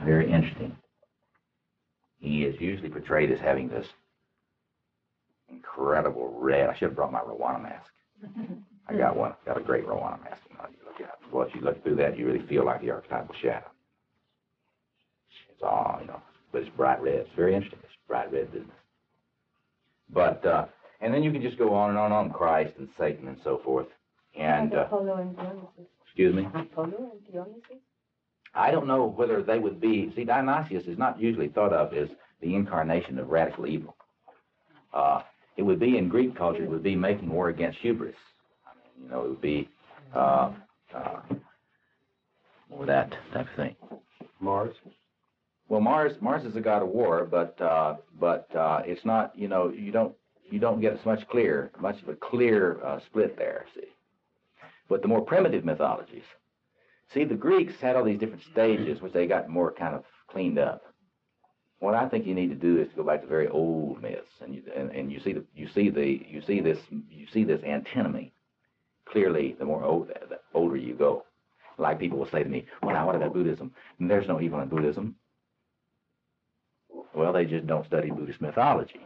Very interesting. He is usually portrayed as having this incredible red. I should have brought my Ravana mask. I got one. Got a great Ravana mask. You look at it. Once you look through that, you really feel like the archetypal shadow. It's all, but it's bright red. It's very interesting. It's bright red business. But, and then you can just go on and on, Christ and Satan and so forth. And, Apollo and Dionysus. Excuse me? Apollo and Dionysus? I don't know whether they would be, see, Dionysius is not usually thought of as the incarnation of radical evil. It would be in Greek culture, it would be making war against hubris. I mean, it would be, or that type of thing. Mars? Well, Mars is a god of war, but it's not, you don't get much of a clear split there, see. But the more primitive mythologies, see, the Greeks had all these different stages, which they got more kind of cleaned up. What I think you need to do is to go back to very old myths, and you see this antinomy clearly the older you go. Like people will say to me, well, now what about Buddhism? And there's no evil in Buddhism. Well, they just don't study Buddhist mythology.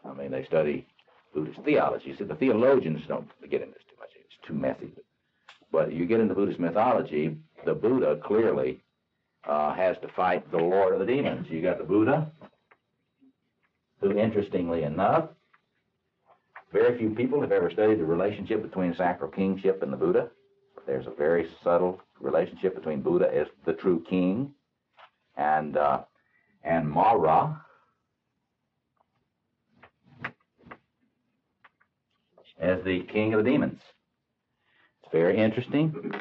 I mean, they study Buddhist theology. See, the theologians don't get into this too much. It's too messy. But you get into Buddhist mythology, the Buddha clearly has to fight the Lord of the demons. You got the Buddha, who, interestingly enough, very few people have ever studied the relationship between sacral kingship and the Buddha. There's a very subtle relationship between Buddha as the true king and Mara as the king of the demons. It's very interesting.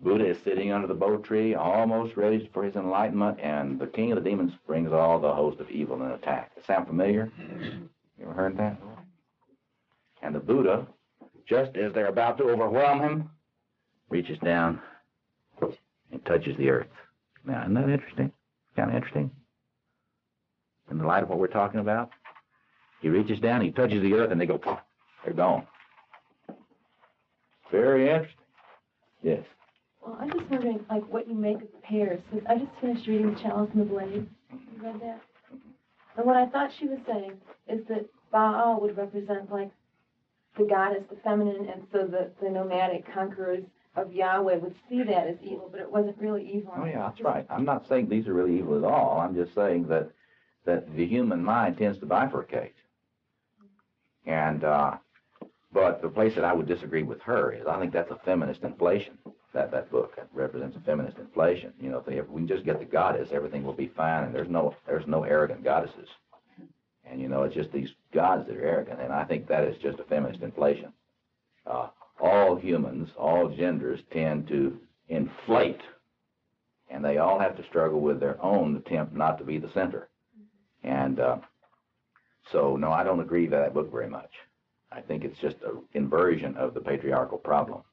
Buddha is sitting under the bo tree, almost ready for his enlightenment, and the king of the demons brings all the host of evil in attack. Does that sound familiar? You ever heard that? And the Buddha, just as they're about to overwhelm him, reaches down and touches the earth. Now, isn't that interesting? Kind of interesting? In the light of what we're talking about, he reaches down, he touches the earth, and they go, poof, they're gone. Very interesting. Yes. Well, I'm just wondering, like, what you make of the pairs, because I just finished reading The Chalice and the Blade. You read that? And what I thought she was saying is that Baal would represent, like, the goddess, the feminine, and so the nomadic conquerors of Yahweh would see that as evil, but it wasn't really evil. Oh, yeah, that's right. I'm not saying these are really evil at all. I'm just saying that the human mind tends to bifurcate. And, but the place that I would disagree with her is I think that's a feminist inflation. That book represents a feminist inflation. If we can just get the goddess, everything will be fine, and there's no arrogant goddesses. And, it's just these gods that are arrogant, and I think that is just a feminist inflation. All humans, all genders tend to inflate, and they all have to struggle with their own attempt not to be the center. And so, no, I don't agree with that book very much. I think it's just an inversion of the patriarchal problem.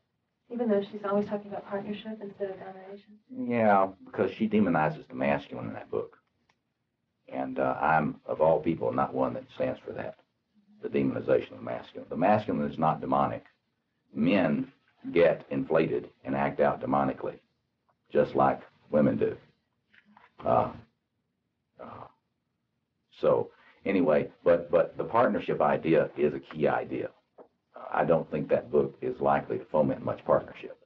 Even though she's always talking about partnership instead of domination? Yeah, because she demonizes the masculine in that book. And I'm, of all people, not one that stands for that, the demonization of the masculine. The masculine is not demonic. Men get inflated and act out demonically, just like women do. So, anyway, but the partnership idea is a key idea. I don't think that book is likely to foment much partnership.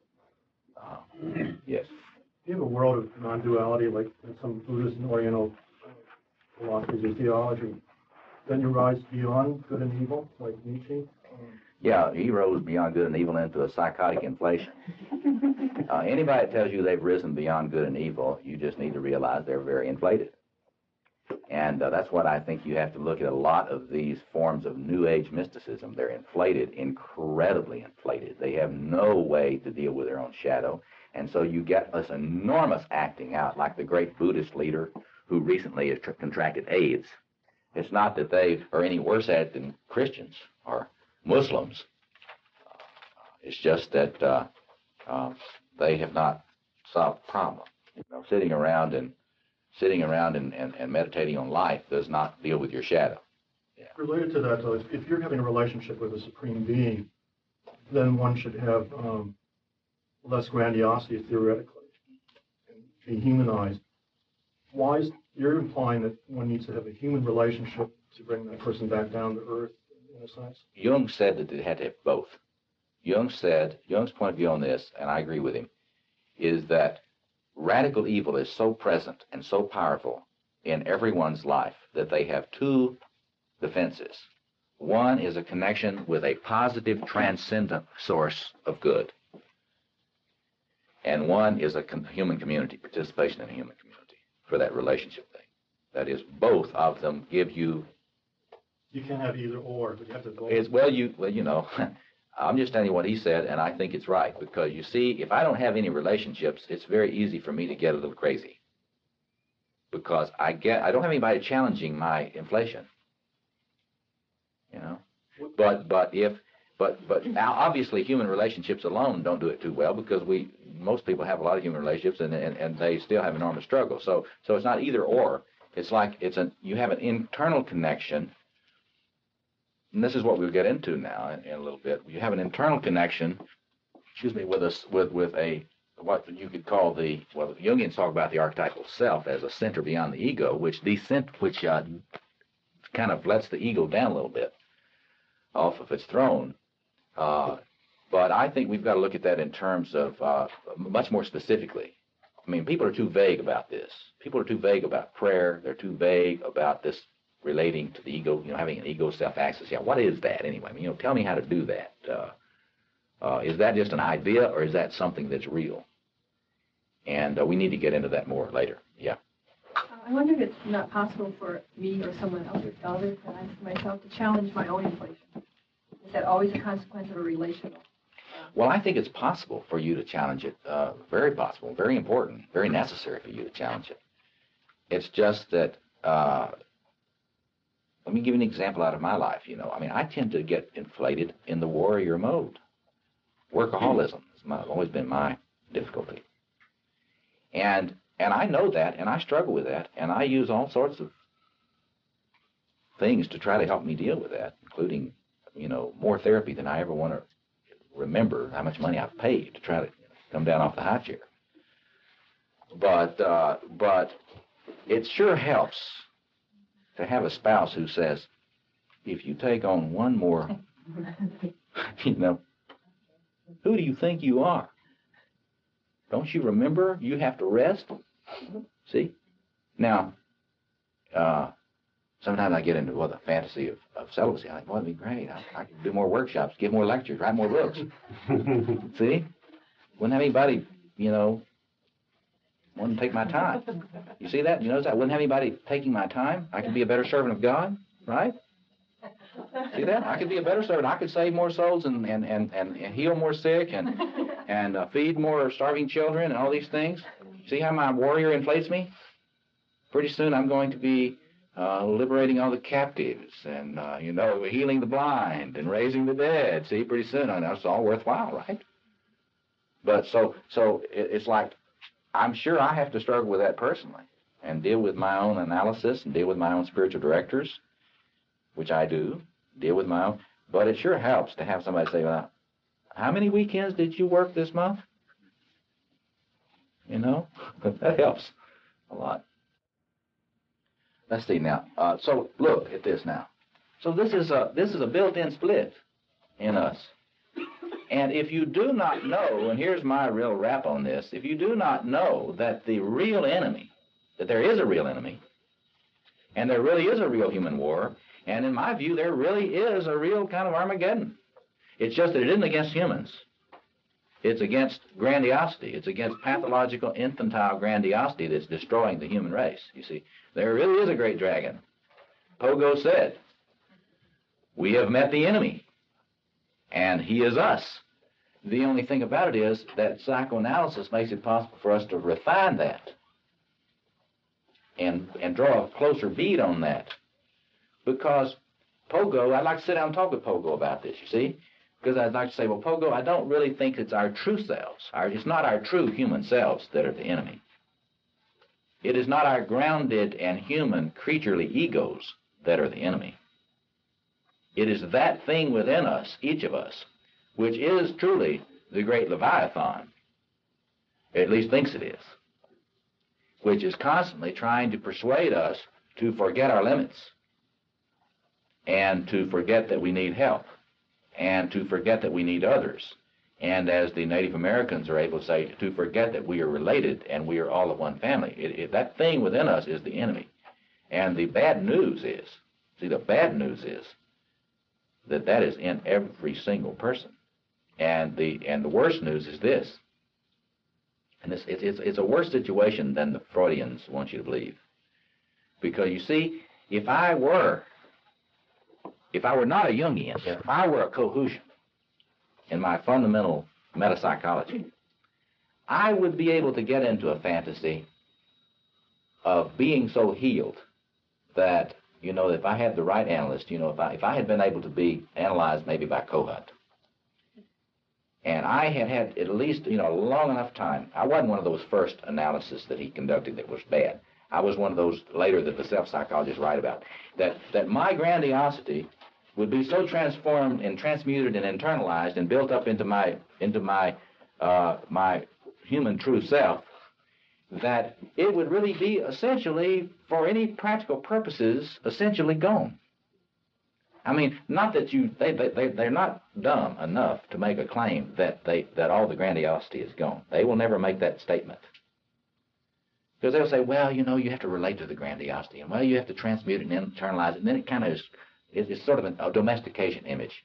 Yes. You have a world of non-duality, like in some Buddhist and Oriental philosophies or theology. Then you rise beyond good and evil, like Nietzsche. Yeah, he rose beyond good and evil into a psychotic inflation. Anybody that tells you they've risen beyond good and evil, you just need to realize they're very inflated. And that's what I think you have to look at a lot of these forms of New Age mysticism. They're inflated, incredibly inflated. They have no way to deal with their own shadow. And so you get this enormous acting out, like the great Buddhist leader who recently has contracted AIDS. It's not that they are any worse at it than Christians or Muslims. It's just that they have not solved the problem. Sitting around and meditating on life does not deal with your shadow. Related to that, though, if you're having a relationship with a supreme being, then one should have less grandiosity theoretically and be humanized. Why is you're implying that one needs to have a human relationship to bring that person back down to earth, in a sense? Jung said that it had to have both. Jung's point of view on this, and I agree with him, is that radical evil is so present and so powerful in everyone's life that they have two defenses. One is a connection with a positive, transcendent source of good. And one is a human community, participation in a human community for that relationship thing. That is, both of them give you... You can't have either or, but you have to both. I'm just telling you what he said, and I think it's right, because you see, if I don't have any relationships, it's very easy for me to get a little crazy. Because I don't have anybody challenging my inflation. But now obviously human relationships alone don't do it too well, because most people have a lot of human relationships and they still have enormous struggle. So it's not either or. It's like you have an internal connection, and this is what we'll get into now in a little bit. You have an internal connection, with what you could call the Jungians talk about the archetypal self as a center beyond the ego, which kind of lets the ego down a little bit off of its throne. But I think we've got to look at that in terms of much more specifically. I mean, people are too vague about this. People are too vague about prayer. They're too vague about this relating to the ego, having an ego self-access. Yeah, what is that anyway? I mean, tell me how to do that. Is that just an idea, or is that something that's real? And we need to get into that more later. Yeah. I wonder if it's not possible for me or someone else or others, and I myself, to challenge my own inflation. Is that always a consequence of a relational? Well, I think it's possible for you to challenge it. Very possible, very important, very necessary for you to challenge it. It's just that, let me give you an example out of my life. I tend to get inflated in the warrior mode. Workaholism has always been my difficulty. And I know that, and I struggle with that, and I use all sorts of things to try to help me deal with that, including, more therapy than I ever want to remember how much money I've paid to try to come down off the high chair. But it sure helps to have a spouse who says, if you take on one more, who do you think you are? Don't you remember you have to rest? See? Now, sometimes I get into the fantasy of celibacy. I think, boy, it'd be great. I could do more workshops, give more lectures, write more books. See? Wouldn't have anybody, want to take my time. You see that? You notice I wouldn't have anybody taking my time. I could be a better servant of God, right? See that? I could be a better servant. I could save more souls and heal more sick and feed more starving children and all these things. See how my warrior inflates me? Pretty soon I'm going to be liberating all the captives and, healing the blind and raising the dead. See, pretty soon I know it's all worthwhile, right? But so it's like, I'm sure I have to struggle with that personally and deal with my own analysis and deal with my own spiritual directors, which I do, deal with my own. But it sure helps to have somebody say, well, how many weekends did you work this month? That helps a lot. Let's see now. So look at this now. So this is a built-in split in us. And if you do not know, and here's my real rap on this, if you do not know that the real enemy, that there is a real enemy, and there really is a real human war, and in my view, there really is a real kind of Armageddon. It's just that it isn't against humans. It's against grandiosity. It's against pathological, infantile grandiosity that's destroying the human race, you see. There really is a great dragon. Pogo said, we have met the enemy, and he is us. The only thing about it is that psychoanalysis makes it possible for us to refine that and draw a closer bead on that. Because Pogo, I'd like to sit down and talk with Pogo about this, you see? Because I'd like to say, well, Pogo, I don't really think it's our true selves. It's not our true human selves that are the enemy. It is not our grounded and human creaturely egos that are the enemy. It is that thing within us, each of us, which is truly the great Leviathan, at least thinks it is, which is constantly trying to persuade us to forget our limits and to forget that we need help and to forget that we need others. And as the Native Americans are able to say, to forget that we are related and we are all of one family. That thing within us is the enemy. And the bad news is, the bad news is that that is in every single person. And the worst news is this, and it's a worse situation than the Freudians want you to believe. Because you see, if I were not a Jungian, if I were a Cohutian in my fundamental metapsychology, I would be able to get into a fantasy of being so healed that, if I had the right analyst, if I had been able to be analyzed maybe by Kohut, and I had at least, long enough time. I wasn't one of those first analysis that he conducted that was bad. I was one of those later that the self-psychologists write about. That my grandiosity would be so transformed and transmuted and internalized and built up into my human true self that it would really be essentially, for any practical purposes, essentially gone. I mean, not that they're not dumb enough to make a claim that all the grandiosity is gone. They will never make that statement. Because they'll say, well, you have to relate to the grandiosity, and well, you have to transmute it and internalize it, and then it kind of it's sort of a domestication image.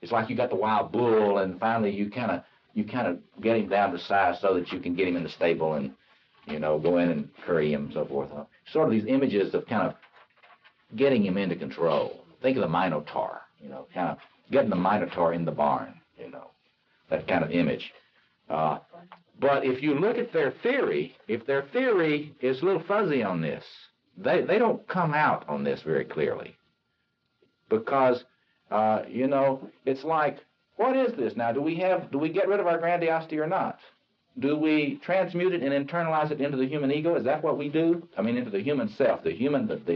It's like you got the wild bull, and finally you kind of get him down to size so that you can get him in the stable and, go in and curry him and so forth. Sort of these images of kind of getting him into control. Think of the Minotaur, kind of getting the Minotaur in the barn, that kind of image. But if you look at their theory, if their theory is a little fuzzy on this, they don't come out on this very clearly. Because, it's like, what is this now? Do we get rid of our grandiosity or not? Do we transmute it and internalize it into the human ego? Is that what we do? I mean, into the human self, the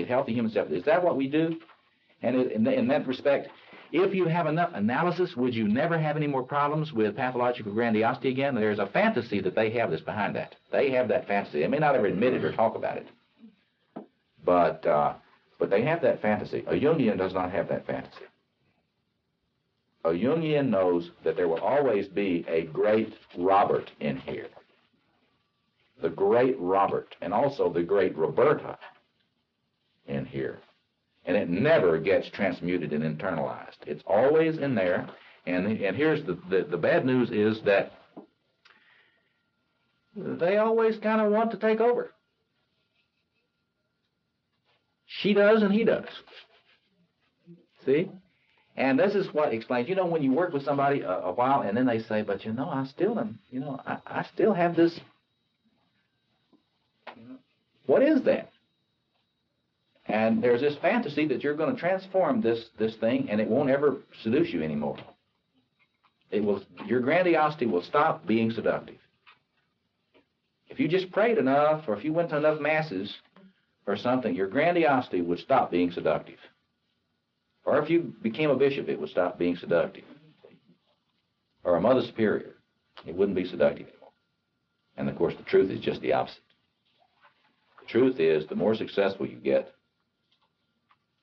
healthy human self. Is that what we do? And in that respect, if you have enough analysis, would you never have any more problems with pathological grandiosity again? There's a fantasy that they have that's behind that. They have that fantasy. They may not ever admit it or talk about it. But they have that fantasy. A Jungian does not have that fantasy. A Jungian knows that there will always be a great Robert in here. The great Robert, and also the great Roberta in here. And it never gets transmuted and internalized. It's always in there. And here's the bad news is that they always kind of want to take over. She does and he does. See? And this is what explains, when you work with somebody a while and then they say, but I still am, I still have this. What is that? And there's this fantasy that you're going to transform this thing and it won't ever seduce you anymore. Your grandiosity will stop being seductive. If you just prayed enough, or if you went to enough masses or something, your grandiosity would stop being seductive. Or if you became a bishop, it would stop being seductive. Or a mother superior, it wouldn't be seductive anymore. And of course, the truth is just the opposite. The truth is, the more successful you get,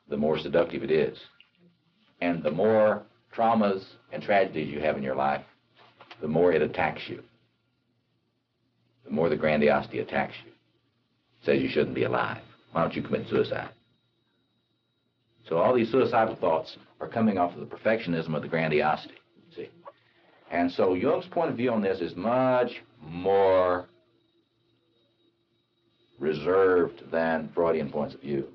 the more seductive it is. And the more traumas and tragedies you have in your life, the more it attacks you. The more the grandiosity attacks you. It says you shouldn't be alive. Why don't you commit suicide? So all these suicidal thoughts are coming off of the perfectionism of the grandiosity, see? And so Jung's point of view on this is much more reserved than Freudian points of view.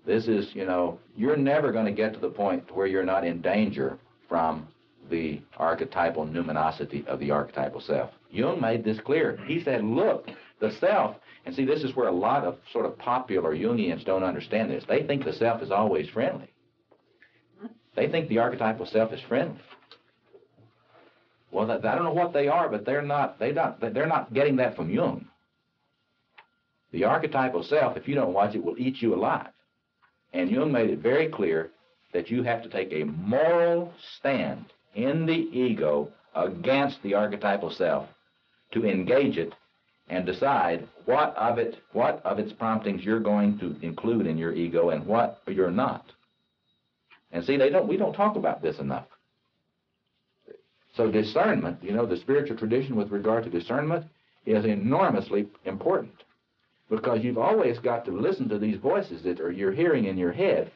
This is, you're never going to get to the point where you're not in danger from the archetypal numinosity of the archetypal self. Jung made this clear. He said, look, the self, and see, this is where a lot of sort of popular Jungians don't understand this. They think the self is always friendly. They think the archetypal self is friendly. Well, I don't know what they are, but they're not getting that from Jung. The archetypal self, if you don't watch it, will eat you alive. And Jung made it very clear that you have to take a moral stand in the ego against the archetypal self to engage it and decide what of its promptings you're going to include in your ego and what you're not. And see, we don't talk about this enough. So discernment, the spiritual tradition with regard to discernment is enormously important, because you've always got to listen to these voices that you're hearing in your head,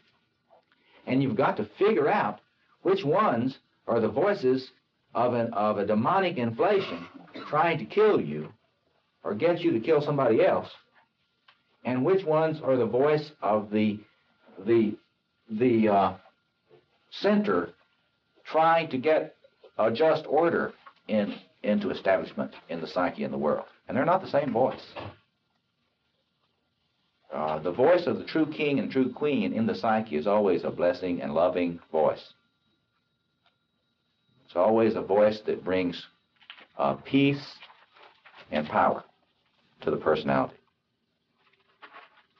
and you've got to figure out which ones are the voices of a demonic inflation trying to kill you or get you to kill somebody else, and which ones are the voice of the center trying to get a just order into establishment in the psyche and the world. And they're not the same voice. The voice of the true king and true queen in the psyche is always a blessing and loving voice. It's always a voice that brings peace and power to the personality.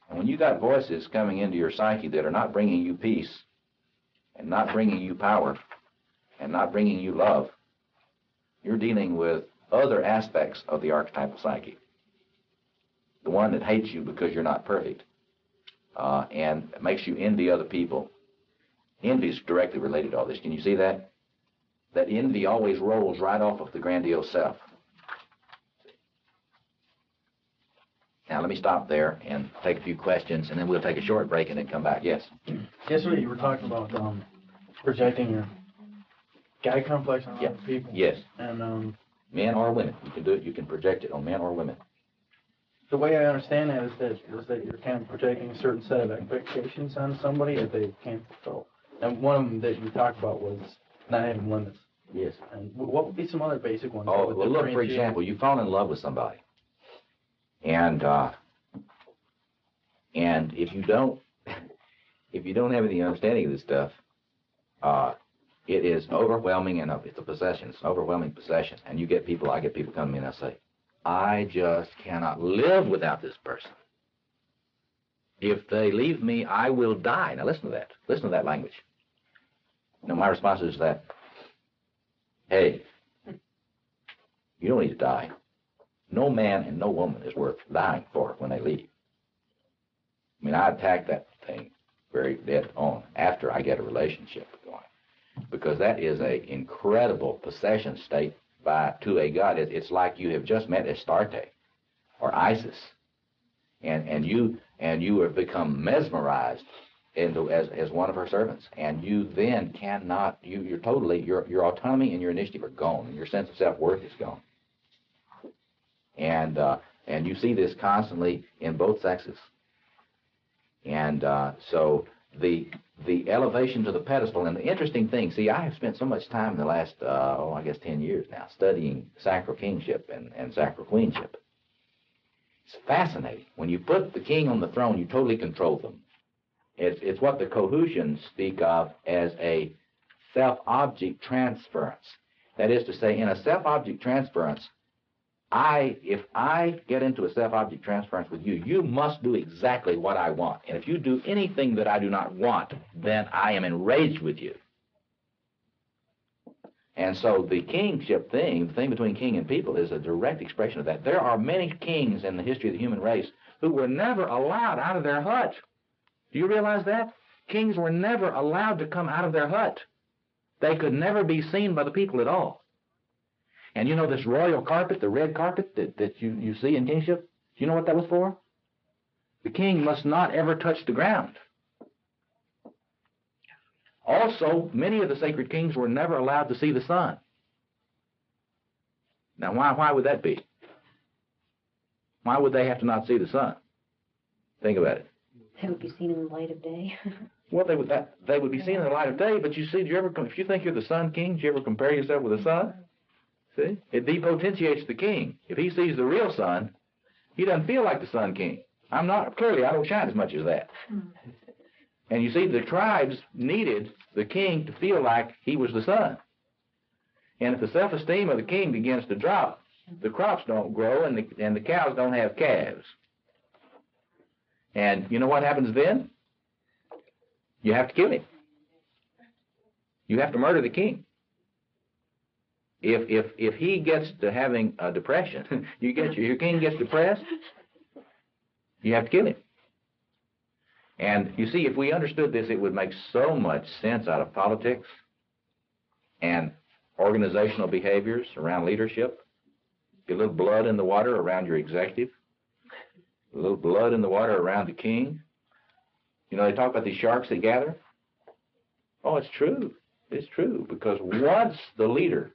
And when you got voices coming into your psyche that are not bringing you peace and not bringing you power and not bringing you love, you're dealing with other aspects of the archetypal psyche. The one that hates you because you're not perfect and makes you envy other people. Envy is directly related to all this. Can you see that? That envy always rolls right off of the grandiose self. Now let me stop there and take a few questions, and then we'll take a short break and then come back. Yes? Yesterday you were talking about projecting your guy complex on other people. Yes. And men or women. You can do it. You can project it on men or women. The way I understand that is that you're kind of projecting a certain set of expectations on somebody that they can't fulfill. And one of them that you talked about was not having limits. Yes. And what would be some other basic ones? Oh, well, look, for example, you fall in love with somebody. And if you don't have any understanding of this stuff, it is overwhelming, and it's a possession. It's an overwhelming possession. And I get people come to me and I say, I just cannot live without this person. If they leave me, I will die. Now listen to that. Listen to that language. My response is that, hey, you don't need to die. No man and no woman is worth dying for when they leave. I attack that thing very dead on after I get a relationship going, because that is an incredible possession state to a god. It's like you have just met Astarte or Isis, and you have become mesmerized as one of her servants, and you then cannot. You're totally your autonomy and your initiative are gone, and your sense of self-worth is gone. And you see this constantly in both sexes. And so the elevation to the pedestal, and the interesting thing, see, I have spent so much time in the last, 10 years now, studying sacral kingship and sacral queenship. It's fascinating. When you put the king on the throne, you totally control them. It's what the Cohutians speak of as a self-object transference. That is to say, in a self-object transference, if I get into a self-object transference with you, you must do exactly what I want. And if you do anything that I do not want, then I am enraged with you. And so the kingship thing, the thing between king and people, is a direct expression of that. There are many kings in the history of the human race who were never allowed out of their hut. Do you realize that? Kings were never allowed to come out of their hut. They could never be seen by the people at all. And this royal carpet, the red carpet that you see in kingship, do you know what that was for? The king must not ever touch the ground. Also, many of the sacred kings were never allowed to see the sun. Now, why would that be? Why would they have to not see the sun? Think about it. They would be seen in the light of day. Well, they would be seen in the light of day, but you see, if you think you're the sun king, do you ever compare yourself with the sun? See? It depotentiates the king. If he sees the real sun, he doesn't feel like the sun king. I don't shine as much as that. And you see, the tribes needed the king to feel like he was the sun. And if the self-esteem of the king begins to drop, the crops don't grow and the cows don't have calves. And you know what happens then? You have to kill him. You have to murder the king. If he gets to having a depression, your king gets depressed, you have to kill him. And you see, if we understood this, it would make so much sense out of politics and organizational behaviors around leadership. Get a little blood in the water around your executive, a little blood in the water around the king. You know, they talk about these sharks that gather. Oh, it's true. It's true, because once the leader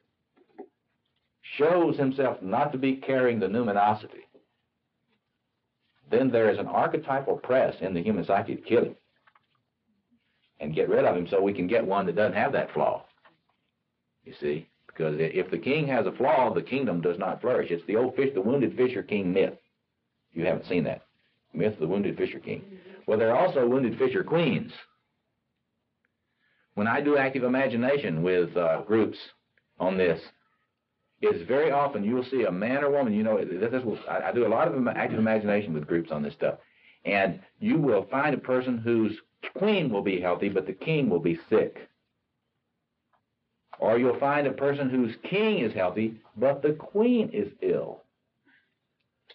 shows himself not to be carrying the numinosity, then there is an archetypal press in the human psyche to kill him and get rid of him so we can get one that doesn't have that flaw. You see? Because if the king has a flaw, the kingdom does not flourish. It's the old the wounded fisher king myth. You haven't seen that. Myth of the wounded fisher king. Well, there are also wounded fisher queens. When I do active imagination with groups on this, it's very often you will see a man or woman, you know, I do a lot of active imagination with groups on this stuff, and you will find a person whose queen will be healthy, but the king will be sick. Or you'll find a person whose king is healthy, but the queen is ill.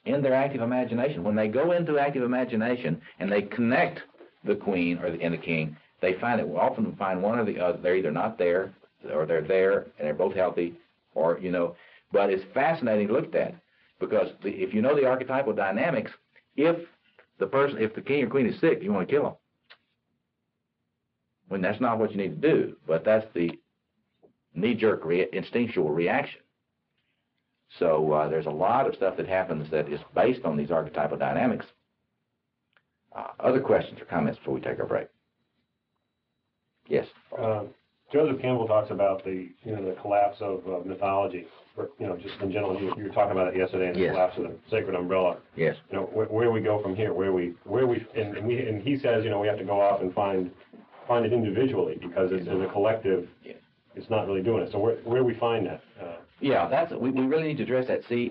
In their active imagination, when they go into active imagination and they connect the queen and the king, they find it. We'll often find one or the other. They're either not there, or they're there and they're both healthy, or you know. But it's fascinating to look at, because if you know the archetypal dynamics, if the king or queen is sick, you want to kill them. When that's not what you need to do, but that's the knee-jerk instinctual reaction. So there's a lot of stuff that happens that is based on these archetypal dynamics. Other questions or comments before we take our break? Yes. Joseph Campbell talks about the collapse of mythology. Just in general, you were talking about it yesterday, and the collapse of the sacred umbrella. Yes. Where we go from here, and he says, we have to go off and find it individually, because it's in a collective. Yeah. It's not really doing it. So where we find that? We really need to address that. See,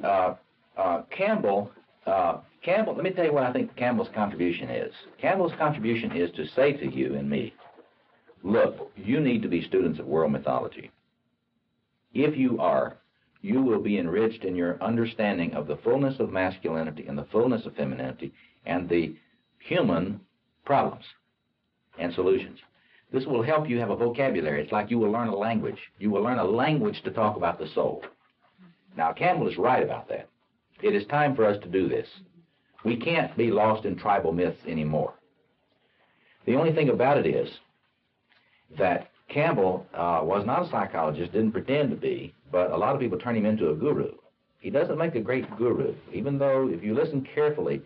Campbell. Let me tell you what I think Campbell's contribution is. Campbell's contribution is to say to you and me, look, you need to be students of world mythology. If you are, you will be enriched in your understanding of the fullness of masculinity and the fullness of femininity and the human problems and solutions. This will help you have a vocabulary. It's like you will learn a language. You will learn a language to talk about the soul. Now, Campbell is right about that. It is time for us to do this. We can't be lost in tribal myths anymore. The only thing about it is that Campbell was not a psychologist, didn't pretend to be, but a lot of people turn him into a guru. He doesn't make a great guru, even though if you listen carefully,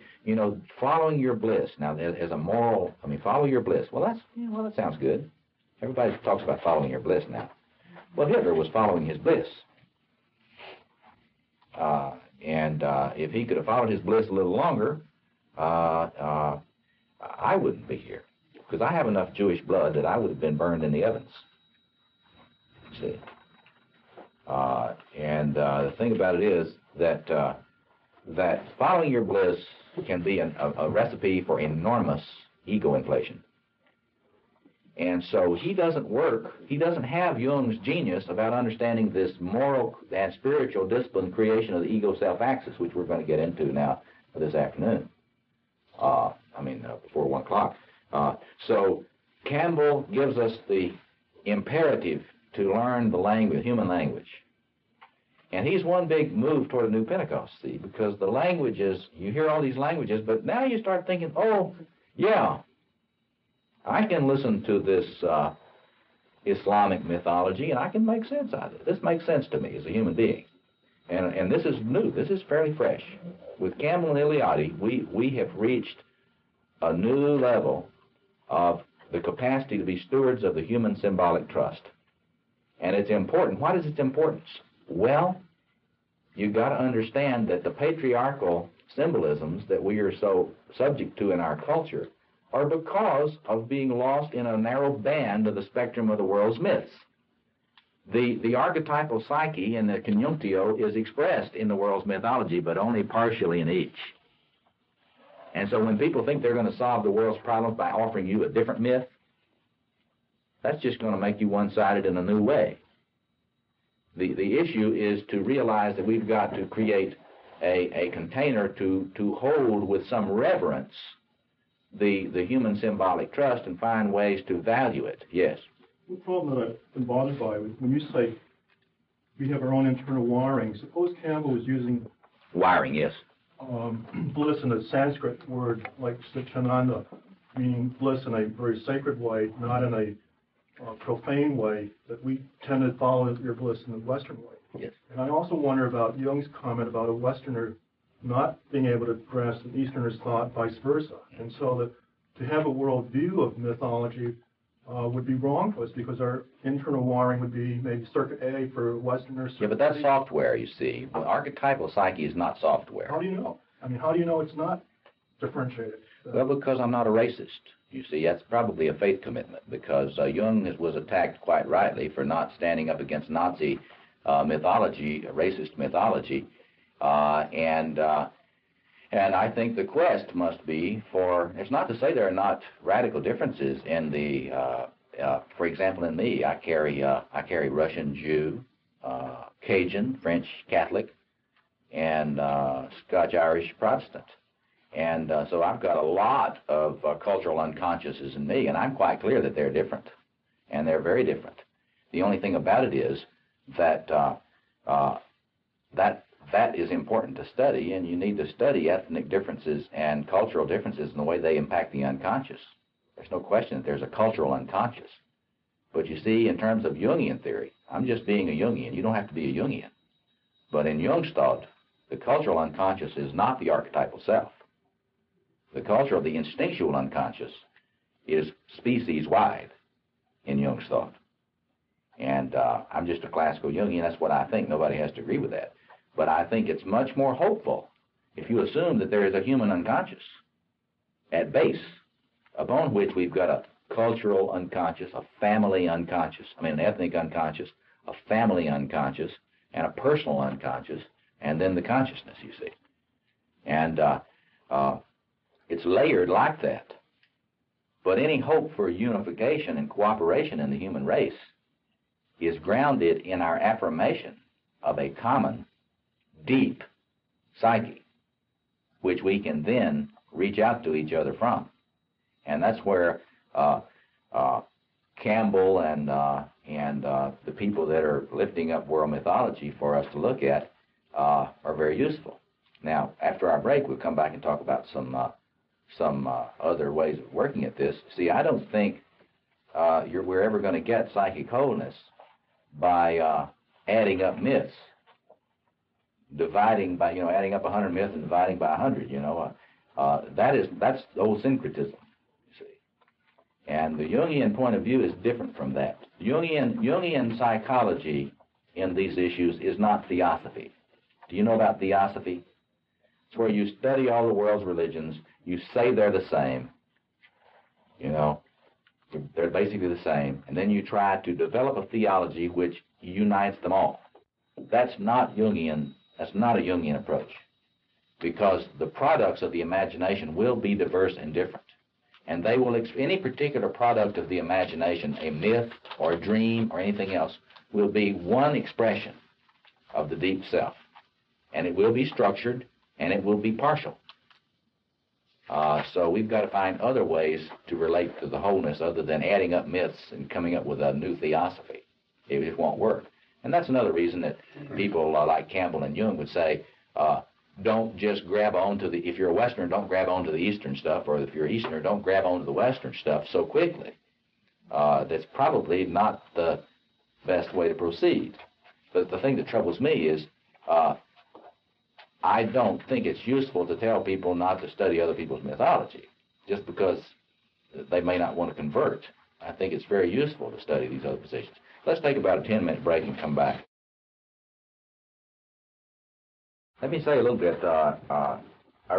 following your bliss. Now, as a moral, follow your bliss. Well, that sounds good. Everybody talks about following your bliss now. Well, Hitler was following his bliss. And if he could have followed his bliss a little longer, I wouldn't be here. Because I have enough Jewish blood that I would have been burned in the ovens. See? And the thing about it is that that following your bliss can be a recipe for enormous ego inflation. And so he doesn't have Jung's genius about understanding this moral and spiritual discipline creation of the ego self-axis, which we're going to get into now this afternoon. Before 1 o'clock. So Campbell gives us the imperative to learn the language, human language. And he's one big move toward a new Pentecost, see, because the languages, you hear all these languages, but now you start thinking, oh, yeah, I can listen to this Islamic mythology and I can make sense out of it. This makes sense to me as a human being. And this is new. This is fairly fresh. With Campbell and Eliade, we have reached a new level of the capacity to be stewards of the human symbolic trust. And it's important. What is its importance? Well, you've got to understand that the patriarchal symbolisms that we are so subject to in our culture are because of being lost in a narrow band of the spectrum of the world's myths. The archetypal psyche and the conjunctio is expressed in the world's mythology, but only partially in each. And so when people think they're going to solve the world's problems by offering you a different myth, That's just going to make you one-sided in a new way. The issue is to realize that we've got to create a container to hold with some reverence the human symbolic trust and find ways to value it. Yes? The problem that I've been bothered by, when you say we have our own internal wiring, suppose Campbell was using wiring, yes. Bliss in a Sanskrit word like Satyananda, meaning bliss in a very sacred way, not in a profane way, that we tend to follow your bliss in the Western way. Yes. And I also wonder about Jung's comment about a Westerner not being able to grasp an Easterner's thought, vice versa. And so that to have a worldview of mythology would be wrong for us because our internal wiring would be maybe circuit A for Westerners. Yeah, but that's software, you see. The archetypal psyche is not software. How do you know? I mean, how do you know it's not differentiated? Well, because I'm not a racist. You see, that's probably a faith commitment, because Jung was attacked quite rightly for not standing up against Nazi mythology, racist mythology, and I think the quest must be for, it's not to say there are not radical differences in the, for example, in me, I carry Russian Jew, Cajun, French Catholic, and Scotch-Irish Protestant. And so I've got a lot of cultural unconsciouses in me, and I'm quite clear that they're different, and they're very different. The only thing about it is that that is important to study, and you need to study ethnic differences and cultural differences in the way they impact the unconscious. There's no question that there's a cultural unconscious. But you see, in terms of Jungian theory, I'm just being a Jungian. You don't have to be a Jungian. But in Jung's thought, the cultural unconscious is not the archetypal self. The cultural, the instinctual unconscious is species-wide in Jung's thought. And I'm just a classical Jungian. That's what I think. Nobody has to agree with that. But I think it's much more hopeful if you assume that there is a human unconscious at base, upon which we've got a cultural unconscious, a family unconscious, an ethnic unconscious, a family unconscious, and a personal unconscious, and then the consciousness, you see. And it's layered like that. But any hope for unification and cooperation in the human race is grounded in our affirmation of a common, deep psyche, which we can then reach out to each other from. And that's where Campbell and the people that are lifting up world mythology for us to look at are very useful. Now, after our break, we'll come back and talk about some other ways of working at this. See, I don't think we're ever going to get psychic wholeness by adding up myths, dividing by, adding up 100 myths and dividing by 100, that's old syncretism, you see. And the Jungian point of view is different from that. Jungian psychology in these issues is not theosophy. Do you know about theosophy? It's where you study all the world's religions, you say they're the same, they're basically the same, and then you try to develop a theology which unites them all. That's not Jungian. That's not a Jungian approach, because the products of the imagination will be diverse and different, and they will, any particular product of the imagination, a myth or a dream or anything else, will be one expression of the deep self, and it will be structured and it will be partial. So we've got to find other ways to relate to the wholeness other than adding up myths and coming up with a new theosophy. It just won't work. And that's another reason that people like Campbell and Jung would say, don't just grab onto if you're a Westerner, don't grab onto the Eastern stuff, or if you're an Easterner, don't grab onto the Western stuff so quickly. That's probably not the best way to proceed. But the thing that troubles me is I don't think it's useful to tell people not to study other people's mythology just because they may not want to convert. I think it's very useful to study these other positions. Let's take about a 10-minute break and come back. Let me say a little bit. I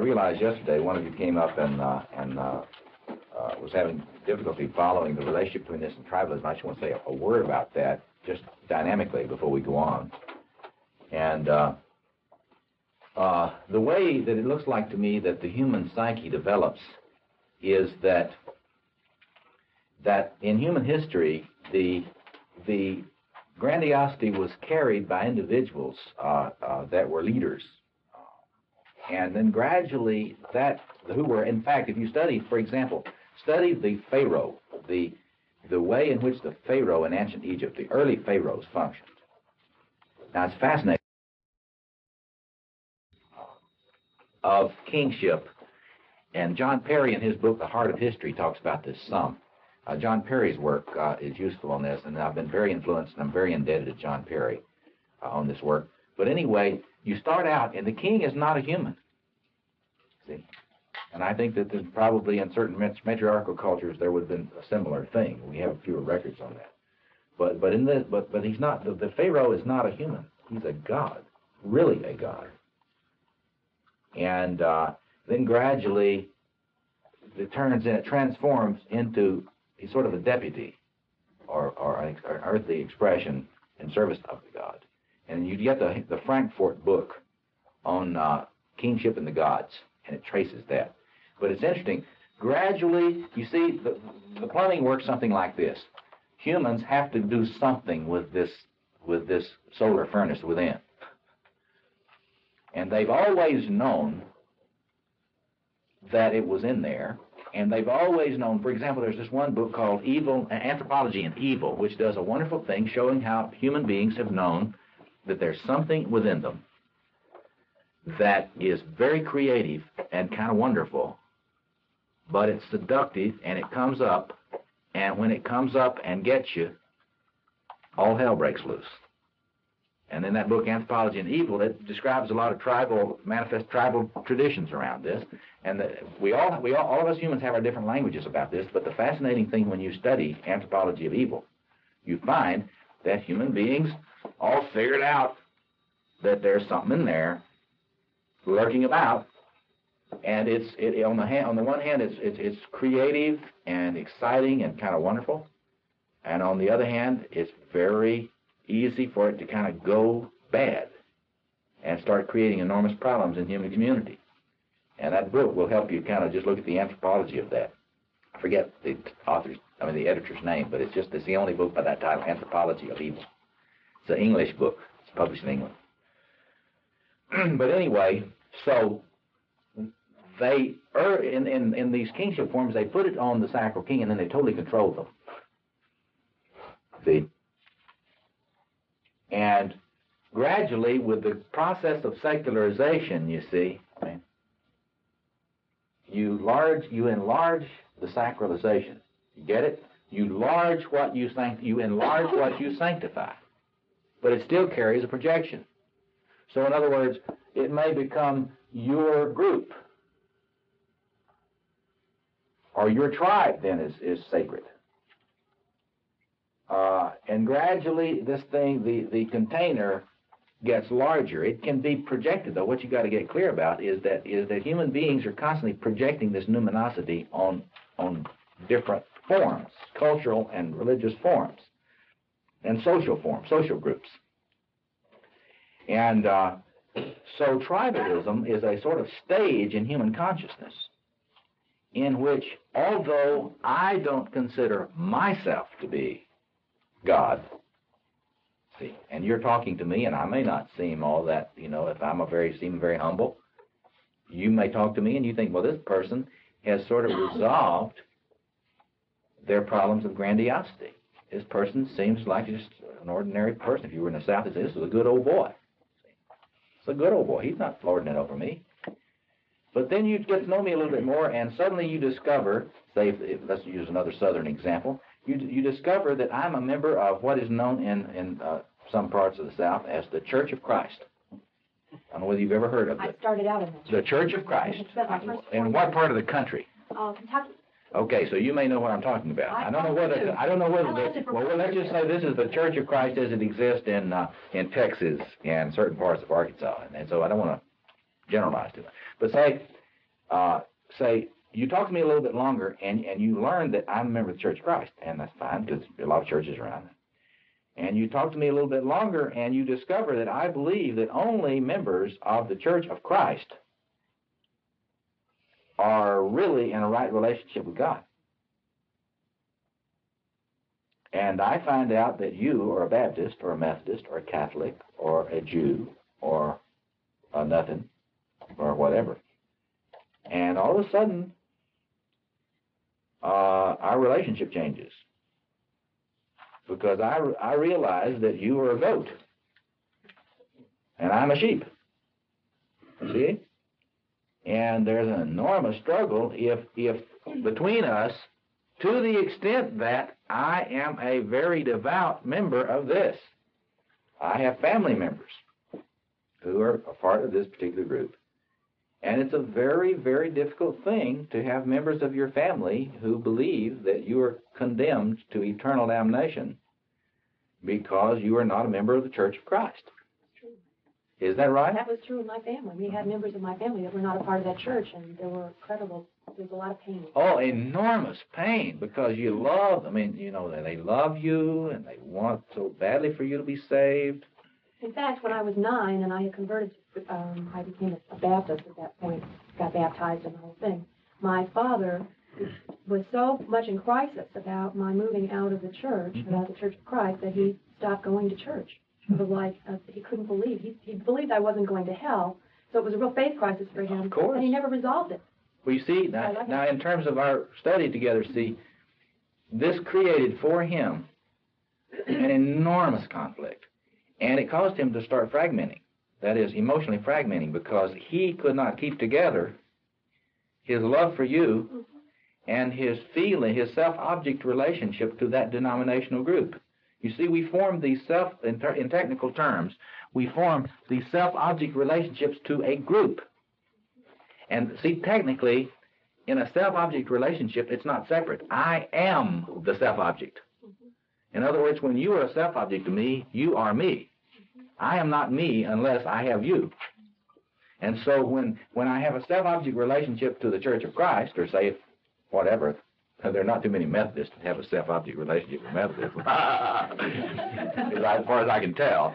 realized yesterday one of you came up and was having difficulty following the relationship between this and tribalism. I just want to say a word about that just dynamically before we go on. And the way that it looks like to me that the human psyche develops is that in human history, the grandiosity was carried by individuals that were leaders. And then gradually who were, in fact, if you study, for example, study the Pharaoh, the way in which the Pharaoh in ancient Egypt, the early pharaohs functioned. Now it's fascinating. Of kingship, and John Perry in his book, The Heart of History, talks about this some. John Perry's work is useful on this, and I've been very influenced, and I'm very indebted to John Perry on this work. But anyway, you start out, and the king is not a human. See? And I think that there's probably in certain matriarchal cultures there would have been a similar thing. We have fewer records on that. But he's not, the Pharaoh is not a human. He's a god, really a god. And then gradually it transforms into he's sort of a deputy or an earthly expression in service of the god. And you get the Frankfurt book on kingship and the gods, and it traces that. But it's interesting. Gradually, you see, the plumbing works something like this. Humans have to do something with this solar furnace within. And they've always known that it was in there, and they've always known, for example, there's this one book called Anthropology and Evil, which does a wonderful thing showing how human beings have known that there's something within them that is very creative and kind of wonderful, but it's seductive, and it comes up, and when it comes up and gets you, all hell breaks loose. And in that book, Anthropology and Evil, it describes a lot of manifest tribal traditions around this. And all of us humans have our different languages about this, but the fascinating thing when you study Anthropology of Evil, you find that human beings all figured out that there's something in there lurking about, and on the one hand, it's creative and exciting and kind of wonderful, and on the other hand, it's very easy for it to kind of go bad and start creating enormous problems in human community. And that book will help you kind of just look at the anthropology of that. I forget the editor's name, but it's the only book by that title, Anthropology of Evil. It's an English book. It's published in England. But anyway, so they, in these kingship forms, they put it on the sacral king, and then they totally control them. See? And gradually, with the process of secularization, you see, you enlarge the sacralization. You get it? You enlarge what you sanctify, but it still carries a projection. So, in other words, it may become your group, or your tribe. Then is sacred. And gradually, this thing, the container, gets larger. It can be projected, though. What you got to get clear about is that human beings are constantly projecting this numinosity on different forms, cultural and religious forms, and social forms, social groups. And so tribalism is a sort of stage in human consciousness in which, although I don't consider myself to be God, see, and you're talking to me, and I may not seem all that, if I'm seem very humble, you may talk to me and you think, well, this person has sort of resolved their problems of grandiosity. This person seems like just an ordinary person. If you were in the South, you'd say, this is a good old boy. It's a good old boy. He's not lording it over me. But then you get to know me a little bit more, and suddenly you discover, say, let's use another Southern example, you discover that I'm a member of what is known in some parts of the South as the Church of Christ. I don't know whether you've ever heard of it. I started out in the Church of Christ. In what part of the country? Kentucky. Okay, so you may know what I'm talking about. I don't know whether. Well, let's just say this is the Church of Christ as it exists in Texas and certain parts of Arkansas, and so I don't want to generalize too much. But say you talk to me a little bit longer, and you learn that I'm a member of the Church of Christ, and that's fine because there are a lot of churches around. And you talk to me a little bit longer, and you discover that I believe that only members of the Church of Christ are really in a right relationship with God. and I find out that you are a Baptist or a Methodist or a Catholic or a Jew or a nothing or whatever, and all of a sudden our relationship changes, because I realize that you are a goat and I'm a sheep. See? And there's an enormous struggle if between us, to the extent that I am a very devout member of this. I have family members who are a part of this particular group. And it's a very, very difficult thing to have members of your family who believe that you are condemned to eternal damnation because you are not a member of the Church of Christ. Is that right? That was true in my family. We had members of my family that were not a part of that church, and there was a lot of pain. Oh, enormous pain, because you love, they love you, and they want so badly for you to be saved. In fact, when I was 9 and I had converted, I became a Baptist at that point, got baptized and the whole thing. My father was so much in crisis about my moving out of the church, about the Church of Christ, that he stopped going to church. It was like he couldn't believe. He believed I wasn't going to hell, so it was a real faith crisis for him. Of course. And he never resolved it. Well, you see, now in terms of our study together, see, this created for him an enormous conflict. And it caused him to start fragmenting, that is, emotionally fragmenting, because he could not keep together his love for you and his feeling, his self-object relationship to that denominational group. You see, we form these in technical terms, we form these self-object relationships to a group. And see, technically, in a self-object relationship, it's not separate. I am the self-object. In other words, when you are a self-object to me, you are me. I am not me unless I have you. And so when I have a self-object relationship to the Church of Christ, or say, whatever, there are not too many Methodists that have a self-object relationship with Methodists, as far as I can tell.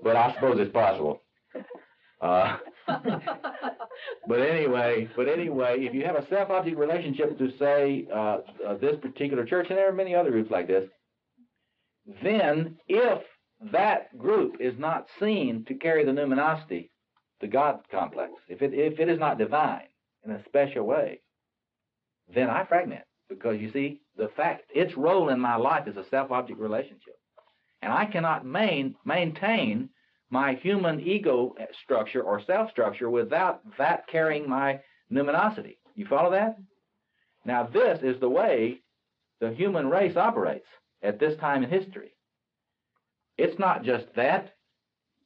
But I suppose it's possible. But anyway, if you have a self-object relationship to, say, this particular church, and there are many other groups like this, then if that group is not seen to carry the numinosity, the God complex, if it is not divine in a special way, then I fragment, because you see, its role in my life is a self-object relationship. And I cannot maintain my human ego structure or self-structure without that carrying my numinosity. You follow that? Now, this is the way the human race operates at this time in history. It's not just that.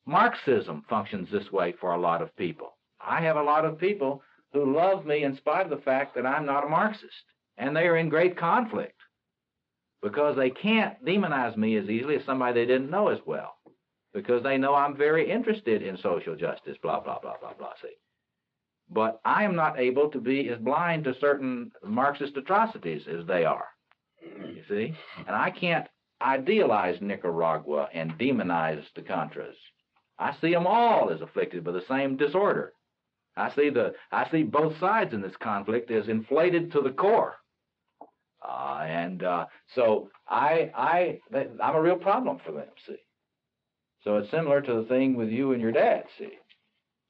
Marxism functions this way for a lot of people. I have a lot of people who love me in spite of the fact that I'm not a Marxist. And they are in great conflict because they can't demonize me as easily as somebody they didn't know as well, because they know I'm very interested in social justice, blah, blah, blah, blah, blah, see. But I am not able to be as blind to certain Marxist atrocities as they are, you see. And I can't idealize Nicaragua and demonize the Contras. I see them all as afflicted by the same disorder. I see both sides in this conflict as inflated to the core. So I'm a real problem for them, see. So it's similar to the thing with you and your dad, see.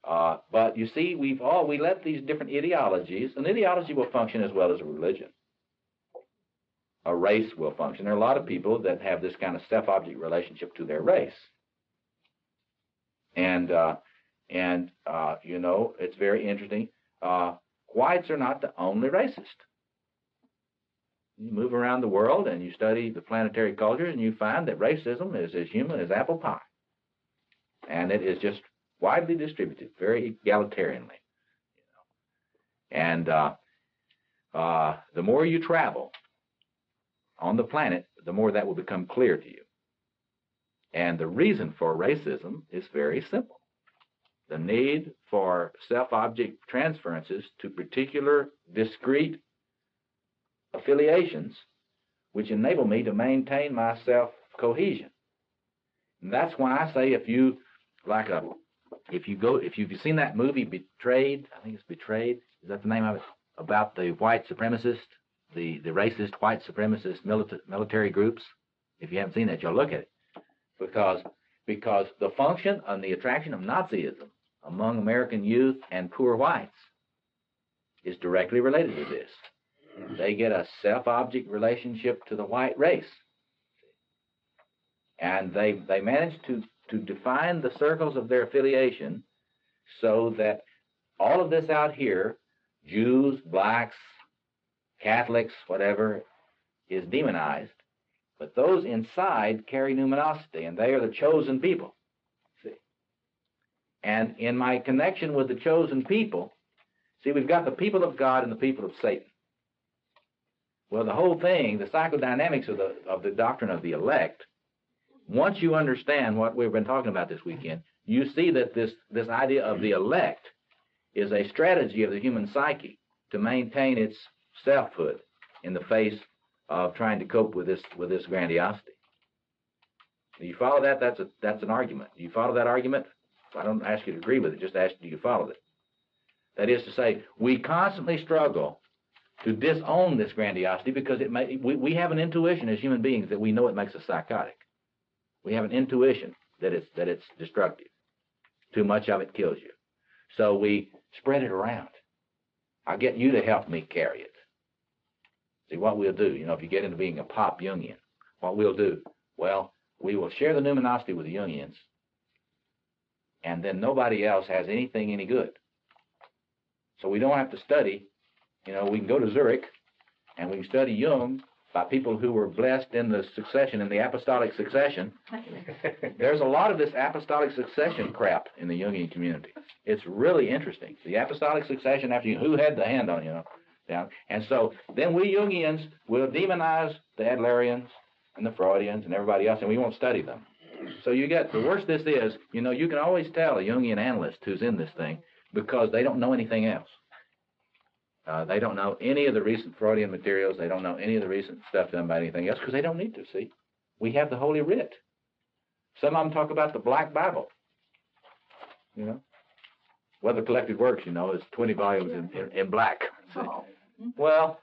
But you see, we let these different ideologies, an ideology will function as well as a religion. A race will function. There are a lot of people that have this kind of self-object relationship to their race. And it's very interesting. Whites are not the only racist. You move around the world and you study the planetary cultures and you find that racism is as human as apple pie. And it is just widely distributed, very egalitarianly. And the more you travel on the planet, the more that will become clear to you. And the reason for racism is very simple. The need for self-object transferences to particular discrete affiliations which enable me to maintain my self-cohesion. And that's why I say if you've seen that movie Betrayed, I think it's Betrayed, is that the name of it, about the white supremacist the racist white supremacist military groups. If you haven't seen that, you'll look at it. Because the function and the attraction of Nazism among American youth and poor whites is directly related to this. They get a self-object relationship to the white race. And they manage to define the circles of their affiliation so that all of this out here, Jews, blacks, Catholics, whatever, is demonized. But those inside carry numinosity, and they are the chosen people. See? And in my connection with the chosen people, see, we've got the people of God and the people of Satan. Well, the whole thing, the psychodynamics of the doctrine of the elect, once you understand what we've been talking about this weekend, you see that this idea of the elect is a strategy of the human psyche to maintain its selfhood in the face of trying to cope with this grandiosity. Do you follow that? That's an argument. Do you follow that argument? I don't ask you to agree with it, just ask do you follow it. That is to say, we constantly struggle to disown this grandiosity because we have an intuition as human beings that we know it makes us psychotic. We have an intuition that it's destructive. Too much of it kills you. So we spread it around. I'll get you to help me carry it. See, what we'll do, if you get into being a pop Jungian, what we'll do, well, we will share the numinosity with the Jungians, and then nobody else has anything any good. So we don't have to study. We can go to Zurich, and we can study Jung by people who were blessed in the succession, in the apostolic succession. There's a lot of this apostolic succession crap in the Jungian community. It's really interesting. The apostolic succession after who had the hand on down. And so then we Jungians will demonize the Adlerians and the Freudians and everybody else, and we won't study them. So you get, the worse this is, you can always tell a Jungian analyst who's in this thing because they don't know anything else. They don't know any of the recent Freudian materials. They don't know any of the recent stuff done by anything else because they don't need to, see. We have the Holy Writ. Some of them talk about the Black Bible. Well, the collected works, is 20 volumes in black. See? Well,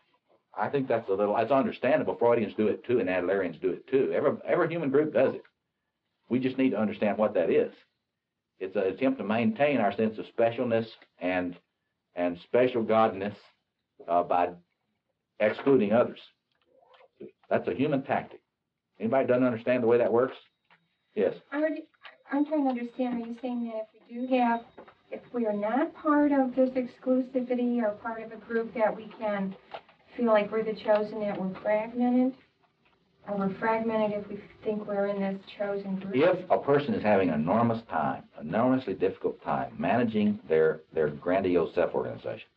I think that's understandable. Freudians do it too, and Adlerians do it too. Every human group does it. We just need to understand what that is. It's an attempt to maintain our sense of specialness and special godness by excluding others. That's a human tactic. Anybody doesn't understand the way that works? Yes. I'm trying to understand, are you saying that if we are not part of this exclusivity or part of a group that we can feel like we're the chosen, that we're fragmented? Or we're fragmented if we think we're in this chosen group? If a person is having an enormously difficult time managing their grandiose self-organization,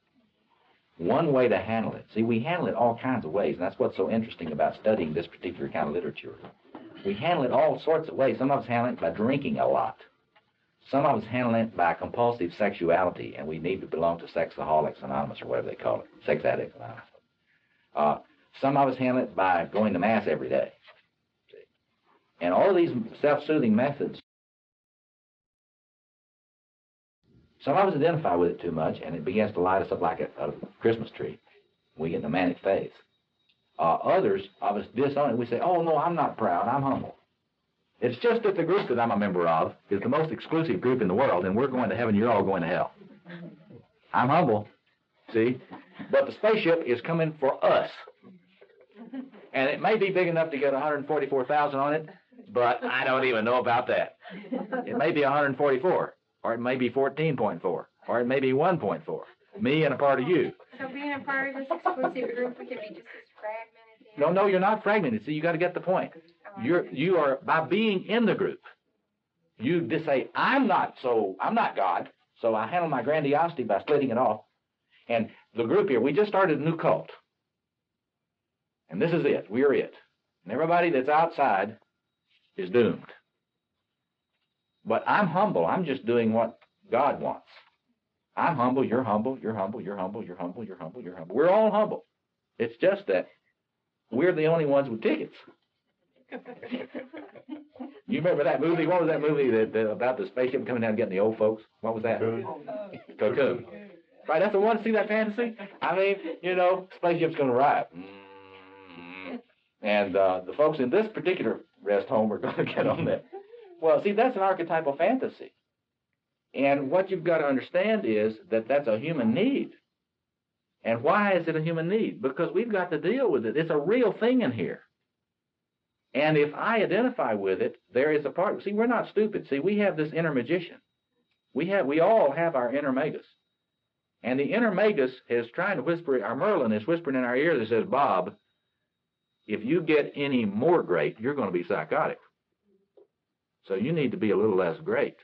one way to handle it, see, we handle it all kinds of ways, and that's what's so interesting about studying this particular kind of literature. We handle it all sorts of ways. Some of us handle it by drinking a lot. Some of us handle it by compulsive sexuality, and we need to belong to Sexaholics Anonymous or whatever they call it, Sex Addicts Anonymous. Some of us handle it by going to Mass every day. See? And all of these self-soothing methods, some of us identify with it too much, and it begins to light us up like a Christmas tree. We get in a manic phase. Others of us disown it. We say, oh, no, I'm not proud. I'm humble. It's just that the group that I'm a member of is the most exclusive group in the world, and we're going to heaven, you're all going to hell. I'm humble, see? But the spaceship is coming for us. And it may be big enough to get 144,000 on it, but I don't even know about that. It may be 144, or it may be 14.4, or it may be 1.4. Me and a part of you. So being a part of this exclusive group, we can be just as fragmented. No, you're not fragmented. See, you got to get the point. You are, by being in the group, you just say, I'm not God, so I handle my grandiosity by splitting it off. And the group here, we just started a new cult. And this is it. We're it. And everybody that's outside is doomed. But I'm humble. I'm just doing what God wants. I'm humble. You're humble. You're humble. You're humble. You're humble. You're humble. You're humble. We're all humble. It's just that we're the only ones with tickets. You remember that movie? What was that movie that about the spaceship coming down and getting the old folks? What was that? Cocoon. Right, that's the one. See that fantasy? I mean, you know, spaceship's going to arrive. And the folks in this particular rest home are going to get on that. Well, see, that's an archetypal fantasy. And what you've got to understand is that that's a human need. And why is it a human need? Because we've got to deal with it. It's a real thing in here. And if I identify with it, there is a part. See, we're not stupid. See, we have this inner magician. We all have our inner magus. And the inner magus is trying to whisper, our Merlin is whispering in our ear that says, Bob, if you get any more great, you're going to be psychotic. So you need to be a little less great.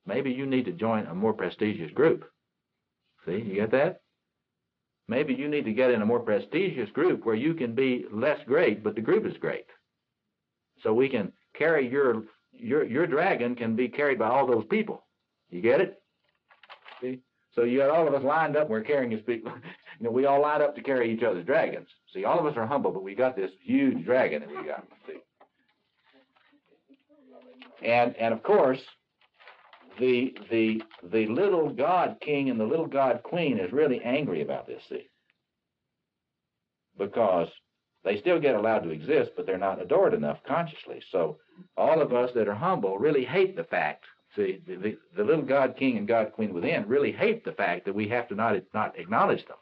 Maybe you need to join a more prestigious group. See, you get that? Maybe you need to get in a more prestigious group where you can be less great, but the group is great. So we can carry your dragon can be carried by all those people. You get it? See? So you got all of us lined up, we're carrying his people. You know, we all line up to carry each other's dragons. See, all of us are humble, but we got this huge dragon that we got. See? And of course, the little god king and the little god queen is really angry about this, see? Because they still get allowed to exist, but they're not adored enough consciously. So all of us that are humble really hate the fact. See, the little God King and God Queen within really hate the fact that we have to not acknowledge them.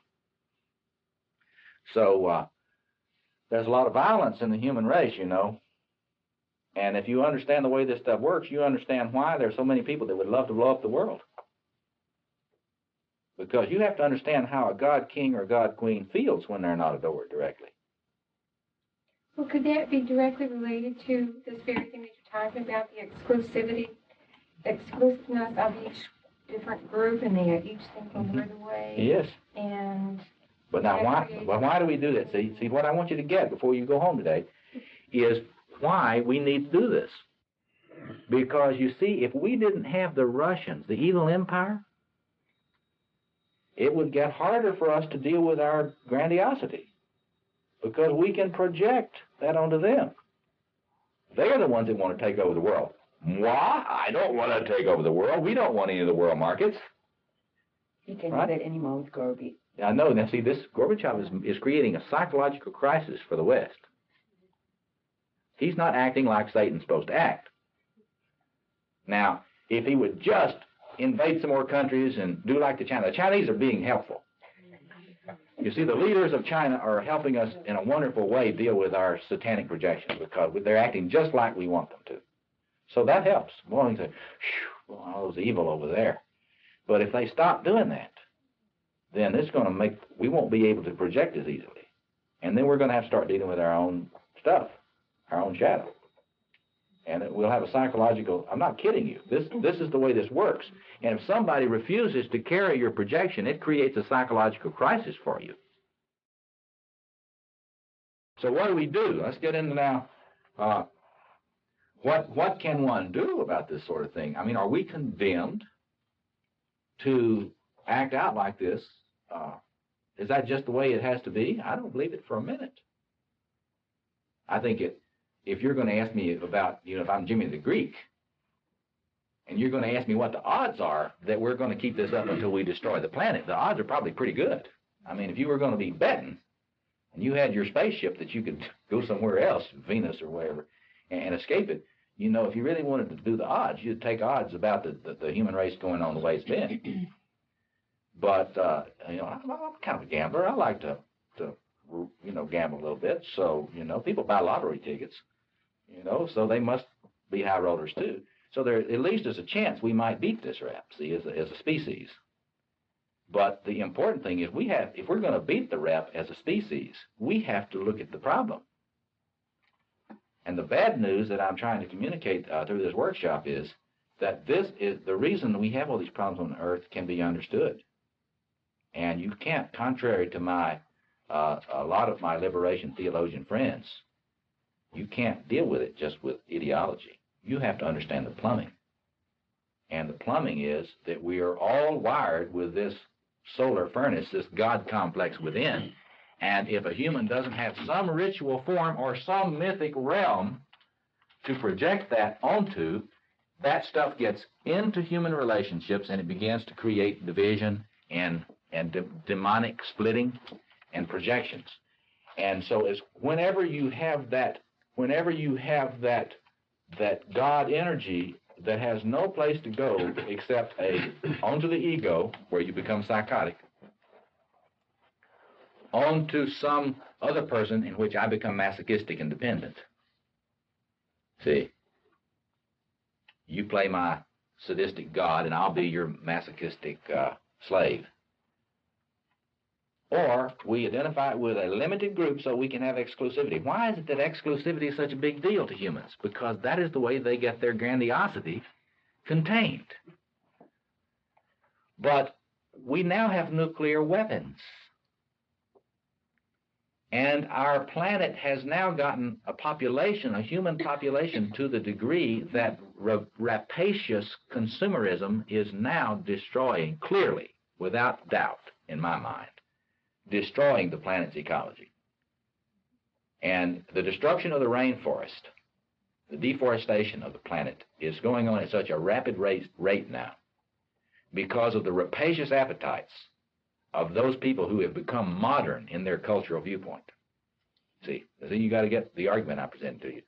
So there's a lot of violence in the human race, you know. And if you understand the way this stuff works, you understand why there's so many people that would love to blow up the world. Because you have to understand how a God King or God Queen feels when they're not adored directly. Well, could that be directly related to this very thing that you're talking about, the exclusiveness of each different group, and they each think over the way? Yes. And but now why do we do that? See, what I want you to get before you go home today is why we need to do this. Because you see, if we didn't have the Russians, the evil empire, it would get harder for us to deal with our grandiosity. Because we can project that onto them. They're the ones that want to take over the world. Moi, I don't want to take over the world. We don't want any of the world markets. You can't do that anymore with Gorby. I know. Now, see, this Gorbachev is creating a psychological crisis for the West. He's not acting like Satan's supposed to act. Now, if he would just invade some more countries and do like the Chinese are being helpful. You see, the leaders of China are helping us in a wonderful way deal with our satanic projections because they're acting just like we want them to. So that helps. Well, you say, all those evil over there. But if they stop doing that, then it's going to we won't be able to project as easily. And then we're going to have to start dealing with our own stuff, our own shadow. And we'll have a psychological, I'm not kidding you, this is the way this works. And if somebody refuses to carry your projection, it creates a psychological crisis for you. So what do we do? Let's get into now, what can one do about this sort of thing? I mean, are we condemned to act out like this? Is that just the way it has to be? I don't believe it for a minute. I think if you're going to ask me about, if I'm Jimmy the Greek, and you're going to ask me what the odds are that we're going to keep this up until we destroy the planet, the odds are probably pretty good. I mean, if you were going to be betting, and you had your spaceship that you could go somewhere else, Venus or wherever, and escape it, if you really wanted to do the odds, you'd take odds about the human race going on the way it's been. But, I'm kind of a gambler. I like to gamble a little bit. So, people buy lottery tickets. So they must be high rollers too. So there at least is a chance we might beat this rap, see, as a species. But the important thing is if we're going to beat the rap as a species, we have to look at the problem. And the bad news that I'm trying to communicate through this workshop is that this is the reason we have all these problems on Earth can be understood. And you can't, contrary to a lot of my liberation theologian friends, you can't deal with it just with ideology. You have to understand the plumbing. And the plumbing is that we are all wired with this solar furnace, this God complex within. And if a human doesn't have some ritual form or some mythic realm to project that onto, that stuff gets into human relationships and it begins to create division and and demonic splitting and projections. And so as whenever you have that God energy that has no place to go except onto the ego, where you become psychotic, onto some other person in which I become masochistic and dependent. See, you play my sadistic God and I'll be your masochistic slave. Or we identify with a limited group so we can have exclusivity. Why is it that exclusivity is such a big deal to humans? Because that is the way they get their grandiosity contained. But we now have nuclear weapons. And our planet has now gotten a human population, to the degree that rapacious consumerism is now destroying, clearly, without doubt, in my mind, destroying the planet's ecology. And the destruction of the rainforest, the deforestation of the planet, is going on at such a rapid rate now because of the rapacious appetites of those people who have become modern in their cultural viewpoint. See, you got to get the argument I presented to you.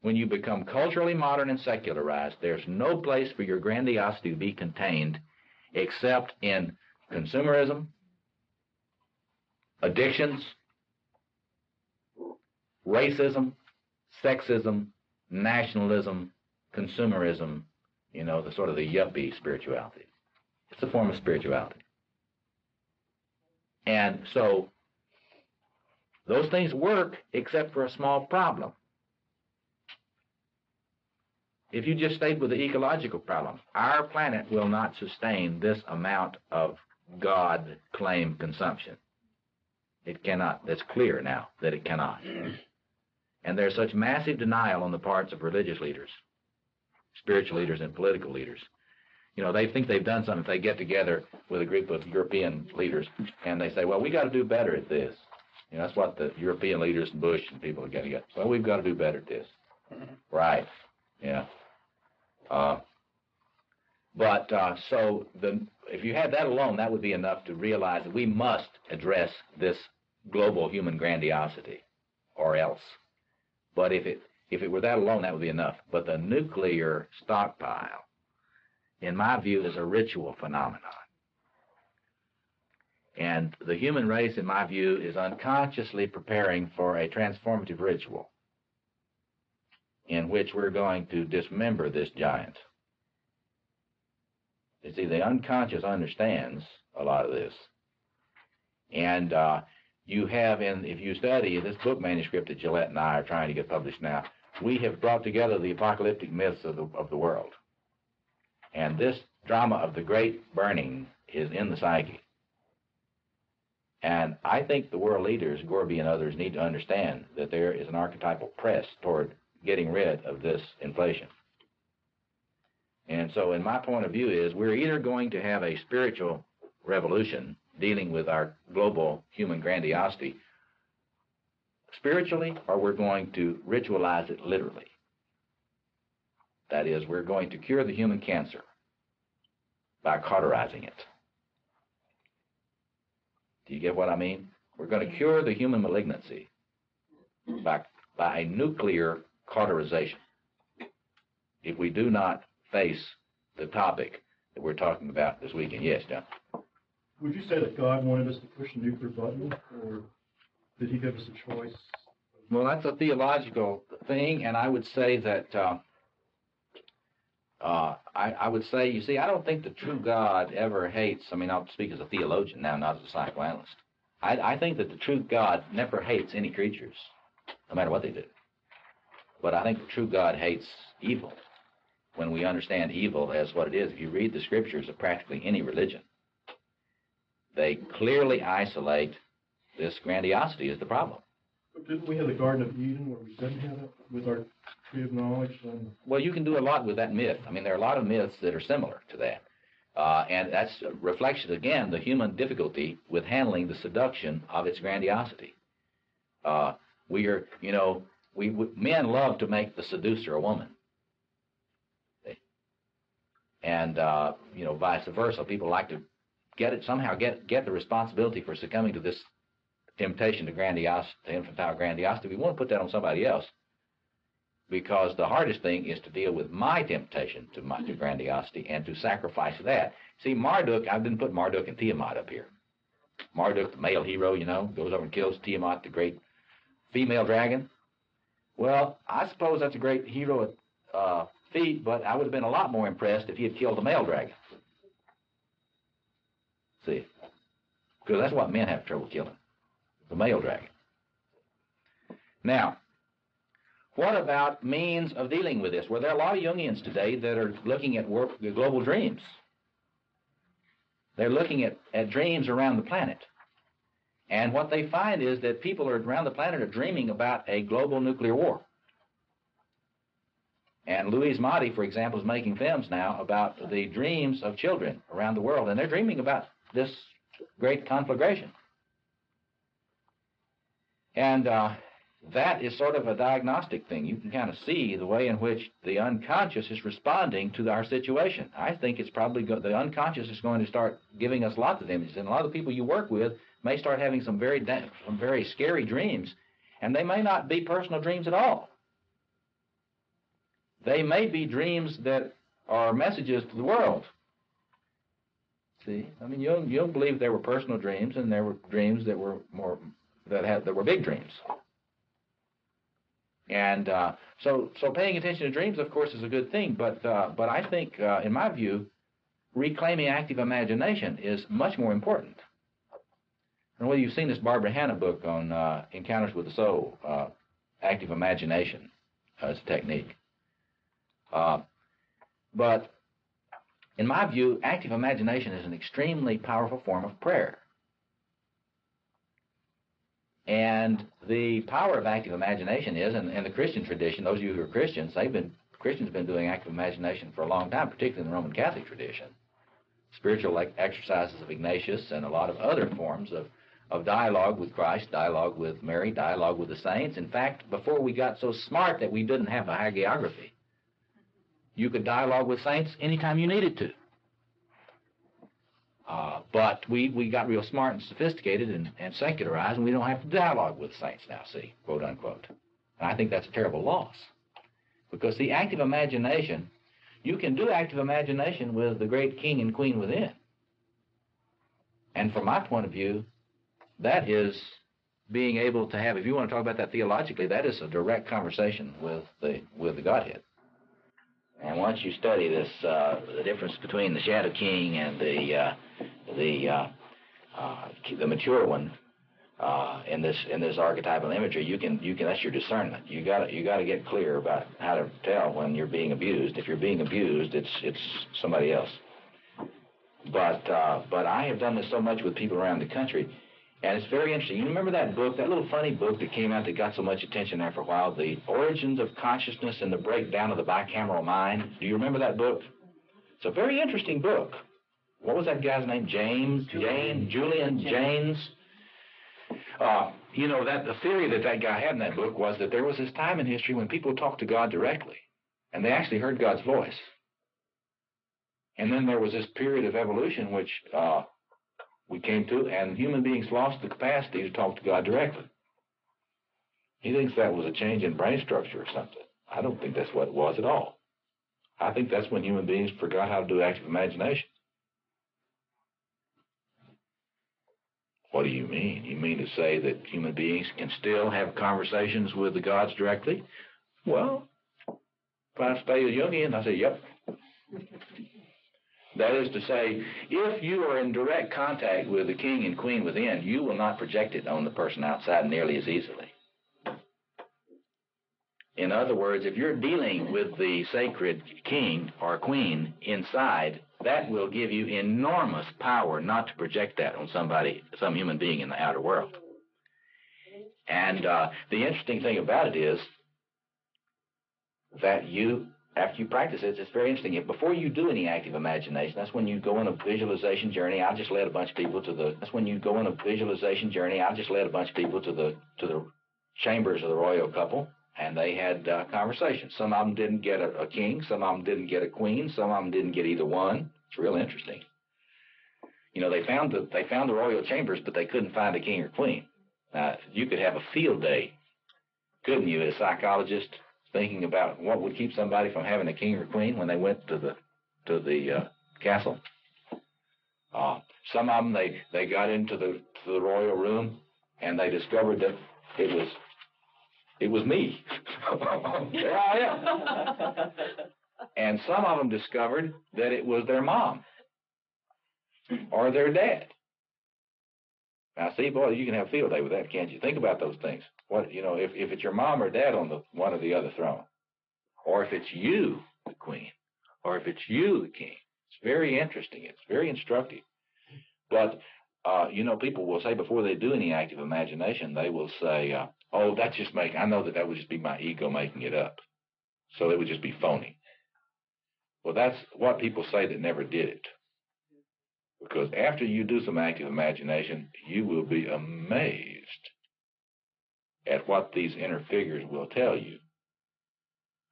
When you become culturally modern and secularized, there's no place for your grandiosity to be contained except in consumerism, addictions, racism, sexism, nationalism, consumerism, the sort of the yuppie spirituality. It's a form of spirituality. And so those things work except for a small problem. If you just stayed with the ecological problem, our planet will not sustain this amount of God-claim consumption. It cannot. That's clear now that it cannot. And there's such massive denial on the parts of religious leaders, spiritual leaders, and political leaders. They think they've done something if they get together with a group of European leaders and they say, well, we got to do better at this. That's what the European leaders, Bush and people are getting at. Well, we've got to do better at this. Right. Yeah. So if you had that alone, that would be enough to realize that we must address this global human grandiosity, or else. But if it were that alone, that would be enough. But the nuclear stockpile, in my view, is a ritual phenomenon. And the human race, in my view, is unconsciously preparing for a transformative ritual in which we're going to dismember this giant. You see, the unconscious understands a lot of this. And you have, if you study this book manuscript that Gillette and I are trying to get published now, we have brought together the apocalyptic myths of the world. And this drama of the great burning is in the psyche. And I think the world leaders, Gorby and others, need to understand that there is an archetypal press toward getting rid of this inflation. And so in my point of view is we're either going to have a spiritual revolution dealing with our global human grandiosity spiritually, or we're going to ritualize it literally. That is, we're going to cure the human cancer by cauterizing it. Do you get what I mean? We're going to cure the human malignancy by a nuclear cauterization if we do not face the topic that we're talking about this weekend. Yes, John? Would you say that God wanted us to push the nuclear button, or did he give us a choice? Well, that's a theological thing, and I would say that I would say, you see, I don't think the true God ever hates. I mean, I'll speak as a theologian now, not as a psychoanalyst. I think that the true God never hates any creatures, no matter what they do. But I think the true God hates evil when we understand evil as what it is. If you read the scriptures of practically any religion, they clearly isolate this grandiosity as the problem. But didn't we have the Garden of Eden where we didn't have it with our tree of knowledge? Well, you can do a lot with that myth. I mean, there are a lot of myths that are similar to that. And that's a reflection, again, the human difficulty with handling the seduction of its grandiosity. Men love to make the seducer a woman. And, vice versa. People like to somehow get the responsibility for succumbing to this temptation to grandiosity, to infantile grandiosity. We want to put that on somebody else, because the hardest thing is to deal with my temptation to grandiosity and to sacrifice that. See, Marduk, I didn't put Marduk and Tiamat up here. Marduk, the male hero, you know, goes over and kills Tiamat, the great female dragon. Well, I suppose that's a great hero feat, but I would have been a lot more impressed if he had killed the male dragon. See, because that's what men have trouble killing, the male dragon. Now, what about means of dealing with this? Well, there are a lot of Jungians today that are looking at global dreams. They're looking at dreams around the planet. And what they find is that people around the planet are dreaming about a global nuclear war. And Louise Motti, for example, is making films now about the dreams of children around the world, and they're dreaming about this great conflagration. And that is sort of a diagnostic thing. You can kind of see the way in which the unconscious is responding to our situation. I think it's probably the unconscious is going to start giving us lots of images, and a lot of the people you work with may start having some very scary dreams, and they may not be personal dreams at all. They may be dreams that are messages to the world. See, I mean, you'll believe there were personal dreams, and there were dreams that were that were big dreams. And so paying attention to dreams, of course, is a good thing. But I think, in my view, reclaiming active imagination is much more important. And whether you've seen this Barbara Hanna book on Encounters with the Soul, active imagination as a technique. But in my view, active imagination is an extremely powerful form of prayer. And the power of active imagination is, in the Christian tradition, those of you who are Christians, Christians have been doing active imagination for a long time, particularly in the Roman Catholic tradition. Spiritual exercises of Ignatius and a lot of other forms of dialogue with Christ, dialogue with Mary, dialogue with the saints. In fact, before we got so smart that we didn't have a hagiography, you could dialogue with saints anytime you needed to. But we got real smart and sophisticated and secularized, and we don't have to dialogue with saints now, see, quote unquote. And I think that's a terrible loss. Because the active imagination, you can do active imagination with the great king and queen within. And from my point of view, that is being able to have, if you want to talk about that theologically, that is a direct conversation with the Godhead. And once you study this, the difference between the shadow king and the mature one in this archetypal imagery, you can that's your discernment. You got to get clear about how to tell when you're being abused. If you're being abused, it's somebody else. But I have done this so much with people around the country. And it's very interesting. You remember that book, that little funny book that came out that got so much attention there for a while, The Origins of Consciousness and the Breakdown of the Bicameral Mind? Do you remember that book? It's a very interesting book. What was that guy's name? Julian Jaynes? You know, that the theory that guy had in that book was that there was this time in history when people talked to God directly, and they actually heard God's voice. And then there was this period of evolution which we came to, and human beings lost the capacity to talk to God directly. He thinks that was a change in brain structure or something. I don't think that's what it was at all. I think that's when human beings forgot how to do active imagination. What do you mean? You mean to say that human beings can still have conversations with the gods directly? Well, if I study Jungian, I say, yep. That is to say, if you are in direct contact with the king and queen within, you will not project it on the person outside nearly as easily. In other words, if you're dealing with the sacred king or queen inside, that will give you enormous power not to project that on some human being in the outer world. And the interesting thing about it is that after you practice it, it's very interesting. Before you do any active imagination, that's when you go on a visualization journey. I just led a bunch of people to the chambers of the royal couple, and they had conversations. Some of them didn't get a king, some of them didn't get a queen, some of them didn't get either one. It's real interesting. they found the royal chambers, but they couldn't find a king or queen. Now, you could have a field day, couldn't you, as a psychologist, thinking about what would keep somebody from having a king or queen when they went to the castle. Some of them, they got into the royal room and they discovered that it was me. There I am. And some of them discovered that it was their mom or their dad. Now, see, boy, you can have a field day with that, can't you? Think about those things. What, if it's your mom or dad on the one or the other throne, or if it's you, the queen, or if it's you, the king. It's very interesting. It's very instructive. But, people will say before they do any active imagination, they will say, oh, I know that would just be my ego making it up. So it would just be phony. Well, that's what people say that never did it. Because after you do some active imagination, you will be amazed at what these inner figures will tell you.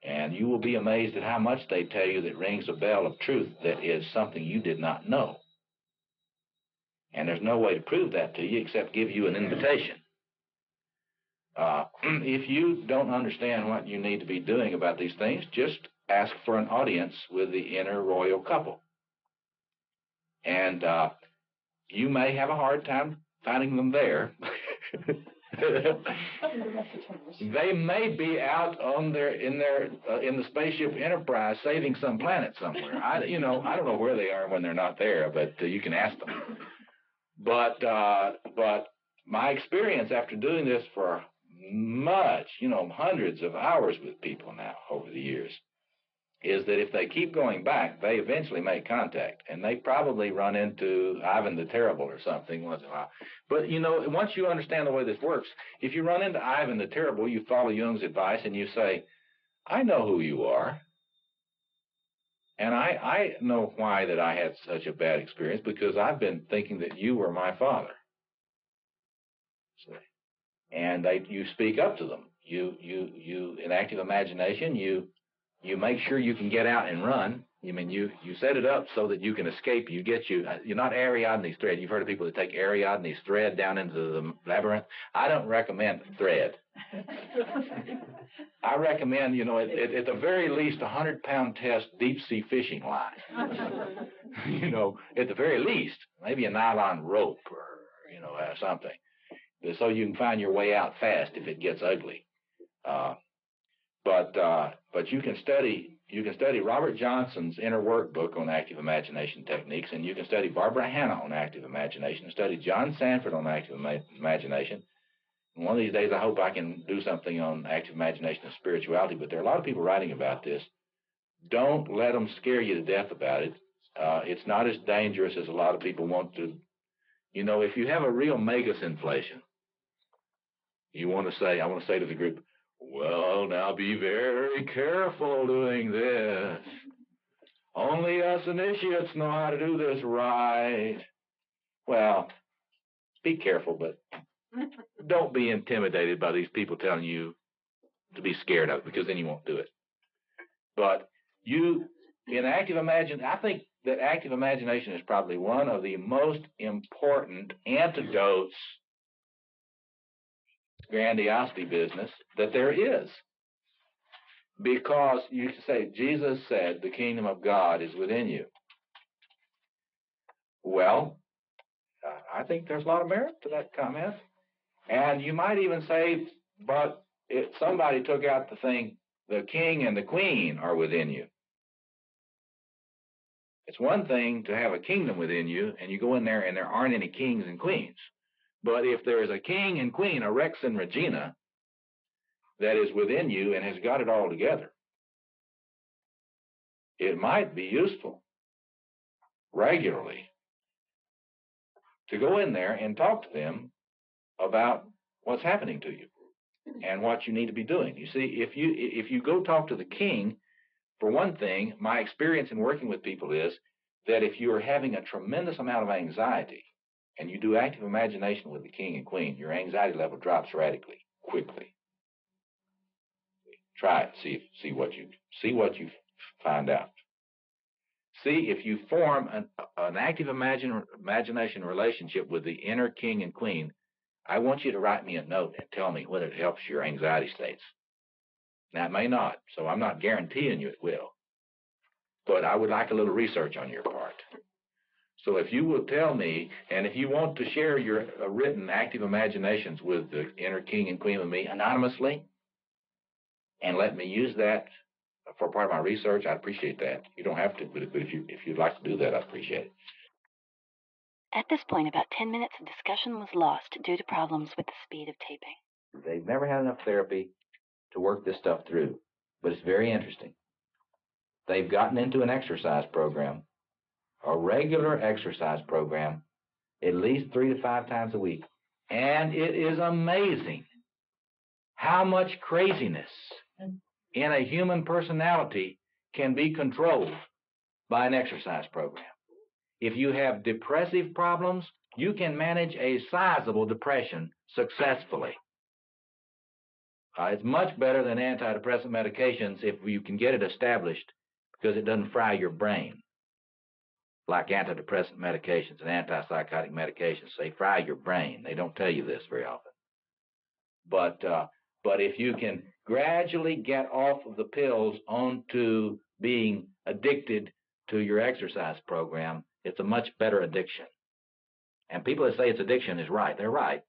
And you will be amazed at how much they tell you that rings a bell of truth that is something you did not know. And there's no way to prove that to you except give you an invitation. If you don't understand what you need to be doing about these things, just ask for an audience with the inner royal couple. And you may have a hard time finding them there. They may be out in the spaceship Enterprise saving some planet somewhere. I don't know where they are when they're not there, but you can ask them. But my experience after doing this for hundreds of hours with people now over the years, is that if they keep going back, they eventually make contact, and they probably run into Ivan the Terrible or something once in a while. But, once you understand the way this works, if you run into Ivan the Terrible, you follow Jung's advice and you say, I know who you are. And I know why that I had such a bad experience, because I've been thinking that you were my father. See? And you speak up to them. You in active imagination, you make sure you can get out and run. You set it up so that you can escape. You're not Ariadne's thread. You've heard of people that take Ariadne's thread down into the labyrinth. I don't recommend thread. I recommend, at the very least, 100-pound test deep sea fishing line. At the very least, maybe a nylon rope or, something, so you can find your way out fast if it gets ugly. But you can study Robert Johnson's inner workbook on active imagination techniques, and you can study Barbara Hanna on active imagination, and study John Sanford on active imagination. And one of these days, I hope I can do something on active imagination and spirituality, but there are a lot of people writing about this. Don't let them scare you to death about it. It's not as dangerous as a lot of people want to. If you have a real megas inflation, I want to say to the group, well, now be very careful doing this. Only us initiates know how to do this right. Well, be careful, but don't be intimidated by these people telling you to be scared of it, because then you won't do it. But I think that active imagination is probably one of the most important antidotes grandiosity business that there is. Because you say, Jesus said, the kingdom of God is within you. Well, I think there's a lot of merit to that comment. And you might even say, but somebody took out the thing, the king and the queen are within you. It's one thing to have a kingdom within you, and you go in there and there aren't any kings and queens. But if there is a king and queen, a Rex and Regina, that is within you and has got it all together, it might be useful regularly to go in there and talk to them about what's happening to you and what you need to be doing. You see, if you go talk to the king, for one thing, my experience in working with people is that if you are having a tremendous amount of anxiety and you do active imagination with the king and queen, your anxiety level drops radically, quickly. Try it. See what you find out. See, if you form an active imagination relationship with the inner king and queen, I want you to write me a note and tell me whether it helps your anxiety states. Now, it may not, so I'm not guaranteeing you it will. But I would like a little research on your part. So if you will tell me, and if you want to share your written active imaginations with the inner king and queen with me anonymously, and let me use that for part of my research, I'd appreciate that. You don't have to, but if you'd like to do that, I'd appreciate it. At this point, about 10 minutes of discussion was lost due to problems with the speed of taping. They've never had enough therapy to work this stuff through, but it's very interesting. They've gotten into an exercise program, a regular exercise program, at least 3 to 5 times a week, and it is amazing how much craziness in a human personality can be controlled by an exercise program. If you have depressive problems, you can manage a sizable depression successfully. It's much better than antidepressant medications if you can get it established, because it doesn't fry your brain. Like antidepressant medications and antipsychotic medications, they fry your brain. They don't tell you this very often. But if you can gradually get off of the pills onto being addicted to your exercise program, it's a much better addiction. And people that say it's addiction is right. They're right,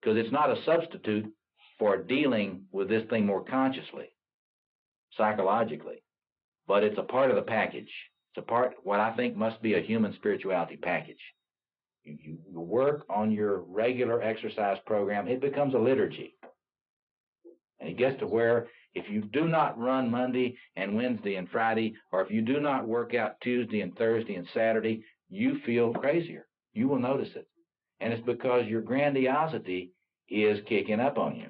because it's not a substitute for dealing with this thing more consciously, psychologically, but it's a part of the package. It's a part, what I think must be a human spirituality package. You work on your regular exercise program, it becomes a liturgy. And it gets to where if you do not run Monday and Wednesday and Friday, or if you do not work out Tuesday and Thursday and Saturday, you feel crazier. You will notice it. And it's because your grandiosity is kicking up on you.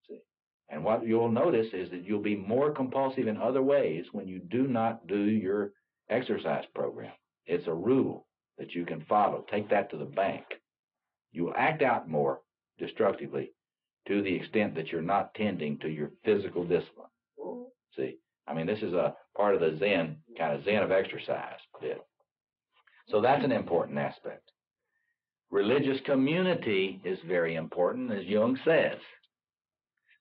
See? And what you'll notice is that you'll be more compulsive in other ways when you do not do your exercise program. It's a rule that you can follow. Take that to the bank. You will act out more destructively to the extent that you're not tending to your physical discipline. See, I mean, this is a part of the Zen, kind of Zen of exercise. So that's an important aspect. Religious community is very important, as Jung says.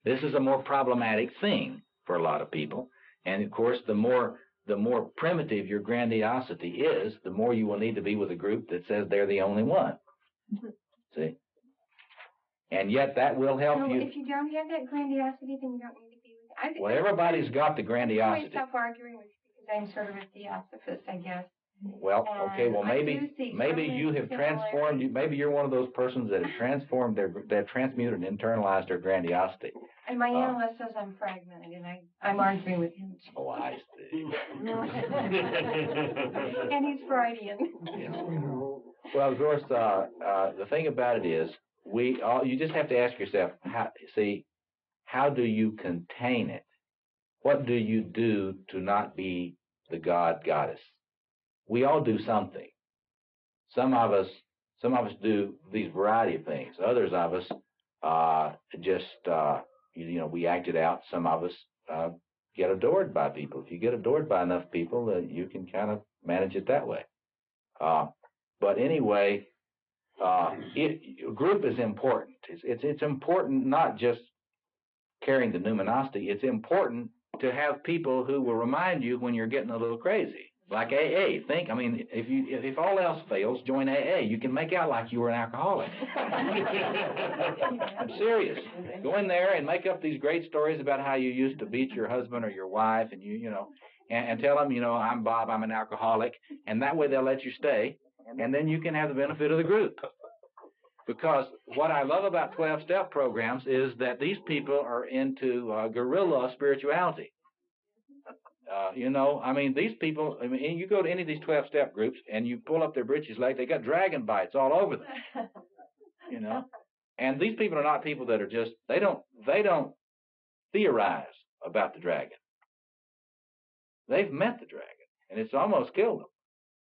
This is a more problematic thing for a lot of people. And of course, the more primitive your grandiosity is, the more you will need to be with a group that says they're the only one. See? And yet that will help you. If you don't have that grandiosity, then you don't need to be with it. Well, everybody's got the I grandiosity. stop arguing with you because I'm sort of a theosophist, I guess. Well, okay, well, maybe you have transformed, maybe you're one of those persons that have transformed that transmuted and internalized their grandiosity. And my analyst says I'm fragmented, and I'm arguing with him. Oh, I see. And he's Freudian. Well, of course, the thing about it is, you just have to ask yourself, how do you contain it? What do you do to not be the goddess? We all do something. Some of us do these variety of things. Others of us we act it out. Some of us get adored by people. If you get adored by enough people, you can kind of manage it that way. But anyway, group is important. It's important not just carrying the numinosity. It's important to have people who will remind you when you're getting a little crazy. Like AA. If all else fails, join AA. You can make out like you were an alcoholic. I'm serious. Go in there and make up these great stories about how you used to beat your husband or your wife, and and tell them, I'm Bob, I'm an alcoholic, and that way they'll let you stay, and then you can have the benefit of the group. Because what I love about 12-step programs is that these people are into guerrilla spirituality. These people, you go to any of these 12-step groups and you pull up their britches leg, they got dragon bites all over them. And these people are not people that are just, they don't theorize about the dragon. They've met the dragon, and it's almost killed them.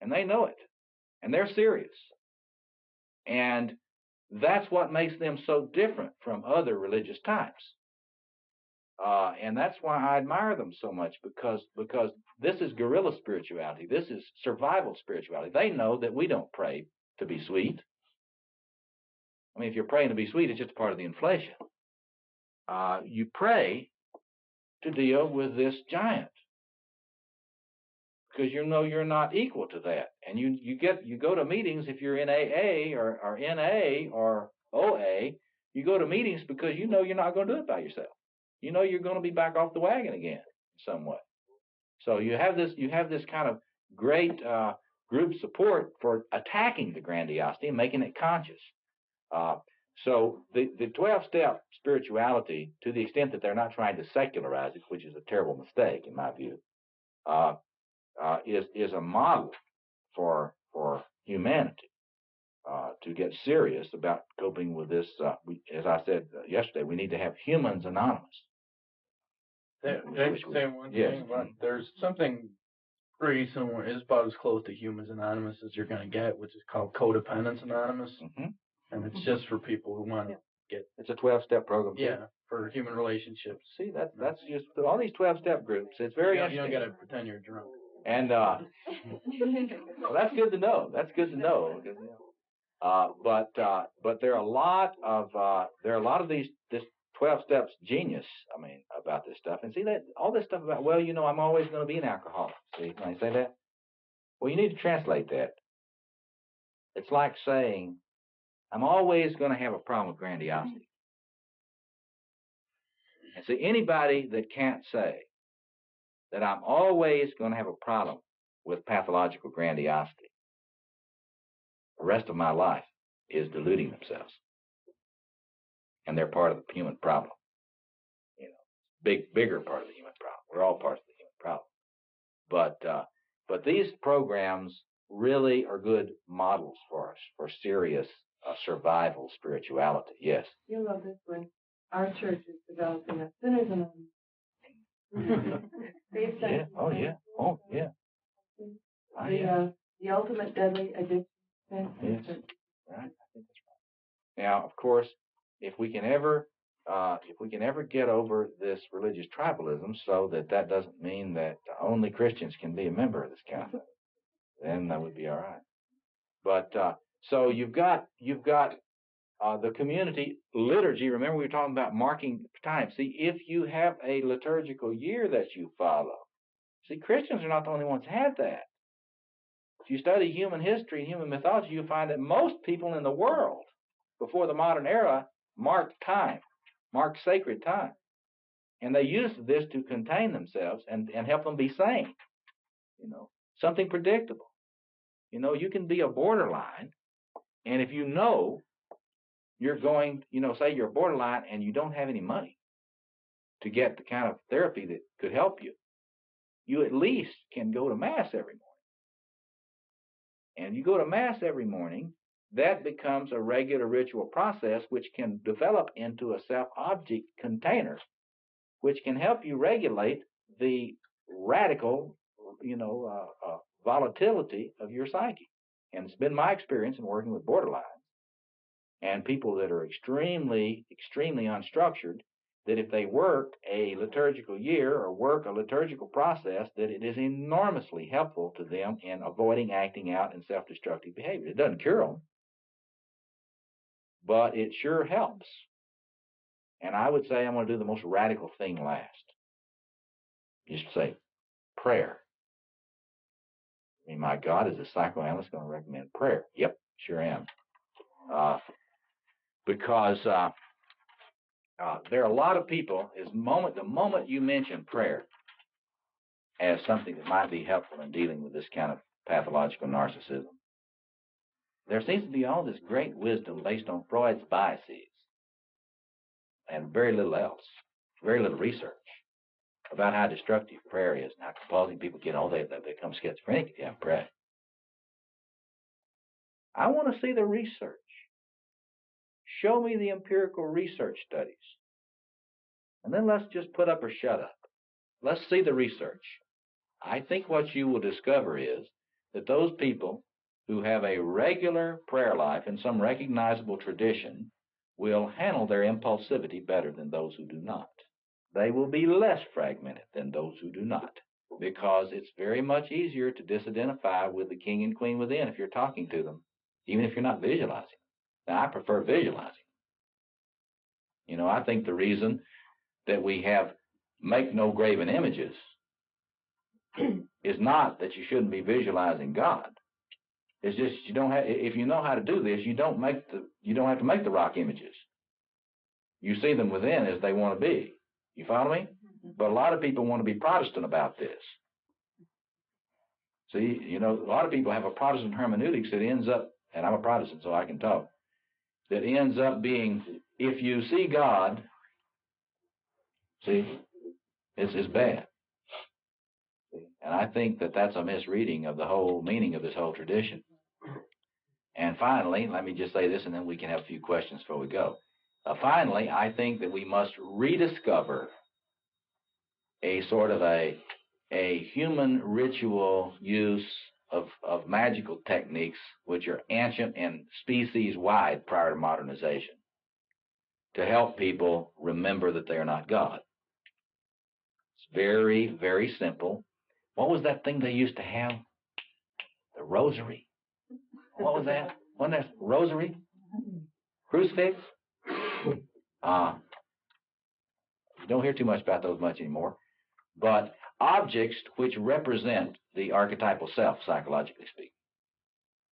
And they know it. And they're serious. And that's what makes them so different from other religious types. And that's why I admire them so much, because this is guerrilla spirituality. This is survival spirituality. They know that we don't pray to be sweet. I mean, if you're praying to be sweet, it's just a part of the inflation. You pray to deal with this giant, because you know you're not equal to that. And you go to meetings if you're in AA or NA or OA. You go to meetings because you know you're not going to do it by yourself. You know you're going to be back off the wagon again in some way. So you have this kind of great group support for attacking the grandiosity and making it conscious. So the 12-step spirituality, to the extent that they're not trying to secularize it, which is a terrible mistake in my view, is a model for humanity to get serious about coping with this. As I said yesterday, we need to have humans anonymous. There's something pretty similar. It's about as close to Humans Anonymous as you're going to get, which is called Codependence Anonymous. And it's just for people who want to get... It's a 12-step program. Yeah, for human relationships. See, that's just all these 12-step groups. It's very interesting. You don't got to pretend you're drunk. And well, that's good to know. That's good to know. But there are a lot of this 12 steps genius. I mean, about this stuff. And see that all this stuff about, well, I'm always going to be an alcoholic. See, when I say that, well, you need to translate that. It's like saying, I'm always going to have a problem with grandiosity. And see, anybody that can't say that I'm always going to have a problem with pathological grandiosity the rest of my life is deluding themselves. And they're part of the human problem. Bigger part of the human problem. We're all parts of the human problem. But these programs really are good models for us, for serious survival spirituality. Yes. You'll love this one. Our church is developing a Sinners Anonymous. Yeah. Oh, yeah. Oh, yeah. The ultimate deadly addiction. Yes. Right. I think that's right. Now, of course, if we can ever get over this religious tribalism, so that doesn't mean that only Christians can be a member of this kind of thing, then that would be all right. But so you've got the community liturgy. Remember, we were talking about marking time. See, if you have a liturgical year that you follow, see, Christians are not the only ones who have that. If you study human history and human mythology, you find that most people in the world before the modern era marked time, marked sacred time. And they used this to contain themselves and help them be sane. Something predictable. You can be a borderline, and if you know you're going, say you're borderline and you don't have any money to get the kind of therapy that could help you, you at least can go to Mass every morning. And you go to Mass every morning, that becomes a regular ritual process which can develop into a self-object container, which can help you regulate the radical, volatility of your psyche. And it's been my experience in working with borderlines and people that are extremely, extremely unstructured, that if they work a liturgical year or work a liturgical process, that it is enormously helpful to them in avoiding acting out in self-destructive behavior. It doesn't cure them, but it sure helps. And I would say I'm going to do the most radical thing last. Just say prayer. I mean, my God, is a psychoanalyst going to recommend prayer? Yep, sure am. Because there are a lot of people, the moment you mention prayer as something that might be helpful in dealing with this kind of pathological narcissism, there seems to be all this great wisdom based on Freud's biases and very little else, very little research about how destructive prayer is and how compulsing people get. They become schizophrenic if you haven't prayed. I want to see the research. Show me the empirical research studies. And then let's just put up or shut up. Let's see the research. I think what you will discover is that those people who have a regular prayer life in some recognizable tradition will handle their impulsivity better than those who do not. they will be less fragmented than those who do not, because it's very much easier to disidentify with the king and queen within if you're talking to them, even if you're not visualizing. Now, I prefer visualizing. You know, I think the reason that we have make no graven images is not that you shouldn't be visualizing God. It's just you don't have. If you know how to do this, you don't have to make the rock images. You see them within as they want to be. You follow me? But a lot of people want to be Protestant about this. See, you know, a lot of people have a Protestant hermeneutics that ends up, and I'm a Protestant, so I can talk, that ends up being, if you see God, see, it's bad. And I think that that's a misreading of the whole meaning of this whole tradition. And finally, let me just say this, and then we can have a few questions before we go. Finally, I think that we must rediscover a sort of a human ritual use of magical techniques which are ancient and species-wide prior to modernization to help people remember that they are not God. It's very, very simple. What was that thing they used to have? The rosary. What was that? Wasn't that rosary? Crucifix? You don't hear too much about those much anymore. But objects which represent the archetypal self, psychologically speaking.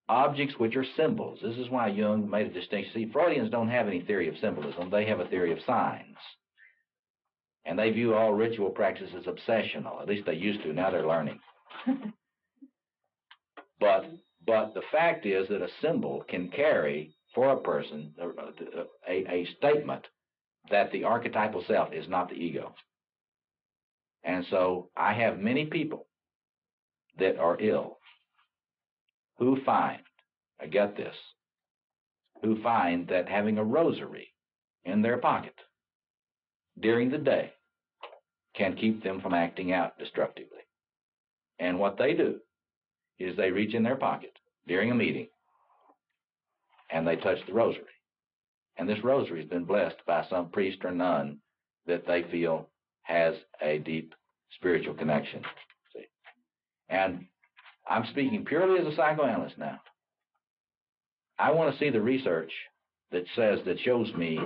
Objects which are symbols. This is why Jung made a distinction. See, Freudians don't have any theory of symbolism. They have a theory of signs. And they view all ritual practice as obsessional. At least they used to. Now they're learning. But the fact is that a symbol can carry for a person a statement that the archetypal self is not the ego. And so I have many people that are ill who find, I get this, who find that having a rosary in their pocket during the day can keep them from acting out destructively. And what they do is they reach in their pocket during a meeting and they touch the rosary. And this rosary has been blessed by some priest or nun that they feel has a deep spiritual connection. See? And I'm speaking purely as a psychoanalyst now. I want to see the research that shows me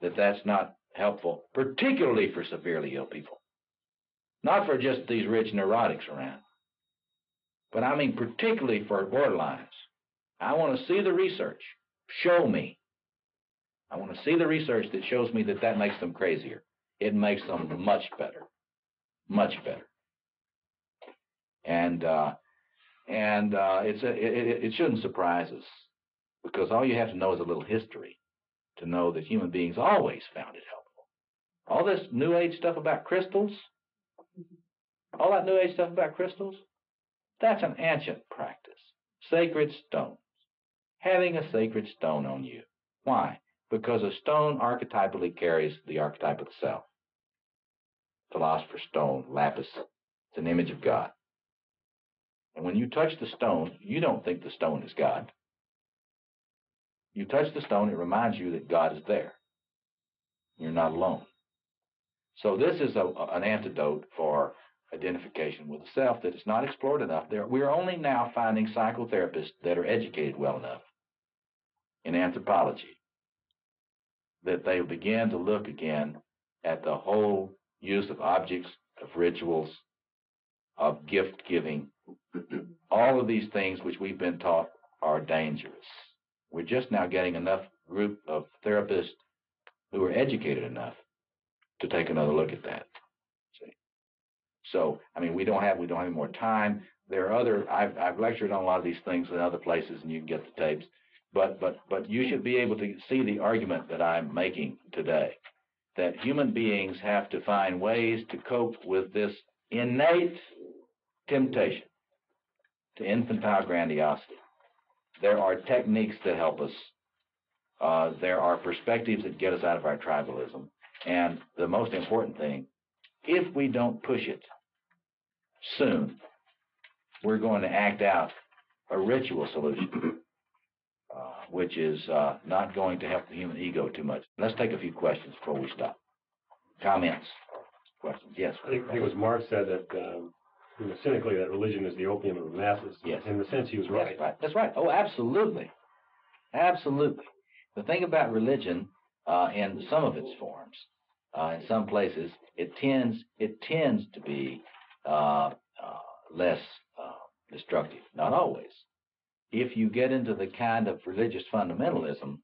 that that's not helpful, particularly for severely ill people. Not for just these rich neurotics around, but I mean particularly for borderlines. I want to see the research. Show me. I want to see the research that shows me that that makes them crazier. It makes them much better. Much better. And it shouldn't surprise us, because all you have to know is a little history to know that human beings always found it helpful. All this New Age stuff about crystals, all that New Age stuff about crystals, that's an ancient practice. Sacred stones. Having a sacred stone on you. Why? Because a stone archetypally carries the archetype of the self. Philosopher's stone, lapis, it's an image of God. And when you touch the stone, you don't think the stone is God. You touch the stone, it reminds you that God is there. You're not alone. So this is an antidote for identification with the self that is not explored enough. We're only now finding psychotherapists that are educated well enough in anthropology that they begin to look again at the whole use of objects, of rituals, of gift giving. All of these things which we've been taught are dangerous. We're just now getting enough group of therapists who are educated enough to take another look at that. See? So, I mean, we don't have any more time. There are other, I've lectured on a lot of these things in other places, and you can get the tapes. But you should be able to see the argument that I'm making today, that human beings have to find ways to cope with this innate temptation to infantile grandiosity. There are techniques that help us. There are perspectives that get us out of our tribalism. And the most important thing, if we don't push it soon, we're going to act out a ritual solution, which is not going to help the human ego too much. Let's take a few questions before we stop. Comments? questions. Yes. I think it was Marx said that, cynically, that religion is the opium of the masses. Yes. In the sense he was right. That's right. That's right. Oh, absolutely. Absolutely. The thing about religion, in some of its forms, in some places, it tends to be less destructive. Not always. If you get into the kind of religious fundamentalism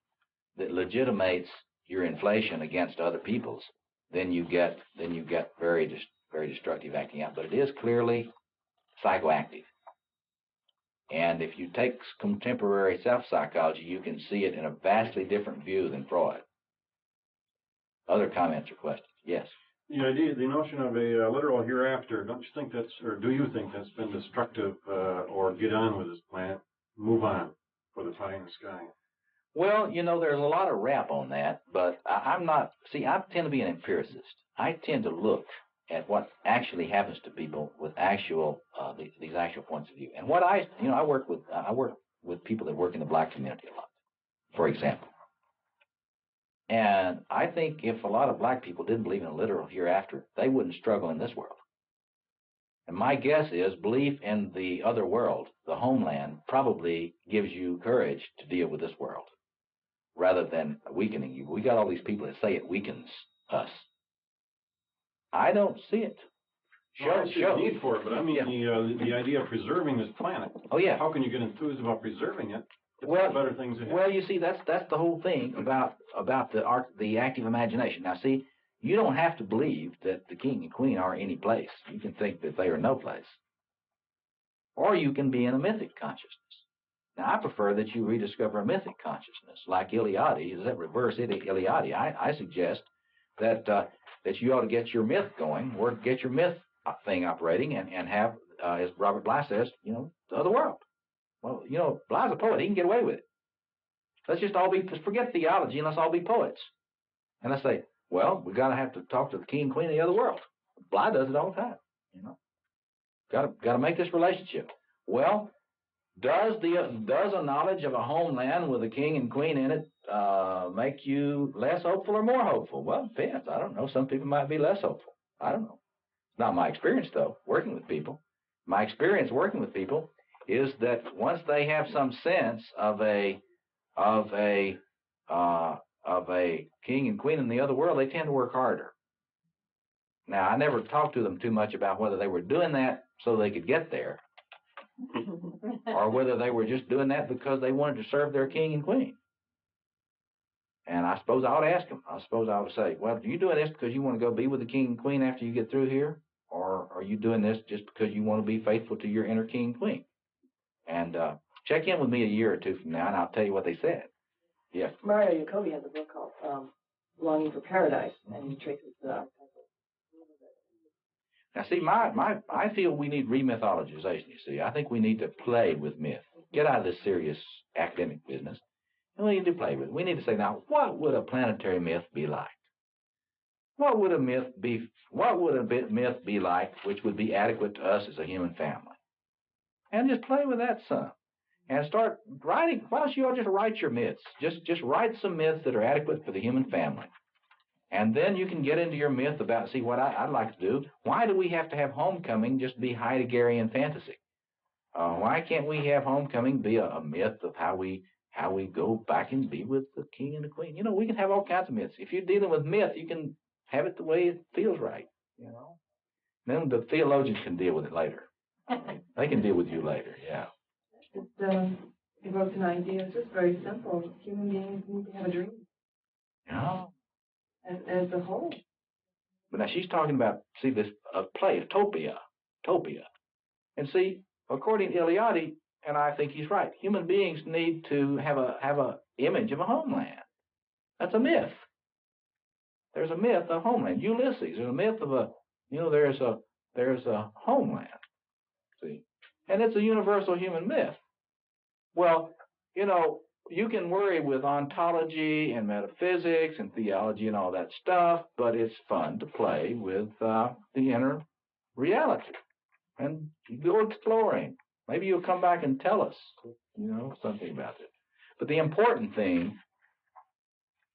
that legitimates your inflation against other people's, then you get very destructive acting out. But it is clearly psychoactive. And if you take contemporary self-psychology, you can see it in a vastly different view than Freud. Other comments or questions? Yes. The idea, the notion of a literal hereafter, don't you think that's, or do you think that's been destructive, or get on with this planet, move on for the pie in the sky? Well, there's a lot of rap on that, but I'm not, I tend to be an empiricist. I tend to look at what actually happens to people with actual, these actual points of view. And what I work with people that work in the black community a lot, for example. And I think if a lot of black people didn't believe in a literal hereafter, they wouldn't struggle in this world. And my guess is belief in the other world, the homeland, probably gives you courage to deal with this world rather than weakening you. We got all these people that say it weakens us. I don't see it. I see the need for it, but I mean the idea of preserving this planet. Oh yeah. How can you get enthused about preserving it? Well, better things ahead. Well, you see, that's the whole thing about the active imagination. Now, see, you don't have to believe that the king and queen are any place. You can think that they are no place, or you can be in a mythic consciousness. Now, I prefer that you rediscover a mythic consciousness, like Iliade. Is that reverse Iliade? I suggest that you ought to get your myth going, or get your myth thing operating, and have, as Robert Bly says, the other world. Well, Bly's a poet. He can get away with it. Let's just all forget theology and let's all be poets. And let's say, well, we have to talk to the king and queen of the other world. Bly does it all the time, Got to make this relationship. Well, does a knowledge of a homeland with a king and queen in it make you less hopeful or more hopeful? Well, it depends. I don't know. Some people might be less hopeful. I don't know. It's not my experience, though, working with people. My experience working with people is that once they have some sense of a king and queen in the other world, they tend to work harder. Now, I never talked to them too much about whether they were doing that so they could get there, or whether they were just doing that because they wanted to serve their king and queen. And I suppose I ought to ask them. I suppose I ought to say, well, are you doing this because you want to go be with the king and queen after you get through here? Or are you doing this just because you want to be faithful to your inner king and queen? And check in with me a year or two from now, and I'll tell you what they said. Yeah. Mario Jacobi has a book called Longing for Paradise, and he traces Now, see, I feel we need remythologization, you see. I think we need to play with myth. Get out of this serious academic business. And we need to play with it. We need to say, now, what would a planetary myth be like? What would a myth be like which would be adequate to us as a human family? And just play with that some. And start writing. Why don't you all just write your myths? Just write some myths that are adequate for the human family. And then you can get into your myth about, see, what I'd like to do. Why do we have to have homecoming just be Heideggerian fantasy? Why can't we have homecoming be a myth of how we go back and be with the king and the queen? We can have all kinds of myths. If you're dealing with myth, you can have it the way it feels right, Then the theologians can deal with it later. They can deal with you later, yeah. It evokes an idea. It's just very simple. Human beings need to have a dream. Yeah. As a whole. But now she's talking about, see, this play, Topia. And see, according to Iliade, and I think he's right, human beings need to have a image of a homeland. That's a myth. There's a myth of homeland. Ulysses, there's a myth of there's a homeland. See? And it's a universal human myth. Well, you can worry with ontology and metaphysics and theology and all that stuff, but it's fun to play with the inner reality and go exploring. Maybe you'll come back and tell us, something about it. But the important thing,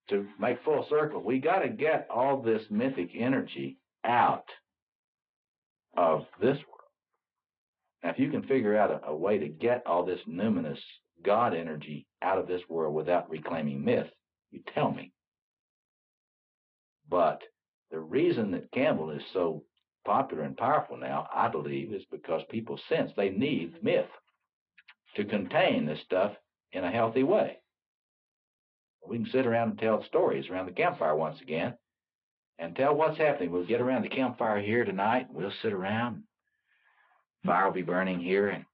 to make full circle, we got to get all this mythic energy out of this world. Now, if you can figure out a way to get all this numinous God energy out of this world without reclaiming myth, you tell me. But the reason that Campbell is so popular and powerful now, I believe, is because people sense they need myth to contain this stuff in a healthy way. We can sit around and tell stories around the campfire once again and tell what's happening. We'll get around the campfire here tonight. We'll sit around. Fire will be burning here, and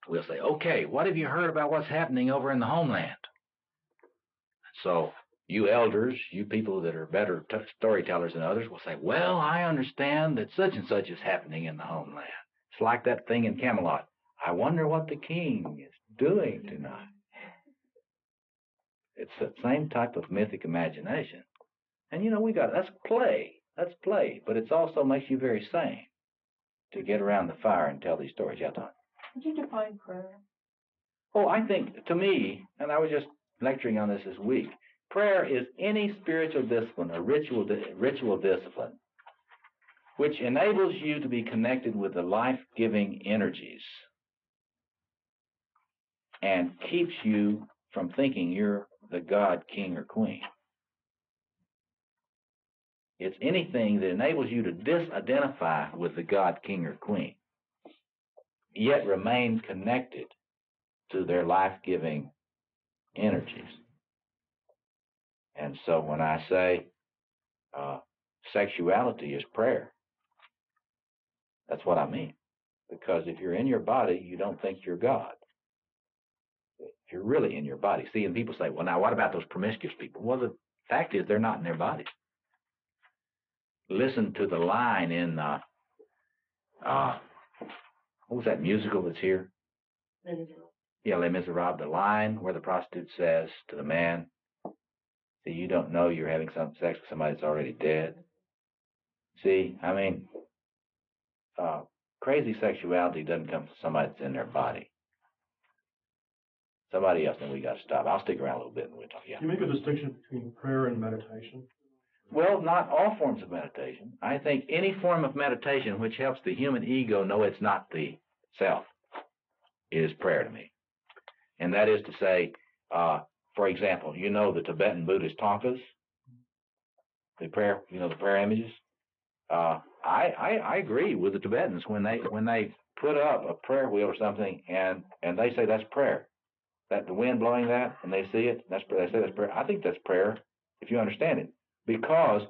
we'll say, okay, what have you heard about what's happening over in the homeland? So you elders, you people that are better storytellers than others will say, well, I understand that such and such is happening in the homeland. It's like that thing in Camelot. I wonder what the king is doing tonight. It's the same type of mythic imagination. And you know, that's play. That's play. But it also makes you very sane to get around the fire and tell these stories. Yeah, Tom? Could you define prayer? Oh, I think, to me, and I was just lecturing on this week, prayer is any spiritual discipline, a ritual discipline, which enables you to be connected with the life-giving energies and keeps you from thinking you're the God, king, or queen. It's anything that enables you to disidentify with the God, king, or queen, yet remain connected to their life-giving energies. And so when I say sexuality is prayer, that's what I mean. Because if you're in your body, you don't think you're God. If you're really in your body. See, and people say, well, now what about those promiscuous people? Well, the fact is they're not in their bodies. Listen to the line in, what was that musical that's here? Yeah, Les Miserables, the line where the prostitute says to the man, see, you don't know you're having some sex with somebody that's already dead. See, I mean, crazy sexuality doesn't come from somebody that's in their body. Somebody else, then we got to stop. I'll stick around a little bit and we'll talk. Yeah. You make a distinction between prayer and meditation? Well, not all forms of meditation. I think any form of meditation which helps the human ego know it's not the self is prayer to me. And that is to say, for example, you know the Tibetan Buddhist thangkas, the prayer, the prayer images. I agree with the Tibetans when they put up a prayer wheel or something and they say that's prayer. That the wind blowing that and they see it, they say that's prayer. I think that's prayer if you understand it. Because,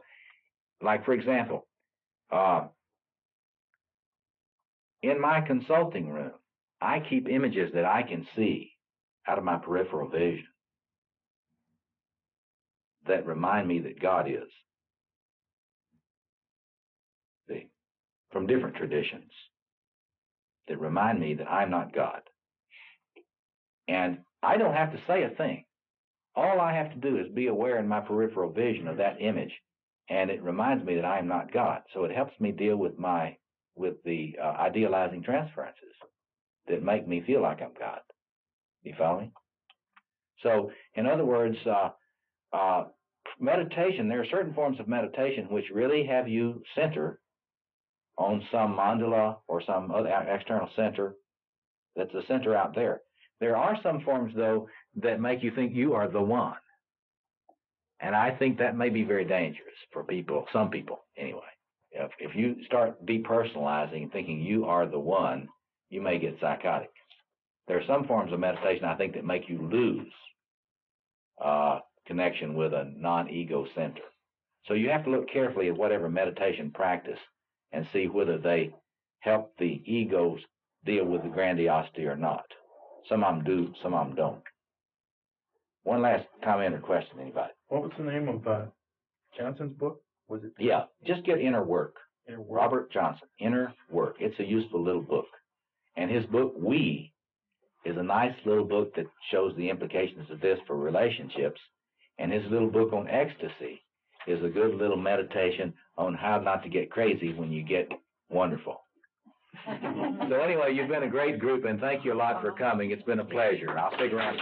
like for example, in my consulting room, I keep images that I can see out of my peripheral vision that remind me that God is. See, from different traditions that remind me that I'm not God. And I don't have to say a thing. All I have to do is be aware in my peripheral vision of that image, and it reminds me that I am not God. So it helps me deal with the idealizing transferences that make me feel like I'm God. You follow me? So, in other words, meditation, there are certain forms of meditation which really have you center on some mandala or some other external center that's a center out there. There are some forms, though, that make you think you are the one. And I think that may be very dangerous for people, some people anyway. If you start depersonalizing and thinking you are the one, you may get psychotic. There are some forms of meditation, I think, that make you lose connection with a non-ego center. So you have to look carefully at whatever meditation practice and see whether they help the egos deal with the grandiosity or not. Some of them do, some of them don't. One last comment or question, anybody? What was the name of Johnson's book? Was it? Yeah, just get Inner Work. Inner Work. Robert Johnson, Inner Work. It's a useful little book. And his book, We, is a nice little book that shows the implications of this for relationships. And his little book on ecstasy is a good little meditation on how not to get crazy when you get wonderful. So anyway, you've been a great group, and thank you a lot for coming. It's been a pleasure. I'll stick around.